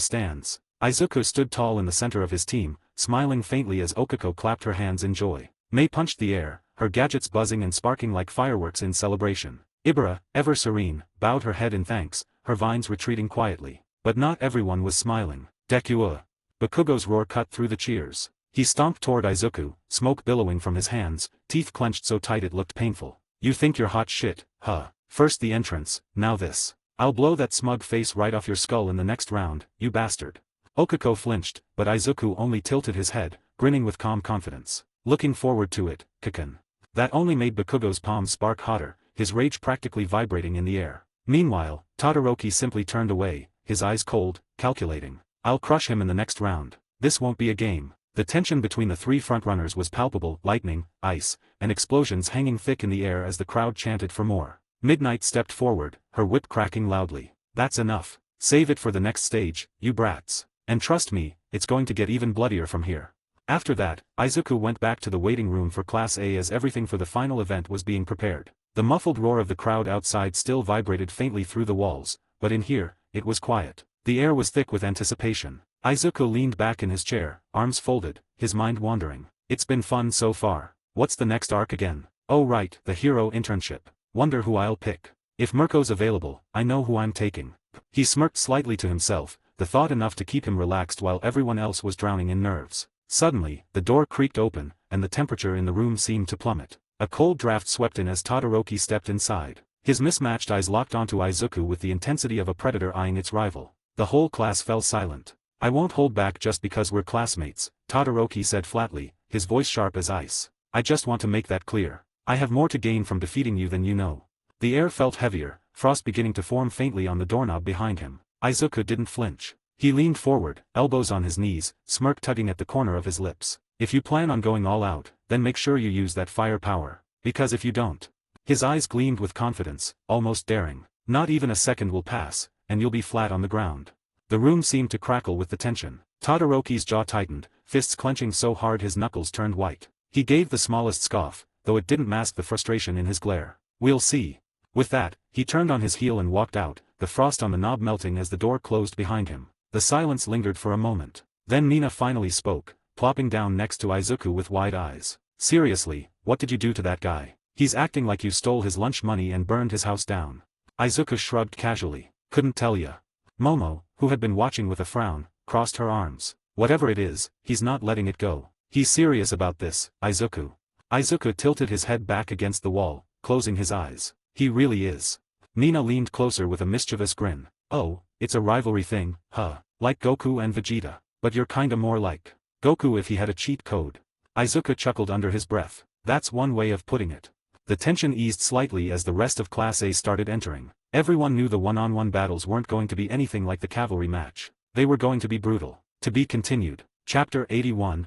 stands. Izuku stood tall in the center of his team, smiling faintly as Okiko clapped her hands in joy. Mei punched the air, her gadgets buzzing and sparking like fireworks in celebration. Ibara, ever serene, bowed her head in thanks, her vines retreating quietly. But not everyone was smiling. Dekua. Bakugo's roar cut through the cheers. He stomped toward Izuku, smoke billowing from his hands, teeth clenched so tight it looked painful. You think you're hot shit, huh? First the entrance, now this. I'll blow that smug face right off your skull in the next round, you bastard. Okiko flinched, but Izuku only tilted his head, grinning with calm confidence. Looking forward to it, Kaken. That only made Bakugo's palms spark hotter, his rage practically vibrating in the air. Meanwhile, Todoroki simply turned away, his eyes cold, calculating. I'll crush him in the next round. This won't be a game. The tension between the 3 frontrunners was palpable, lightning, ice, and explosions hanging thick in the air as the crowd chanted for more. Midnight stepped forward, her whip cracking loudly. That's enough. Save it for the next stage, you brats. And trust me, it's going to get even bloodier from here. After that, Izuku went back to the waiting room for Class A as everything for the final event was being prepared. The muffled roar of the crowd outside still vibrated faintly through the walls, but in here, it was quiet. The air was thick with anticipation. Izuku leaned back in his chair, arms folded, his mind wandering. It's been fun so far. What's the next arc again? Oh right, the hero internship. Wonder who I'll pick. If Mirko's available, I know who I'm taking. He smirked slightly to himself, the thought enough to keep him relaxed while everyone else was drowning in nerves. Suddenly, the door creaked open, and the temperature in the room seemed to plummet. A cold draft swept in as Todoroki stepped inside. His mismatched eyes locked onto Izuku with the intensity of a predator eyeing its rival. The whole class fell silent. I won't hold back just because we're classmates, Todoroki said flatly, his voice sharp as ice. I just want to make that clear. I have more to gain from defeating you than you know. The air felt heavier, frost beginning to form faintly on the doorknob behind him. Izuku didn't flinch. He leaned forward, elbows on his knees, smirk tugging at the corner of his lips. If you plan on going all out, then make sure you use that firepower. Because if you don't. His eyes gleamed with confidence, almost daring. Not even a second will pass, and you'll be flat on the ground. The room seemed to crackle with the tension. Todoroki's jaw tightened, fists clenching so hard his knuckles turned white. He gave the smallest scoff, though it didn't mask the frustration in his glare. We'll see. With that, he turned on his heel and walked out, the frost on the knob melting as the door closed behind him. The silence lingered for a moment. Then Nina finally spoke, plopping down next to Izuku with wide eyes. Seriously, what did you do to that guy? He's acting like you stole his lunch money and burned his house down. Izuku shrugged casually. Couldn't tell ya. Momo, who had been watching with a frown, crossed her arms. Whatever it is, he's not letting it go. He's serious about this, Izuku. Izuku tilted his head back against the wall, closing his eyes. He really is. Nina leaned closer with a mischievous grin. Oh, it's a rivalry thing, huh? Like Goku and Vegeta. But you're kinda more like Goku if he had a cheat code. Izuku chuckled under his breath. That's one way of putting it. The tension eased slightly as the rest of Class A started entering. Everyone knew the one-on-one battles weren't going to be anything like the cavalry match. They were going to be brutal. To be continued. Chapter 81,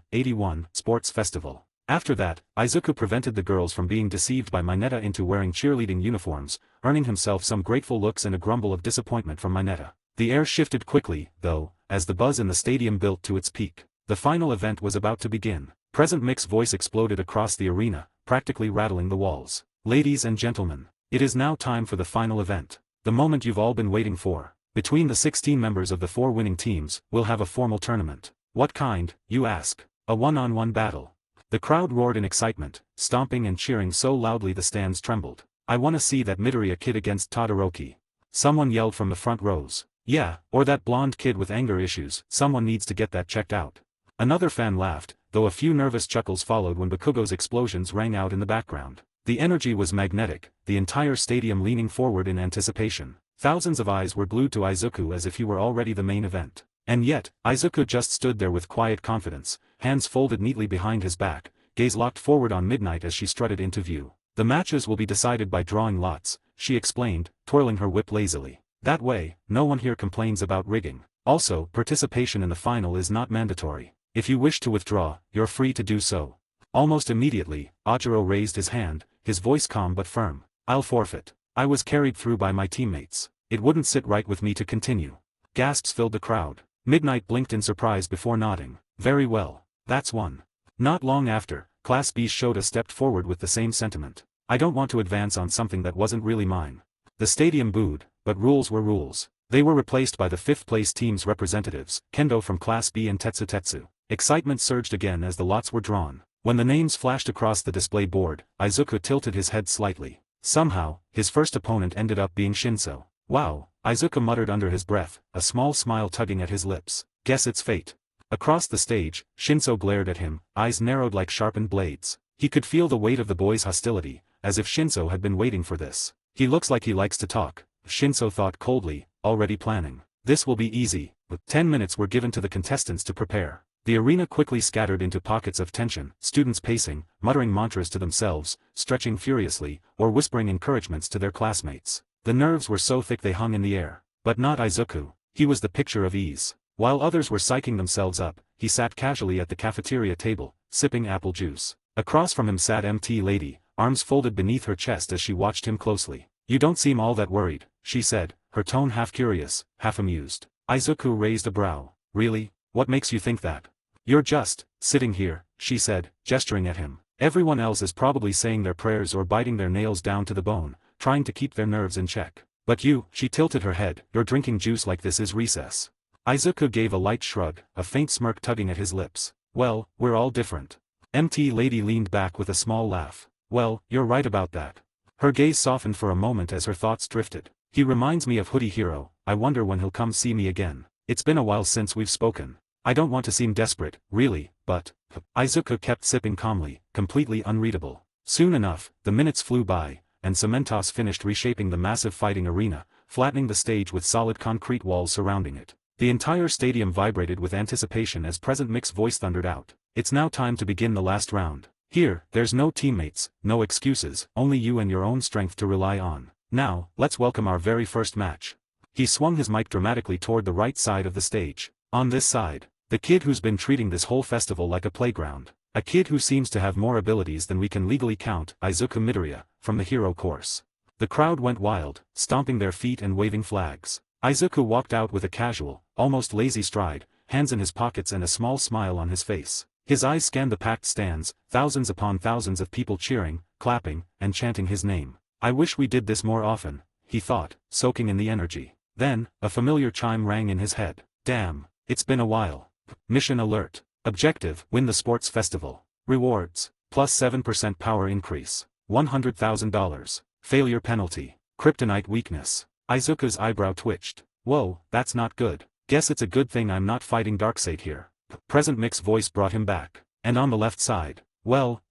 Sports Festival. After that, Izuku prevented the girls from being deceived by Mineta into wearing cheerleading uniforms, earning himself some grateful looks and a grumble of disappointment from Mineta. The air shifted quickly, though, as the buzz in the stadium built to its peak. The final event was about to begin. Present Mick's voice exploded across the arena, practically rattling the walls. Ladies and gentlemen, it is now time for the final event. The moment you've all been waiting for. Between the 16 members of the 4 winning teams, we'll have a formal tournament. What kind, you ask? A one-on-one battle. The crowd roared in excitement, stomping and cheering so loudly the stands trembled. I wanna see that Midoriya kid against Todoroki. Someone yelled from the front rows. Yeah, or that blonde kid with anger issues, someone needs to get that checked out. Another fan laughed, though a few nervous chuckles followed when Bakugo's explosions rang out in the background. The energy was magnetic, the entire stadium leaning forward in anticipation. Thousands of eyes were glued to Izuku as if he were already the main event. And yet, Izuku just stood there with quiet confidence, hands folded neatly behind his back, gaze locked forward on Midnight as she strutted into view. The matches will be decided by drawing lots, she explained, twirling her whip lazily. That way, no one here complains about rigging. Also, participation in the final is not mandatory. If you wish to withdraw, you're free to do so. Almost immediately, Ajiro raised his hand, his voice calm but firm. I'll forfeit. I was carried through by my teammates. It wouldn't sit right with me to continue. Gasps filled the crowd. Midnight blinked in surprise before nodding. Very well. That's one. Not long after, Class B Shota stepped forward with the same sentiment. I don't want to advance on something that wasn't really mine. The stadium booed, but rules were rules. They were replaced by the fifth-place team's representatives, Kendo from Class B and Tetsu. Excitement surged again as the lots were drawn. When the names flashed across the display board, Izuku tilted his head slightly. Somehow, his first opponent ended up being Shinso. Wow, Izuku muttered under his breath, a small smile tugging at his lips. Guess it's fate. Across the stage, Shinso glared at him, eyes narrowed like sharpened blades. He could feel the weight of the boy's hostility, as if Shinso had been waiting for this. He looks like he likes to talk, Shinso thought coldly, already planning. This will be easy. 10 minutes were given to the contestants to prepare. The arena quickly scattered into pockets of tension, students pacing, muttering mantras to themselves, stretching furiously, or whispering encouragements to their classmates. The nerves were so thick they hung in the air. But not Izuku. He was the picture of ease. While others were psyching themselves up, he sat casually at the cafeteria table, sipping apple juice. Across from him sat MT Lady, arms folded beneath her chest as she watched him closely. You don't seem all that worried, she said, her tone half curious, half amused. Izuku raised a brow. Really? What makes you think that? You're just sitting here, she said, gesturing at him. Everyone else is probably saying their prayers or biting their nails down to the bone, trying to keep their nerves in check. But you, she tilted her head, you're drinking juice like this is recess. Izuku gave a light shrug, a faint smirk tugging at his lips. Well, we're all different. MT Lady leaned back with a small laugh. Well, you're right about that. Her gaze softened for a moment as her thoughts drifted. He reminds me of Hoodie Hero, I wonder when he'll come see me again. It's been a while since we've spoken. I don't want to seem desperate, really, but... Izuku kept sipping calmly, completely unreadable. Soon enough, the minutes flew by, and Cementos finished reshaping the massive fighting arena, flattening the stage with solid concrete walls surrounding it. The entire stadium vibrated with anticipation as Present Mix voice thundered out. It's now time to begin the last round. Here, there's no teammates, no excuses, only you and your own strength to rely on. Now, let's welcome our very first match. He swung his mic dramatically toward the right side of the stage. On this side, the kid who's been treating this whole festival like a playground. A kid who seems to have more abilities than we can legally count, Izuku Midoriya, from the hero course. The crowd went wild, stomping their feet and waving flags. Izuku walked out with a casual, almost lazy stride, hands in his pockets and a small smile on his face. His eyes scanned the packed stands, thousands upon thousands of people cheering, clapping, and chanting his name. I wish we did this more often, he thought, soaking in the energy. Then, a familiar chime rang in his head. Damn, it's been a while. Mission alert. Objective, win the sports festival. Rewards, plus 7% power increase. $100,000. Failure penalty. Kryptonite weakness. Izuku's eyebrow twitched. Whoa, that's not good. Guess it's a good thing I'm not fighting Darkseid here. Present Mix voice brought him back. And on the left side. Well,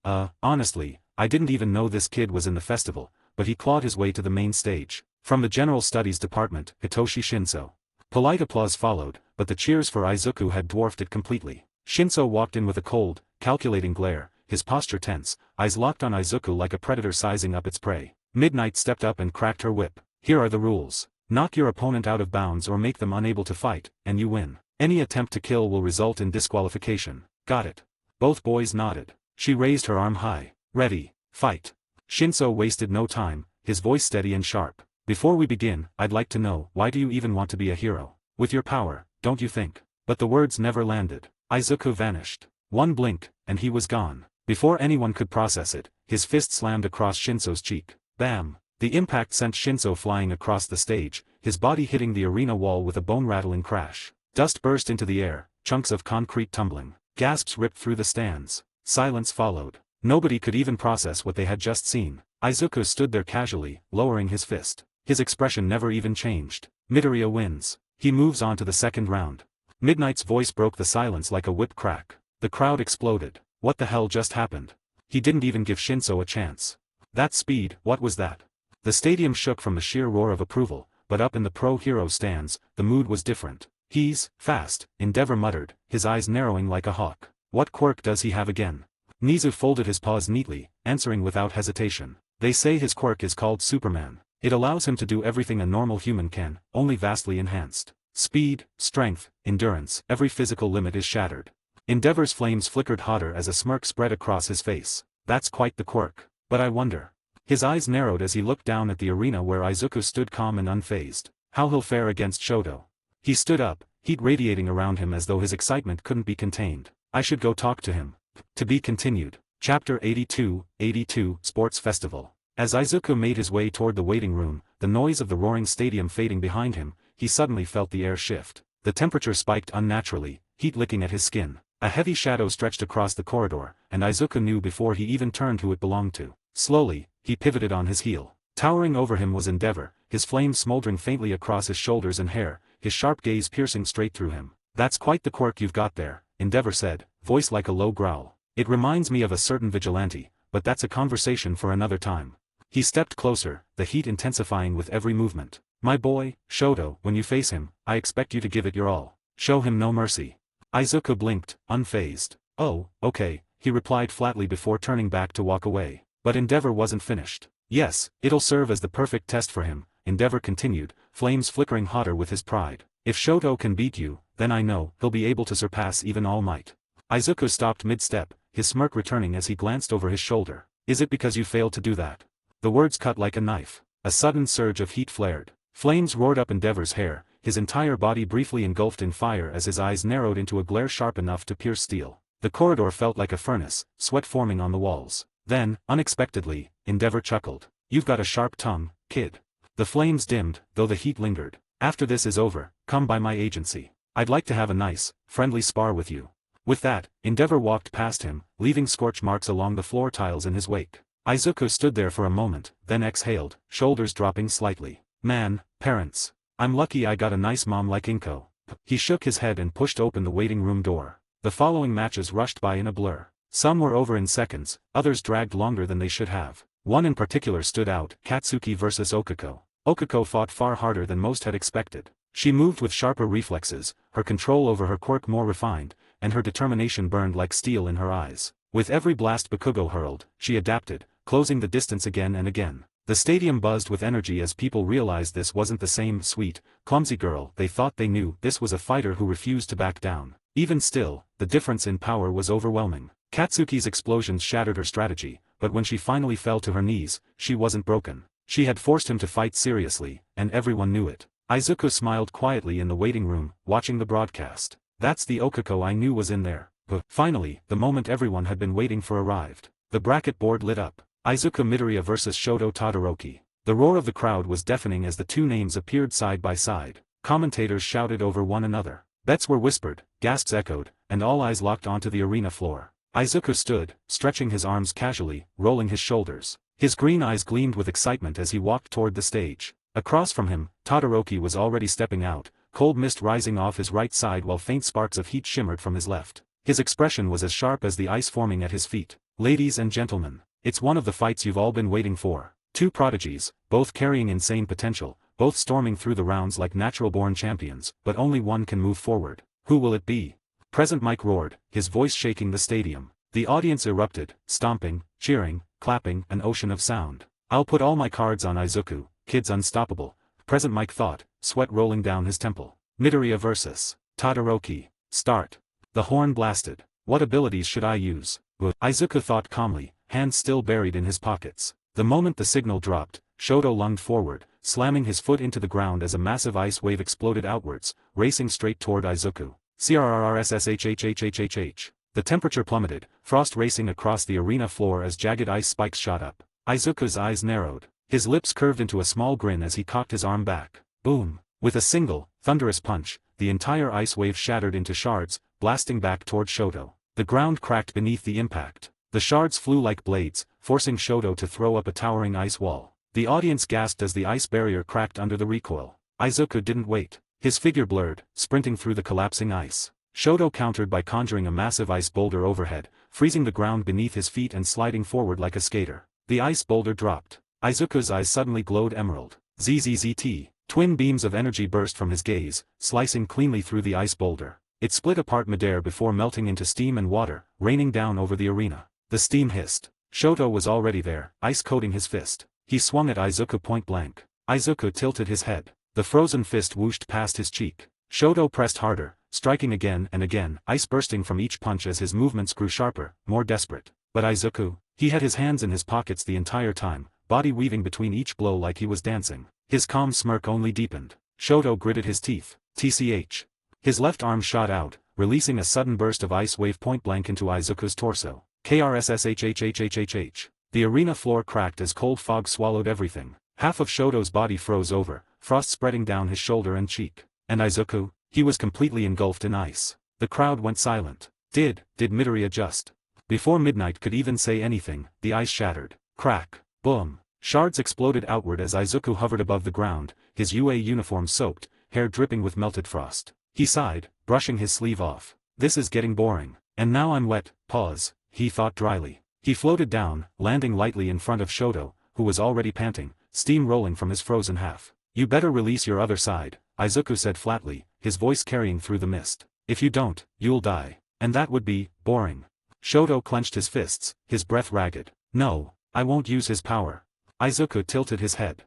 honestly, I didn't even know this kid was in the festival, but he clawed his way to the main stage. From the General Studies Department, Hitoshi Shinso. Polite applause followed, but the cheers for Izuku had dwarfed it completely. Shinso walked in with a cold, calculating glare, his posture tense, eyes locked on Izuku like a predator sizing up its prey. Midnight stepped up and cracked her whip. Here are the rules. Knock your opponent out of bounds or make them unable to fight, and you win. Any attempt to kill will result in disqualification. Got it. Both boys nodded. She raised her arm high. Ready, fight. Shinso wasted no time, his voice steady and sharp. Before we begin, I'd like to know, why do you even want to be a hero? With your power, don't you think? But the words never landed. Izuku vanished. One blink, and he was gone. Before anyone could process it, his fist slammed across Shinso's cheek. Bam! The impact sent Shinso flying across the stage, his body hitting the arena wall with a bone-rattling crash. Dust burst into the air, chunks of concrete tumbling. Gasps ripped through the stands. Silence followed. Nobody could even process what they had just seen. Izuku stood there casually, lowering his fist. His expression never even changed. Midoriya wins. He moves on to the second round. Midnight's voice broke the silence like a whip crack. The crowd exploded. What the hell just happened? He didn't even give Shinso a chance. That speed, what was that? The stadium shook from the sheer roar of approval, but up in the pro hero stands, the mood was different. He's fast, Endeavor muttered, his eyes narrowing like a hawk. What quirk does he have again? Nizu folded his paws neatly, answering without hesitation. They say his quirk is called Superman. It allows him to do everything a normal human can, only vastly enhanced. Speed, strength, endurance, every physical limit is shattered. Endeavor's flames flickered hotter as a smirk spread across his face. That's quite the quirk. But I wonder. His eyes narrowed as he looked down at the arena where Izuku stood calm and unfazed. How he'll fare against Shoto. He stood up, heat radiating around him as though his excitement couldn't be contained. I should go talk to him. To be continued. Chapter 82, Sports Festival. As Izuku made his way toward the waiting room, the noise of the roaring stadium fading behind him, he suddenly felt the air shift. The temperature spiked unnaturally, heat licking at his skin. A heavy shadow stretched across the corridor, and Izuku knew before he even turned who it belonged to. Slowly, he pivoted on his heel. Towering over him was Endeavor, his flames smoldering faintly across his shoulders and hair, his sharp gaze piercing straight through him. That's quite the quirk you've got there, Endeavor said, voice like a low growl. It reminds me of a certain vigilante, but that's a conversation for another time. He stepped closer, the heat intensifying with every movement. My boy, Shoto, when you face him, I expect you to give it your all. Show him no mercy. Izuku blinked, unfazed. Oh, okay, he replied flatly before turning back to walk away. But Endeavor wasn't finished. Yes, it'll serve as the perfect test for him, Endeavor continued, flames flickering hotter with his pride. If Shoto can beat you, then I know he'll be able to surpass even All Might. Izuku stopped mid-step, his smirk returning as he glanced over his shoulder. Is it because you failed to do that? The words cut like a knife. A sudden surge of heat flared. Flames roared up Endeavor's hair, his entire body briefly engulfed in fire as his eyes narrowed into a glare sharp enough to pierce steel. The corridor felt like a furnace, sweat forming on the walls. Then, unexpectedly, Endeavor chuckled. You've got a sharp tongue, kid. The flames dimmed, though the heat lingered. After this is over, come by my agency. I'd like to have a nice, friendly spar with you. With that, Endeavor walked past him, leaving scorch marks along the floor tiles in his wake. Izuku stood there for a moment, then exhaled, shoulders dropping slightly. Man, parents. I'm lucky I got a nice mom like Inko. He shook his head and pushed open the waiting room door. The following matches rushed by in a blur. Some were over in seconds, others dragged longer than they should have. One in particular stood out, Katsuki vs Okiko. Okiko fought far harder than most had expected. She moved with sharper reflexes, her control over her quirk more refined, and her determination burned like steel in her eyes. With every blast Bakugo hurled, she adapted, closing the distance again and again. The stadium buzzed with energy as people realized this wasn't the same sweet, clumsy girl they thought they knew. This was a fighter who refused to back down. Even still, the difference in power was overwhelming. Katsuki's explosions shattered her strategy, but when she finally fell to her knees, she wasn't broken. She had forced him to fight seriously, and everyone knew it. Izuku smiled quietly in the waiting room, watching the broadcast. That's the Okiko I knew was in there. But finally, the moment everyone had been waiting for arrived. The bracket board lit up. Izuku Midoriya vs Shoto Todoroki. The roar of the crowd was deafening as the two names appeared side by side. Commentators shouted over one another. Bets were whispered, gasps echoed, and all eyes locked onto the arena floor. Izuku stood, stretching his arms casually, rolling his shoulders. His green eyes gleamed with excitement as he walked toward the stage. Across from him, Todoroki was already stepping out, cold mist rising off his right side while faint sparks of heat shimmered from his left. His expression was as sharp as the ice forming at his feet. Ladies and gentlemen, it's one of the fights you've all been waiting for. Two prodigies, both carrying insane potential, both storming through the rounds like natural-born champions, but only one can move forward. Who will it be? Present Mike roared, his voice shaking the stadium. The audience erupted, stomping, cheering, clapping, an ocean of sound. I'll put all my cards on Izuku, kid's unstoppable, Present Mike thought, sweat rolling down his temple. Midoriya vs. Todoroki. Start. The horn blasted. What abilities should I use? Izuku thought calmly, hands still buried in his pockets. The moment the signal dropped, Shoto lunged forward, slamming his foot into the ground as a massive ice wave exploded outwards, racing straight toward Izuku. CRRRSSHHHHHH. The temperature plummeted, frost racing across the arena floor as jagged ice spikes shot up. Izuku's eyes narrowed. His lips curved into a small grin as he cocked his arm back. Boom! With a single, thunderous punch, the entire ice wave shattered into shards, blasting back toward Shoto. The ground cracked beneath the impact. The shards flew like blades, forcing Shoto to throw up a towering ice wall. The audience gasped as the ice barrier cracked under the recoil. Izuku didn't wait. His figure blurred, sprinting through the collapsing ice. Shoto countered by conjuring a massive ice boulder overhead, freezing the ground beneath his feet and sliding forward like a skater. The ice boulder dropped. Izuku's eyes suddenly glowed emerald. ZZZT. Twin beams of energy burst from his gaze, slicing cleanly through the ice boulder. It split apart midair before melting into steam and water, raining down over the arena. The steam hissed. Shoto was already there, ice coating his fist. He swung at Izuku point blank. Izuku tilted his head. The frozen fist whooshed past his cheek. Shoto pressed harder, striking again and again, ice bursting from each punch as his movements grew sharper, more desperate. But Izuku, he had his hands in his pockets the entire time, body weaving between each blow like he was dancing. His calm smirk only deepened. Shoto gritted his teeth. TCH. His left arm shot out, releasing a sudden burst of ice wave point blank into Izuku's torso. KRSSHHHHHH. The arena floor cracked as cold fog swallowed everything. Half of Shoto's body froze over, frost spreading down his shoulder and cheek. And Izuku? He was completely engulfed in ice. The crowd went silent. Did Midoriya just? Before Midnight could even say anything, the ice shattered. Crack. Boom. Shards exploded outward as Izuku hovered above the ground, his UA uniform soaked, hair dripping with melted frost. He sighed, brushing his sleeve off. This is getting boring. And now I'm wet. Pause, he thought dryly. He floated down, landing lightly in front of Shoto, who was already panting, steam rolling from his frozen half. You better release your other side, Izuku said flatly, his voice carrying through the mist. If you don't, you'll die. And that would be boring. Shoto clenched his fists, his breath ragged. No, I won't use his power. Izuku tilted his head.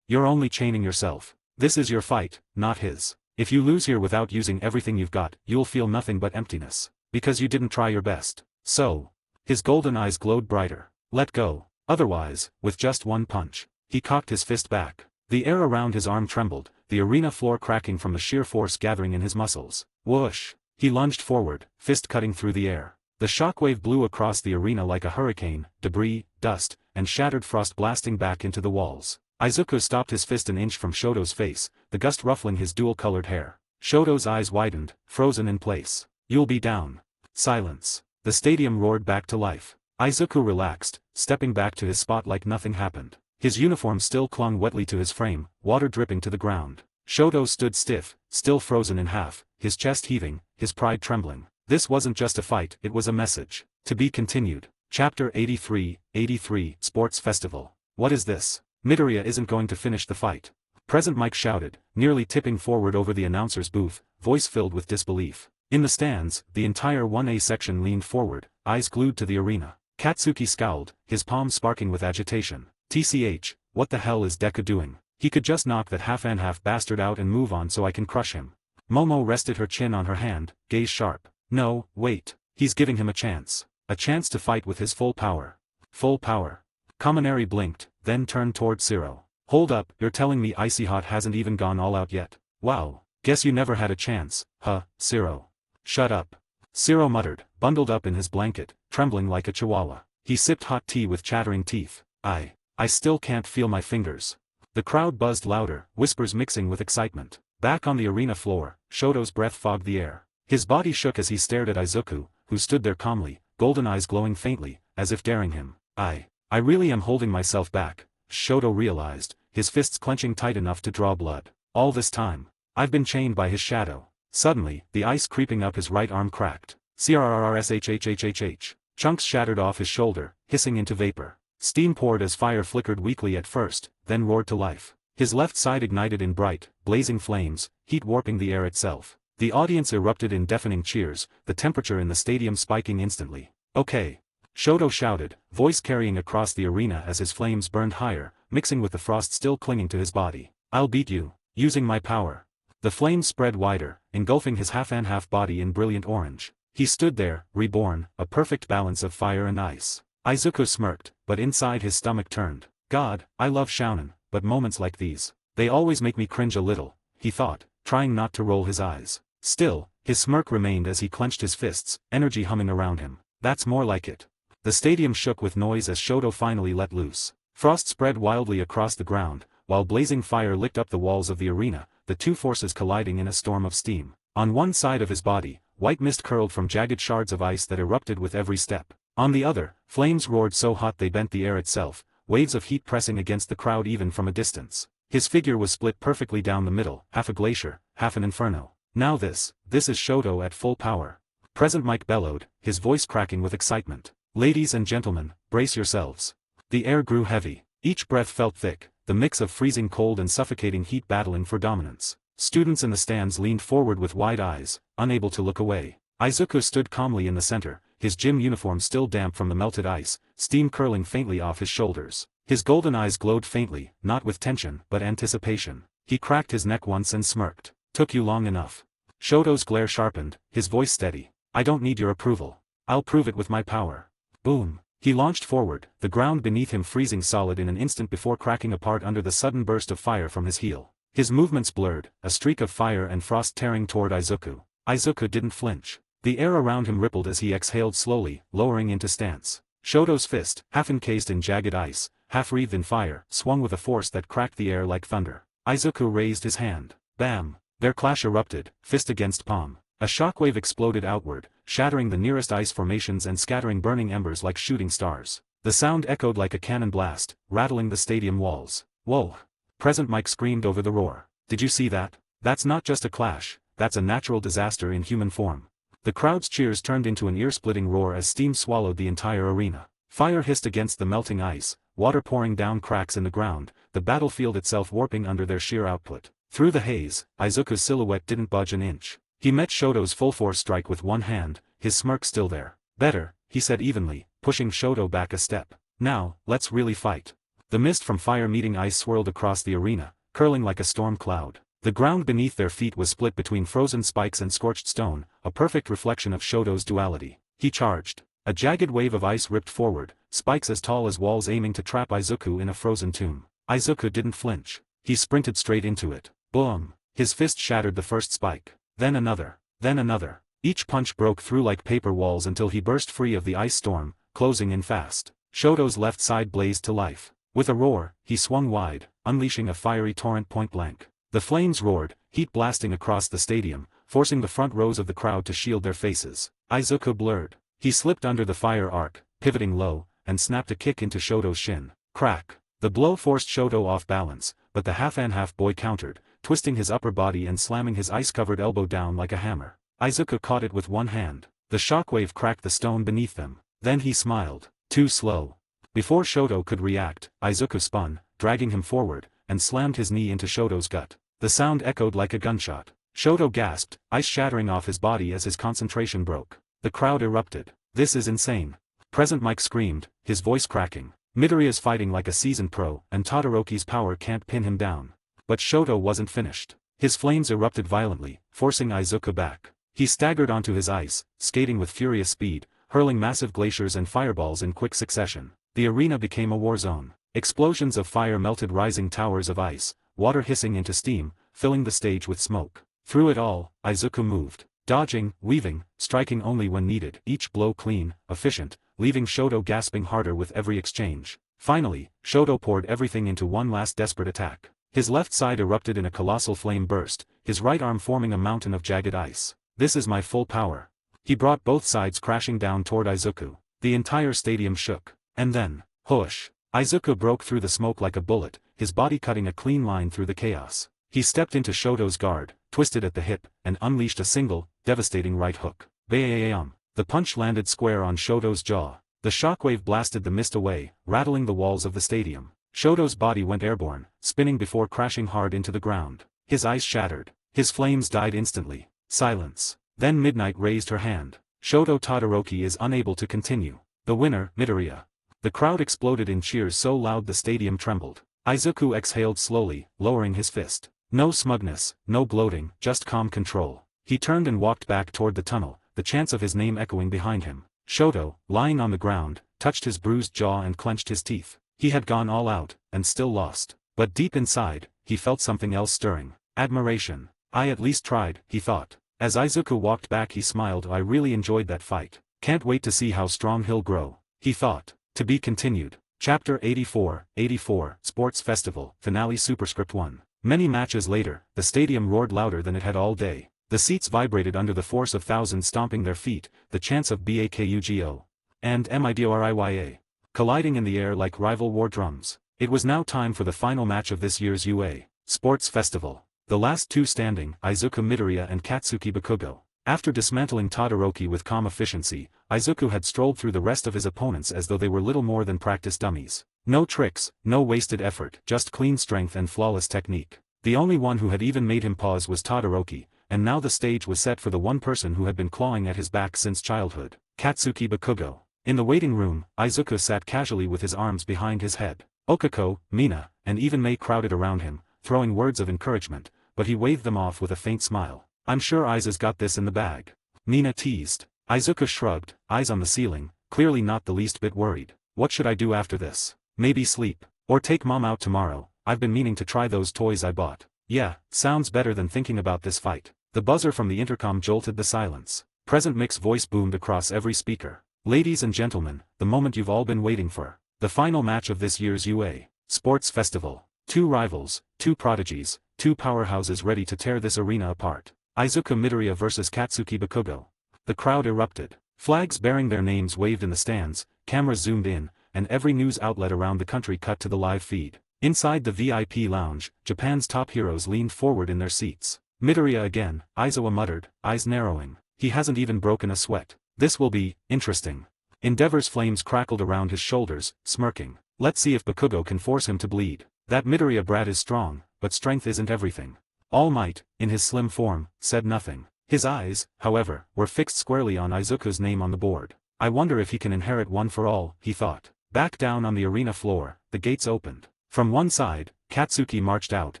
You're only chaining yourself. This is your fight, not his. If you lose here without using everything you've got, you'll feel nothing but emptiness. Because you didn't try your best. So. His golden eyes glowed brighter. Let go. Otherwise, with just one punch. He cocked his fist back. The air around his arm trembled, the arena floor cracking from the sheer force gathering in his muscles. Whoosh. He lunged forward, fist cutting through the air. The shockwave blew across the arena like a hurricane, debris, dust, and shattered frost blasting back into the walls. Izuku stopped his fist an inch from Shoto's face, the gust ruffling his dual-colored hair. Shoto's eyes widened, frozen in place. You'll be down. Silence. The stadium roared back to life. Izuku relaxed, stepping back to his spot like nothing happened. His uniform still clung wetly to his frame, water dripping to the ground. Shoto stood stiff, still frozen in half, his chest heaving, his pride trembling. This wasn't just a fight, it was a message. To be continued. Chapter 83, Sports Festival. What is this? Midoriya isn't going to finish the fight. Present Mike shouted, nearly tipping forward over the announcer's booth, voice filled with disbelief. In the stands, the entire 1A section leaned forward, eyes glued to the arena. Katsuki scowled, his palms sparking with agitation. TCH, what the hell is Deku doing? He could just knock that half-and-half bastard out and move on so I can crush him. Momo rested her chin on her hand, gaze sharp. No, wait. He's giving him a chance. A chance to fight with his full power. Full power. Kaminari blinked, then turned toward Zero. Hold up, you're telling me Icy Hot hasn't even gone all out yet? Wow. Guess you never had a chance, huh, Zero? Shut up. Zero muttered, bundled up in his blanket, trembling like a chihuahua. He sipped hot tea with chattering teeth. I still can't feel my fingers. The crowd buzzed louder, whispers mixing with excitement. Back on the arena floor, Shoto's breath fogged the air. His body shook as he stared at Izuku, who stood there calmly, golden eyes glowing faintly, as if daring him. I really am holding myself back, Shoto realized, his fists clenching tight enough to draw blood. All this time, I've been chained by his shadow. Suddenly, the ice creeping up his right arm cracked. CRRRSHHHHH. Chunks shattered off his shoulder, hissing into vapor. Steam poured as fire flickered weakly at first, then roared to life. His left side ignited in bright, blazing flames, heat warping the air itself. The audience erupted in deafening cheers, the temperature in the stadium spiking instantly. Okay. Shoto shouted, voice carrying across the arena as his flames burned higher, mixing with the frost still clinging to his body. I'll beat you, using my power. The flames spread wider, engulfing his half-and-half body in brilliant orange. He stood there, reborn, a perfect balance of fire and ice. Izuku smirked, but inside his stomach turned. God, I love shounen, but moments like these, they always make me cringe a little, he thought, trying not to roll his eyes. Still, his smirk remained as he clenched his fists, energy humming around him. That's more like it. The stadium shook with noise as Shoto finally let loose. Frost spread wildly across the ground, while blazing fire licked up the walls of the arena, the two forces colliding in a storm of steam. On one side of his body, white mist curled from jagged shards of ice that erupted with every step. On the other, flames roared so hot they bent the air itself, waves of heat pressing against the crowd even from a distance. His figure was split perfectly down the middle, half a glacier, half an inferno. Now this is Shoto at full power. Present Mike bellowed, his voice cracking with excitement. Ladies and gentlemen, brace yourselves. The air grew heavy. Each breath felt thick, the mix of freezing cold and suffocating heat battling for dominance. Students in the stands leaned forward with wide eyes, unable to look away. Izuku stood calmly in the center, his gym uniform still damp from the melted ice, steam curling faintly off his shoulders. His golden eyes glowed faintly, not with tension, but anticipation. He cracked his neck once and smirked. Took you long enough. Shoto's glare sharpened, his voice steady. I don't need your approval. I'll prove it with my power. Boom. He launched forward, the ground beneath him freezing solid in an instant before cracking apart under the sudden burst of fire from his heel. His movements blurred, a streak of fire and frost tearing toward Izuku. Izuku didn't flinch. The air around him rippled as he exhaled slowly, lowering into stance. Shoto's fist, half encased in jagged ice, half wreathed in fire, swung with a force that cracked the air like thunder. Izuku raised his hand. Bam! Their clash erupted, fist against palm. A shockwave exploded outward, shattering the nearest ice formations and scattering burning embers like shooting stars. The sound echoed like a cannon blast, rattling the stadium walls. Whoa! Present Mike screamed over the roar. Did you see that? That's not just a clash, that's a natural disaster in human form. The crowd's cheers turned into an ear-splitting roar as steam swallowed the entire arena. Fire hissed against the melting ice, water pouring down cracks in the ground, the battlefield itself warping under their sheer output. Through the haze, Izuku's silhouette didn't budge an inch. He met Shoto's full-force strike with one hand, his smirk still there. Better, he said evenly, pushing Shoto back a step. Now, let's really fight. The mist from fire meeting ice swirled across the arena, curling like a storm cloud. The ground beneath their feet was split between frozen spikes and scorched stone, a perfect reflection of Shoto's duality. He charged. A jagged wave of ice ripped forward, spikes as tall as walls aiming to trap Izuku in a frozen tomb. Izuku didn't flinch. He sprinted straight into it. Boom! His fist shattered the first spike. Then another. Then another. Each punch broke through like paper walls until he burst free of the ice storm, closing in fast. Shoto's left side blazed to life. With a roar, he swung wide, unleashing a fiery torrent point blank. The flames roared, heat blasting across the stadium, forcing the front rows of the crowd to shield their faces. Izuku blurred. He slipped under the fire arc, pivoting low, and snapped a kick into Shoto's shin. Crack. The blow forced Shoto off balance, but the half-and-half boy countered, twisting his upper body and slamming his ice-covered elbow down like a hammer. Izuku caught it with one hand. The shockwave cracked the stone beneath them. Then he smiled. Too slow. Before Shoto could react, Izuku spun, dragging him forward, and slammed his knee into Shoto's gut. The sound echoed like a gunshot. Shoto gasped, ice shattering off his body as his concentration broke. The crowd erupted. This is insane. Present Mike screamed, his voice cracking. Midoriya's fighting like a seasoned pro, and Todoroki's power can't pin him down. But Shoto wasn't finished. His flames erupted violently, forcing Izuku back. He staggered onto his ice, skating with furious speed, hurling massive glaciers and fireballs in quick succession. The arena became a war zone. Explosions of fire melted rising towers of ice, water hissing into steam, filling the stage with smoke. Through it all, Izuku moved. Dodging, weaving, striking only when needed, each blow clean, efficient, leaving Shoto gasping harder with every exchange. Finally, Shoto poured everything into one last desperate attack. His left side erupted in a colossal flame burst, his right arm forming a mountain of jagged ice. This is my full power. He brought both sides crashing down toward Izuku. The entire stadium shook. And then, whoosh! Izuku broke through the smoke like a bullet, his body cutting a clean line through the chaos. He stepped into Shoto's guard, twisted at the hip, and unleashed a single, devastating right hook. Bam! The punch landed square on Shoto's jaw. The shockwave blasted the mist away, rattling the walls of the stadium. Shoto's body went airborne, spinning before crashing hard into the ground. His ice shattered. His flames died instantly. Silence. Then Midnight raised her hand. Shoto Todoroki is unable to continue. The winner, Midoriya. The crowd exploded in cheers so loud the stadium trembled. Izuku exhaled slowly, lowering his fist. No smugness, no gloating, just calm control. He turned and walked back toward the tunnel, the chants of his name echoing behind him. Shoto, lying on the ground, touched his bruised jaw and clenched his teeth. He had gone all out, and still lost. But deep inside, he felt something else stirring. Admiration. I at least tried, he thought. As Izuku walked back he smiled. I really enjoyed that fight. Can't wait to see how strong he'll grow, he thought. To be continued. Chapter 84, Sports Festival, Finale Superscript 1. Many matches later, the stadium roared louder than it had all day. The seats vibrated under the force of thousands stomping their feet, the chants of BAKUGO and MIDORIYA colliding in the air like rival war drums. It was now time for the final match of this year's UA Sports Festival. The last two standing, Izuku Midoriya and Katsuki Bakugo. After dismantling Todoroki with calm efficiency, Izuku had strolled through the rest of his opponents as though they were little more than practice dummies. No tricks, no wasted effort, just clean strength and flawless technique. The only one who had even made him pause was Todoroki, and now the stage was set for the one person who had been clawing at his back since childhood, Katsuki Bakugo. In the waiting room, Izuku sat casually with his arms behind his head. Okako, Mina, and even Mei crowded around him, throwing words of encouragement, but he waved them off with a faint smile. "I'm sure Aiza's got this in the bag," Mina teased. Izuku shrugged, eyes on the ceiling, clearly not the least bit worried. "What should I do after this? Maybe sleep. Or take Mom out tomorrow. I've been meaning to try those toys I bought." "Yeah, sounds better than thinking about this fight." The buzzer from the intercom jolted the silence. Present Mick's voice boomed across every speaker. "Ladies and gentlemen, the moment you've all been waiting for. The final match of this year's UA Sports Festival. Two rivals, two prodigies, two powerhouses ready to tear this arena apart. Izuku Midoriya vs Katsuki Bakugo." The crowd erupted. Flags bearing their names waved in the stands, cameras zoomed in, and every news outlet around the country cut to the live feed. Inside the VIP lounge, Japan's top heroes leaned forward in their seats. "Midoriya again," Aizawa muttered, eyes narrowing. "He hasn't even broken a sweat. This will be interesting." Endeavor's flames crackled around his shoulders, smirking. "Let's see if Bakugo can force him to bleed. That Midoriya brat is strong, but strength isn't everything." All Might, in his slim form, said nothing. His eyes, however, were fixed squarely on Izuku's name on the board. "I wonder if he can inherit One for All," he thought. Back down on the arena floor, the gates opened. From one side, Katsuki marched out,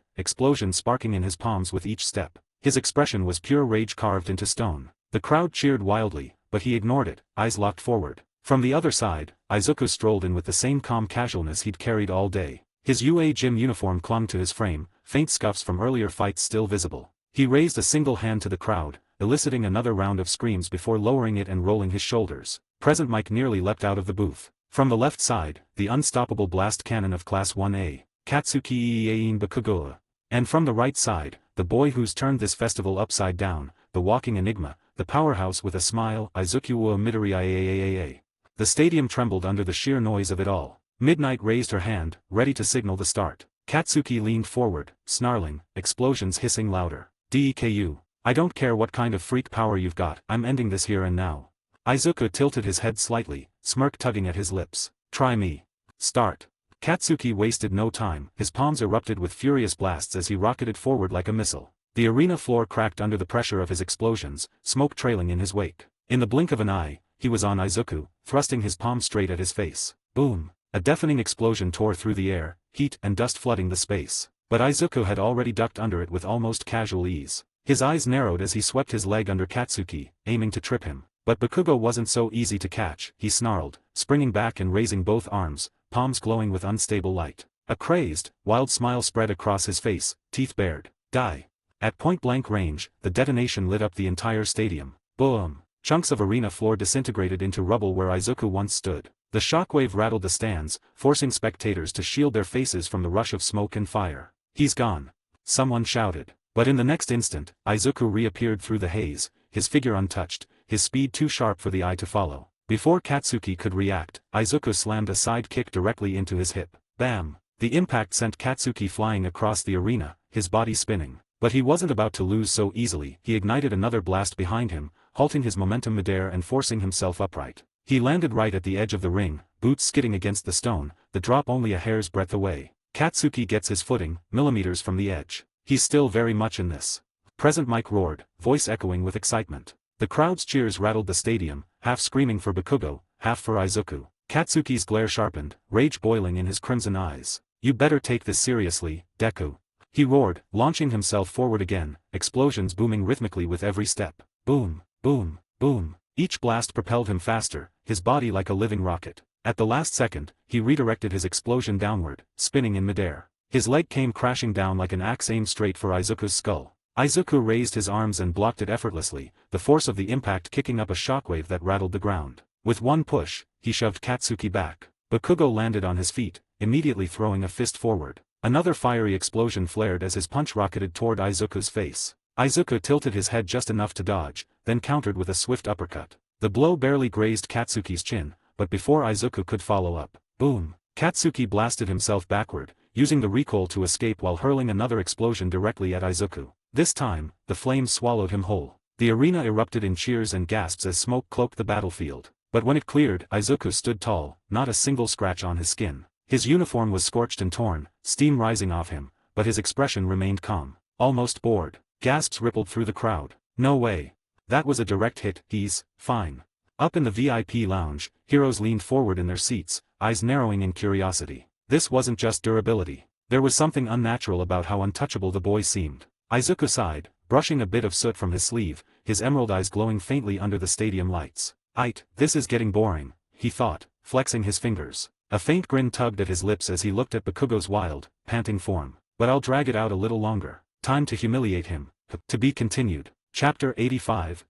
explosions sparking in his palms with each step. His expression was pure rage carved into stone. The crowd cheered wildly, but he ignored it, eyes locked forward. From the other side, Izuku strolled in with the same calm casualness he'd carried all day. His UA gym uniform clung to his frame, faint scuffs from earlier fights still visible. He raised a single hand to the crowd, eliciting another round of screams before lowering it and rolling his shoulders. Present Mike nearly leapt out of the booth. From the left side, the unstoppable blast cannon of Class 1A, Katsuki Iein Bakugo. And from the right side, the boy who's turned this festival upside down, the walking enigma, the powerhouse with a smile, Izuku Midoriya. The stadium trembled under the sheer noise of it all. Midnight raised her hand, ready to signal the start. Katsuki leaned forward, snarling, explosions hissing louder. "DEKU. I don't care what kind of freak power you've got, I'm ending this here and now." Izuku tilted his head slightly, smirk tugging at his lips. "Try me. Start." Katsuki wasted no time, his palms erupted with furious blasts as he rocketed forward like a missile. The arena floor cracked under the pressure of his explosions, smoke trailing in his wake. In the blink of an eye, he was on Izuku, thrusting his palm straight at his face. Boom! A deafening explosion tore through the air, heat and dust flooding the space. But Izuku had already ducked under it with almost casual ease. His eyes narrowed as he swept his leg under Katsuki, aiming to trip him. But Bakugo wasn't so easy to catch, he snarled, springing back and raising both arms, palms glowing with unstable light. A crazed, wild smile spread across his face, teeth bared. "Die." At point-blank range, the detonation lit up the entire stadium. Boom! Chunks of arena floor disintegrated into rubble where Izuku once stood. The shockwave rattled the stands, forcing spectators to shield their faces from the rush of smoke and fire. "He's gone," someone shouted. But in the next instant, Izuku reappeared through the haze, his figure untouched, his speed too sharp for the eye to follow. Before Katsuki could react, Izuku slammed a side kick directly into his hip. Bam! The impact sent Katsuki flying across the arena, his body spinning. But he wasn't about to lose so easily. He ignited another blast behind him, halting his momentum midair and forcing himself upright. He landed right at the edge of the ring, boots skidding against the stone, the drop only a hair's breadth away. Katsuki gets his footing, millimeters from the edge. He's still very much in this. Present Mike roared, voice echoing with excitement. The crowd's cheers rattled the stadium, half screaming for Bakugo, half for Izuku. Katsuki's glare sharpened, rage boiling in his crimson eyes. "You better take this seriously, Deku," he roared, launching himself forward again, explosions booming rhythmically with every step. Boom, boom, boom. Each blast propelled him faster, his body like a living rocket. At the last second, he redirected his explosion downward, spinning in midair. His leg came crashing down like an axe aimed straight for Izuku's skull. Izuku raised his arms and blocked it effortlessly, the force of the impact kicking up a shockwave that rattled the ground. With one push, he shoved Katsuki back. Bakugo landed on his feet, immediately throwing a fist forward. Another fiery explosion flared as his punch rocketed toward Izuku's face. Izuku tilted his head just enough to dodge, then countered with a swift uppercut. The blow barely grazed Katsuki's chin, but before Izuku could follow up, boom! Katsuki blasted himself backward, using the recoil to escape while hurling another explosion directly at Izuku. This time, the flames swallowed him whole. The arena erupted in cheers and gasps as smoke cloaked the battlefield. But when it cleared, Izuku stood tall, not a single scratch on his skin. His uniform was scorched and torn, steam rising off him, but his expression remained calm. Almost bored. Gasps rippled through the crowd. No way. That was a direct hit. He's fine. Up in the VIP lounge, heroes leaned forward in their seats, eyes narrowing in curiosity. This wasn't just durability. There was something unnatural about how untouchable the boy seemed. Izuku sighed, brushing a bit of soot from his sleeve, his emerald eyes glowing faintly under the stadium lights. This is getting boring, he thought, flexing his fingers. A faint grin tugged at his lips as he looked at Bakugo's wild, panting form. But I'll drag it out a little longer. Time to humiliate him. To be continued. Chapter 85,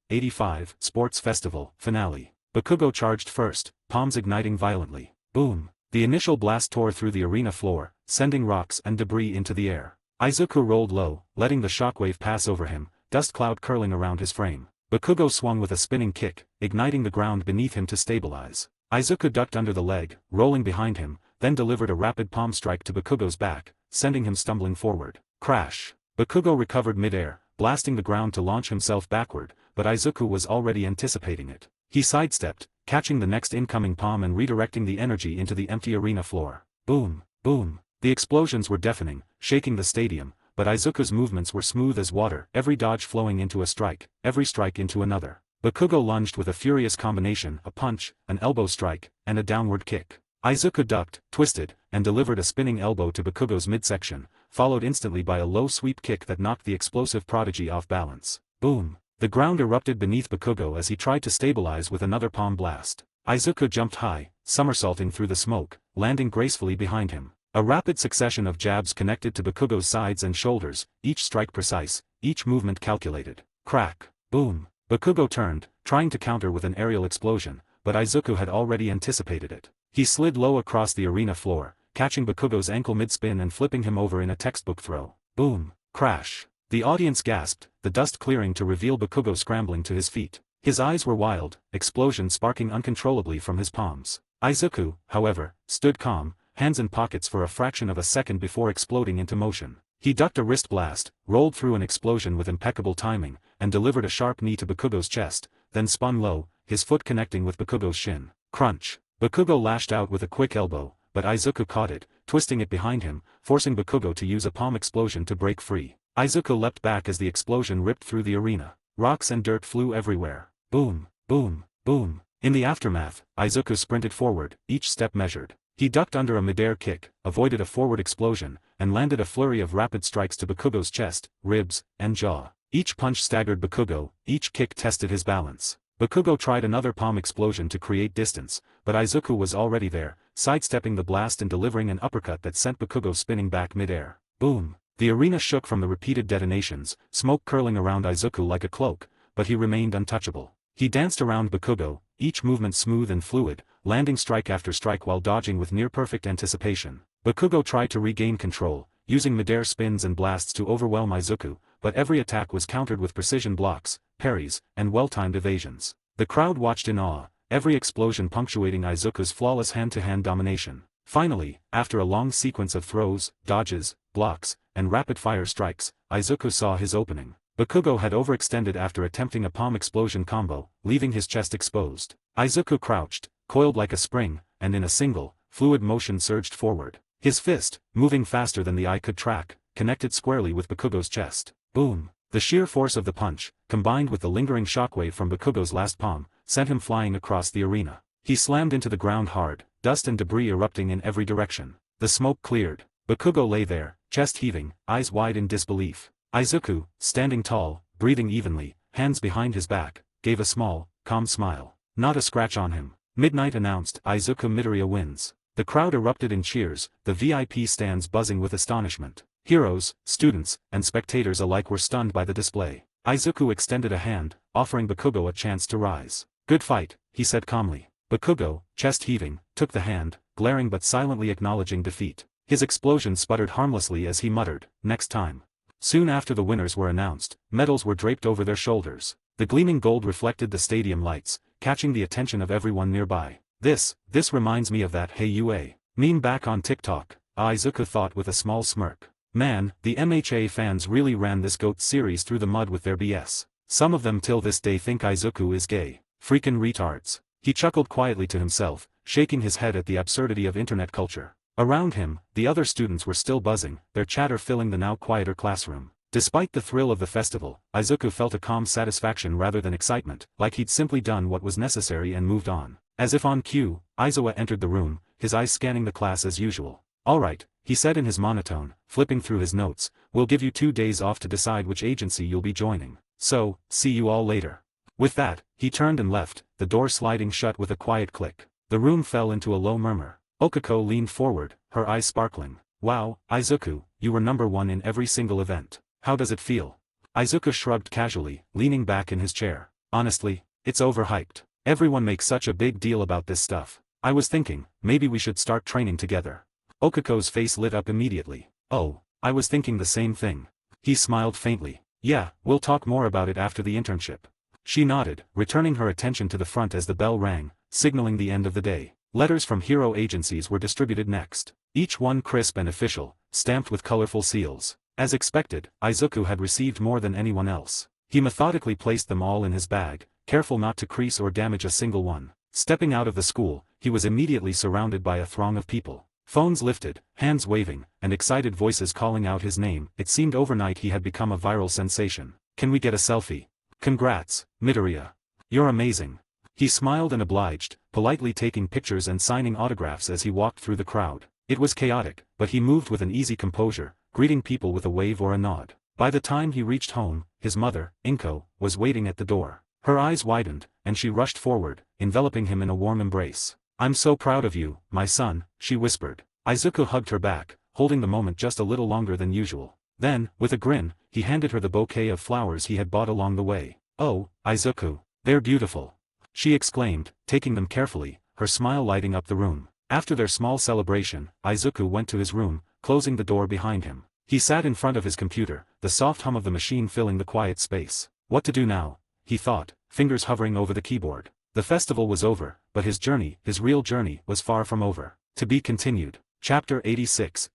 Sports Festival, Finale. Bakugo charged first, palms igniting violently. Boom. The initial blast tore through the arena floor, sending rocks and debris into the air. Izuku rolled low, letting the shockwave pass over him, dust cloud curling around his frame. Bakugo swung with a spinning kick, igniting the ground beneath him to stabilize. Izuku ducked under the leg, rolling behind him, then delivered a rapid palm strike to Bakugo's back, sending him stumbling forward. Crash. Bakugo recovered midair, blasting the ground to launch himself backward, but Izuku was already anticipating it. He sidestepped, catching the next incoming palm and redirecting the energy into the empty arena floor. Boom, boom. The explosions were deafening, shaking the stadium, but Izuku's movements were smooth as water, every dodge flowing into a strike, every strike into another. Bakugo lunged with a furious combination, a punch, an elbow strike, and a downward kick. Izuku ducked, twisted, and delivered a spinning elbow to Bakugo's midsection, followed instantly by a low sweep kick that knocked the explosive prodigy off balance. Boom. The ground erupted beneath Bakugo as he tried to stabilize with another palm blast. Izuku jumped high, somersaulting through the smoke, landing gracefully behind him. A rapid succession of jabs connected to Bakugo's sides and shoulders, each strike precise, each movement calculated. Crack. Boom. Bakugo turned, trying to counter with an aerial explosion, but Izuku had already anticipated it. He slid low across the arena floor, catching Bakugo's ankle mid-spin and flipping him over in a textbook throw. Boom. Crash. The audience gasped, the dust clearing to reveal Bakugo scrambling to his feet. His eyes were wild, explosions sparking uncontrollably from his palms. Izuku, however, stood calm, hands in pockets for a fraction of a second before exploding into motion. He ducked a wrist blast, rolled through an explosion with impeccable timing, and delivered a sharp knee to Bakugo's chest, then spun low, his foot connecting with Bakugo's shin. Crunch. Bakugo lashed out with a quick elbow, but Izuku caught it, twisting it behind him, forcing Bakugo to use a palm explosion to break free. Izuku leapt back as the explosion ripped through the arena. Rocks and dirt flew everywhere. Boom, boom, boom. In the aftermath, Izuku sprinted forward, each step measured. He ducked under a midair kick, avoided a forward explosion, and landed a flurry of rapid strikes to Bakugo's chest, ribs, and jaw. Each punch staggered Bakugo, each kick tested his balance. Bakugo tried another palm explosion to create distance, but Izuku was already there, sidestepping the blast and delivering an uppercut that sent Bakugo spinning back midair. Boom. The arena shook from the repeated detonations, smoke curling around Izuku like a cloak, but he remained untouchable. He danced around Bakugo, each movement smooth and fluid, landing strike after strike while dodging with near-perfect anticipation. Bakugo tried to regain control, using midair spins and blasts to overwhelm Izuku, but every attack was countered with precision blocks, parries, and well-timed evasions. The crowd watched in awe, every explosion punctuating Izuku's flawless hand-to-hand domination. Finally, after a long sequence of throws, dodges, blocks, and rapid-fire strikes, Izuku saw his opening. Bakugo had overextended after attempting a palm explosion combo, leaving his chest exposed. Izuku crouched, coiled like a spring, and in a single, fluid motion surged forward. His fist, moving faster than the eye could track, connected squarely with Bakugo's chest. Boom. The sheer force of the punch, combined with the lingering shockwave from Bakugo's last palm, sent him flying across the arena. He slammed into the ground hard, dust and debris erupting in every direction. The smoke cleared. Bakugo lay there, chest heaving, eyes wide in disbelief. Izuku, standing tall, breathing evenly, hands behind his back, gave a small, calm smile. Not a scratch on him. Midnight announced, Izuku Midoriya wins. The crowd erupted in cheers, the VIP stands buzzing with astonishment. Heroes, students, and spectators alike were stunned by the display. Izuku extended a hand, offering Bakugo a chance to rise. Good fight, he said calmly. Bakugo, chest heaving, took the hand, glaring but silently acknowledging defeat. His explosion sputtered harmlessly as he muttered, next time. Soon after the winners were announced, medals were draped over their shoulders. The gleaming gold reflected the stadium lights, catching the attention of everyone nearby. This reminds me of that Hey UA meme back on TikTok, Izuku thought with a small smirk. Man, the MHA fans really ran this GOAT series through the mud with their BS. Some of them till this day think Izuku is gay. Freakin' retards. He chuckled quietly to himself, shaking his head at the absurdity of internet culture. Around him, the other students were still buzzing, their chatter filling the now quieter classroom. Despite the thrill of the festival, Izuku felt a calm satisfaction rather than excitement, like he'd simply done what was necessary and moved on. As if on cue, Aizawa entered the room, his eyes scanning the class as usual. "Alright," he said in his monotone, flipping through his notes, "we'll give you 2 days off to decide which agency you'll be joining. So, see you all later." With that, he turned and left, the door sliding shut with a quiet click. The room fell into a low murmur. Okiko leaned forward, her eyes sparkling. "Wow, Izuku, you were #1 in every single event. How does it feel?" Izuku shrugged casually, leaning back in his chair. "Honestly, it's overhyped. Everyone makes such a big deal about this stuff. I was thinking, maybe we should start training together." Okiko's face lit up immediately. "Oh, I was thinking the same thing." He smiled faintly. "Yeah, we'll talk more about it after the internship." She nodded, returning her attention to the front as the bell rang, signaling the end of the day. Letters from hero agencies were distributed next. Each one crisp and official, stamped with colorful seals. As expected, Izuku had received more than anyone else. He methodically placed them all in his bag, careful not to crease or damage a single one. Stepping out of the school, he was immediately surrounded by a throng of people. Phones lifted, hands waving, and excited voices calling out his name. It seemed overnight he had become a viral sensation. "Can we get a selfie? Congrats, Midoriya. You're amazing." He smiled and obliged, politely taking pictures and signing autographs as he walked through the crowd. It was chaotic, but he moved with an easy composure, greeting people with a wave or a nod. By the time he reached home, his mother, Inko, was waiting at the door. Her eyes widened, and she rushed forward, enveloping him in a warm embrace. "I'm so proud of you, my son," she whispered. Izuku hugged her back, holding the moment just a little longer than usual. Then, with a grin, he handed her the bouquet of flowers he had bought along the way. "Oh, Izuku, they're beautiful," she exclaimed, taking them carefully, her smile lighting up the room. After their small celebration, Izuku went to his room, closing the door behind him. He sat in front of his computer, the soft hum of the machine filling the quiet space. What to do now? He thought, fingers hovering over the keyboard. The festival was over, but his journey, his real journey, was far from over. To be continued. Chapter 86,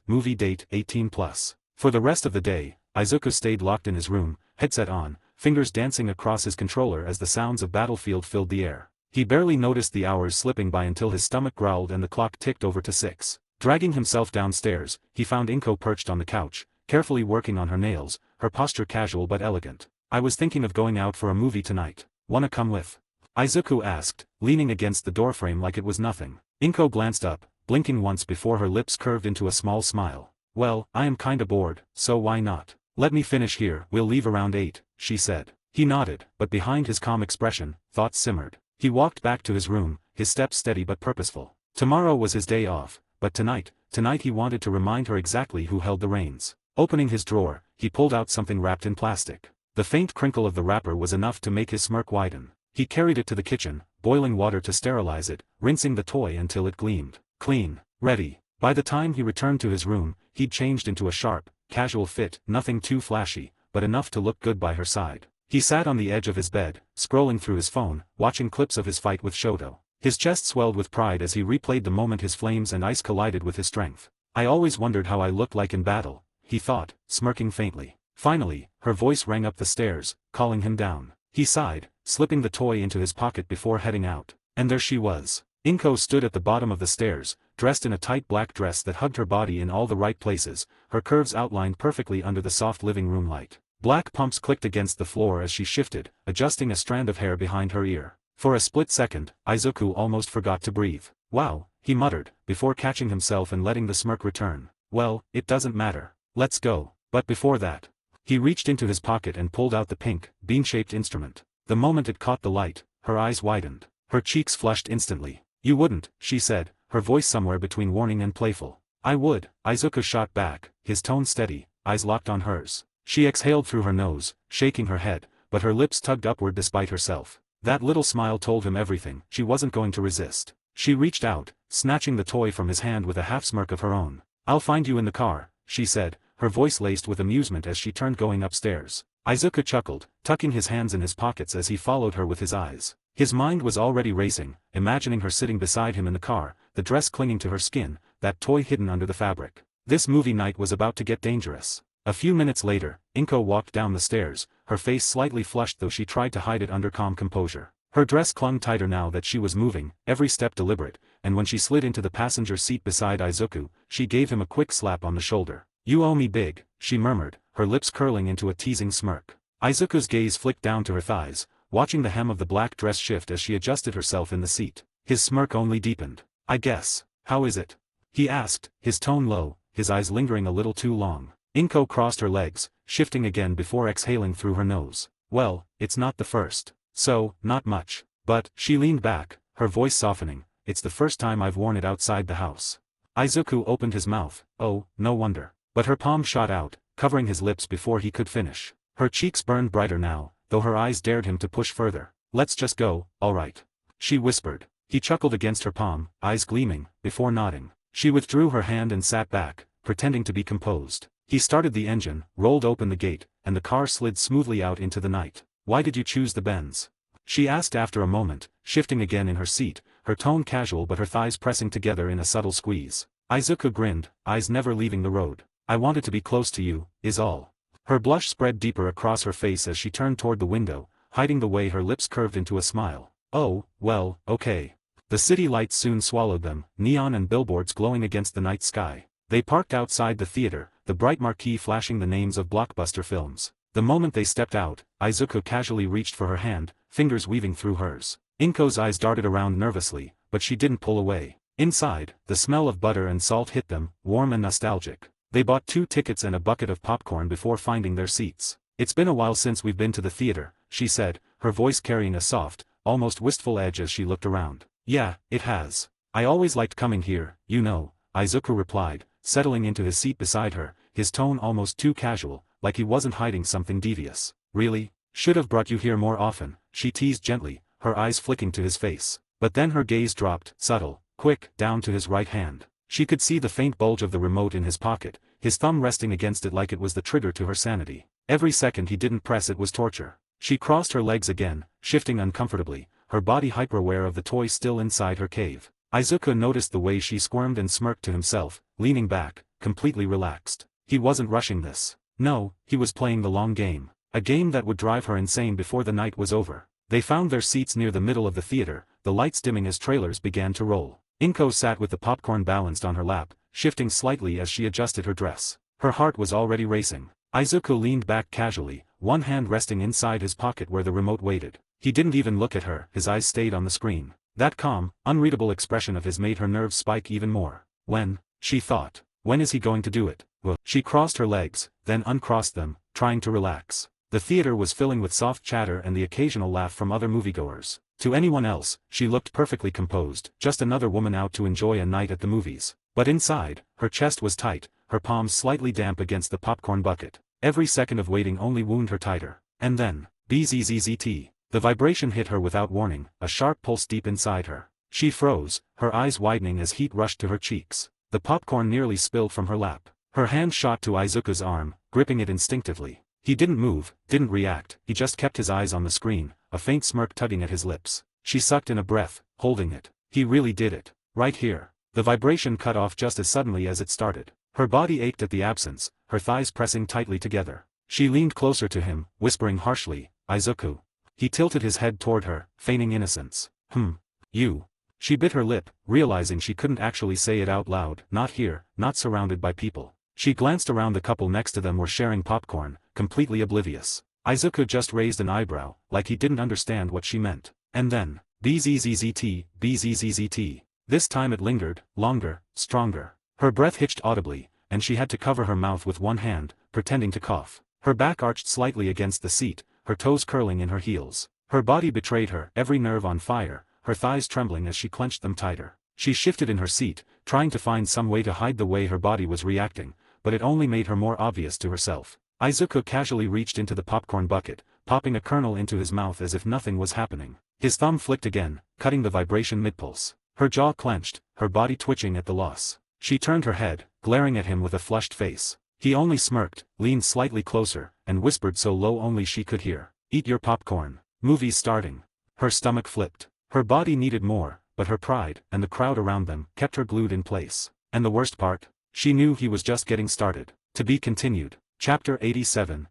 Movie Date 18+. For the rest of the day, Izuku stayed locked in his room, headset on, fingers dancing across his controller as the sounds of battlefield filled the air. He barely noticed the hours slipping by until his stomach growled and the clock ticked over to 6. Dragging himself downstairs, he found Inko perched on the couch, carefully working on her nails, her posture casual but elegant. "I was thinking of going out for a movie tonight. Wanna come with?" Izuku asked, leaning against the doorframe like it was nothing. Inko glanced up, blinking once before her lips curved into a small smile. "Well, I am kinda bored, so why not? Let me finish here. We'll leave around 8, she said. He nodded, but behind his calm expression, thoughts simmered. He walked back to his room, his steps steady but purposeful. Tomorrow was his day off, but tonight he wanted to remind her exactly who held the reins. Opening his drawer, he pulled out something wrapped in plastic. The faint crinkle of the wrapper was enough to make his smirk widen. He carried it to the kitchen, boiling water to sterilize it, rinsing the toy until it gleamed clean, ready. By the time he returned to his room, he'd changed into a sharp, casual fit, nothing too flashy, but enough to look good by her side. He sat on the edge of his bed, scrolling through his phone, watching clips of his fight with Shoto. His chest swelled with pride as he replayed the moment his flames and ice collided with his strength. "I always wondered how I looked like in battle," he thought, smirking faintly. Finally, her voice rang up the stairs, calling him down. He sighed, slipping the toy into his pocket before heading out. And there she was. Inko stood at the bottom of the stairs, dressed in a tight black dress that hugged her body in all the right places, her curves outlined perfectly under the soft living room light. Black pumps clicked against the floor as she shifted, adjusting a strand of hair behind her ear. For a split second, Izuku almost forgot to breathe. "Wow," he muttered, before catching himself and letting the smirk return. "Well, it doesn't matter. Let's go." But before that, he reached into his pocket and pulled out the pink, bean-shaped instrument. The moment it caught the light, her eyes widened. Her cheeks flushed instantly. "You wouldn't," she said, her voice somewhere between warning and playful. "I would," Izuku shot back, his tone steady, eyes locked on hers. She exhaled through her nose, shaking her head, but her lips tugged upward despite herself. That little smile told him everything. She wasn't going to resist. She reached out, snatching the toy from his hand with a half-smirk of her own. "I'll find you in the car," she said, her voice laced with amusement as she turned going upstairs. Izuku chuckled, tucking his hands in his pockets as he followed her with his eyes. His mind was already racing, imagining her sitting beside him in the car, the dress clinging to her skin, that toy hidden under the fabric. This movie night was about to get dangerous. A few minutes later, Inko walked down the stairs, her face slightly flushed though she tried to hide it under calm composure. Her dress clung tighter now that she was moving, every step deliberate, and when she slid into the passenger seat beside Izuku, she gave him a quick slap on the shoulder. "You owe me big," she murmured, her lips curling into a teasing smirk. Izuku's gaze flicked down to her thighs, watching the hem of the black dress shift as she adjusted herself in the seat. His smirk only deepened. "I guess. How is it?" he asked, his tone low, his eyes lingering a little too long. Inko crossed her legs, shifting again before exhaling through her nose. "Well, it's not the first. So, not much. But," she leaned back, her voice softening, "it's the first time I've worn it outside the house." Izuku opened his mouth. "Oh, no wonder." But her palm shot out, covering his lips before he could finish. Her cheeks burned brighter now, though her eyes dared him to push further. "Let's just go, all right?" she whispered. He chuckled against her palm, eyes gleaming, before nodding. She withdrew her hand and sat back, pretending to be composed. He started the engine, rolled open the gate, and the car slid smoothly out into the night. "Why did you choose the Benz?" she asked after a moment, shifting again in her seat, her tone casual but her thighs pressing together in a subtle squeeze. Izuku grinned, eyes never leaving the road. "I wanted to be close to you, is all." Her blush spread deeper across her face as she turned toward the window, hiding the way her lips curved into a smile. "Oh, well, okay." The city lights soon swallowed them, neon and billboards glowing against the night sky. They parked outside the theater, the bright marquee flashing the names of blockbuster films. The moment they stepped out, Izuku casually reached for her hand, fingers weaving through hers. Inko's eyes darted around nervously, but she didn't pull away. Inside, the smell of butter and salt hit them, warm and nostalgic. They bought 2 tickets and a bucket of popcorn before finding their seats. "It's been a while since we've been to the theater," she said, her voice carrying a soft, almost wistful edge as she looked around. "Yeah, it has. I always liked coming here, you know," Izuku replied, settling into his seat beside her, his tone almost too casual, like he wasn't hiding something devious. "Really? Should have brought you here more often," she teased gently, her eyes flicking to his face. But then her gaze dropped, subtle, quick, down to his right hand. She could see the faint bulge of the remote in his pocket, his thumb resting against it like it was the trigger to her sanity. Every second he didn't press it was torture. She crossed her legs again, shifting uncomfortably, her body hyper-aware of the toy still inside her cave. Izuku noticed the way she squirmed and smirked to himself, leaning back, completely relaxed. He wasn't rushing this. No, he was playing the long game. A game that would drive her insane before the night was over. They found their seats near the middle of the theater, the lights dimming as trailers began to roll. Inko sat with the popcorn balanced on her lap, shifting slightly as she adjusted her dress. Her heart was already racing. Izuku leaned back casually, one hand resting inside his pocket where the remote waited. He didn't even look at her, his eyes stayed on the screen. That calm, unreadable expression of his made her nerves spike even more. When, she thought, when is he going to do it? Well, she crossed her legs, then uncrossed them, trying to relax. The theater was filling with soft chatter and the occasional laugh from other moviegoers. To anyone else, she looked perfectly composed, just another woman out to enjoy a night at the movies. But inside, her chest was tight, her palms slightly damp against the popcorn bucket. Every second of waiting only wound her tighter. And then, bzzzt. The vibration hit her without warning, a sharp pulse deep inside her. She froze, her eyes widening as heat rushed to her cheeks. The popcorn nearly spilled from her lap. Her hand shot to Izuku's arm, gripping it instinctively. He didn't move, didn't react, he just kept his eyes on the screen, a faint smirk tugging at his lips. She sucked in a breath, holding it. He really did it. Right here. The vibration cut off just as suddenly as it started. Her body ached at the absence, her thighs pressing tightly together. She leaned closer to him, whispering harshly, "Izuku." He tilted his head toward her, feigning innocence. You." She bit her lip, realizing she couldn't actually say it out loud, not here, not surrounded by people. She glanced around the couple next to them were sharing popcorn, completely oblivious. Izuku just raised an eyebrow, like he didn't understand what she meant. And then, bzzzt, bzzzt. This time it lingered, longer, stronger. Her breath hitched audibly, and she had to cover her mouth with one hand, pretending to cough. Her back arched slightly against the seat, her toes curling in her heels. Her body betrayed her, every nerve on fire, her thighs trembling as she clenched them tighter. She shifted in her seat, trying to find some way to hide the way her body was reacting, but it only made her more obvious to herself. Izuku casually reached into the popcorn bucket, popping a kernel into his mouth as if nothing was happening. His thumb flicked again, cutting the vibration mid-pulse. Her jaw clenched, her body twitching at the loss. She turned her head, glaring at him with a flushed face. He only smirked, leaned slightly closer, and whispered so low only she could hear. "Eat your popcorn. Movie's starting." Her stomach flipped. Her body needed more, but her pride, and the crowd around them, kept her glued in place. And the worst part? She knew he was just getting started. To be continued. Chapter 87,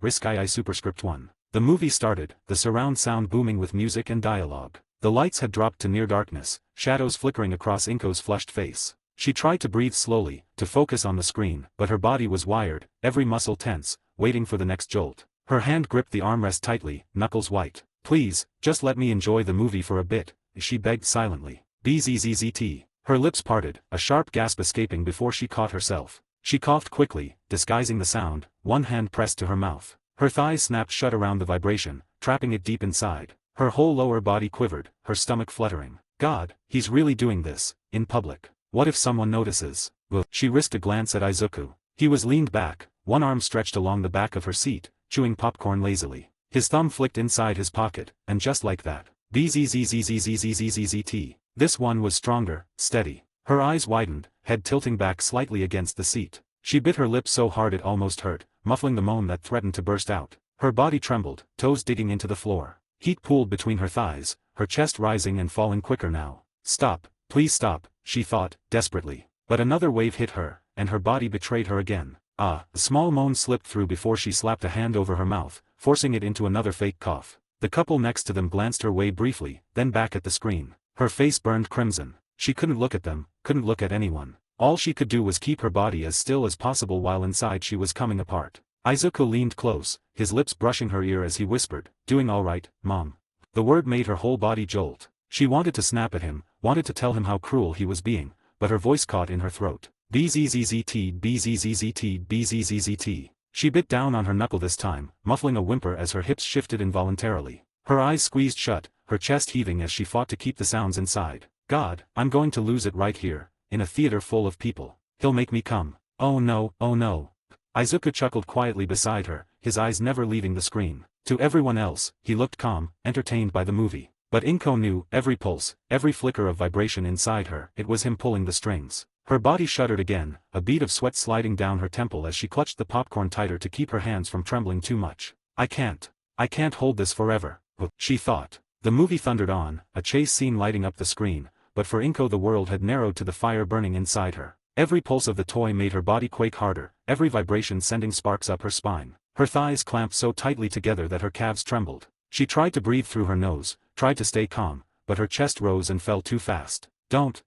Risk II Superscript 1. The movie started, the surround sound booming with music and dialogue. The lights had dropped to near darkness, shadows flickering across Inko's flushed face. She tried to breathe slowly, to focus on the screen, but her body was wired, every muscle tense, waiting for the next jolt. Her hand gripped the armrest tightly, knuckles white. "Please, just let me enjoy the movie for a bit," she begged silently. Bzzzt. Her lips parted, a sharp gasp escaping before she caught herself. She coughed quickly, disguising the sound, one hand pressed to her mouth. Her thighs snapped shut around the vibration, trapping it deep inside. Her whole lower body quivered, her stomach fluttering. God, he's really doing this, in public. What if someone notices? Well, she risked a glance at Izuku. He was leaned back, one arm stretched along the back of her seat, chewing popcorn lazily. His thumb flicked inside his pocket, and just like that. Bzzzzzzzzzzzzzt. This one was stronger, steady. Her eyes widened, head tilting back slightly against the seat. She bit her lip so hard it almost hurt, muffling the moan that threatened to burst out. Her body trembled, toes digging into the floor. Heat pooled between her thighs, her chest rising and falling quicker now. Stop, please stop, she thought, desperately. But another wave hit her, and her body betrayed her again. A small moan slipped through before she slapped a hand over her mouth, forcing it into another fake cough. The couple next to them glanced her way briefly, then back at the screen. Her face burned crimson. She couldn't look at them, couldn't look at anyone. All she could do was keep her body as still as possible while inside she was coming apart. Izuku leaned close, his lips brushing her ear as he whispered, "Doing all right, Mom." The word made her whole body jolt. She wanted to snap at him, wanted to tell him how cruel he was being, but her voice caught in her throat. Bzzzt bzzzt bzzzt. She bit down on her knuckle this time, muffling a whimper as her hips shifted involuntarily. Her eyes squeezed shut, her chest heaving as she fought to keep the sounds inside. God, I'm going to lose it right here, in a theater full of people. He'll make me come. Oh no, oh no. Izuku chuckled quietly beside her, his eyes never leaving the screen. To everyone else, he looked calm, entertained by the movie. But Inko knew, every pulse, every flicker of vibration inside her, it was him pulling the strings. Her body shuddered again, a bead of sweat sliding down her temple as she clutched the popcorn tighter to keep her hands from trembling too much. I can't hold this forever, she thought. The movie thundered on, a chase scene lighting up the screen, but for Inko the world had narrowed to the fire burning inside her. Every pulse of the toy made her body quake harder, every vibration sending sparks up her spine. Her thighs clamped so tightly together that her calves trembled. She tried to breathe through her nose, tried to stay calm, but her chest rose and fell too fast. Don't,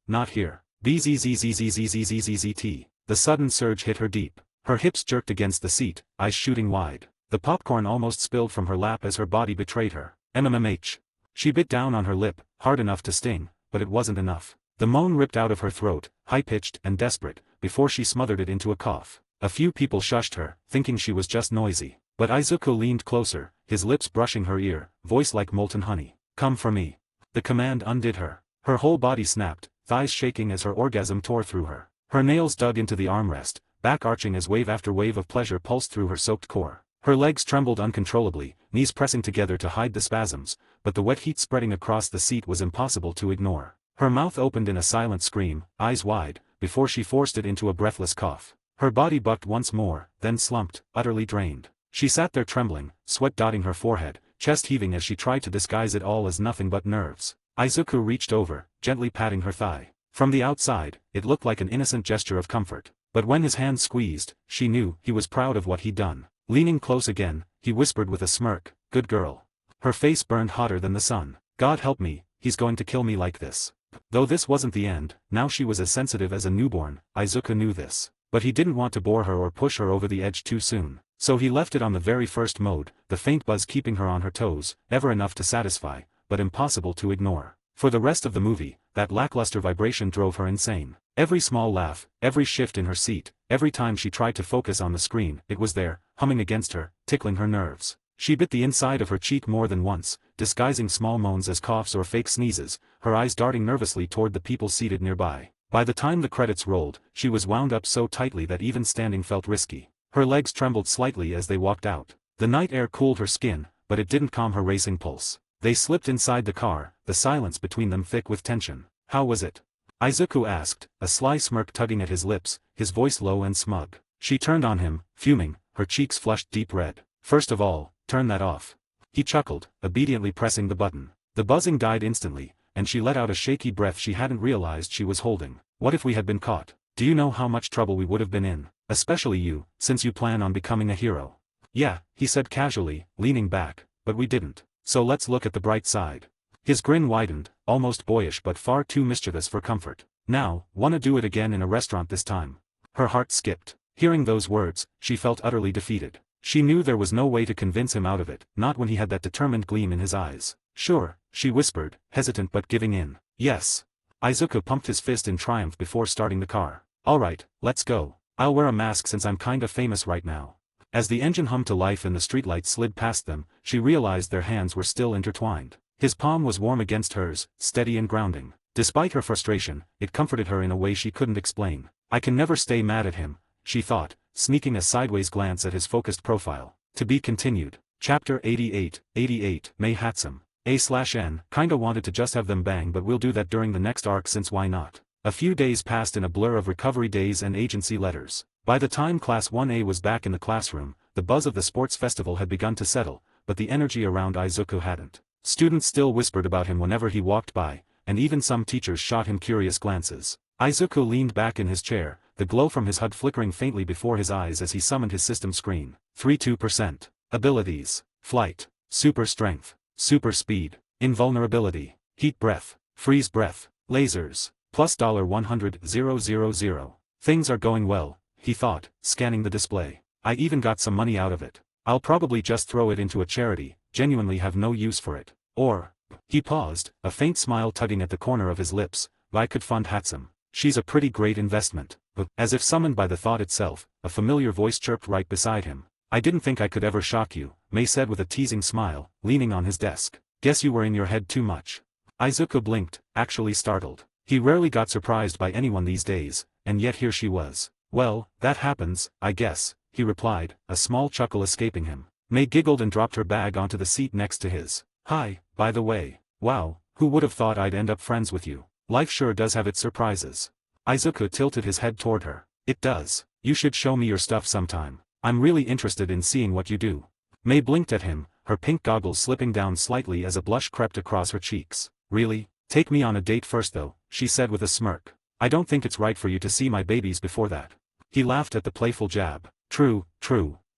not here. Bzzzzzzzzzzzt. The sudden surge hit her deep. Her hips jerked against the seat, eyes shooting wide. The popcorn almost spilled from her lap as her body betrayed her. MMH. She bit down on her lip, hard enough to sting, but it wasn't enough. The moan ripped out of her throat, high-pitched and desperate, before she smothered it into a cough. A few people shushed her, thinking she was just noisy. But Izuku leaned closer, his lips brushing her ear, voice like molten honey. Come for me. The command undid her. Her whole body snapped, thighs shaking as her orgasm tore through her. Her nails dug into the armrest, back arching as wave after wave of pleasure pulsed through her soaked core. Her legs trembled uncontrollably, knees pressing together to hide the spasms, but the wet heat spreading across the seat was impossible to ignore. Her mouth opened in a silent scream, eyes wide, before she forced it into a breathless cough. Her body bucked once more, then slumped, utterly drained. She sat there trembling, sweat dotting her forehead, chest heaving as she tried to disguise it all as nothing but nerves. Izuku reached over, gently patting her thigh. From the outside, it looked like an innocent gesture of comfort. But when his hand squeezed, she knew he was proud of what he'd done. Leaning close again, he whispered with a smirk, "Good girl." Her face burned hotter than the sun. God help me, he's going to kill me like this. Though this wasn't the end, now she was as sensitive as a newborn, Izuku knew this. But he didn't want to bore her or push her over the edge too soon. So he left it on the very first mode, the faint buzz keeping her on her toes, ever enough to satisfy, but impossible to ignore. For the rest of the movie, that lackluster vibration drove her insane. Every small laugh, every shift in her seat, every time she tried to focus on the screen, it was there, humming against her, tickling her nerves. She bit the inside of her cheek more than once, disguising small moans as coughs or fake sneezes, her eyes darting nervously toward the people seated nearby. By the time the credits rolled, she was wound up so tightly that even standing felt risky. Her legs trembled slightly as they walked out. The night air cooled her skin, but it didn't calm her racing pulse. They slipped inside the car, the silence between them thick with tension. "How was it?" Izuku asked, a sly smirk tugging at his lips, his voice low and smug. She turned on him, fuming, her cheeks flushed deep red. "First of all, turn that off." He chuckled, obediently pressing the button. The buzzing died instantly, and she let out a shaky breath she hadn't realized she was holding. "What if we had been caught? Do you know how much trouble we would have been in? Especially you, since you plan on becoming a hero." Yeah, he said casually, leaning back, but we didn't. So let's look at the bright side. His grin widened, almost boyish but far too mischievous for comfort. Now, wanna do it again in a restaurant this time? Her heart skipped. Hearing those words, she felt utterly defeated. She knew there was no way to convince him out of it, not when he had that determined gleam in his eyes. Sure, she whispered, hesitant but giving in. Yes. Izuku pumped his fist in triumph before starting the car. Alright, let's go. I'll wear a mask since I'm kinda famous right now. As the engine hummed to life and the streetlights slid past them, she realized their hands were still intertwined. His palm was warm against hers, steady and grounding. Despite her frustration, it comforted her in a way she couldn't explain. I can never stay mad at him, she thought, sneaking a sideways glance at his focused profile. To be continued. Chapter 88, May Hatsum. A/N, kinda wanted to just have them bang, but we'll do that during the next arc since why not. A few days passed in a blur of recovery days and agency letters. By the time Class 1A was back in the classroom, the buzz of the sports festival had begun to settle, but the energy around Izuku hadn't. Students still whispered about him whenever he walked by, and even some teachers shot him curious glances. Izuku leaned back in his chair, the glow from his HUD flickering faintly before his eyes as he summoned his system screen. 32%. Abilities. Flight. Super strength. Super speed. Invulnerability. Heat breath. Freeze breath. Lasers. Plus $100,000. Things are going well, he thought, scanning the display. I even got some money out of it. I'll probably just throw it into a charity, genuinely have no use for it. Or, he paused, a faint smile tugging at the corner of his lips, I could fund Hatsum. She's a pretty great investment. But, as if summoned by the thought itself, a familiar voice chirped right beside him. I didn't think I could ever shock you, May said with a teasing smile, leaning on his desk. Guess you were in your head too much. Izuku blinked, actually startled. He rarely got surprised by anyone these days, and yet here she was. Well, that happens, I guess, he replied, a small chuckle escaping him. May giggled and dropped her bag onto the seat next to his. Hi, by the way. Wow, who would have thought I'd end up friends with you? Life sure does have its surprises. Izuku tilted his head toward her. It does. You should show me your stuff sometime. I'm really interested in seeing what you do. May blinked at him, her pink goggles slipping down slightly as a blush crept across her cheeks. Really? Take me on a date first though, she said with a smirk. I don't think it's right for you to see my babies before that. He laughed at the playful jab. True.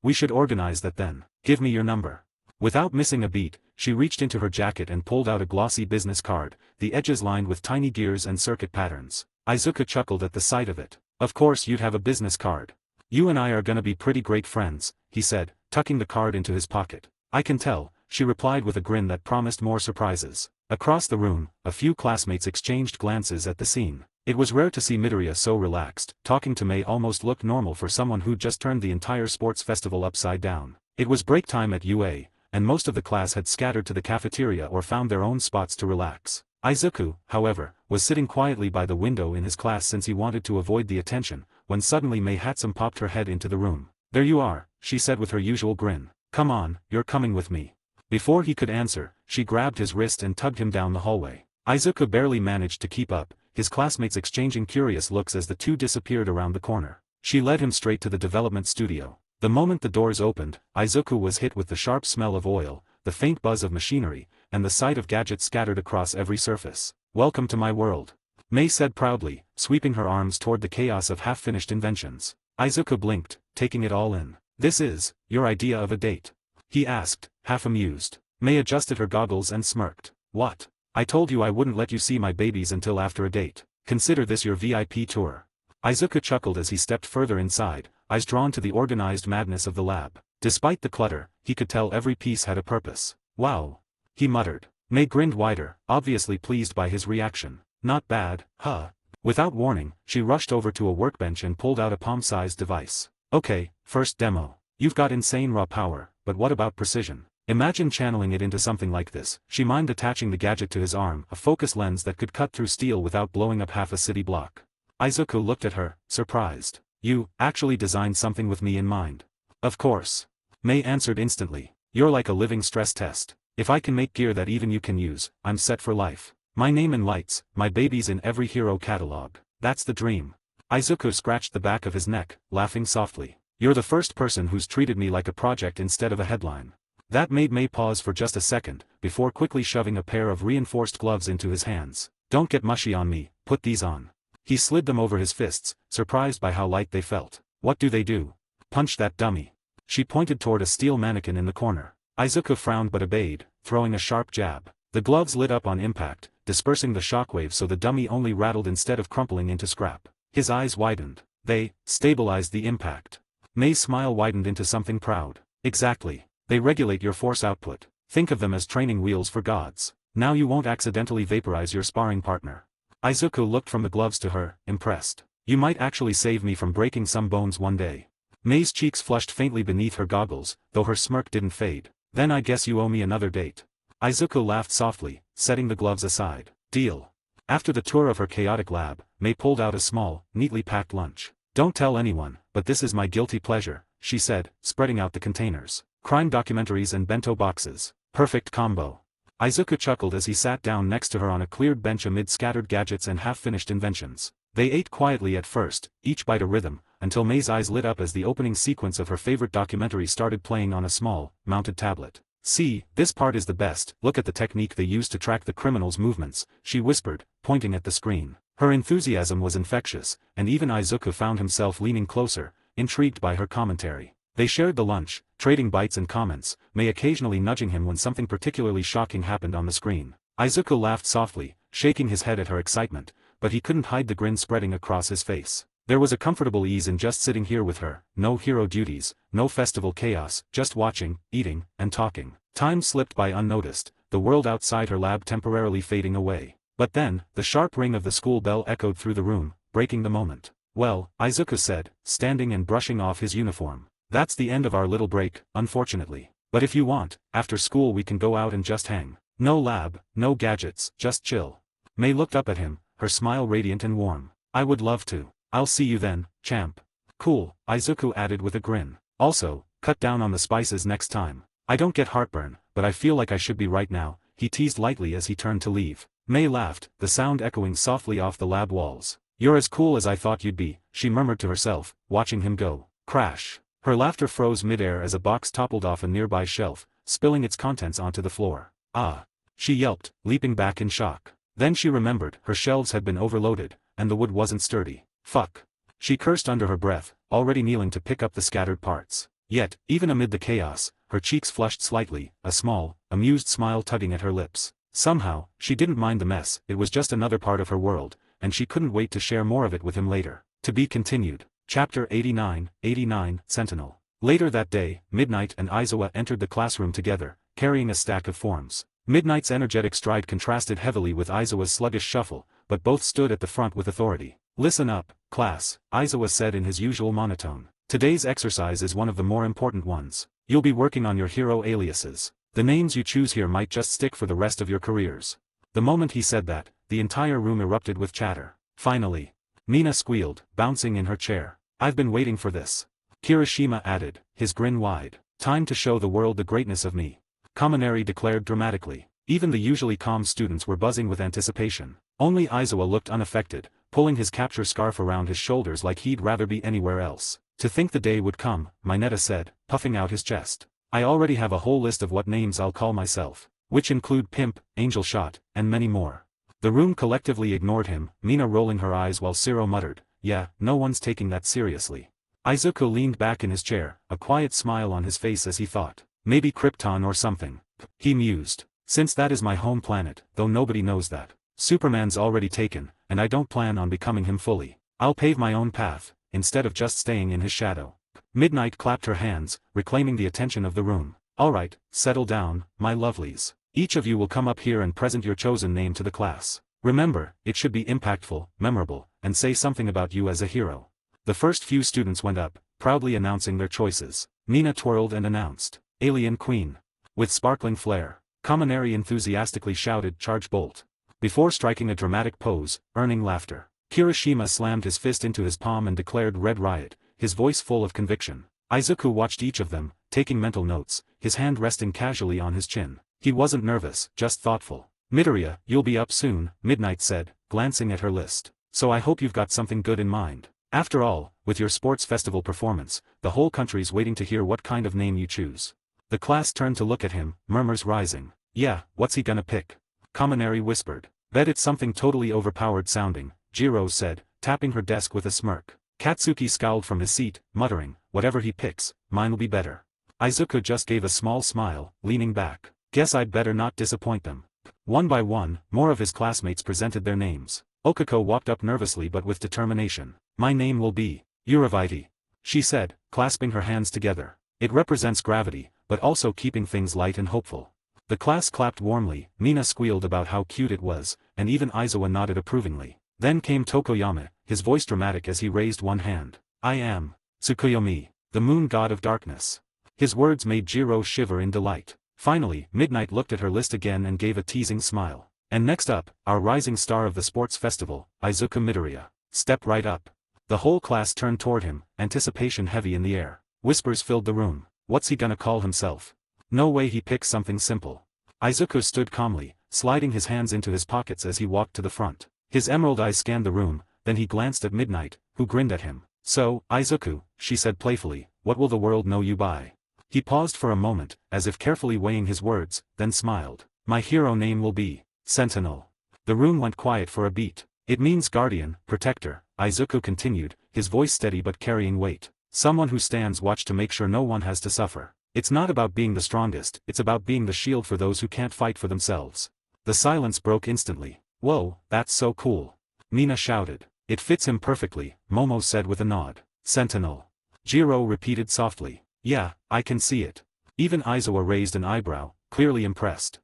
We should organize that then. Give me your number. Without missing a beat, she reached into her jacket and pulled out a glossy business card, the edges lined with tiny gears and circuit patterns. Izuku chuckled at the sight of it. Of course you'd have a business card. You and I are gonna be pretty great friends, he said, tucking the card into his pocket. I can tell, she replied with a grin that promised more surprises. Across the room, a few classmates exchanged glances at the scene. It was rare to see Midoriya so relaxed. Talking to May almost looked normal for someone who'd just turned the entire sports festival upside down. It was break time at UA, and most of the class had scattered to the cafeteria or found their own spots to relax. Izuku, however, was sitting quietly by the window in his class since he wanted to avoid the attention, when suddenly May Hatsum popped her head into the room. There you are, she said with her usual grin. Come on, you're coming with me. Before he could answer, she grabbed his wrist and tugged him down the hallway. Izuku barely managed to keep up, his classmates exchanging curious looks as the two disappeared around the corner. She led him straight to the development studio. The moment the doors opened, Izuku was hit with the sharp smell of oil, the faint buzz of machinery, and the sight of gadgets scattered across every surface. Welcome to my world. May said proudly, sweeping her arms toward the chaos of half-finished inventions. Izuku blinked, taking it all in. This is your idea of a date? He asked, half amused. May adjusted her goggles and smirked. What? I told you I wouldn't let you see my babies until after a date. Consider this your VIP tour. Izuku chuckled as he stepped further inside, eyes drawn to the organized madness of the lab. Despite the clutter, he could tell every piece had a purpose. Wow. He muttered. May grinned wider, obviously pleased by his reaction. Not bad, huh? Without warning, she rushed over to a workbench and pulled out a palm-sized device. Okay, first demo. You've got insane raw power, but what about precision? Imagine channeling it into something like this. She mimed attaching the gadget to his arm, a focus lens that could cut through steel without blowing up half a city block. Izuku looked at her, surprised. You actually designed something with me in mind. Of course. May answered instantly. You're like a living stress test. If I can make gear that even you can use, I'm set for life. My name in lights, my baby's in every hero catalog. That's the dream. Izuku scratched the back of his neck, laughing softly. You're the first person who's treated me like a project instead of a headline. That made May pause for just a second, before quickly shoving a pair of reinforced gloves into his hands. Don't get mushy on me, put these on. He slid them over his fists, surprised by how light they felt. What do they do? Punch that dummy. She pointed toward a steel mannequin in the corner. Izuku frowned but obeyed, throwing a sharp jab. The gloves lit up on impact, dispersing the shockwave so the dummy only rattled instead of crumpling into scrap. His eyes widened. They stabilized the impact. May's smile widened into something proud. Exactly. They regulate your force output. Think of them as training wheels for gods. Now you won't accidentally vaporize your sparring partner. Izuku looked from the gloves to her, impressed. You might actually save me from breaking some bones one day. May's cheeks flushed faintly beneath her goggles, though her smirk didn't fade. Then I guess you owe me another date. Izuku laughed softly, setting the gloves aside. Deal. After the tour of her chaotic lab, May pulled out a small, neatly packed lunch. Don't tell anyone, but this is my guilty pleasure, she said, spreading out the containers. Crime documentaries and bento boxes. Perfect combo. Izuku chuckled as he sat down next to her on a cleared bench amid scattered gadgets and half-finished inventions. They ate quietly at first, each bite a rhythm, until May's eyes lit up as the opening sequence of her favorite documentary started playing on a small, mounted tablet. See, this part is the best, look at the technique they use to track the criminal's movements, she whispered, pointing at the screen. Her enthusiasm was infectious, and even Izuku found himself leaning closer, intrigued by her commentary. They shared the lunch, trading bites and comments, May occasionally nudging him when something particularly shocking happened on the screen. Izuku laughed softly, shaking his head at her excitement, but he couldn't hide the grin spreading across his face. There was a comfortable ease in just sitting here with her, no hero duties, no festival chaos, just watching, eating, and talking. Time slipped by unnoticed, the world outside her lab temporarily fading away. But then, the sharp ring of the school bell echoed through the room, breaking the moment. Well, Izuku said, standing and brushing off his uniform. That's the end of our little break, unfortunately. But if you want, after school we can go out and just hang. No lab, no gadgets, just chill. May looked up at him, her smile radiant and warm. I would love to. I'll see you then, champ. Cool, Izuku added with a grin. Also, cut down on the spices next time. I don't get heartburn, but I feel like I should be right now, he teased lightly as he turned to leave. May laughed, the sound echoing softly off the lab walls. You're as cool as I thought you'd be, she murmured to herself, watching him go. Crash. Her laughter froze midair as a box toppled off a nearby shelf, spilling its contents onto the floor. Ah! She yelped, leaping back in shock. Then she remembered, her shelves had been overloaded, and the wood wasn't sturdy. Fuck. She cursed under her breath, already kneeling to pick up the scattered parts. Yet, even amid the chaos, her cheeks flushed slightly, a small, amused smile tugging at her lips. Somehow, she didn't mind the mess, it was just another part of her world, and she couldn't wait to share more of it with him later. To be continued. Chapter 89, Sentinel. Later that day, Midnight and Aizawa entered the classroom together, carrying a stack of forms. Midnight's energetic stride contrasted heavily with Aizawa's sluggish shuffle, but both stood at the front with authority. Listen up, class, Aizawa said in his usual monotone. Today's exercise is one of the more important ones. You'll be working on your hero aliases. The names you choose here might just stick for the rest of your careers. The moment he said that, the entire room erupted with chatter. Finally. Mina squealed, bouncing in her chair. I've been waiting for this. Kirishima added, his grin wide. Time to show the world the greatness of me. Kaminari declared dramatically. Even the usually calm students were buzzing with anticipation. Only Aizawa looked unaffected, pulling his capture scarf around his shoulders like he'd rather be anywhere else. To think the day would come, Mineta said, puffing out his chest. I already have a whole list of what names I'll call myself, which include Pimp, Angel Shot, and many more. The room collectively ignored him, Mina rolling her eyes while Ciro muttered, yeah, no one's taking that seriously. Izuku leaned back in his chair, a quiet smile on his face as he thought. Maybe Krypton or something. He mused. Since that is my home planet, though nobody knows that. Superman's already taken, and I don't plan on becoming him fully. I'll pave my own path, instead of just staying in his shadow. Midnight clapped her hands, reclaiming the attention of the room. Alright, settle down, my lovelies. Each of you will come up here and present your chosen name to the class. Remember, it should be impactful, memorable, and say something about you as a hero. The first few students went up, proudly announcing their choices. Mina twirled and announced, Alien Queen. With sparkling flair, Kaminari enthusiastically shouted, Charge Bolt. Before striking a dramatic pose, earning laughter. Kirishima slammed his fist into his palm and declared Red Riot, his voice full of conviction. Izuku watched each of them, taking mental notes, his hand resting casually on his chin. He wasn't nervous, just thoughtful. Midoriya, you'll be up soon, Midnight said, glancing at her list. So I hope you've got something good in mind. After all, with your sports festival performance, the whole country's waiting to hear what kind of name you choose. The class turned to look at him, murmurs rising. Yeah, what's he gonna pick? Kaminari whispered. Bet it's something totally overpowered sounding, Jiro said, tapping her desk with a smirk. Katsuki scowled from his seat, muttering, whatever he picks, mine'll be better. Izuku just gave a small smile, leaning back. Guess I'd better not disappoint them. One by one, more of his classmates presented their names. Okako walked up nervously but with determination. My name will be Uravite, she said, clasping her hands together. It represents gravity, but also keeping things light and hopeful. The class clapped warmly, Mina squealed about how cute it was, and even Aizawa nodded approvingly. Then came Tokoyama, his voice dramatic as he raised one hand. I am Tsukuyomi, the moon god of darkness. His words made Jiro shiver in delight. Finally, Midnight looked at her list again and gave a teasing smile. And next up, our rising star of the sports festival, Izuku Midoriya. Step right up. The whole class turned toward him, anticipation heavy in the air. Whispers filled the room. What's he gonna call himself? No way he picks something simple. Izuku stood calmly, sliding his hands into his pockets as he walked to the front. His emerald eyes scanned the room, then he glanced at Midnight, who grinned at him. So, Izuku, she said playfully, what will the world know you by? He paused for a moment, as if carefully weighing his words, then smiled. My hero name will be Sentinel. The room went quiet for a beat. It means guardian, protector, Izuku continued, his voice steady but carrying weight. Someone who stands watch to make sure no one has to suffer. It's not about being the strongest, it's about being the shield for those who can't fight for themselves. The silence broke instantly. Whoa, that's so cool. Mina shouted. It fits him perfectly, Momo said with a nod. Sentinel. Jiro repeated softly. Yeah, I can see it. Even Aizawa raised an eyebrow, clearly impressed.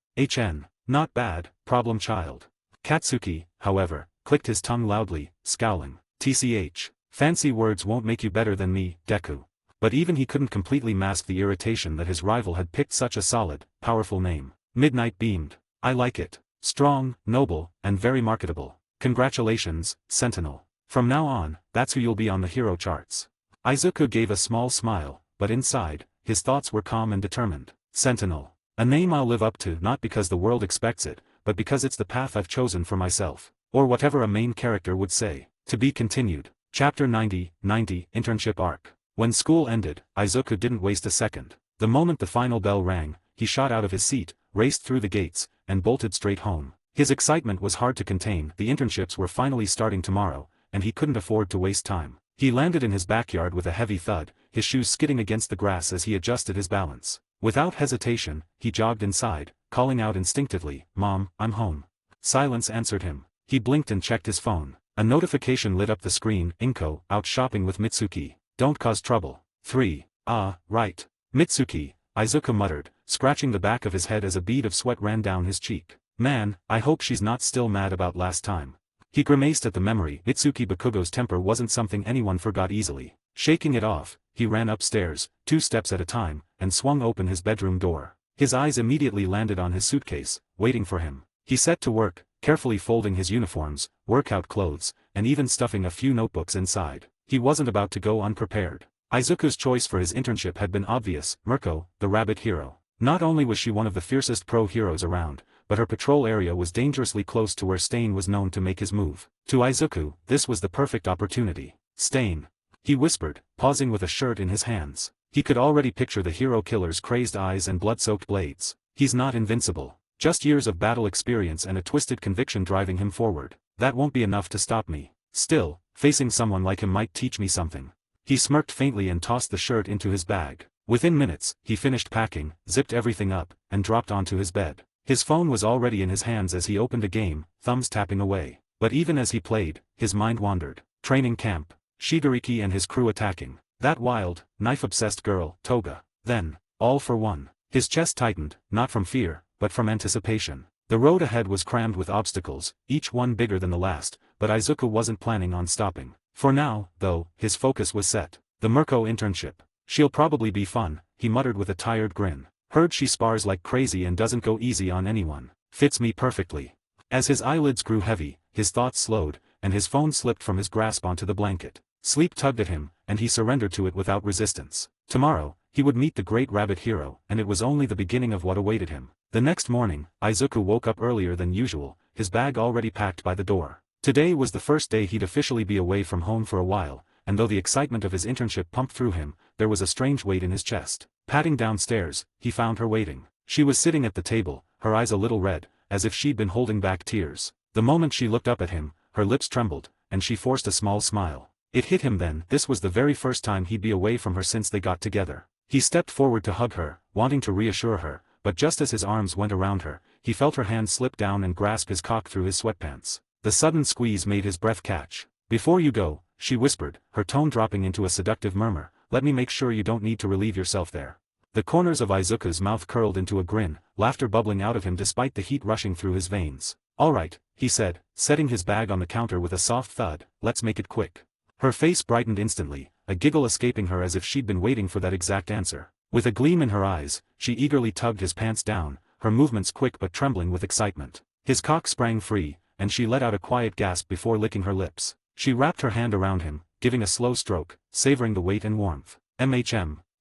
Not bad, problem child. Katsuki, however, clicked his tongue loudly, scowling. TCH. Fancy words won't make you better than me, Deku. But even he couldn't completely mask the irritation that his rival had picked such a solid, powerful name. Midnight beamed. I like it. Strong, noble, and very marketable. Congratulations, Sentinel. From now on, that's who you'll be on the hero charts. Izuku gave a small smile, but inside, his thoughts were calm and determined. Sentinel. A name I'll live up to not because the world expects it, but because it's the path I've chosen for myself. Or whatever a main character would say. To be continued. Chapter 90, Internship Arc. When school ended, Izuku didn't waste a second. The moment the final bell rang, he shot out of his seat, raced through the gates, and bolted straight home. His excitement was hard to contain. The internships were finally starting tomorrow, and he couldn't afford to waste time. He landed in his backyard with a heavy thud, his shoes skidding against the grass as he adjusted his balance. Without hesitation, he jogged inside, calling out instinctively, Mom, I'm home. Silence answered him. He blinked and checked his phone. A notification lit up the screen. Inko, out shopping with Mitsuki. Don't cause trouble. 3. Ah, right. Mitsuki, Izuku muttered, scratching the back of his head as a bead of sweat ran down his cheek. Man, I hope she's not still mad about last time. He grimaced at the memory. Mitsuki Bakugo's temper wasn't something anyone forgot easily. Shaking it off, he ran upstairs, 2 steps at a time, and swung open his bedroom door. His eyes immediately landed on his suitcase, waiting for him. He set to work, carefully folding his uniforms, workout clothes, and even stuffing a few notebooks inside. He wasn't about to go unprepared. Izuku's choice for his internship had been obvious, Mirko, the rabbit hero. Not only was she one of the fiercest pro-heroes around, but her patrol area was dangerously close to where Stain was known to make his move. To Izuku, this was the perfect opportunity. Stain. He whispered, pausing with a shirt in his hands. He could already picture the hero killer's crazed eyes and blood-soaked blades. He's not invincible. Just years of battle experience and a twisted conviction driving him forward. That won't be enough to stop me. Still, facing someone like him might teach me something. He smirked faintly and tossed the shirt into his bag. Within minutes, he finished packing, zipped everything up, and dropped onto his bed. His phone was already in his hands as he opened a game, thumbs tapping away. But even as he played, his mind wandered. Training camp. Shigariki and his crew attacking. That wild, knife-obsessed girl, Toga. Then, all for one. His chest tightened, not from fear, but from anticipation. The road ahead was crammed with obstacles, each one bigger than the last, but Izuku wasn't planning on stopping. For now, though, his focus was set. The Mirko internship. She'll probably be fun, he muttered with a tired grin. Heard she spars like crazy and doesn't go easy on anyone. Fits me perfectly. As his eyelids grew heavy, his thoughts slowed, and his phone slipped from his grasp onto the blanket. Sleep tugged at him, and he surrendered to it without resistance. Tomorrow, he would meet the great rabbit hero, and it was only the beginning of what awaited him. The next morning, Izuku woke up earlier than usual, his bag already packed by the door. Today was the first day he'd officially be away from home for a while, and though the excitement of his internship pumped through him, there was a strange weight in his chest. Padding downstairs, he found her waiting. She was sitting at the table, her eyes a little red, as if she'd been holding back tears. The moment she looked up at him, her lips trembled, and she forced a small smile. It hit him then, this was the very first time he'd be away from her since they got together. He stepped forward to hug her, wanting to reassure her, but just as his arms went around her, he felt her hand slip down and grasp his cock through his sweatpants. The sudden squeeze made his breath catch. "Before you go," she whispered, her tone dropping into a seductive murmur, "let me make sure you don't need to relieve yourself there." The corners of Izuku's mouth curled into a grin, laughter bubbling out of him despite the heat rushing through his veins. "All right," he said, setting his bag on the counter with a soft thud, "let's make it quick." Her face brightened instantly, a giggle escaping her as if she'd been waiting for that exact answer. With a gleam in her eyes, she eagerly tugged his pants down, her movements quick but trembling with excitement. His cock sprang free, and she let out a quiet gasp before licking her lips. She wrapped her hand around him, giving a slow stroke, savoring the weight and warmth.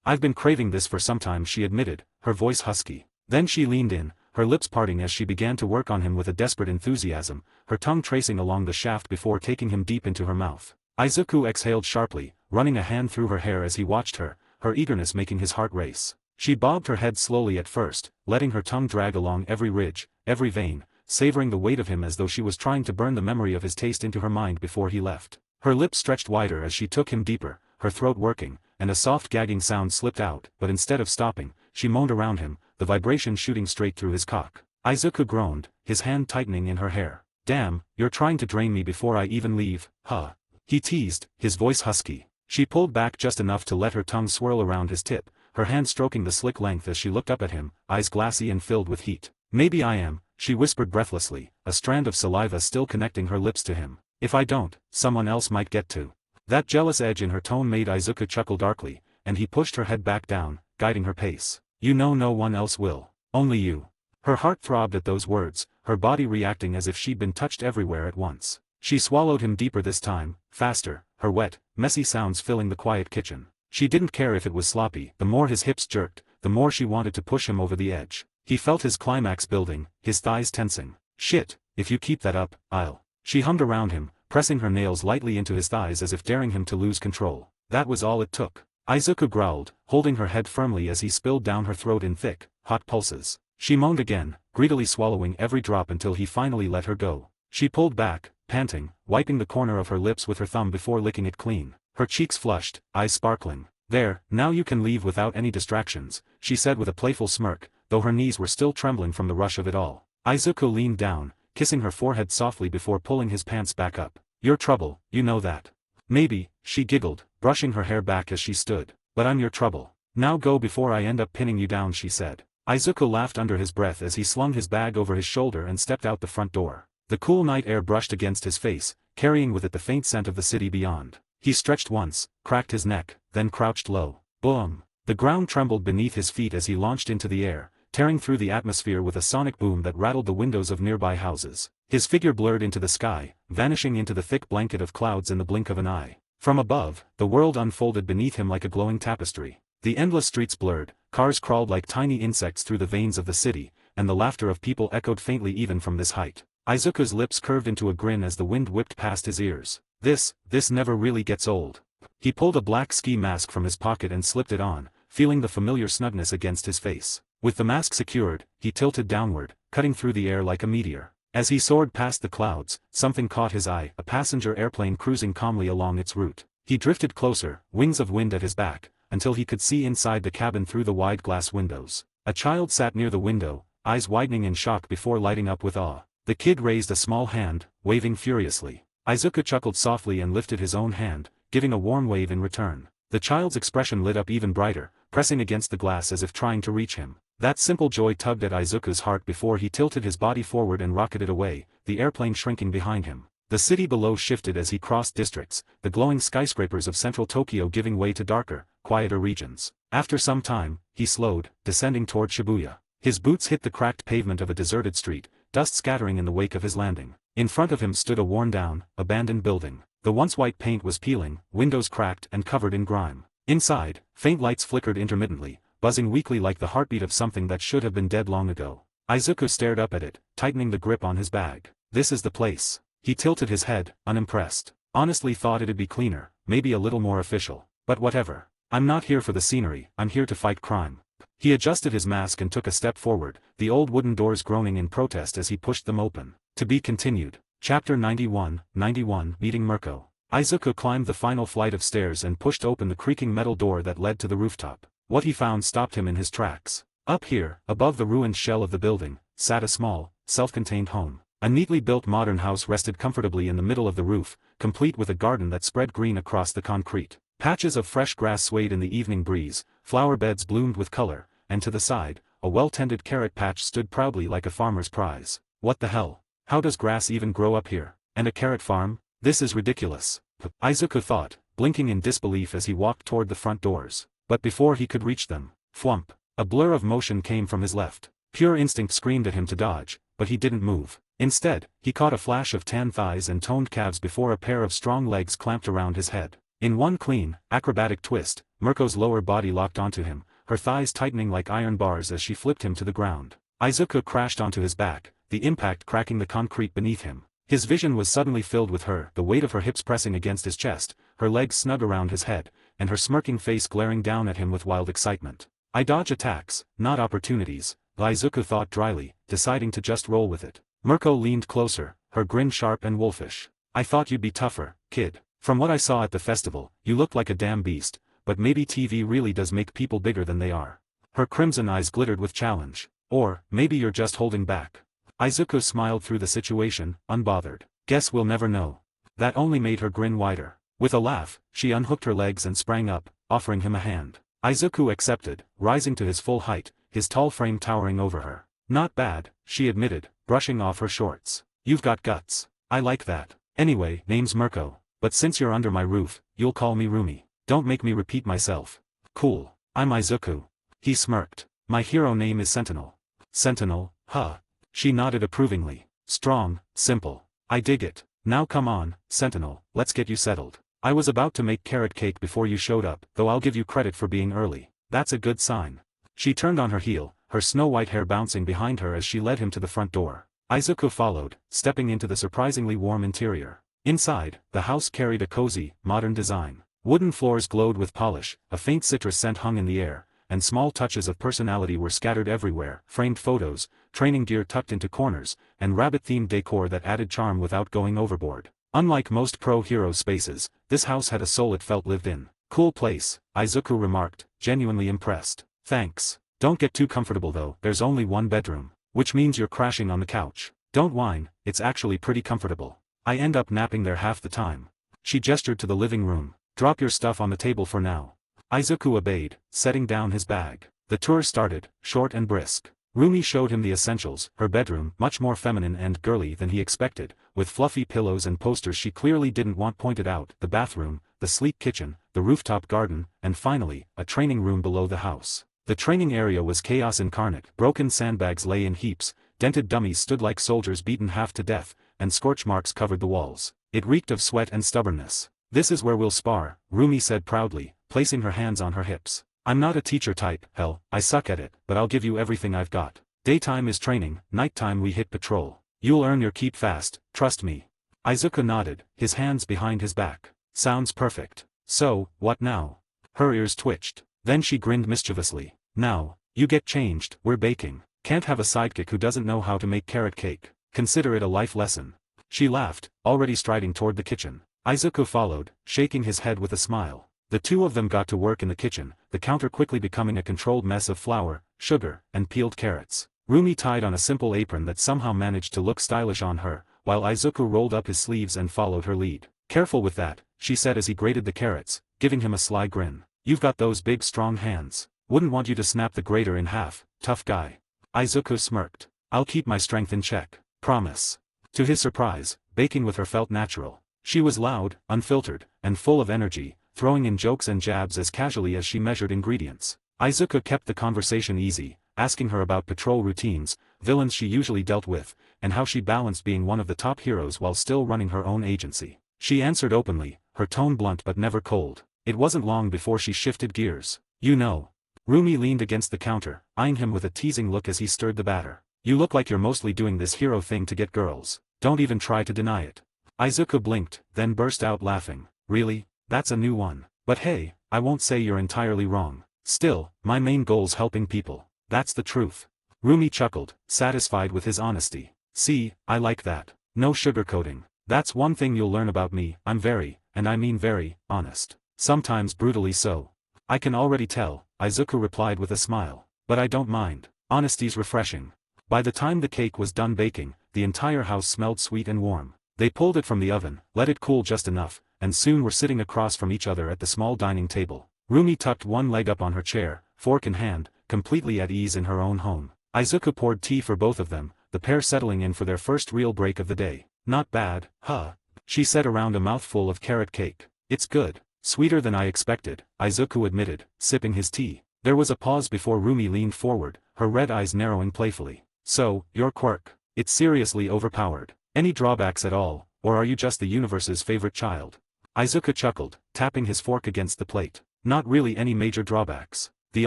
I've been craving this for some time," she admitted, her voice husky. Then she leaned in, her lips parting as she began to work on him with a desperate enthusiasm, her tongue tracing along the shaft before taking him deep into her mouth. Izuku exhaled sharply, running a hand through her hair as he watched her, her eagerness making his heart race. She bobbed her head slowly at first, letting her tongue drag along every ridge, every vein, savoring the weight of him as though she was trying to burn the memory of his taste into her mind before he left. Her lips stretched wider as she took him deeper, her throat working, and a soft gagging sound slipped out, but instead of stopping, she moaned around him, the vibration shooting straight through his cock. Izuku groaned, his hand tightening in her hair. "Damn, you're trying to drain me before I even leave, huh?" he teased, his voice husky. She pulled back just enough to let her tongue swirl around his tip, her hand stroking the slick length as she looked up at him, eyes glassy and filled with heat. "Maybe I am," she whispered breathlessly, a strand of saliva still connecting her lips to him. "If I don't, someone else might get to." That jealous edge in her tone made Izuku chuckle darkly, and he pushed her head back down, guiding her pace. "You know no one else will. Only you." Her heart throbbed at those words, her body reacting as if she'd been touched everywhere at once. She swallowed him deeper this time, faster, her wet, messy sounds filling the quiet kitchen. She didn't care if it was sloppy, the more his hips jerked, the more she wanted to push him over the edge. He felt his climax building, his thighs tensing. "Shit, if you keep that up, I'll." She hummed around him, pressing her nails lightly into his thighs as if daring him to lose control. That was all it took. Izuku growled, holding her head firmly as he spilled down her throat in thick, hot pulses. She moaned again, greedily swallowing every drop until he finally let her go. She pulled back, panting, wiping the corner of her lips with her thumb before licking it clean. Her cheeks flushed, eyes sparkling. "There, now you can leave without any distractions," she said with a playful smirk, though her knees were still trembling from the rush of it all. Izuku leaned down, kissing her forehead softly before pulling his pants back up. "Your trouble, you know that." "Maybe," she giggled, brushing her hair back as she stood. "But I'm your trouble. Now go before I end up pinning you down," she said. Izuku laughed under his breath as he slung his bag over his shoulder and stepped out the front door. The cool night air brushed against his face, carrying with it the faint scent of the city beyond. He stretched once, cracked his neck, then crouched low. Boom! The ground trembled beneath his feet as he launched into the air, tearing through the atmosphere with a sonic boom that rattled the windows of nearby houses. His figure blurred into the sky, vanishing into the thick blanket of clouds in the blink of an eye. From above, the world unfolded beneath him like a glowing tapestry. The endless streets blurred, cars crawled like tiny insects through the veins of the city, and the laughter of people echoed faintly even from this height. Izuku's lips curved into a grin as the wind whipped past his ears. This never really gets old." He pulled a black ski mask from his pocket and slipped it on, feeling the familiar snugness against his face. With the mask secured, he tilted downward, cutting through the air like a meteor. As he soared past the clouds, something caught his eye, a passenger airplane cruising calmly along its route. He drifted closer, wings of wind at his back, until he could see inside the cabin through the wide glass windows. A child sat near the window, eyes widening in shock before lighting up with awe. The kid raised a small hand, waving furiously. Izuku chuckled softly and lifted his own hand, giving a warm wave in return. The child's expression lit up even brighter, pressing against the glass as if trying to reach him. That simple joy tugged at Izuku's heart before he tilted his body forward and rocketed away, the airplane shrinking behind him. The city below shifted as he crossed districts, the glowing skyscrapers of central Tokyo giving way to darker, quieter regions. After some time, he slowed, descending toward Shibuya. His boots hit the cracked pavement of a deserted street, dust scattering in the wake of his landing. In front of him stood a worn-down, abandoned building. The once white paint was peeling, windows cracked and covered in grime. Inside, faint lights flickered intermittently, buzzing weakly like the heartbeat of something that should have been dead long ago. Izuku stared up at it, tightening the grip on his bag. "This is the place." He tilted his head, unimpressed. "Honestly thought it'd be cleaner, maybe a little more official. But whatever. I'm not here for the scenery, I'm here to fight crime." He adjusted his mask and took a step forward, the old wooden doors groaning in protest as he pushed them open. To be continued. Chapter 91, Meeting Mirko. Izuku climbed the final flight of stairs and pushed open the creaking metal door that led to the rooftop. What he found stopped him in his tracks. Up here, above the ruined shell of the building, sat a small, self-contained home. A neatly built modern house rested comfortably in the middle of the roof, complete with a garden that spread green across the concrete. Patches of fresh grass swayed in the evening breeze, flower beds bloomed with color, and to the side, a well-tended carrot patch stood proudly like a farmer's prize. What the hell? How does grass even grow up here? And a carrot farm? This is ridiculous. Izuku thought, blinking in disbelief as he walked toward the front doors. But before he could reach them, thwump, a blur of motion came from his left. Pure instinct screamed at him to dodge, but he didn't move. Instead, he caught a flash of tan thighs and toned calves before a pair of strong legs clamped around his head. In one clean, acrobatic twist, Mirko's lower body locked onto him, her thighs tightening like iron bars as she flipped him to the ground. Izuku crashed onto his back, the impact cracking the concrete beneath him. His vision was suddenly filled with her, the weight of her hips pressing against his chest, her legs snug around his head, and her smirking face glaring down at him with wild excitement. I dodge attacks, not opportunities, Izuku thought dryly, deciding to just roll with it. Mirko leaned closer, her grin sharp and wolfish. I thought you'd be tougher, kid. From what I saw at the festival, you looked like a damn beast, but maybe TV really does make people bigger than they are. Her crimson eyes glittered with challenge. Or, maybe you're just holding back. Izuku smiled through the situation, unbothered. Guess we'll never know. That only made her grin wider. With a laugh, she unhooked her legs and sprang up, offering him a hand. Izuku accepted, rising to his full height, his tall frame towering over her. Not bad, she admitted, brushing off her shorts. You've got guts. I like that. Anyway, name's Mirko, but since you're under my roof, you'll call me Rumi. Don't make me repeat myself. Cool. I'm Izuku. He smirked. My hero name is Sentinel. Sentinel, huh? She nodded approvingly. Strong, simple. I dig it. Now come on, Sentinel, let's get you settled. I was about to make carrot cake before you showed up, though I'll give you credit for being early. That's a good sign. She turned on her heel, her snow-white hair bouncing behind her as she led him to the front door. Izuku followed, stepping into the surprisingly warm interior. Inside, the house carried a cozy, modern design. Wooden floors glowed with polish, a faint citrus scent hung in the air, and small touches of personality were scattered everywhere, framed photos, training gear tucked into corners, and rabbit-themed decor that added charm without going overboard. Unlike most pro-hero spaces, this house had a soul it felt lived in. Cool place, Izuku remarked, genuinely impressed. Thanks. Don't get too comfortable though, there's only one bedroom. Which means you're crashing on the couch. Don't whine, it's actually pretty comfortable. I end up napping there half the time. She gestured to the living room. Drop your stuff on the table for now. Izuku obeyed, setting down his bag. The tour started, short and brisk. Rumi showed him the essentials, her bedroom, much more feminine and girly than he expected, with fluffy pillows and posters she clearly didn't want pointed out, the bathroom, the sleek kitchen, the rooftop garden, and finally, a training room below the house. The training area was chaos incarnate, broken sandbags lay in heaps, dented dummies stood like soldiers beaten half to death, and scorch marks covered the walls. It reeked of sweat and stubbornness. This is where we'll spar, Rumi said proudly, placing her hands on her hips. I'm not a teacher type, hell, I suck at it, but I'll give you everything I've got. Daytime is training, nighttime we hit patrol. You'll earn your keep fast, trust me. Izuku nodded, his hands behind his back. Sounds perfect. So, what now? Her ears twitched. Then she grinned mischievously. Now, you get changed, we're baking. Can't have a sidekick who doesn't know how to make carrot cake. Consider it a life lesson. She laughed, already striding toward the kitchen. Izuku followed, shaking his head with a smile. The two of them got to work in the kitchen, the counter quickly becoming a controlled mess of flour, sugar, and peeled carrots. Rumi tied on a simple apron that somehow managed to look stylish on her, while Izuku rolled up his sleeves and followed her lead. Careful with that, she said as he grated the carrots, giving him a sly grin. You've got those big strong hands. Wouldn't want you to snap the grater in half, tough guy. Izuku smirked. I'll keep my strength in check. Promise. To his surprise, baking with her felt natural. She was loud, unfiltered, and full of energy, throwing in jokes and jabs as casually as she measured ingredients. Izuku kept the conversation easy, asking her about patrol routines, villains she usually dealt with, and how she balanced being one of the top heroes while still running her own agency. She answered openly, her tone blunt but never cold. It wasn't long before she shifted gears. You know. Rumi leaned against the counter, eyeing him with a teasing look as he stirred the batter. You look like you're mostly doing this hero thing to get girls. Don't even try to deny it. Izuku blinked, then burst out laughing. Really? That's a new one. But hey, I won't say you're entirely wrong. Still, my main goal's helping people. That's the truth. Rumi chuckled, satisfied with his honesty. See, I like that. No sugarcoating. That's one thing you'll learn about me, I'm very, and I mean very, honest. Sometimes brutally so. I can already tell, Izuku replied with a smile. But I don't mind. Honesty's refreshing. By the time the cake was done baking, the entire house smelled sweet and warm. They pulled it from the oven, let it cool just enough, and soon were sitting across from each other at the small dining table. Rumi tucked one leg up on her chair, fork in hand, completely at ease in her own home. Izuku poured tea for both of them, the pair settling in for their first real break of the day. Not bad, huh? She said around a mouthful of carrot cake. It's good. Sweeter than I expected, Izuku admitted, sipping his tea. There was a pause before Rumi leaned forward, her red eyes narrowing playfully. So, your quirk. It's seriously overpowered. Any drawbacks at all, or are you just the universe's favorite child? Izuku chuckled, tapping his fork against the plate. Not really any major drawbacks. The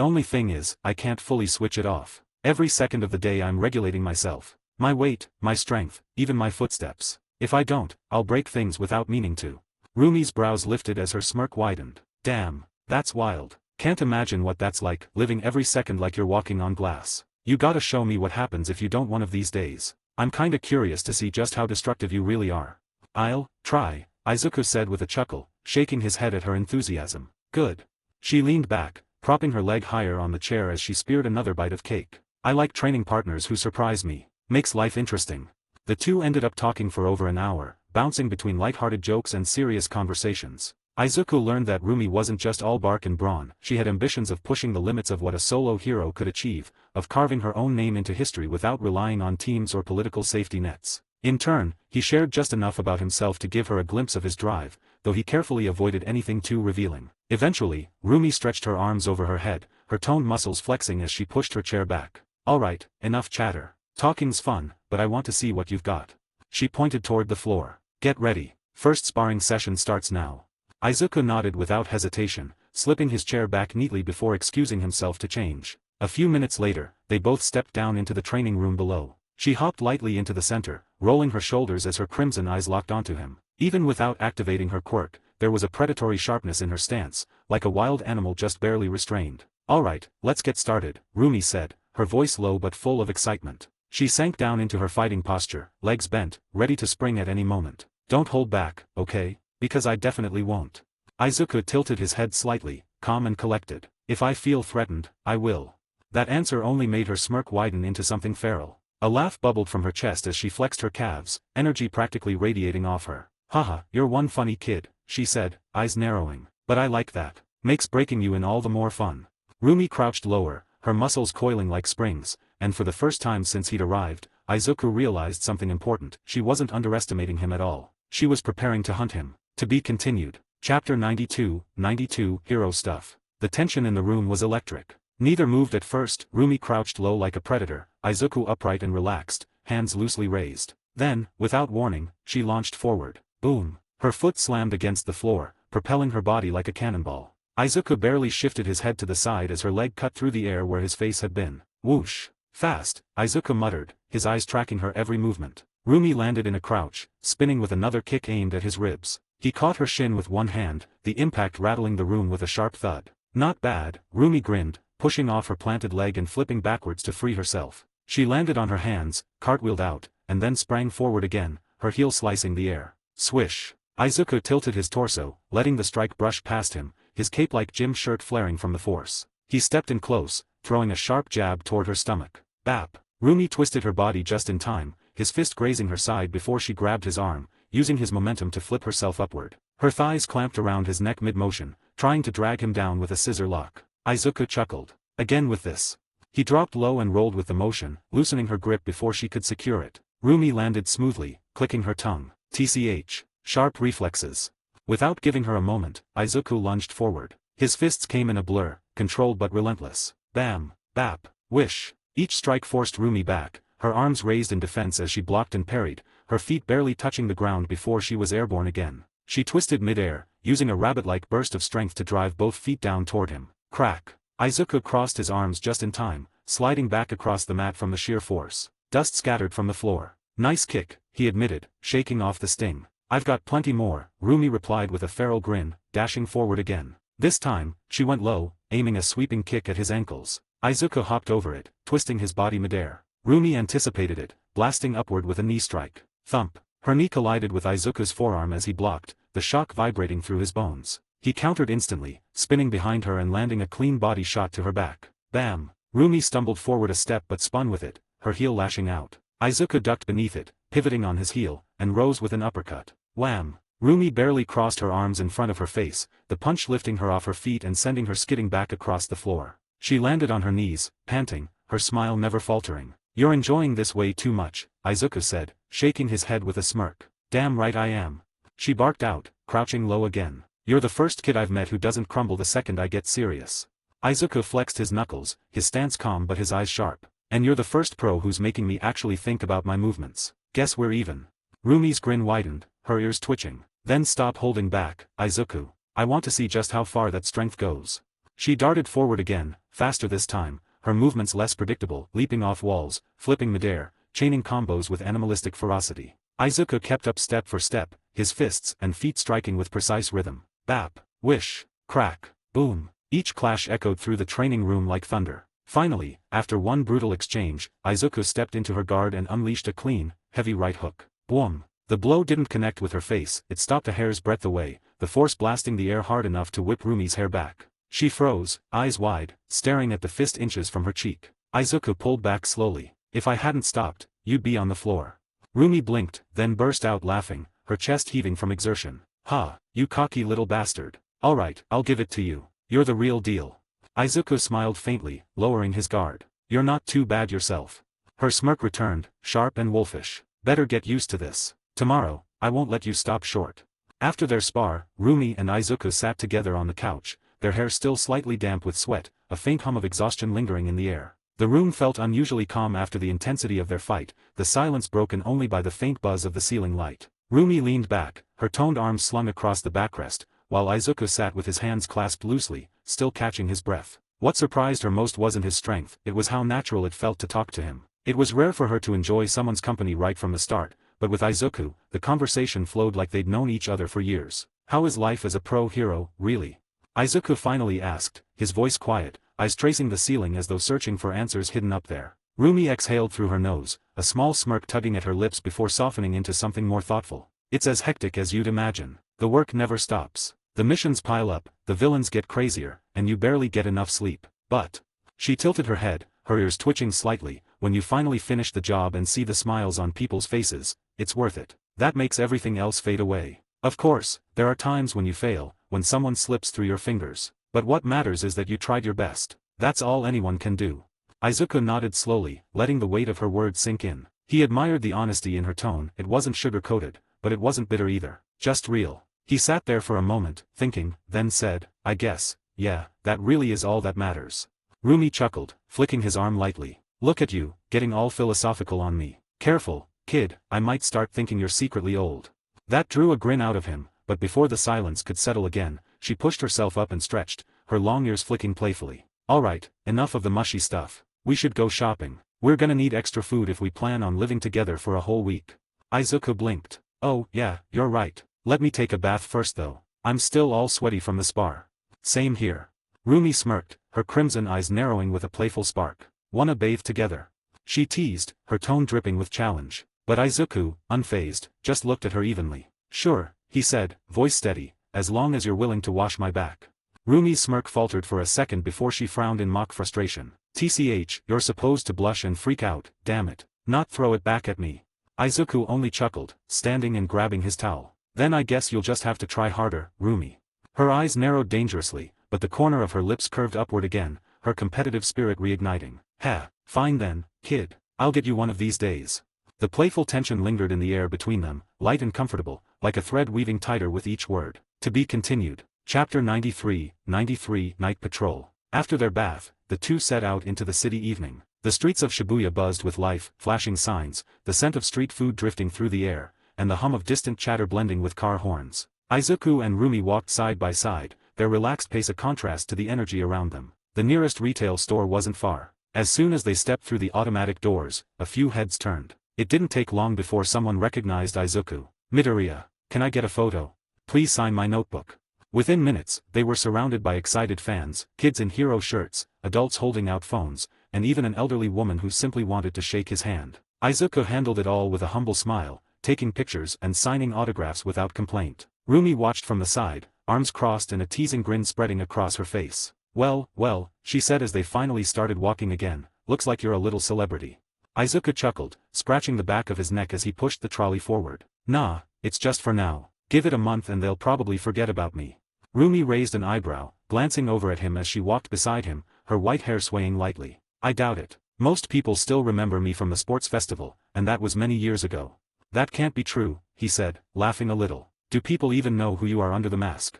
only thing is, I can't fully switch it off. Every second of the day I'm regulating myself. My weight, my strength, even my footsteps. If I don't, I'll break things without meaning to. Rumi's brows lifted as her smirk widened. Damn, that's wild. Can't imagine what that's like, living every second like you're walking on glass. You gotta show me what happens if you don't one of these days. I'm kinda curious to see just how destructive you really are. I'll try, Izuku said with a chuckle, shaking his head at her enthusiasm. Good. She leaned back, propping her leg higher on the chair as she speared another bite of cake. I like training partners who surprise me. Makes life interesting. The two ended up talking for over an hour, bouncing between light-hearted jokes and serious conversations. Izuku learned that Rumi wasn't just all bark and brawn, she had ambitions of pushing the limits of what a solo hero could achieve, of carving her own name into history without relying on teams or political safety nets. In turn, he shared just enough about himself to give her a glimpse of his drive, though he carefully avoided anything too revealing. Eventually, Rumi stretched her arms over her head, her toned muscles flexing as she pushed her chair back. Alright, enough chatter. Talking's fun, but I want to see what you've got. She pointed toward the floor. Get ready. First sparring session starts now. Izuku nodded without hesitation, slipping his chair back neatly before excusing himself to change. A few minutes later, they both stepped down into the training room below. She hopped lightly into the center, rolling her shoulders as her crimson eyes locked onto him. Even without activating her quirk, there was a predatory sharpness in her stance, like a wild animal just barely restrained. Alright, let's get started, Rumi said, her voice low but full of excitement. She sank down into her fighting posture, legs bent, ready to spring at any moment. Don't hold back, okay? Because I definitely won't. Izuku tilted his head slightly, calm and collected. If I feel threatened, I will. That answer only made her smirk widen into something feral. A laugh bubbled from her chest as she flexed her calves, energy practically radiating off her. Haha, you're one funny kid, she said, eyes narrowing. But I like that. Makes breaking you in all the more fun. Rumi crouched lower, her muscles coiling like springs, and for the first time since he'd arrived, Izuku realized something important. She wasn't underestimating him at all. She was preparing to hunt him. To be continued. Chapter 92, Hero Stuff. The tension in the room was electric. Neither moved at first. Rumi crouched low like a predator, Izuku upright and relaxed, hands loosely raised. Then, without warning, she launched forward. Boom. Her foot slammed against the floor, propelling her body like a cannonball. Izuku barely shifted his head to the side as her leg cut through the air where his face had been. Whoosh. Fast, Izuku muttered, his eyes tracking her every movement. Rumi landed in a crouch, spinning with another kick aimed at his ribs. He caught her shin with one hand, the impact rattling the room with a sharp thud. Not bad, Rumi grinned, pushing off her planted leg and flipping backwards to free herself. She landed on her hands, cartwheeled out, and then sprang forward again, her heel slicing the air. Swish. Izuku tilted his torso, letting the strike brush past him, his cape-like gym shirt flaring from the force. He stepped in close, throwing a sharp jab toward her stomach. Bap. Rumi twisted her body just in time, his fist grazing her side before she grabbed his arm, using his momentum to flip herself upward. Her thighs clamped around his neck mid-motion, trying to drag him down with a scissor lock. Izuku chuckled. Again with this. He dropped low and rolled with the motion, loosening her grip before she could secure it. Rumi landed smoothly, clicking her tongue. TCH. Sharp reflexes. Without giving her a moment, Izuku lunged forward. His fists came in a blur, controlled but relentless. Bam. Bap. Whish. Each strike forced Rumi back, her arms raised in defense as she blocked and parried, her feet barely touching the ground before she was airborne again. She twisted mid-air, using a rabbit-like burst of strength to drive both feet down toward him. Crack. Izuku crossed his arms just in time, sliding back across the mat from the sheer force. Dust scattered from the floor. Nice kick, he admitted, shaking off the sting. I've got plenty more, Rumi replied with a feral grin, dashing forward again. This time, she went low, aiming a sweeping kick at his ankles. Izuku hopped over it, twisting his body midair. Rumi anticipated it, blasting upward with a knee strike. Thump. Her knee collided with Izuku's forearm as he blocked, the shock vibrating through his bones. He countered instantly, spinning behind her and landing a clean body shot to her back. Bam! Rumi stumbled forward a step but spun with it, her heel lashing out. Izuku ducked beneath it, pivoting on his heel, and rose with an uppercut. Wham! Rumi barely crossed her arms in front of her face, the punch lifting her off her feet and sending her skidding back across the floor. She landed on her knees, panting, her smile never faltering. "You're enjoying this way too much," Izuku said, shaking his head with a smirk. "Damn right I am." She barked out, crouching low again. "You're the first kid I've met who doesn't crumble the second I get serious." Izuku flexed his knuckles, his stance calm but his eyes sharp. "And you're the first pro who's making me actually think about my movements. Guess we're even." Rumi's grin widened, her ears twitching. "Then stop holding back, Izuku. I want to see just how far that strength goes." She darted forward again, faster this time, her movements less predictable, leaping off walls, flipping midair, chaining combos with animalistic ferocity. Izuku kept up step for step, his fists and feet striking with precise rhythm. Bap, whish, crack, boom. Each clash echoed through the training room like thunder. Finally, after one brutal exchange, Izuku stepped into her guard and unleashed a clean, heavy right hook. Boom. The blow didn't connect with her face, it stopped a hair's breadth away, the force blasting the air hard enough to whip Rumi's hair back. She froze, eyes wide, staring at the fist inches from her cheek. Izuku pulled back slowly. "If I hadn't stopped, you'd be on the floor." Rumi blinked, then burst out laughing, her chest heaving from exertion. "Ha, you cocky little bastard. Alright, I'll give it to you. You're the real deal." Izuku smiled faintly, lowering his guard. "You're not too bad yourself." Her smirk returned, sharp and wolfish. "Better get used to this. Tomorrow, I won't let you stop short." After their spar, Rumi and Izuku sat together on the couch, their hair still slightly damp with sweat, a faint hum of exhaustion lingering in the air. The room felt unusually calm after the intensity of their fight, the silence broken only by the faint buzz of the ceiling light. Rumi leaned back, her toned arms slung across the backrest, while Izuku sat with his hands clasped loosely, still catching his breath. What surprised her most wasn't his strength, it was how natural it felt to talk to him. It was rare for her to enjoy someone's company right from the start, but with Izuku, the conversation flowed like they'd known each other for years. "How is life as a pro hero, really?" Izuku finally asked, his voice quiet, eyes tracing the ceiling as though searching for answers hidden up there. Rumi exhaled through her nose, a small smirk tugging at her lips before softening into something more thoughtful. "It's as hectic as you'd imagine. The work never stops. The missions pile up, the villains get crazier, and you barely get enough sleep. But..." She tilted her head, her ears twitching slightly. "When you finally finish the job and see the smiles on people's faces, it's worth it. That makes everything else fade away. Of course, there are times when you fail, when someone slips through your fingers. But what matters is that you tried your best. That's all anyone can do." Izuku nodded slowly, letting the weight of her words sink in. He admired the honesty in her tone, it wasn't sugar-coated, but it wasn't bitter either, just real. He sat there for a moment, thinking, then said, "I guess, yeah, that really is all that matters." Rumi chuckled, flicking his arm lightly. "Look at you, getting all philosophical on me. Careful, kid, I might start thinking you're secretly old." That drew a grin out of him, but before the silence could settle again, she pushed herself up and stretched, her long ears flicking playfully. "Alright, enough of the mushy stuff. We should go shopping. We're gonna need extra food if we plan on living together for a whole week." Izuku blinked. "Oh, yeah, you're right. Let me take a bath first though. I'm still all sweaty from the spar." "Same here." Rumi smirked, her crimson eyes narrowing with a playful spark. "Wanna bathe together?" She teased, her tone dripping with challenge. But Izuku, unfazed, just looked at her evenly. "Sure," he said, voice steady, "as long as you're willing to wash my back." Rumi's smirk faltered for a second before she frowned in mock frustration. "TCH, you're supposed to blush and freak out, damn it. Not throw it back at me." Izuku only chuckled, standing and grabbing his towel. "Then I guess you'll just have to try harder, Rumi." Her eyes narrowed dangerously, but the corner of her lips curved upward again, her competitive spirit reigniting. "Ha, fine then, kid. I'll get you one of these days." The playful tension lingered in the air between them, light and comfortable, like a thread weaving tighter with each word. To be continued. Chapter 93, Night Patrol. After their bath, the two set out into the city evening. The streets of Shibuya buzzed with life, flashing signs, the scent of street food drifting through the air, and the hum of distant chatter blending with car horns. Izuku and Rumi walked side by side, their relaxed pace a contrast to the energy around them. The nearest retail store wasn't far. As soon as they stepped through the automatic doors, a few heads turned. It didn't take long before someone recognized Izuku. "Midoriya, can I get a photo? Please sign my notebook." Within minutes, they were surrounded by excited fans, kids in hero shirts, adults holding out phones, and even an elderly woman who simply wanted to shake his hand. Izuku handled it all with a humble smile, taking pictures and signing autographs without complaint. Rumi watched from the side, arms crossed and a teasing grin spreading across her face. Well, well, she said as they finally started walking again, looks like you're a little celebrity. Izuku chuckled, scratching the back of his neck as he pushed the trolley forward. Nah, it's just for now. Give it a month and they'll probably forget about me. Rumi raised an eyebrow, glancing over at him as she walked beside him, her white hair swaying lightly. I doubt it. Most people still remember me from the sports festival, and that was many years ago. That can't be true, he said, laughing a little. Do people even know who you are under the mask?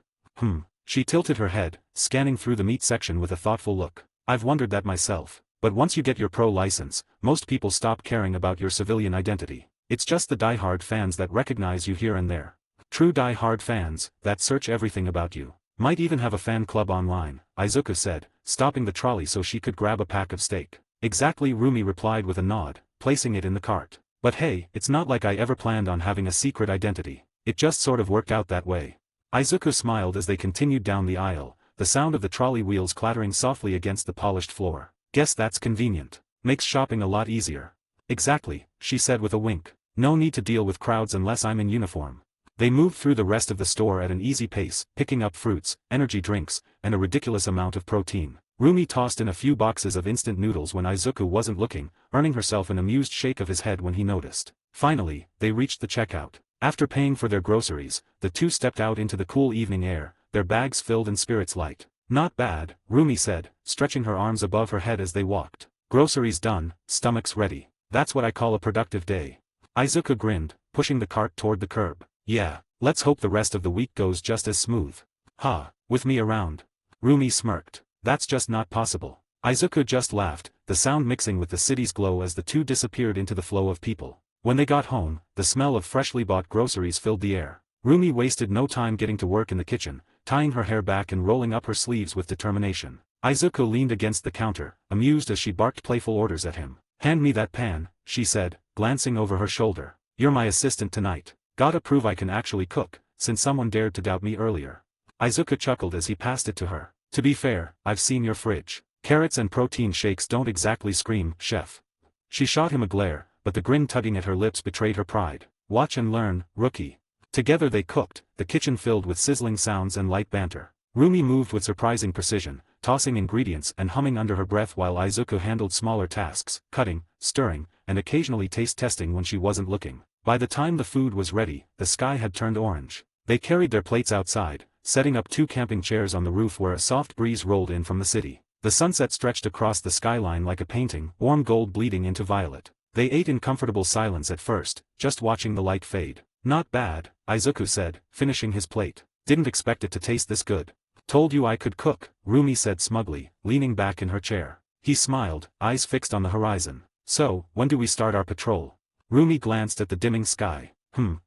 She tilted her head, scanning through the meat section with a thoughtful look. I've wondered that myself. But once you get your pro license, most people stop caring about your civilian identity. It's just the die-hard fans that recognize you here and there. True die-hard fans, that search everything about you. Might even have a fan club online, Izuku said, stopping the trolley so she could grab a pack of steak. Exactly, Rumi replied with a nod, placing it in the cart. But hey, it's not like I ever planned on having a secret identity. It just sort of worked out that way. Izuku smiled as they continued down the aisle, the sound of the trolley wheels clattering softly against the polished floor. Guess that's convenient. Makes shopping a lot easier. Exactly, she said with a wink. No need to deal with crowds unless I'm in uniform. They moved through the rest of the store at an easy pace, picking up fruits, energy drinks, and a ridiculous amount of protein. Rumi tossed in a few boxes of instant noodles when Izuku wasn't looking, earning herself an amused shake of his head when he noticed. Finally, they reached the checkout. After paying for their groceries, the two stepped out into the cool evening air, their bags filled and spirits light. Not bad, Rumi said, stretching her arms above her head as they walked. Groceries done, stomachs ready. That's what I call a productive day. Izuku grinned, pushing the cart toward the curb. Yeah, let's hope the rest of the week goes just as smooth. Ha, with me around. Rumi smirked. That's just not possible. Izuku just laughed, the sound mixing with the city's glow as the two disappeared into the flow of people. When they got home, the smell of freshly bought groceries filled the air. Rumi wasted no time getting to work in the kitchen, tying her hair back and rolling up her sleeves with determination. Izuku leaned against the counter, amused as she barked playful orders at him. Hand me that pan, she said, glancing over her shoulder. You're my assistant tonight. Gotta prove I can actually cook, since someone dared to doubt me earlier. Izuku chuckled as he passed it to her. To be fair, I've seen your fridge. Carrots and protein shakes don't exactly scream, chef. She shot him a glare, but the grin tugging at her lips betrayed her pride. Watch and learn, rookie. Together they cooked, the kitchen filled with sizzling sounds and light banter. Rumi moved with surprising precision, tossing ingredients and humming under her breath while Izuku handled smaller tasks, cutting, stirring, and occasionally taste testing when she wasn't looking. By the time the food was ready, the sky had turned orange. They carried their plates outside, setting up 2 camping chairs on the roof where a soft breeze rolled in from the city. The sunset stretched across the skyline like a painting, warm gold bleeding into violet. They ate in comfortable silence at first, just watching the light fade. Not bad, Izuku said, finishing his plate. Didn't expect it to taste this good. Told you I could cook, Rumi said smugly, leaning back in her chair. He smiled, eyes fixed on the horizon. So, when do we start our patrol? Rumi glanced at the dimming sky.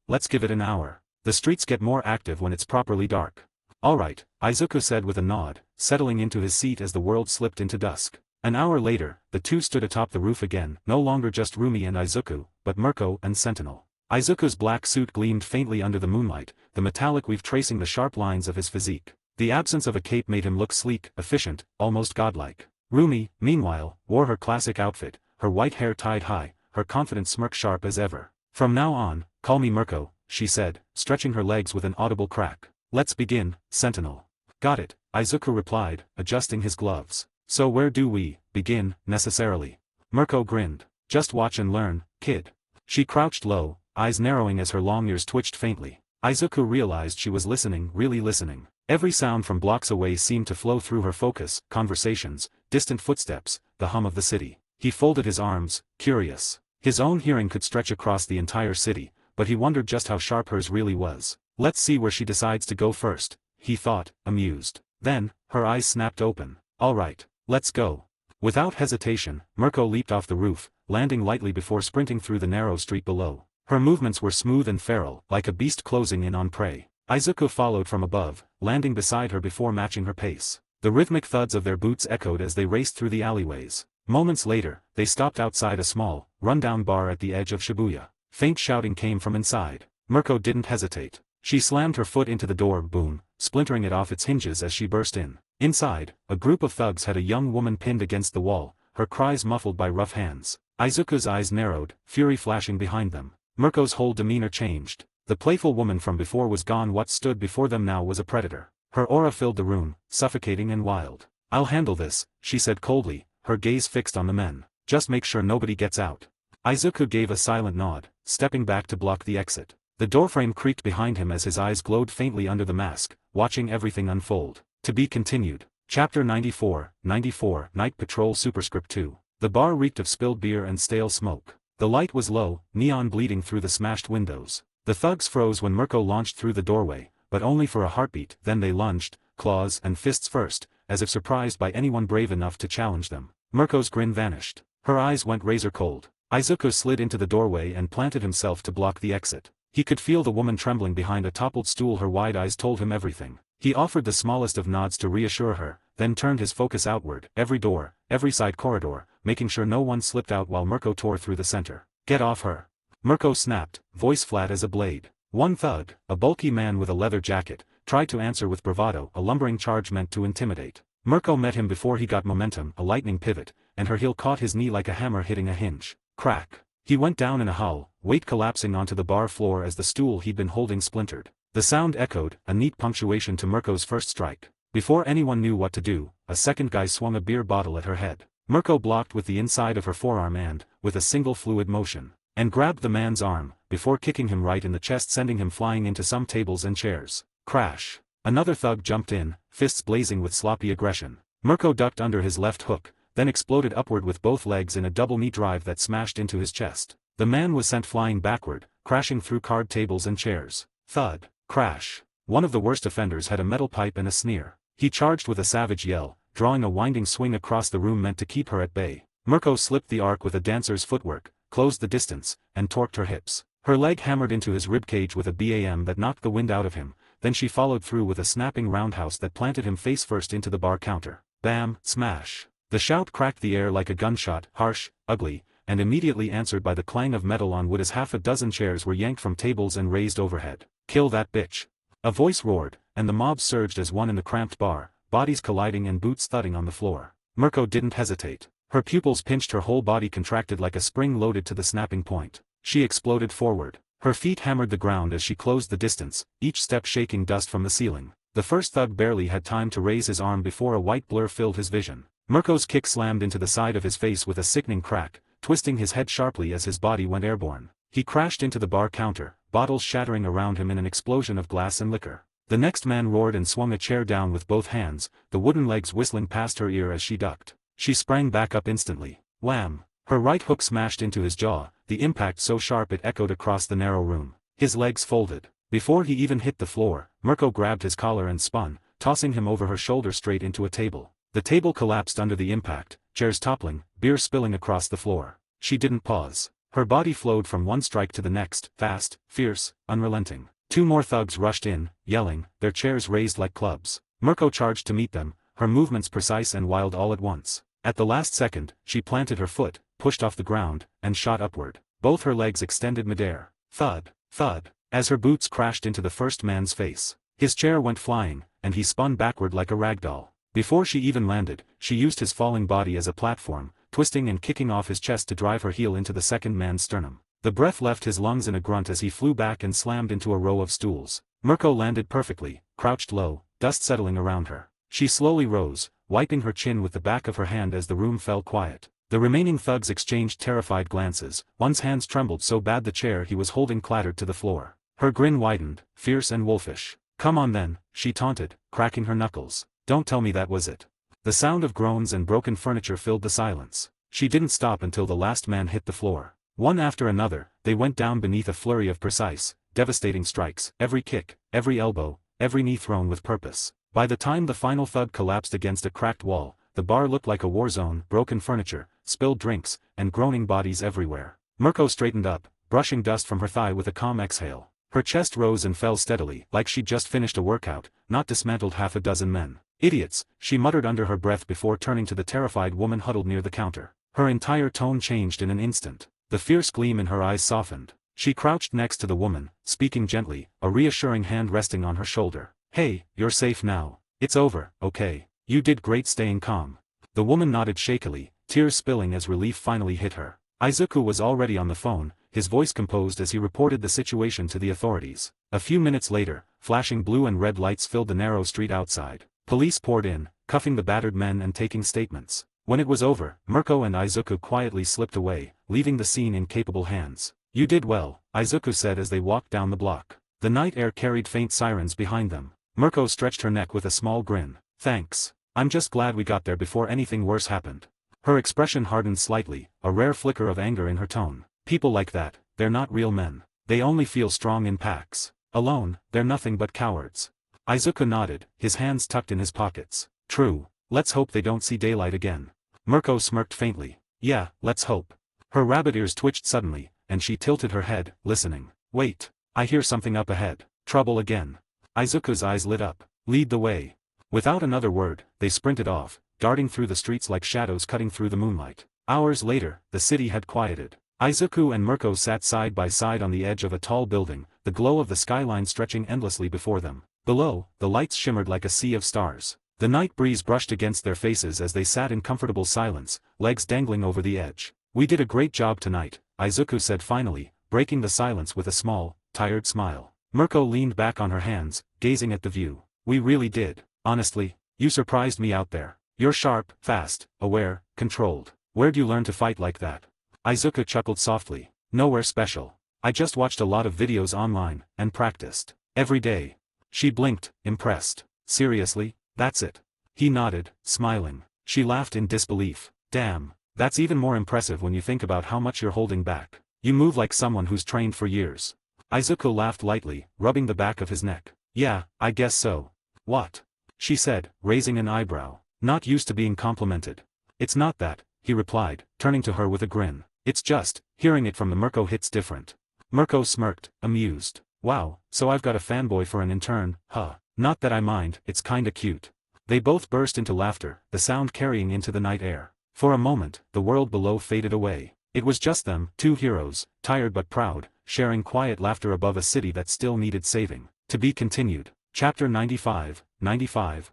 Let's give it an hour. The streets get more active when it's properly dark. Alright, Izuku said with a nod, settling into his seat as the world slipped into dusk. An hour later, the two stood atop the roof again, no longer just Rumi and Izuku, but Mirko and Sentinel. Izuku's black suit gleamed faintly under the moonlight, the metallic weave tracing the sharp lines of his physique. The absence of a cape made him look sleek, efficient, almost godlike. Rumi, meanwhile, wore her classic outfit, her white hair tied high, her confident smirk sharp as ever. From now on, call me Mirko, she said, stretching her legs with an audible crack. Let's begin, Sentinel. Got it, Izuku replied, adjusting his gloves. So where do we begin, necessarily? Mirko grinned. Just watch and learn, kid. She crouched low, eyes narrowing as her long ears twitched faintly. Izuku realized she was listening, really listening. Every sound from blocks away seemed to flow through her focus, conversations, distant footsteps, the hum of the city. He folded his arms, curious. His own hearing could stretch across the entire city, but he wondered just how sharp hers really was. Let's see where she decides to go first, he thought, amused. Then, her eyes snapped open. Alright, let's go. Without hesitation, Mirko leaped off the roof, landing lightly before sprinting through the narrow street below. Her movements were smooth and feral, like a beast closing in on prey. Izuku followed from above, landing beside her before matching her pace. The rhythmic thuds of their boots echoed as they raced through the alleyways. Moments later, they stopped outside a small, run-down bar at the edge of Shibuya. Faint shouting came from inside. Mirko didn't hesitate. She slammed her foot into the door, boom, splintering it off its hinges as she burst in. Inside, a group of thugs had a young woman pinned against the wall, her cries muffled by rough hands. Izuku's eyes narrowed, fury flashing behind them. Mirko's whole demeanor changed. The playful woman from before was gone. What stood before them now was a predator. Her aura filled the room, suffocating and wild. "I'll handle this," she said coldly, her gaze fixed on the men. "Just make sure nobody gets out." Izuku gave a silent nod, stepping back to block the exit. The doorframe creaked behind him as his eyes glowed faintly under the mask, watching everything unfold. To be continued. Chapter 94, Night Patrol Superscript 2. The bar reeked of spilled beer and stale smoke. The light was low, neon bleeding through the smashed windows. The thugs froze when Mirko launched through the doorway, but only for a heartbeat. Then they lunged, claws and fists first, as if surprised by anyone brave enough to challenge them. Mirko's grin vanished. Her eyes went razor cold. Izuku slid into the doorway and planted himself to block the exit. He could feel the woman trembling behind a toppled stool. Her wide eyes told him everything. He offered the smallest of nods to reassure her, then turned his focus outward, every door, every side corridor, making sure no one slipped out while Mirko tore through the center. "Get off her!" Mirko snapped, voice flat as a blade. One thug, a bulky man with a leather jacket, tried to answer with bravado, a lumbering charge meant to intimidate. Mirko met him before he got momentum, a lightning pivot, and her heel caught his knee like a hammer hitting a hinge. Crack. He went down in a hull, weight collapsing onto the bar floor as the stool he'd been holding splintered. The sound echoed, a neat punctuation to Mirko's first strike. Before anyone knew what to do, a second guy swung a beer bottle at her head. Mirko blocked with the inside of her forearm and, with a single fluid motion, and grabbed the man's arm, before kicking him right in the chest, sending him flying into some tables and chairs. Crash. Another thug jumped in, fists blazing with sloppy aggression. Mirko ducked under his left hook, then exploded upward with both legs in a double knee drive that smashed into his chest. The man was sent flying backward, crashing through card tables and chairs. Thud. Crash. One of the worst offenders had a metal pipe and a sneer. He charged with a savage yell, drawing a winding swing across the room meant to keep her at bay. Mirko slipped the arc with a dancer's footwork, closed the distance, and torqued her hips. Her leg hammered into his ribcage with a BAM that knocked the wind out of him, then she followed through with a snapping roundhouse that planted him face first into the bar counter. Bam, smash. The shout cracked the air like a gunshot, harsh, ugly, and immediately answered by the clang of metal on wood as half a dozen chairs were yanked from tables and raised overhead. "Kill that bitch." A voice roared, and the mob surged as one in the cramped bar, bodies colliding and boots thudding on the floor. Mirko didn't hesitate. Her pupils pinched, her whole body contracted like a spring loaded to the snapping point. She exploded forward. Her feet hammered the ground as she closed the distance, each step shaking dust from the ceiling. The first thug barely had time to raise his arm before a white blur filled his vision. Mirko's kick slammed into the side of his face with a sickening crack, twisting his head sharply as his body went airborne. He crashed into the bar counter, bottles shattering around him in an explosion of glass and liquor. The next man roared and swung a chair down with both hands, the wooden legs whistling past her ear as she ducked. She sprang back up instantly. Wham! Her right hook smashed into his jaw, the impact so sharp it echoed across the narrow room. His legs folded. Before he even hit the floor, Mirko grabbed his collar and spun, tossing him over her shoulder straight into a table. The table collapsed under the impact, chairs toppling, beer spilling across the floor. She didn't pause. Her body flowed from one strike to the next, fast, fierce, unrelenting. Two more thugs rushed in, yelling, their chairs raised like clubs. Mirko charged to meet them, her movements precise and wild all at once. At the last second, she planted her foot, pushed off the ground, and shot upward. Both her legs extended midair. Thud, thud, as her boots crashed into the first man's face. His chair went flying, and he spun backward like a ragdoll. Before she even landed, she used his falling body as a platform, twisting and kicking off his chest to drive her heel into the second man's sternum. The breath left his lungs in a grunt as he flew back and slammed into a row of stools. Mirko landed perfectly, crouched low, dust settling around her. She slowly rose, wiping her chin with the back of her hand as the room fell quiet. The remaining thugs exchanged terrified glances. One's hands trembled so bad the chair he was holding clattered to the floor. Her grin widened, fierce and wolfish. "Come on then," she taunted, cracking her knuckles. "Don't tell me that was it." The sound of groans and broken furniture filled the silence. She didn't stop until the last man hit the floor. One after another, they went down beneath a flurry of precise, devastating strikes, every kick, every elbow, every knee thrown with purpose. By the time the final thud collapsed against a cracked wall, the bar looked like a war zone, broken furniture, spilled drinks, and groaning bodies everywhere. Mirko straightened up, brushing dust from her thigh with a calm exhale. Her chest rose and fell steadily, like she'd just finished a workout, not dismantled half a dozen men. "Idiots," she muttered under her breath before turning to the terrified woman huddled near the counter. Her entire tone changed in an instant. The fierce gleam in her eyes softened. She crouched next to the woman, speaking gently, a reassuring hand resting on her shoulder. "Hey, you're safe now. It's over, okay? You did great staying calm." The woman nodded shakily, tears spilling as relief finally hit her. Izuku was already on the phone, his voice composed as he reported the situation to the authorities. A few minutes later, flashing blue and red lights filled the narrow street outside. Police poured in, cuffing the battered men and taking statements. When it was over, Mirko and Izuku quietly slipped away, leaving the scene in capable hands. "You did well," Izuku said as they walked down the block. The night air carried faint sirens behind them. Mirko stretched her neck with a small grin. "Thanks. I'm just glad we got there before anything worse happened." Her expression hardened slightly, a rare flicker of anger in her tone. "People like that, they're not real men. They only feel strong in packs. Alone, they're nothing but cowards." Izuku nodded, his hands tucked in his pockets. "True. Let's hope they don't see daylight again." Mirko smirked faintly. "Yeah, let's hope." Her rabbit ears twitched suddenly, and she tilted her head, listening. "Wait. I hear something up ahead. Trouble again." Izuku's eyes lit up. "Lead the way." Without another word, they sprinted off, darting through the streets like shadows cutting through the moonlight. Hours later, the city had quieted. Izuku and Mirko sat side by side on the edge of a tall building, the glow of the skyline stretching endlessly before them. Below, the lights shimmered like a sea of stars. The night breeze brushed against their faces as they sat in comfortable silence, legs dangling over the edge. "We did a great job tonight," Izuku said finally, breaking the silence with a small, tired smile. Mirko leaned back on her hands, gazing at the view. "We really did. Honestly, you surprised me out there. You're sharp, fast, aware, controlled. Where'd you learn to fight like that?" Izuku chuckled softly. "Nowhere special. I just watched a lot of videos online, and practiced. Every day." She blinked, impressed. "Seriously, that's it?" He nodded, smiling. She laughed in disbelief. "Damn, that's even more impressive when you think about how much you're holding back. You move like someone who's trained for years." Izuku laughed lightly, rubbing the back of his neck. "Yeah, I guess so." "What?" she said, raising an eyebrow. "Not used to being complimented." "It's not that," he replied, turning to her with a grin. "It's just, hearing it from the Mirko hits different." Mirko smirked, amused. "Wow, so I've got a fanboy for an intern, huh? Not that I mind, it's kinda cute." They both burst into laughter, the sound carrying into the night air. For a moment, the world below faded away. It was just them, two heroes, tired but proud, sharing quiet laughter above a city that still needed saving. To be continued. Chapter 95,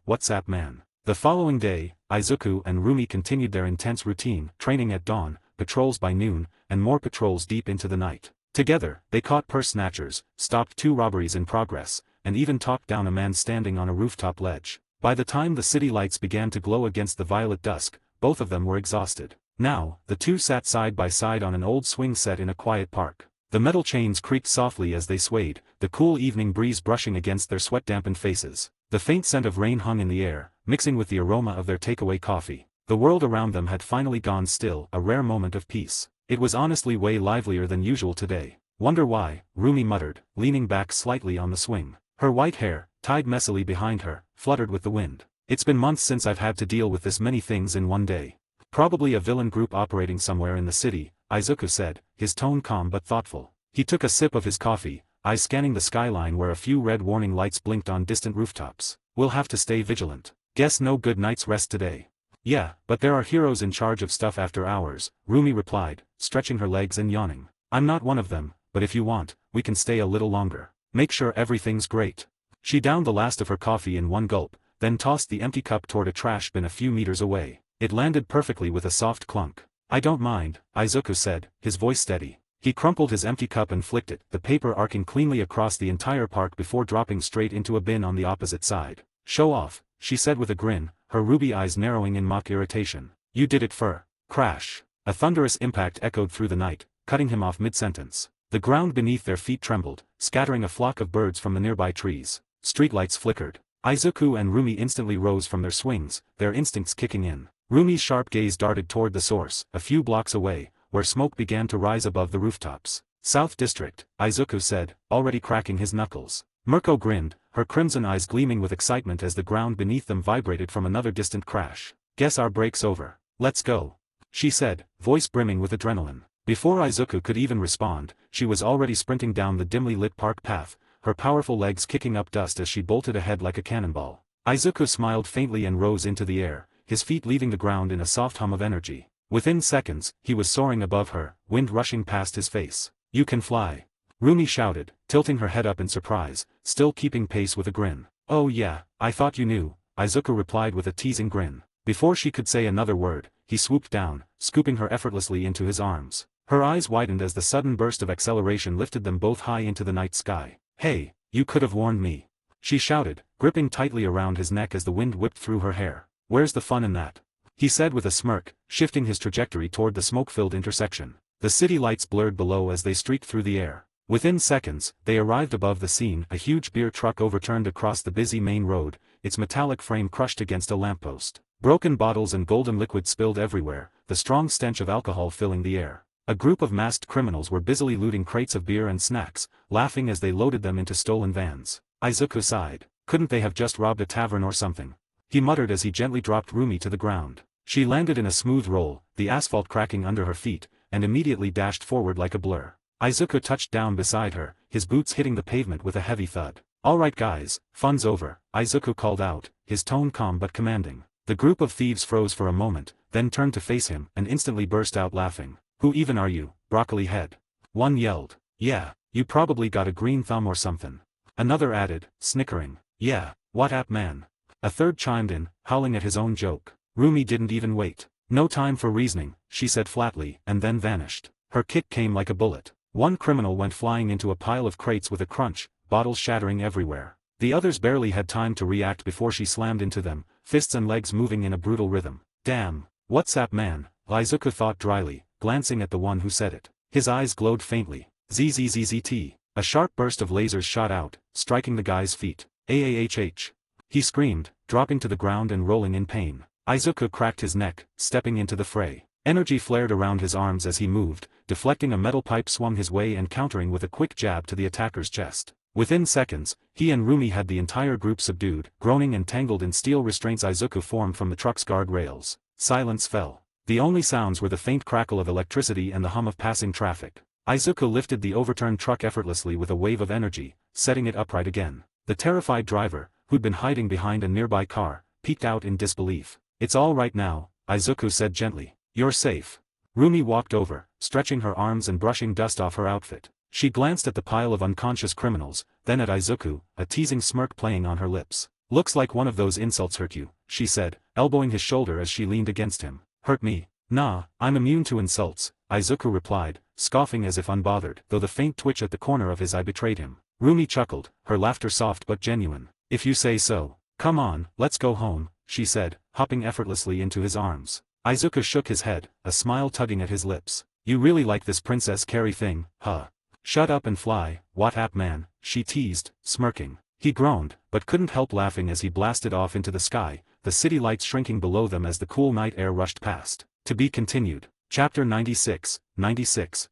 WhatsApp Man. The following day, Izuku and Rumi continued their intense routine, training at dawn, patrols by noon, and more patrols deep into the night. Together, they caught purse snatchers, stopped 2 robberies in progress, and even talked down a man standing on a rooftop ledge. By the time the city lights began to glow against the violet dusk, both of them were exhausted. Now, the two sat side by side on an old swing set in a quiet park. The metal chains creaked softly as they swayed, the cool evening breeze brushing against their sweat-dampened faces. The faint scent of rain hung in the air, mixing with the aroma of their takeaway coffee. The world around them had finally gone still, a rare moment of peace. It was honestly way livelier than usual today. "Wonder why," Rumi muttered, leaning back slightly on the swing. Her white hair, tied messily behind her, fluttered with the wind. "It's been months since I've had to deal with this many things in one day." "Probably a villain group operating somewhere in the city," Izuku said, his tone calm but thoughtful. He took a sip of his coffee, eyes scanning the skyline where a few red warning lights blinked on distant rooftops. "We'll have to stay vigilant. Guess no good night's rest today." "Yeah, but there are heroes in charge of stuff after hours," Rumi replied, stretching her legs and yawning. "I'm not one of them, but if you want, we can stay a little longer. Make sure everything's great." She downed the last of her coffee in one gulp, then tossed the empty cup toward a trash bin a few meters away. It landed perfectly with a soft clunk. "I don't mind," Izuku said, his voice steady. He crumpled his empty cup and flicked it, the paper arcing cleanly across the entire park before dropping straight into a bin on the opposite side. "Show off," she said with a grin, her ruby eyes narrowing in mock irritation. "You did it for..." Crash. A thunderous impact echoed through the night, cutting him off mid-sentence. The ground beneath their feet trembled, scattering a flock of birds from the nearby trees. Streetlights flickered. Izuku and Rumi instantly rose from their swings, their instincts kicking in. Rumi's sharp gaze darted toward the source, a few blocks away, where smoke began to rise above the rooftops. "South District," Izuku said, already cracking his knuckles. Mirko grinned, her crimson eyes gleaming with excitement as the ground beneath them vibrated from another distant crash. "Guess our break's over. Let's go," she said, voice brimming with adrenaline. Before Izuku could even respond, she was already sprinting down the dimly lit park path, her powerful legs kicking up dust as she bolted ahead like a cannonball. Izuku smiled faintly and rose into the air, his feet leaving the ground in a soft hum of energy. Within seconds, he was soaring above her, wind rushing past his face. "You can fly," Rumi shouted, tilting her head up in surprise, still keeping pace with a grin. "Oh yeah, I thought you knew," Izuku replied with a teasing grin. Before she could say another word, he swooped down, scooping her effortlessly into his arms. Her eyes widened as the sudden burst of acceleration lifted them both high into the night sky. "Hey, you could have warned me," she shouted, gripping tightly around his neck as the wind whipped through her hair. "Where's the fun in that?" he said with a smirk, shifting his trajectory toward the smoke-filled intersection. The city lights blurred below as they streaked through the air. Within seconds, they arrived above the scene. A huge beer truck overturned across the busy main road, its metallic frame crushed against a lamppost. Broken bottles and golden liquid spilled everywhere, the strong stench of alcohol filling the air. A group of masked criminals were busily looting crates of beer and snacks, laughing as they loaded them into stolen vans. Izuku sighed. Couldn't they have just robbed a tavern or something? He muttered as he gently dropped Rumi to the ground. She landed in a smooth roll, the asphalt cracking under her feet, and immediately dashed forward like a blur. Izuku touched down beside her, his boots hitting the pavement with a heavy thud. "All right guys, fun's over," Izuku called out, his tone calm but commanding. The group of thieves froze for a moment, then turned to face him and instantly burst out laughing. "Who even are you, broccoli head?" One yelled. "Yeah, you probably got a green thumb or something." Another added, snickering. "Yeah, what up man?" A third chimed in, howling at his own joke. Rumi didn't even wait. "No time for reasoning," she said flatly, and then vanished. Her kick came like a bullet. One criminal went flying into a pile of crates with a crunch, bottles shattering everywhere. The others barely had time to react before she slammed into them, fists and legs moving in a brutal rhythm. "Damn, what's up man?" Izuku thought dryly, glancing at the one who said it. His eyes glowed faintly. "ZZZZT." A sharp burst of lasers shot out, striking the guy's feet. "AAHH." He screamed, dropping to the ground and rolling in pain. Izuku cracked his neck, stepping into the fray. Energy flared around his arms as he moved, deflecting a metal pipe swung his way and countering with a quick jab to the attacker's chest. Within seconds, he and Rumi had the entire group subdued. Groaning and tangled in steel restraints, Izuku formed from the truck's guard rails. Silence fell. The only sounds were the faint crackle of electricity and the hum of passing traffic. Izuku lifted the overturned truck effortlessly with a wave of energy, setting it upright again. The terrified driver, who'd been hiding behind a nearby car, peeked out in disbelief. "It's all right now," Izuku said gently. "You're safe." Rumi walked over, stretching her arms and brushing dust off her outfit. She glanced at the pile of unconscious criminals, then at Izuku, a teasing smirk playing on her lips. "Looks like one of those insults hurt you," she said, elbowing his shoulder as she leaned against him. "Hurt me? Nah, I'm immune to insults," Izuku replied, scoffing as if unbothered, though the faint twitch at the corner of his eye betrayed him. Rumi chuckled, her laughter soft but genuine. "If you say so. Come on, let's go home," she said, hopping effortlessly into his arms. Izuku shook his head, a smile tugging at his lips. "You really like this Princess Carrie thing, huh?" "Shut up and fly, what up man," she teased, smirking. He groaned, but couldn't help laughing as he blasted off into the sky, the city lights shrinking below them as the cool night air rushed past. To be continued. Chapter 96,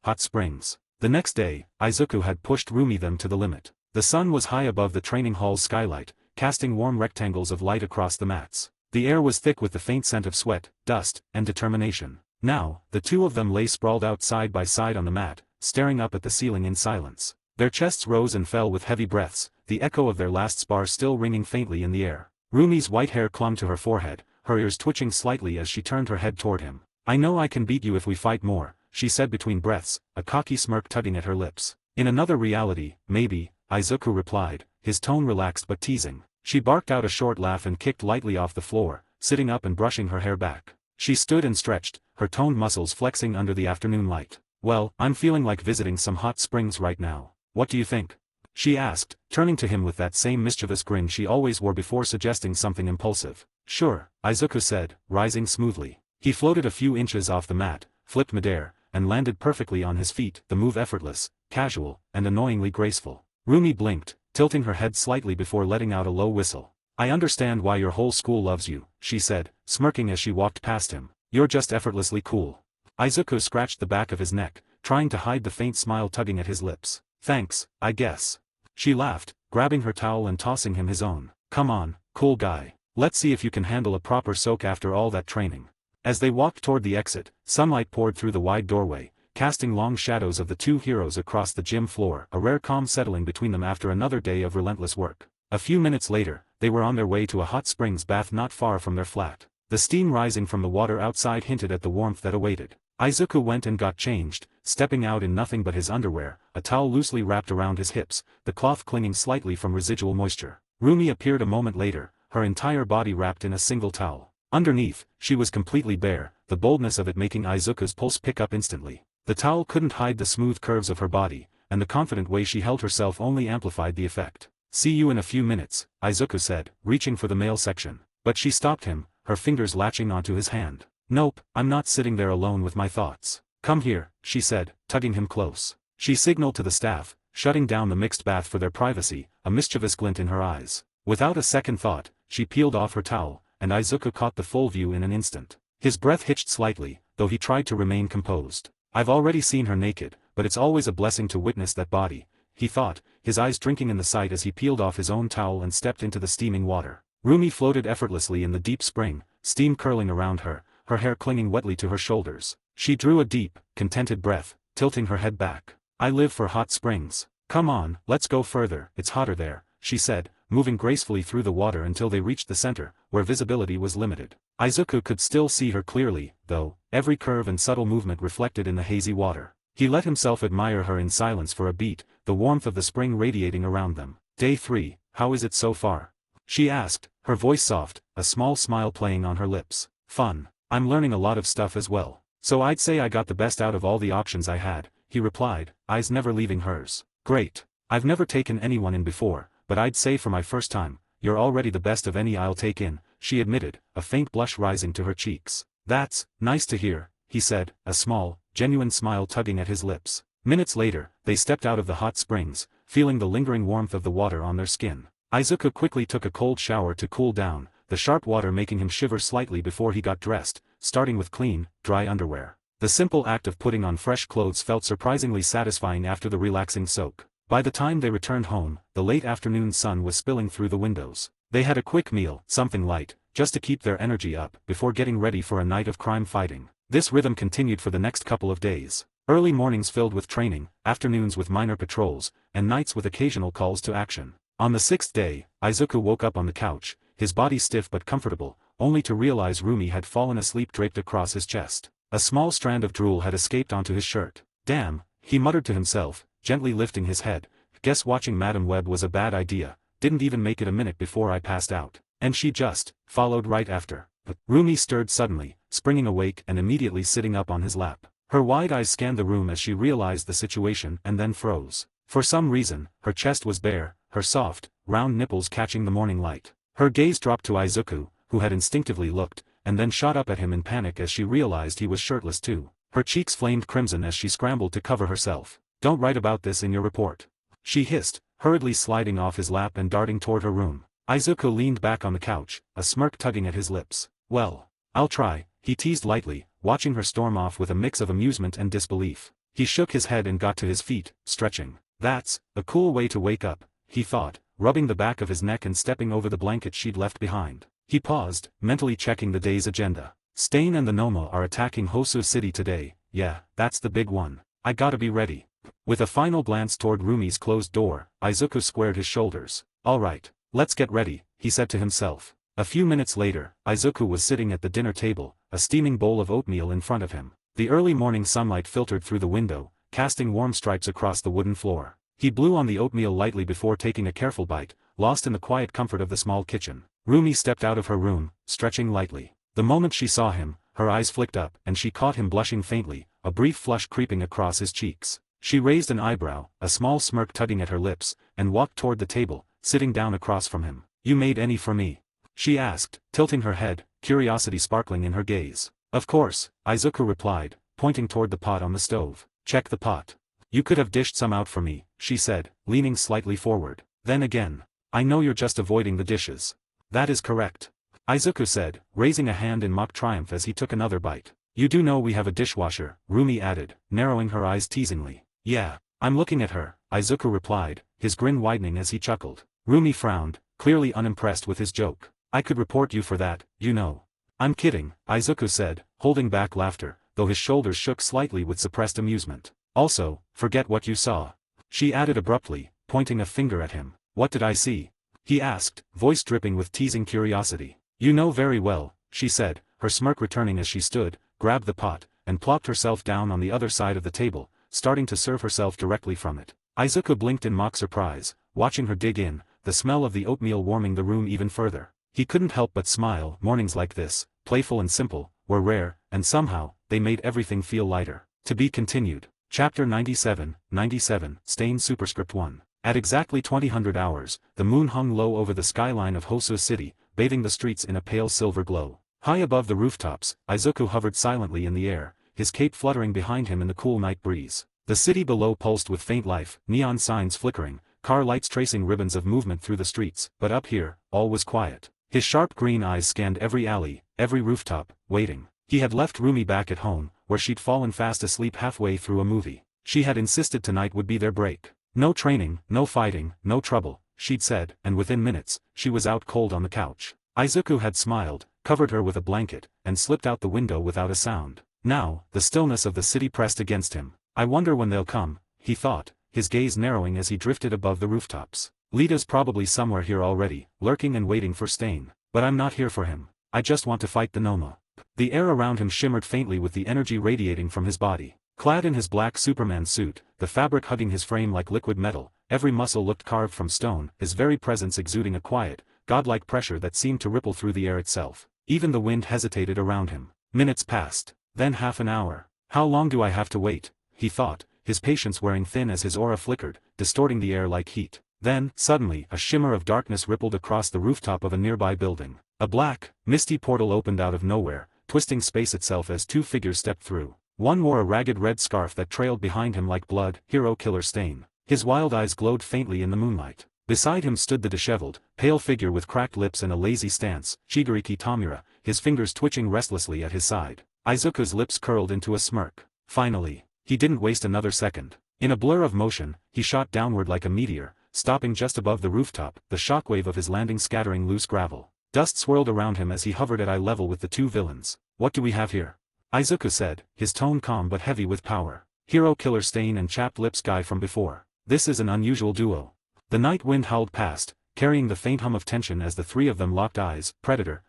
Hot Springs. The next day, Izuku had pushed Rumi them to the limit. The sun was high above the training hall's skylight, casting warm rectangles of light across the mats. The air was thick with the faint scent of sweat, dust, and determination. Now, the two of them lay sprawled out side by side on the mat, staring up at the ceiling in silence. Their chests rose and fell with heavy breaths, the echo of their last spar still ringing faintly in the air. Rumi's white hair clung to her forehead, her ears twitching slightly as she turned her head toward him. "I know I can beat you if we fight more," she said between breaths, a cocky smirk tugging at her lips. "In another reality, maybe," Izuku replied, his tone relaxed but teasing. She barked out a short laugh and kicked lightly off the floor, sitting up and brushing her hair back. She stood and stretched, her toned muscles flexing under the afternoon light. "Well, I'm feeling like visiting some hot springs right now. What do you think?" she asked, turning to him with that same mischievous grin she always wore before suggesting something impulsive. "Sure," Izuku said, rising smoothly. He floated a few inches off the mat, flipped midair, and landed perfectly on his feet, the move effortless, casual, and annoyingly graceful. Rumi blinked, tilting her head slightly before letting out a low whistle. "I understand why your whole school loves you," she said, smirking as she walked past him. "You're just effortlessly cool." Izuku scratched the back of his neck, trying to hide the faint smile tugging at his lips. "Thanks, I guess." She laughed, grabbing her towel and tossing him his own. "Come on, cool guy. Let's see if you can handle a proper soak after all that training." As they walked toward the exit, sunlight poured through the wide doorway, casting long shadows of the two heroes across the gym floor, a rare calm settling between them after another day of relentless work. A few minutes later, they were on their way to a hot springs bath not far from their flat. The steam rising from the water outside hinted at the warmth that awaited. Izuku went and got changed, stepping out in nothing but his underwear, a towel loosely wrapped around his hips, the cloth clinging slightly from residual moisture. Rumi appeared a moment later, her entire body wrapped in a single towel. Underneath, she was completely bare, the boldness of it making Izuku's pulse pick up instantly. The towel couldn't hide the smooth curves of her body, and the confident way she held herself only amplified the effect. "See you in a few minutes," Izuku said, reaching for the mail section. But she stopped him, her fingers latching onto his hand. "Nope, I'm not sitting there alone with my thoughts. Come here," she said, tugging him close. She signaled to the staff, shutting down the mixed bath for their privacy, a mischievous glint in her eyes. Without a second thought, she peeled off her towel, and Izuku caught the full view in an instant. His breath hitched slightly, though he tried to remain composed. "I've already seen her naked, but it's always a blessing to witness that body," he thought, his eyes drinking in the sight as he peeled off his own towel and stepped into the steaming water. Rumi floated effortlessly in the deep spring, steam curling around her, her hair clinging wetly to her shoulders. She drew a deep, contented breath, tilting her head back. "I live for hot springs. Come on, let's go further, it's hotter there," she said, moving gracefully through the water until they reached the center, where visibility was limited. Izuku could still see her clearly, though, every curve and subtle movement reflected in the hazy water. He let himself admire her in silence for a beat, the warmth of the spring radiating around them. "Day 3, how is it so far?" she asked, her voice soft, a small smile playing on her lips. "Fun. I'm learning a lot of stuff as well. So I'd say I got the best out of all the options I had," he replied, eyes never leaving hers. "Great. I've never taken anyone in before, but I'd say for my first time, you're already the best of any I'll take in," she admitted, a faint blush rising to her cheeks. "That's nice to hear," he said, a small, genuine smile tugging at his lips. Minutes later, they stepped out of the hot springs, feeling the lingering warmth of the water on their skin. Izuku quickly took a cold shower to cool down, the sharp water making him shiver slightly before he got dressed, starting with clean, dry underwear. The simple act of putting on fresh clothes felt surprisingly satisfying after the relaxing soak. By the time they returned home, the late afternoon sun was spilling through the windows. They had a quick meal, something light, just to keep their energy up, before getting ready for a night of crime fighting. This rhythm continued for the next couple of days. Early mornings filled with training, afternoons with minor patrols, and nights with occasional calls to action. On the 6th day, Izuku woke up on the couch, his body stiff but comfortable, only to realize Rumi had fallen asleep draped across his chest. A small strand of drool had escaped onto his shirt. "Damn," he muttered to himself, gently lifting his head. "Guess watching Madam Web was a bad idea, didn't even make it a minute before I passed out." And she just followed right after. But Rumi stirred suddenly, springing awake and immediately sitting up on his lap. Her wide eyes scanned the room as she realized the situation and then froze. For some reason, her chest was bare, her soft, round nipples catching the morning light. Her gaze dropped to Izuku, who had instinctively looked, and then shot up at him in panic as she realized he was shirtless too. Her cheeks flamed crimson as she scrambled to cover herself. "Don't write about this in your report," she hissed, hurriedly sliding off his lap and darting toward her room. Izuku leaned back on the couch, a smirk tugging at his lips. "Well, I'll try," he teased lightly, watching her storm off with a mix of amusement and disbelief. He shook his head and got to his feet, stretching. "That's a cool way to wake up," he thought, rubbing the back of his neck and stepping over the blanket she'd left behind. He paused, mentally checking the day's agenda. Stain and the Noma are attacking Hosu City today. Yeah, that's the big one. I gotta be ready. With a final glance toward Rumi's closed door, Izuku squared his shoulders. "Alright, let's get ready," he said to himself. A few minutes later, Izuku was sitting at the dinner table, a steaming bowl of oatmeal in front of him. The early morning sunlight filtered through the window, casting warm stripes across the wooden floor. He blew on the oatmeal lightly before taking a careful bite, lost in the quiet comfort of the small kitchen. Rumi stepped out of her room, stretching lightly. The moment she saw him, her eyes flicked up and she caught him blushing faintly, a brief flush creeping across his cheeks. She raised an eyebrow, a small smirk tugging at her lips, and walked toward the table, sitting down across from him. "You made any for me?" she asked, tilting her head, curiosity sparkling in her gaze. "Of course," Izuku replied, pointing toward the pot on the stove. "Check the pot. You could have dished some out for me," she said, leaning slightly forward. "Then again, I know you're just avoiding the dishes." "That is correct," Izuku said, raising a hand in mock triumph as he took another bite. "You do know we have a dishwasher," Rumi added, narrowing her eyes teasingly. "Yeah, I'm looking at her," Izuku replied, his grin widening as he chuckled. Rumi frowned, clearly unimpressed with his joke. "I could report you for that, you know." "I'm kidding," Izuku said, holding back laughter, though his shoulders shook slightly with suppressed amusement. "Also, forget what you saw," she added abruptly, pointing a finger at him. "What did I see?" he asked, voice dripping with teasing curiosity. "You know very well," she said, her smirk returning as she stood, grabbed the pot, and plopped herself down on the other side of the table, starting to serve herself directly from it. Izuku blinked in mock surprise, watching her dig in, the smell of the oatmeal warming the room even further. He couldn't help but smile. Mornings like this, playful and simple, were rare, and somehow, they made everything feel lighter. To be continued. Chapter 97, 97, Stain Superscript 1. At exactly 2000 hours, the moon hung low over the skyline of Hosu City, bathing the streets in a pale silver glow. High above the rooftops, Izuku hovered silently in the air, his cape fluttering behind him in the cool night breeze. The city below pulsed with faint life, neon signs flickering, car lights tracing ribbons of movement through the streets, but up here, all was quiet. His sharp green eyes scanned every alley, every rooftop, waiting. He had left Rumi back at home, where she'd fallen fast asleep halfway through a movie. She had insisted tonight would be their break. No training, no fighting, no trouble, she'd said, and within minutes, she was out cold on the couch. Izuku had smiled, covered her with a blanket, and slipped out the window without a sound. Now, the stillness of the city pressed against him. I wonder when they'll come, he thought, his gaze narrowing as he drifted above the rooftops. Lita's probably somewhere here already, lurking and waiting for Stain. But I'm not here for him. I just want to fight the Noma. The air around him shimmered faintly with the energy radiating from his body. Clad in his black Superman suit, the fabric hugging his frame like liquid metal, every muscle looked carved from stone, his very presence exuding a quiet, godlike pressure that seemed to ripple through the air itself. Even the wind hesitated around him. Minutes passed. Then half an hour. How long do I have to wait? He thought, his patience wearing thin as his aura flickered, distorting the air like heat. Then, suddenly, a shimmer of darkness rippled across the rooftop of a nearby building. A black, misty portal opened out of nowhere, twisting space itself as two figures stepped through. One wore a ragged red scarf that trailed behind him like blood, hero killer Stain. His wild eyes glowed faintly in the moonlight. Beside him stood the disheveled, pale figure with cracked lips and a lazy stance, Shigariki Tamura, his fingers twitching restlessly at his side. Izuku's lips curled into a smirk. Finally. He didn't waste another second. In a blur of motion, he shot downward like a meteor, stopping just above the rooftop, the shockwave of his landing scattering loose gravel. Dust swirled around him as he hovered at eye level with the two villains. What do we have here? Izuku said, his tone calm but heavy with power. Hero killer Stain and chapped lips guy from before. This is an unusual duo. The night wind howled past, carrying the faint hum of tension as the three of them locked eyes, predator,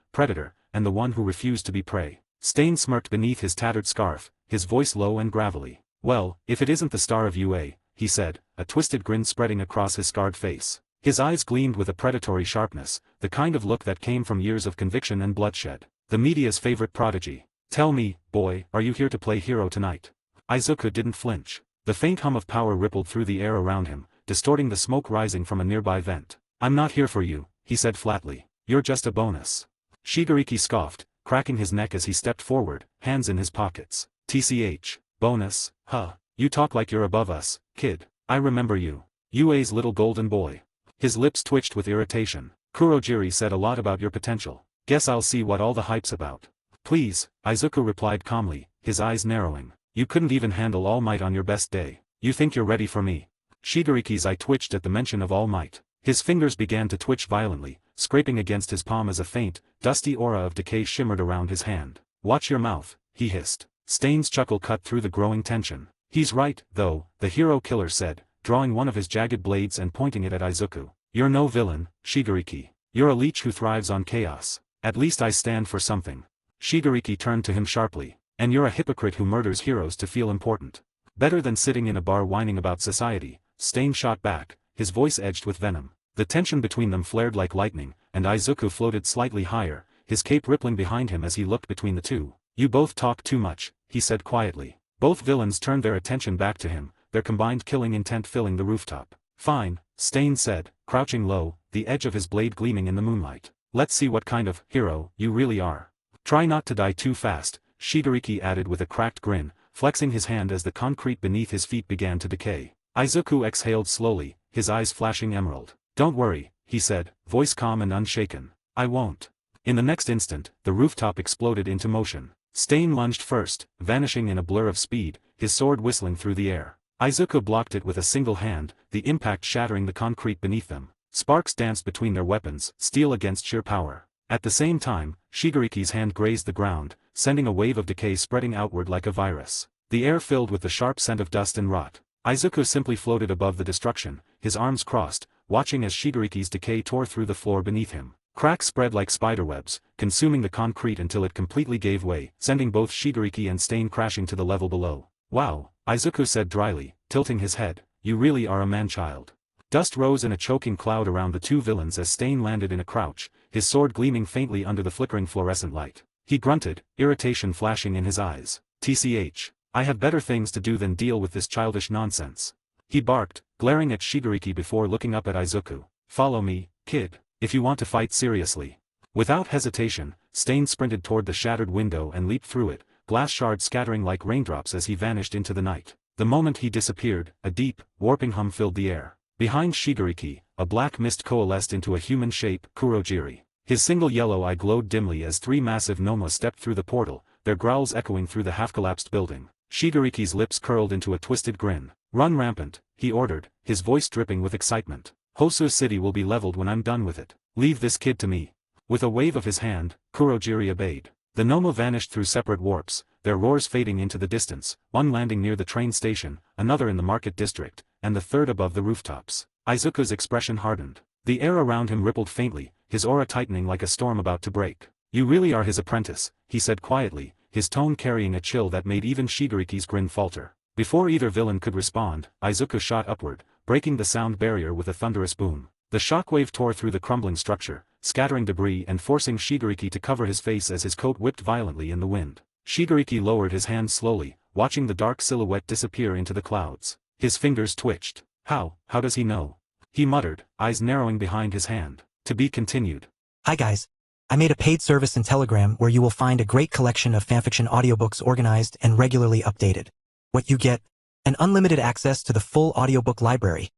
and the one who refused to be prey. Stain smirked beneath his tattered scarf, his voice low and gravelly. Well, if it isn't the star of UA, he said, a twisted grin spreading across his scarred face. His eyes gleamed with a predatory sharpness, the kind of look that came from years of conviction and bloodshed. The media's favorite prodigy. Tell me, boy, are you here to play hero tonight? Izuku didn't flinch. The faint hum of power rippled through the air around him, distorting the smoke rising from a nearby vent. I'm not here for you, he said flatly. You're just a bonus. Shigariki scoffed, cracking his neck as he stepped forward, hands in his pockets. TCH. Bonus, huh? You talk like you're above us, kid. I remember you. UA's little golden boy. His lips twitched with irritation. Kurojiri said a lot about your potential. Guess I'll see what all the hype's about. Please, Izuku replied calmly, his eyes narrowing. You couldn't even handle All Might on your best day. You think you're ready for me? Shigariki's eye twitched at the mention of All Might. His fingers began to twitch violently, scraping against his palm as a faint, dusty aura of decay shimmered around his hand. Watch your mouth, he hissed. Stain's chuckle cut through the growing tension. He's right, though, the hero killer said, drawing one of his jagged blades and pointing it at Izuku. You're no villain, Shigariki. You're a leech who thrives on chaos. At least I stand for something. Shigariki turned to him sharply. And you're a hypocrite who murders heroes to feel important. Better than sitting in a bar whining about society, Stain shot back, his voice edged with venom. The tension between them flared like lightning, and Izuku floated slightly higher, his cape rippling behind him as he looked between the two. You both talk too much, he said quietly. Both villains turned their attention back to him, their combined killing intent filling the rooftop. Fine, Stain said, crouching low, the edge of his blade gleaming in the moonlight. Let's see what kind of hero you really are. Try not to die too fast, Shigariki added with a cracked grin, flexing his hand as the concrete beneath his feet began to decay. Izuku exhaled slowly, his eyes flashing emerald. Don't worry, he said, voice calm and unshaken. I won't. In the next instant, the rooftop exploded into motion. Stain lunged first, vanishing in a blur of speed, his sword whistling through the air. Izuku blocked it with a single hand, the impact shattering the concrete beneath them. Sparks danced between their weapons, steel against sheer power. At the same time, Shigariki's hand grazed the ground, sending a wave of decay spreading outward like a virus. The air filled with the sharp scent of dust and rot. Izuku simply floated above the destruction, his arms crossed, watching as Shigariki's decay tore through the floor beneath him. Cracks spread like spiderwebs, consuming the concrete until it completely gave way, sending both Shigariki and Stain crashing to the level below. Wow, Izuku said dryly, tilting his head, you really are a man-child. Dust rose in a choking cloud around the two villains as Stain landed in a crouch, his sword gleaming faintly under the flickering fluorescent light. He grunted, irritation flashing in his eyes. TCH. I have better things to do than deal with this childish nonsense. He barked, glaring at Shigaraki before looking up at Izuku. Follow me, kid, if you want to fight seriously. Without hesitation, Stain sprinted toward the shattered window and leaped through it, glass shards scattering like raindrops as he vanished into the night. The moment he disappeared, a deep, warping hum filled the air. Behind Shigaraki, a black mist coalesced into a human shape, Kurogiri. His single yellow eye glowed dimly as three massive Noma stepped through the portal, their growls echoing through the half-collapsed building. Shigaraki's lips curled into a twisted grin. Run rampant, he ordered, his voice dripping with excitement. Hosu City will be leveled when I'm done with it. Leave this kid to me. With a wave of his hand, Kurogiri obeyed. The Noma vanished through separate warps, their roars fading into the distance, one landing near the train station, another in the market district, and the third above the rooftops. Izuku's expression hardened. The air around him rippled faintly, his aura tightening like a storm about to break. You really are his apprentice, he said quietly, his tone carrying a chill that made even Shigaraki's grin falter. Before either villain could respond, Izuku shot upward, breaking the sound barrier with a thunderous boom. The shockwave tore through the crumbling structure, scattering debris and forcing Shigaraki to cover his face as his coat whipped violently in the wind. Shigaraki lowered his hand slowly, watching the dark silhouette disappear into the clouds. His fingers twitched. How does he know? He muttered, eyes narrowing behind his hand. To be continued. Hi guys. I made a paid service in Telegram where you will find a great collection of fanfiction audiobooks organized and regularly updated. What you get? An unlimited access to the full audiobook library.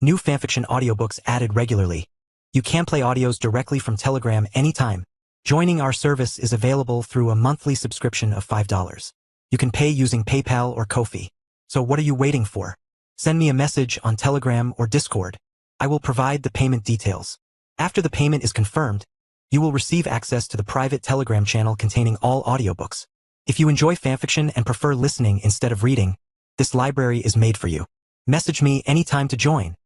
New fanfiction audiobooks added regularly. You can play audios directly from Telegram anytime. Joining our service is available through a monthly subscription of $5. You can pay using PayPal or Ko-fi. So what are you waiting for? Send me a message on Telegram or Discord. I will provide the payment details. After the payment is confirmed, you will receive access to the private Telegram channel containing all audiobooks. If you enjoy fanfiction and prefer listening instead of reading, this library is made for you. Message me anytime to join.